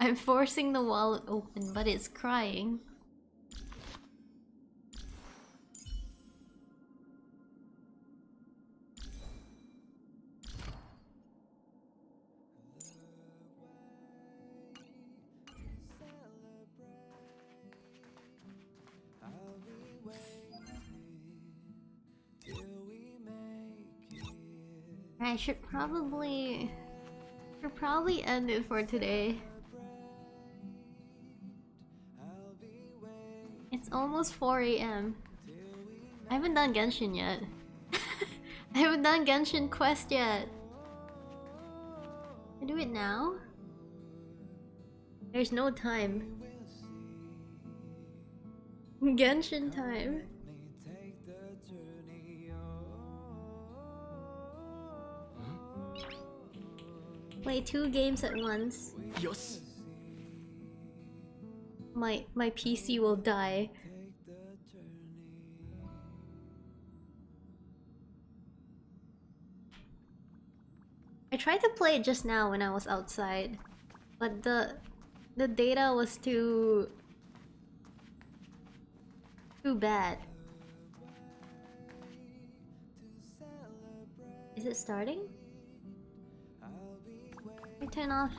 I'm forcing the wallet open, but it's crying. I should probably end it for today. It's almost 4 AM. I haven't done Genshin yet. I haven't done Genshin Quest yet. I do it now? There's no time. Genshin time. Play 2 games at once. Yes. My PC will die. I tried to play it just now when I was outside, but the data was too bad. Is it starting? I turn off.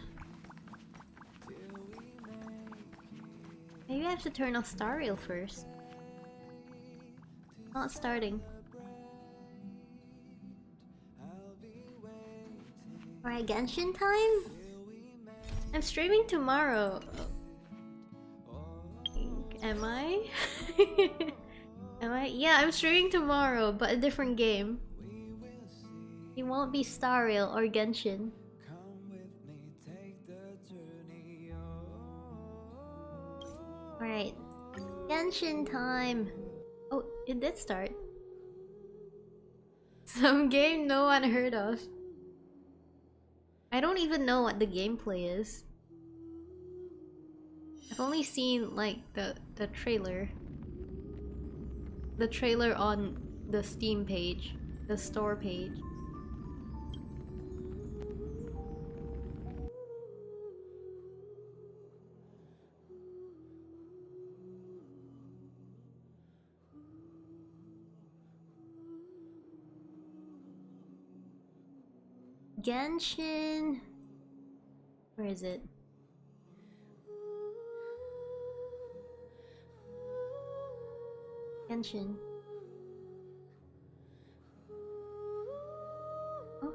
Maybe I have to turn off Star Rail first. Not starting. Alright, Genshin time? I'm streaming tomorrow. Am I? Am I? Yeah, I'm streaming tomorrow, but a different game. It won't be Star Rail or Genshin. Alright. Genshin time! Oh, it did start. Some game no one heard of. I don't even know what the gameplay is. I've only seen like the trailer. The trailer on the Steam page, the store page. Genshin. Where is it? Genshin. Oh.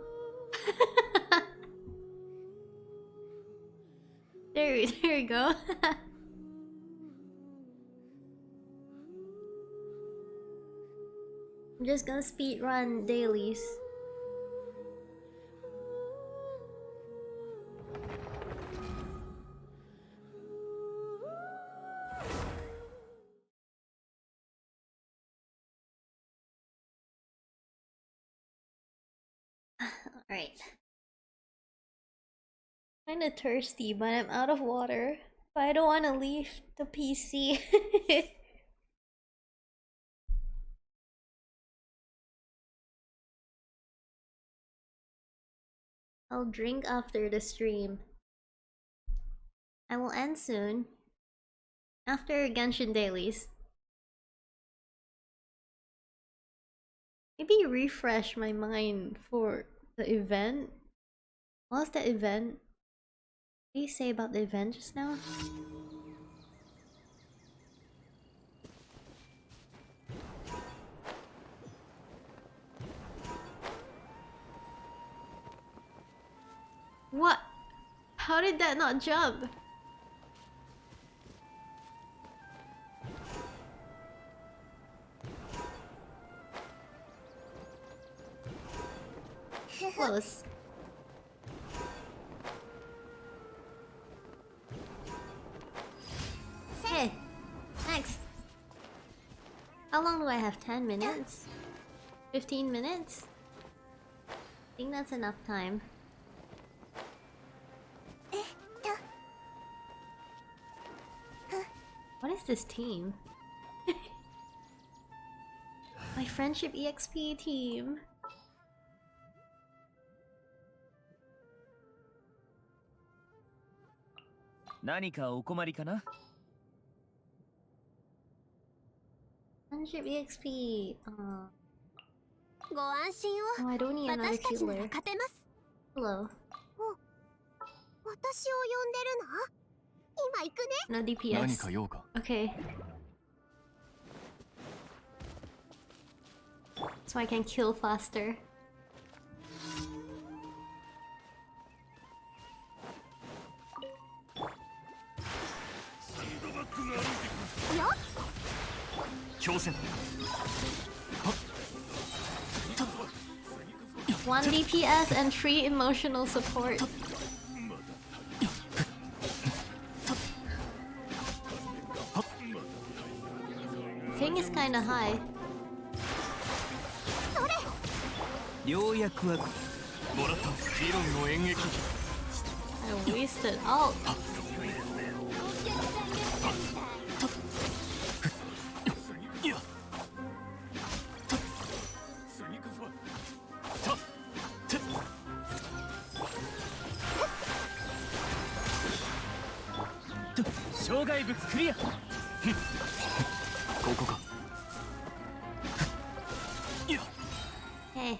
there we go. I'm just gonna speedrun dailies. Alright. Kinda thirsty, but I'm out of water. But I don't wanna leave the PC. I'll drink after the stream. I will end soon. After Genshin dailies. Maybe refresh my mind for the event. What was the event? What did you say about the event just now? What? How did that not jump? Close. Hey, next. How long do I have? 10 minutes? 15 minutes? I think that's enough time. What is this team? My friendship EXP team. Friendship EXP. Oh, I don't need another healer. Hello. No DPS. Okay. So I can kill faster. 1 DPS and 3 emotional support. King is kinda high. ようやくはもらった理論の演劇 I wasted alt. Hey.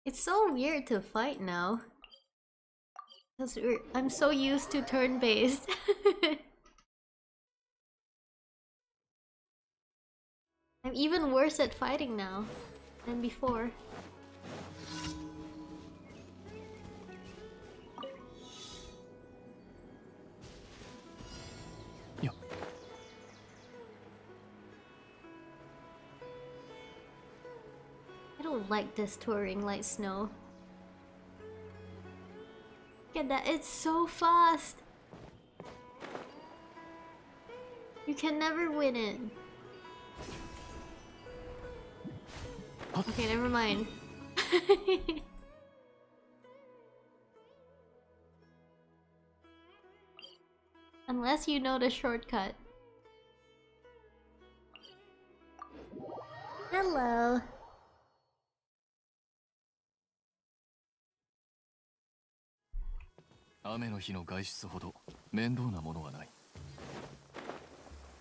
It's so weird to fight now. Because I'm so used to turn-based. I'm even worse at fighting now than before. I don't like this touring like snow. Look at that, it's so fast! You can never win it. Okay, never mind. Unless you know the shortcut. Hello.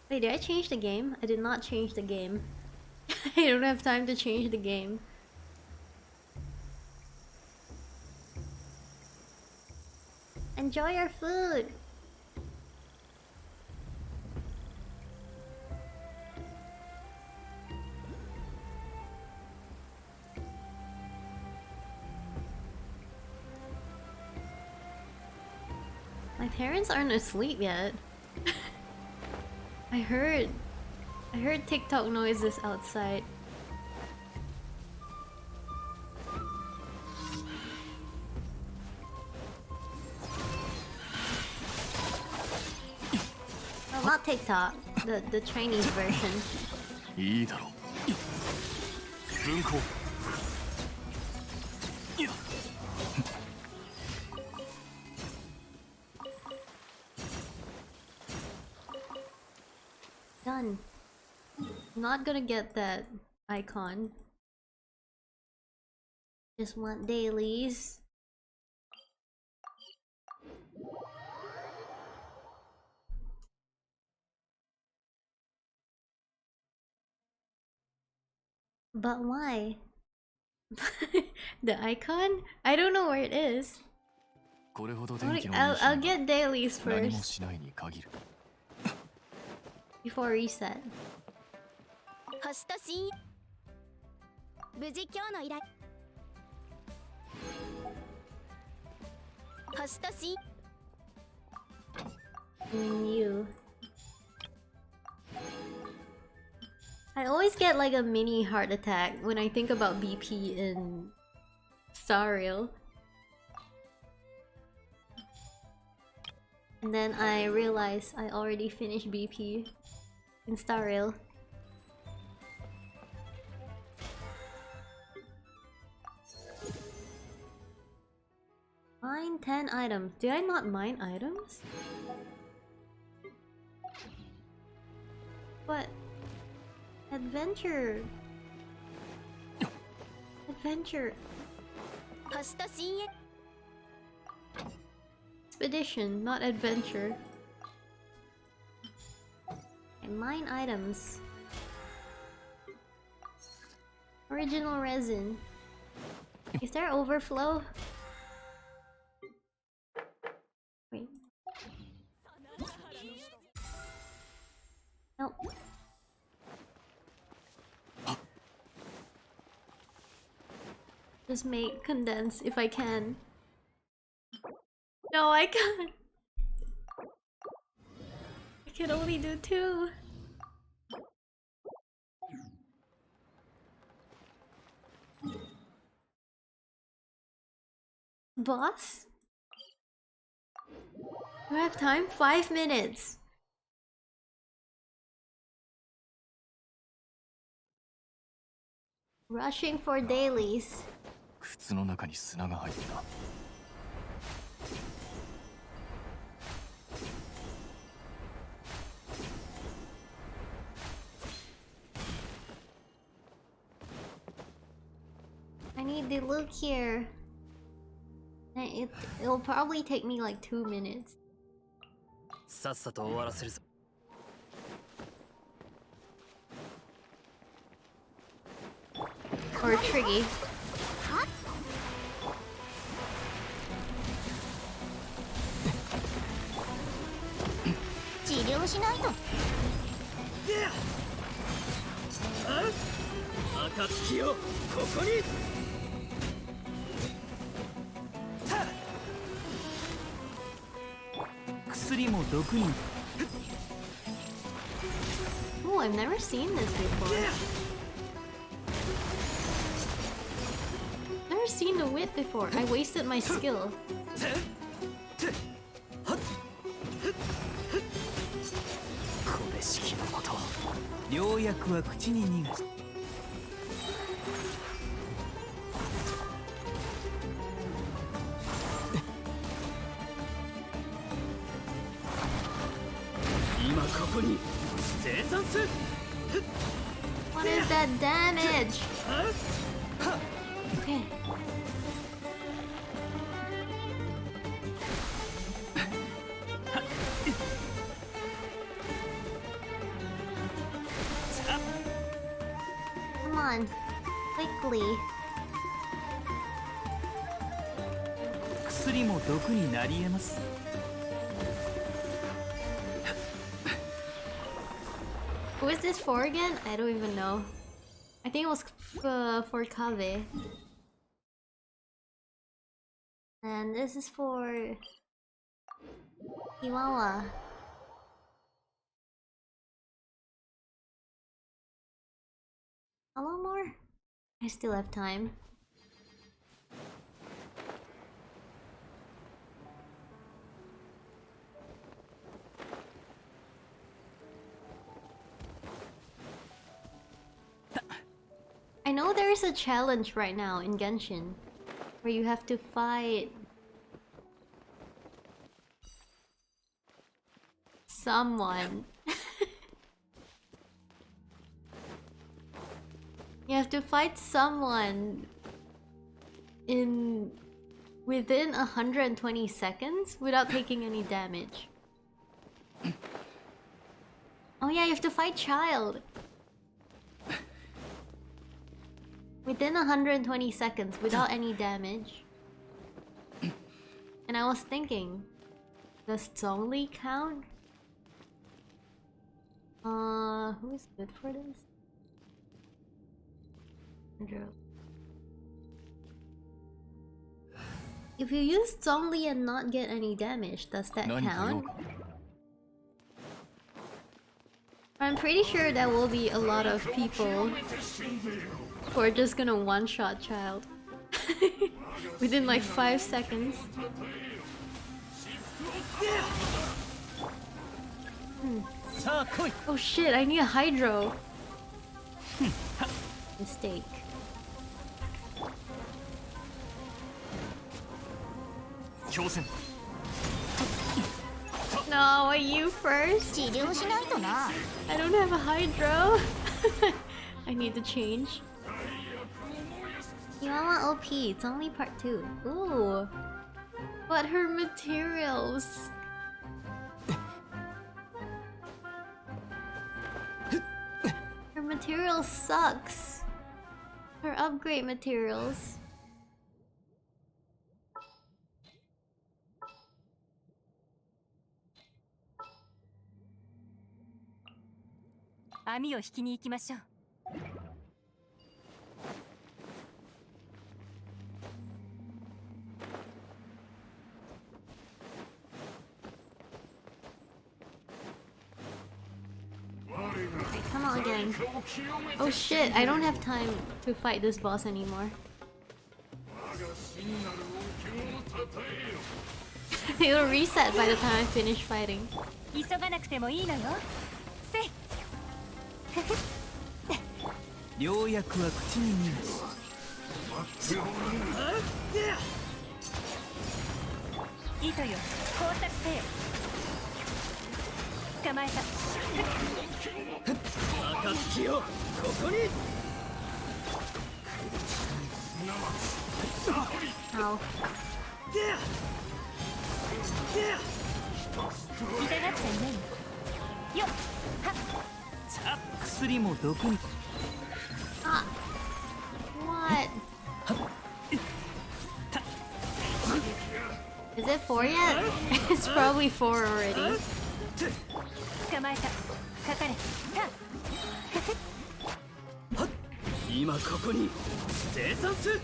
Wait, did I change the game? I did not change the game. I don't have time to change the game. Enjoy your food! My parents aren't asleep yet. I heard TikTok noises outside. Well, not TikTok, the Chinese version. いいだろう文庫 Done. I'm not gonna get that icon. Just want dailies. But why? The icon? I don't know where it is. I'll get dailies first. Before reset. 星と深無事今日の依頼星と深 You. I always get like a mini heart attack when I think about BP in Star Rail. And then I realize I already finished BP in Star Rail. Mine 10 items. Did I not mine items? What? Adventure. Adventure. Expedition, not adventure. And mine items. Original resin. Is there overflow? Wait. Nope. Just make condense if I can. No, I can't. I can only do 2. Boss? Do I have time? 5 minutes. Rushing for dailies. 靴の中に砂が入ってた。I need to look here. And it'll probably take me like 2 minutes. さっさと終わらせるぞ。Or Triggy. Oh, I've never seen this before. Never seen the whip before. I wasted my skill. これしきのこと良薬は口に逃がす今ここに生産す What is that damage? Okay. Come on, quickly. 薬も毒になり得ます Who is this for again? I don't even know. I think it was for Kave. And this is for Iwawa. How long more? I still have time. I know there is a challenge right now in Genshin where you have to fight someone. You have to fight someone within 120 seconds without taking any damage. Oh yeah, you have to fight Child. Within 120 seconds without any damage. And I was thinking, does Zhongli count? Who's good for this? If you use Zhongli and not get any damage, does that count? I'm pretty sure there will be a lot of people who are just gonna one-shot Child within like 5 seconds. Oh shit, I need a Hydro. Mistake. No, are you first? I don't have a Hydro. I need to change. Iwawa OP, it's only part 2. Ooh. But her materials. Her materials sucks. Her upgrade materials. Come on again. Oh shit, I don't have time to fight this boss anymore. It'll reset by the time I finish fighting. 急がなくてもいいのよ。せい。良薬は口に見なし。糸よ、工作せよ。捕まえた。暁よ、ここに。Ow. 痛がっちゃいないよ。よっ。はっ。薬も毒に。Ah. What? Is it 4 yet? It's probably 4 already. 捕まえた。かかれ。今ここに生産す。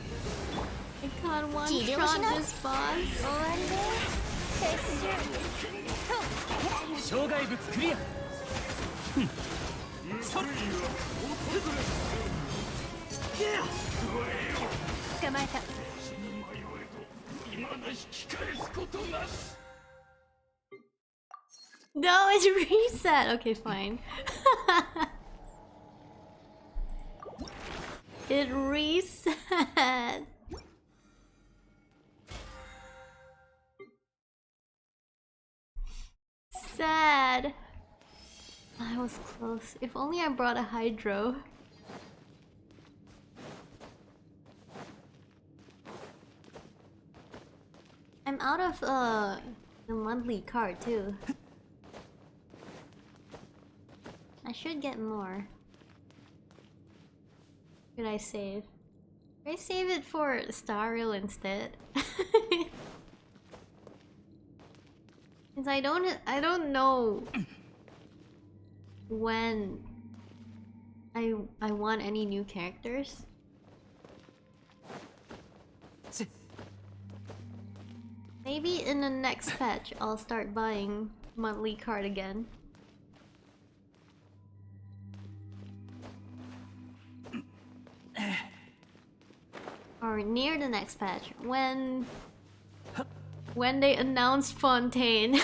I can't one 治療し shot な。 this boss. 終わりね。撤収。障害物クリア。捕まえた。No, it's reset. Okay, fine. It reset. Sad. I was close. If only I brought a hydro. I'm out of the monthly card too. I should get more. Should I save? Should I save it for Star Rail instead? Since I don't know when I want any new characters. Maybe in the next patch I'll start buying monthly card again. Or near the next patch when they announce Fontaine.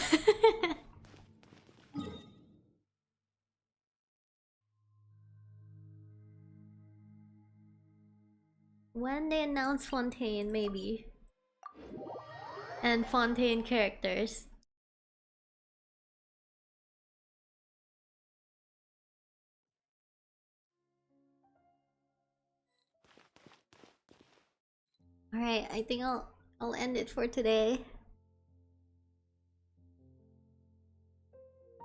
When they announce Fontaine, maybe. And Fontaine characters. Alright, I think I'll end it for today.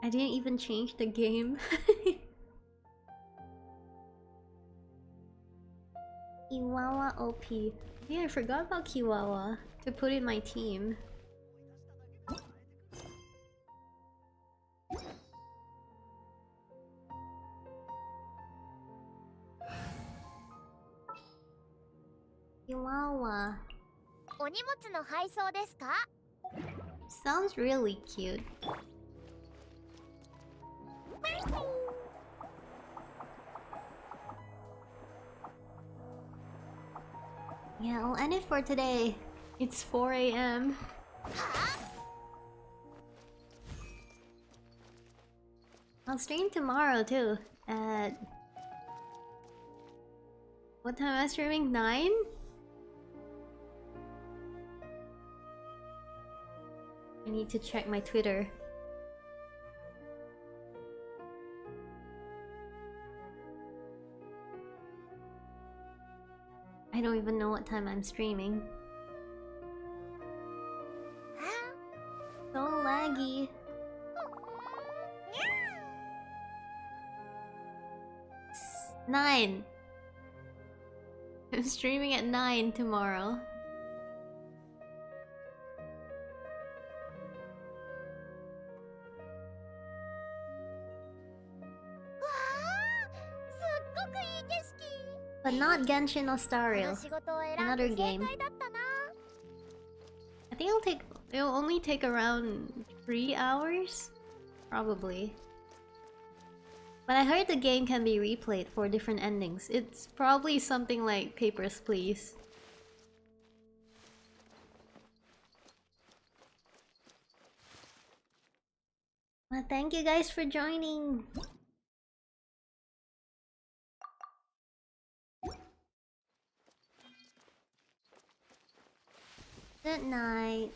I didn't even change the game. Kiwawa OP. Yeah, I forgot about Kiwawa to put in my team. Kiwawa. お荷物の配送ですか? Sounds really cute. Yeah, I'll end it for today. It's 4 AM. I'll stream tomorrow too. At what time am I streaming? 9? I need to check my Twitter. I don't even know what time I'm streaming. So laggy. It's 9. I'm streaming at 9 tomorrow. But not Genshin or Star Rail. Another game. I think it'll only take around 3 hours? Probably. But I heard the game can be replayed for different endings. It's probably something like Papers, Please. Thank you guys for joining. Good night.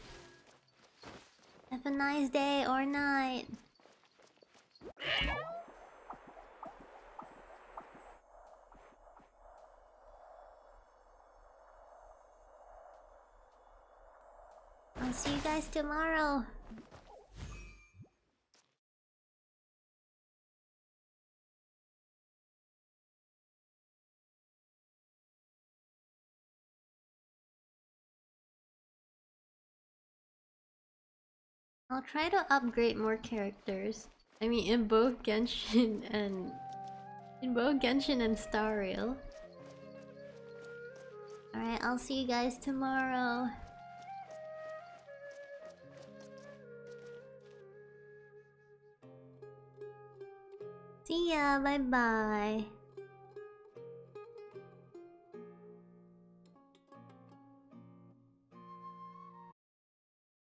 Have a nice day or night. I'll see you guys tomorrow. I'll try to upgrade more characters. I mean, in both Genshin and Star Rail. Alright, I'll see you guys tomorrow. See ya, bye bye.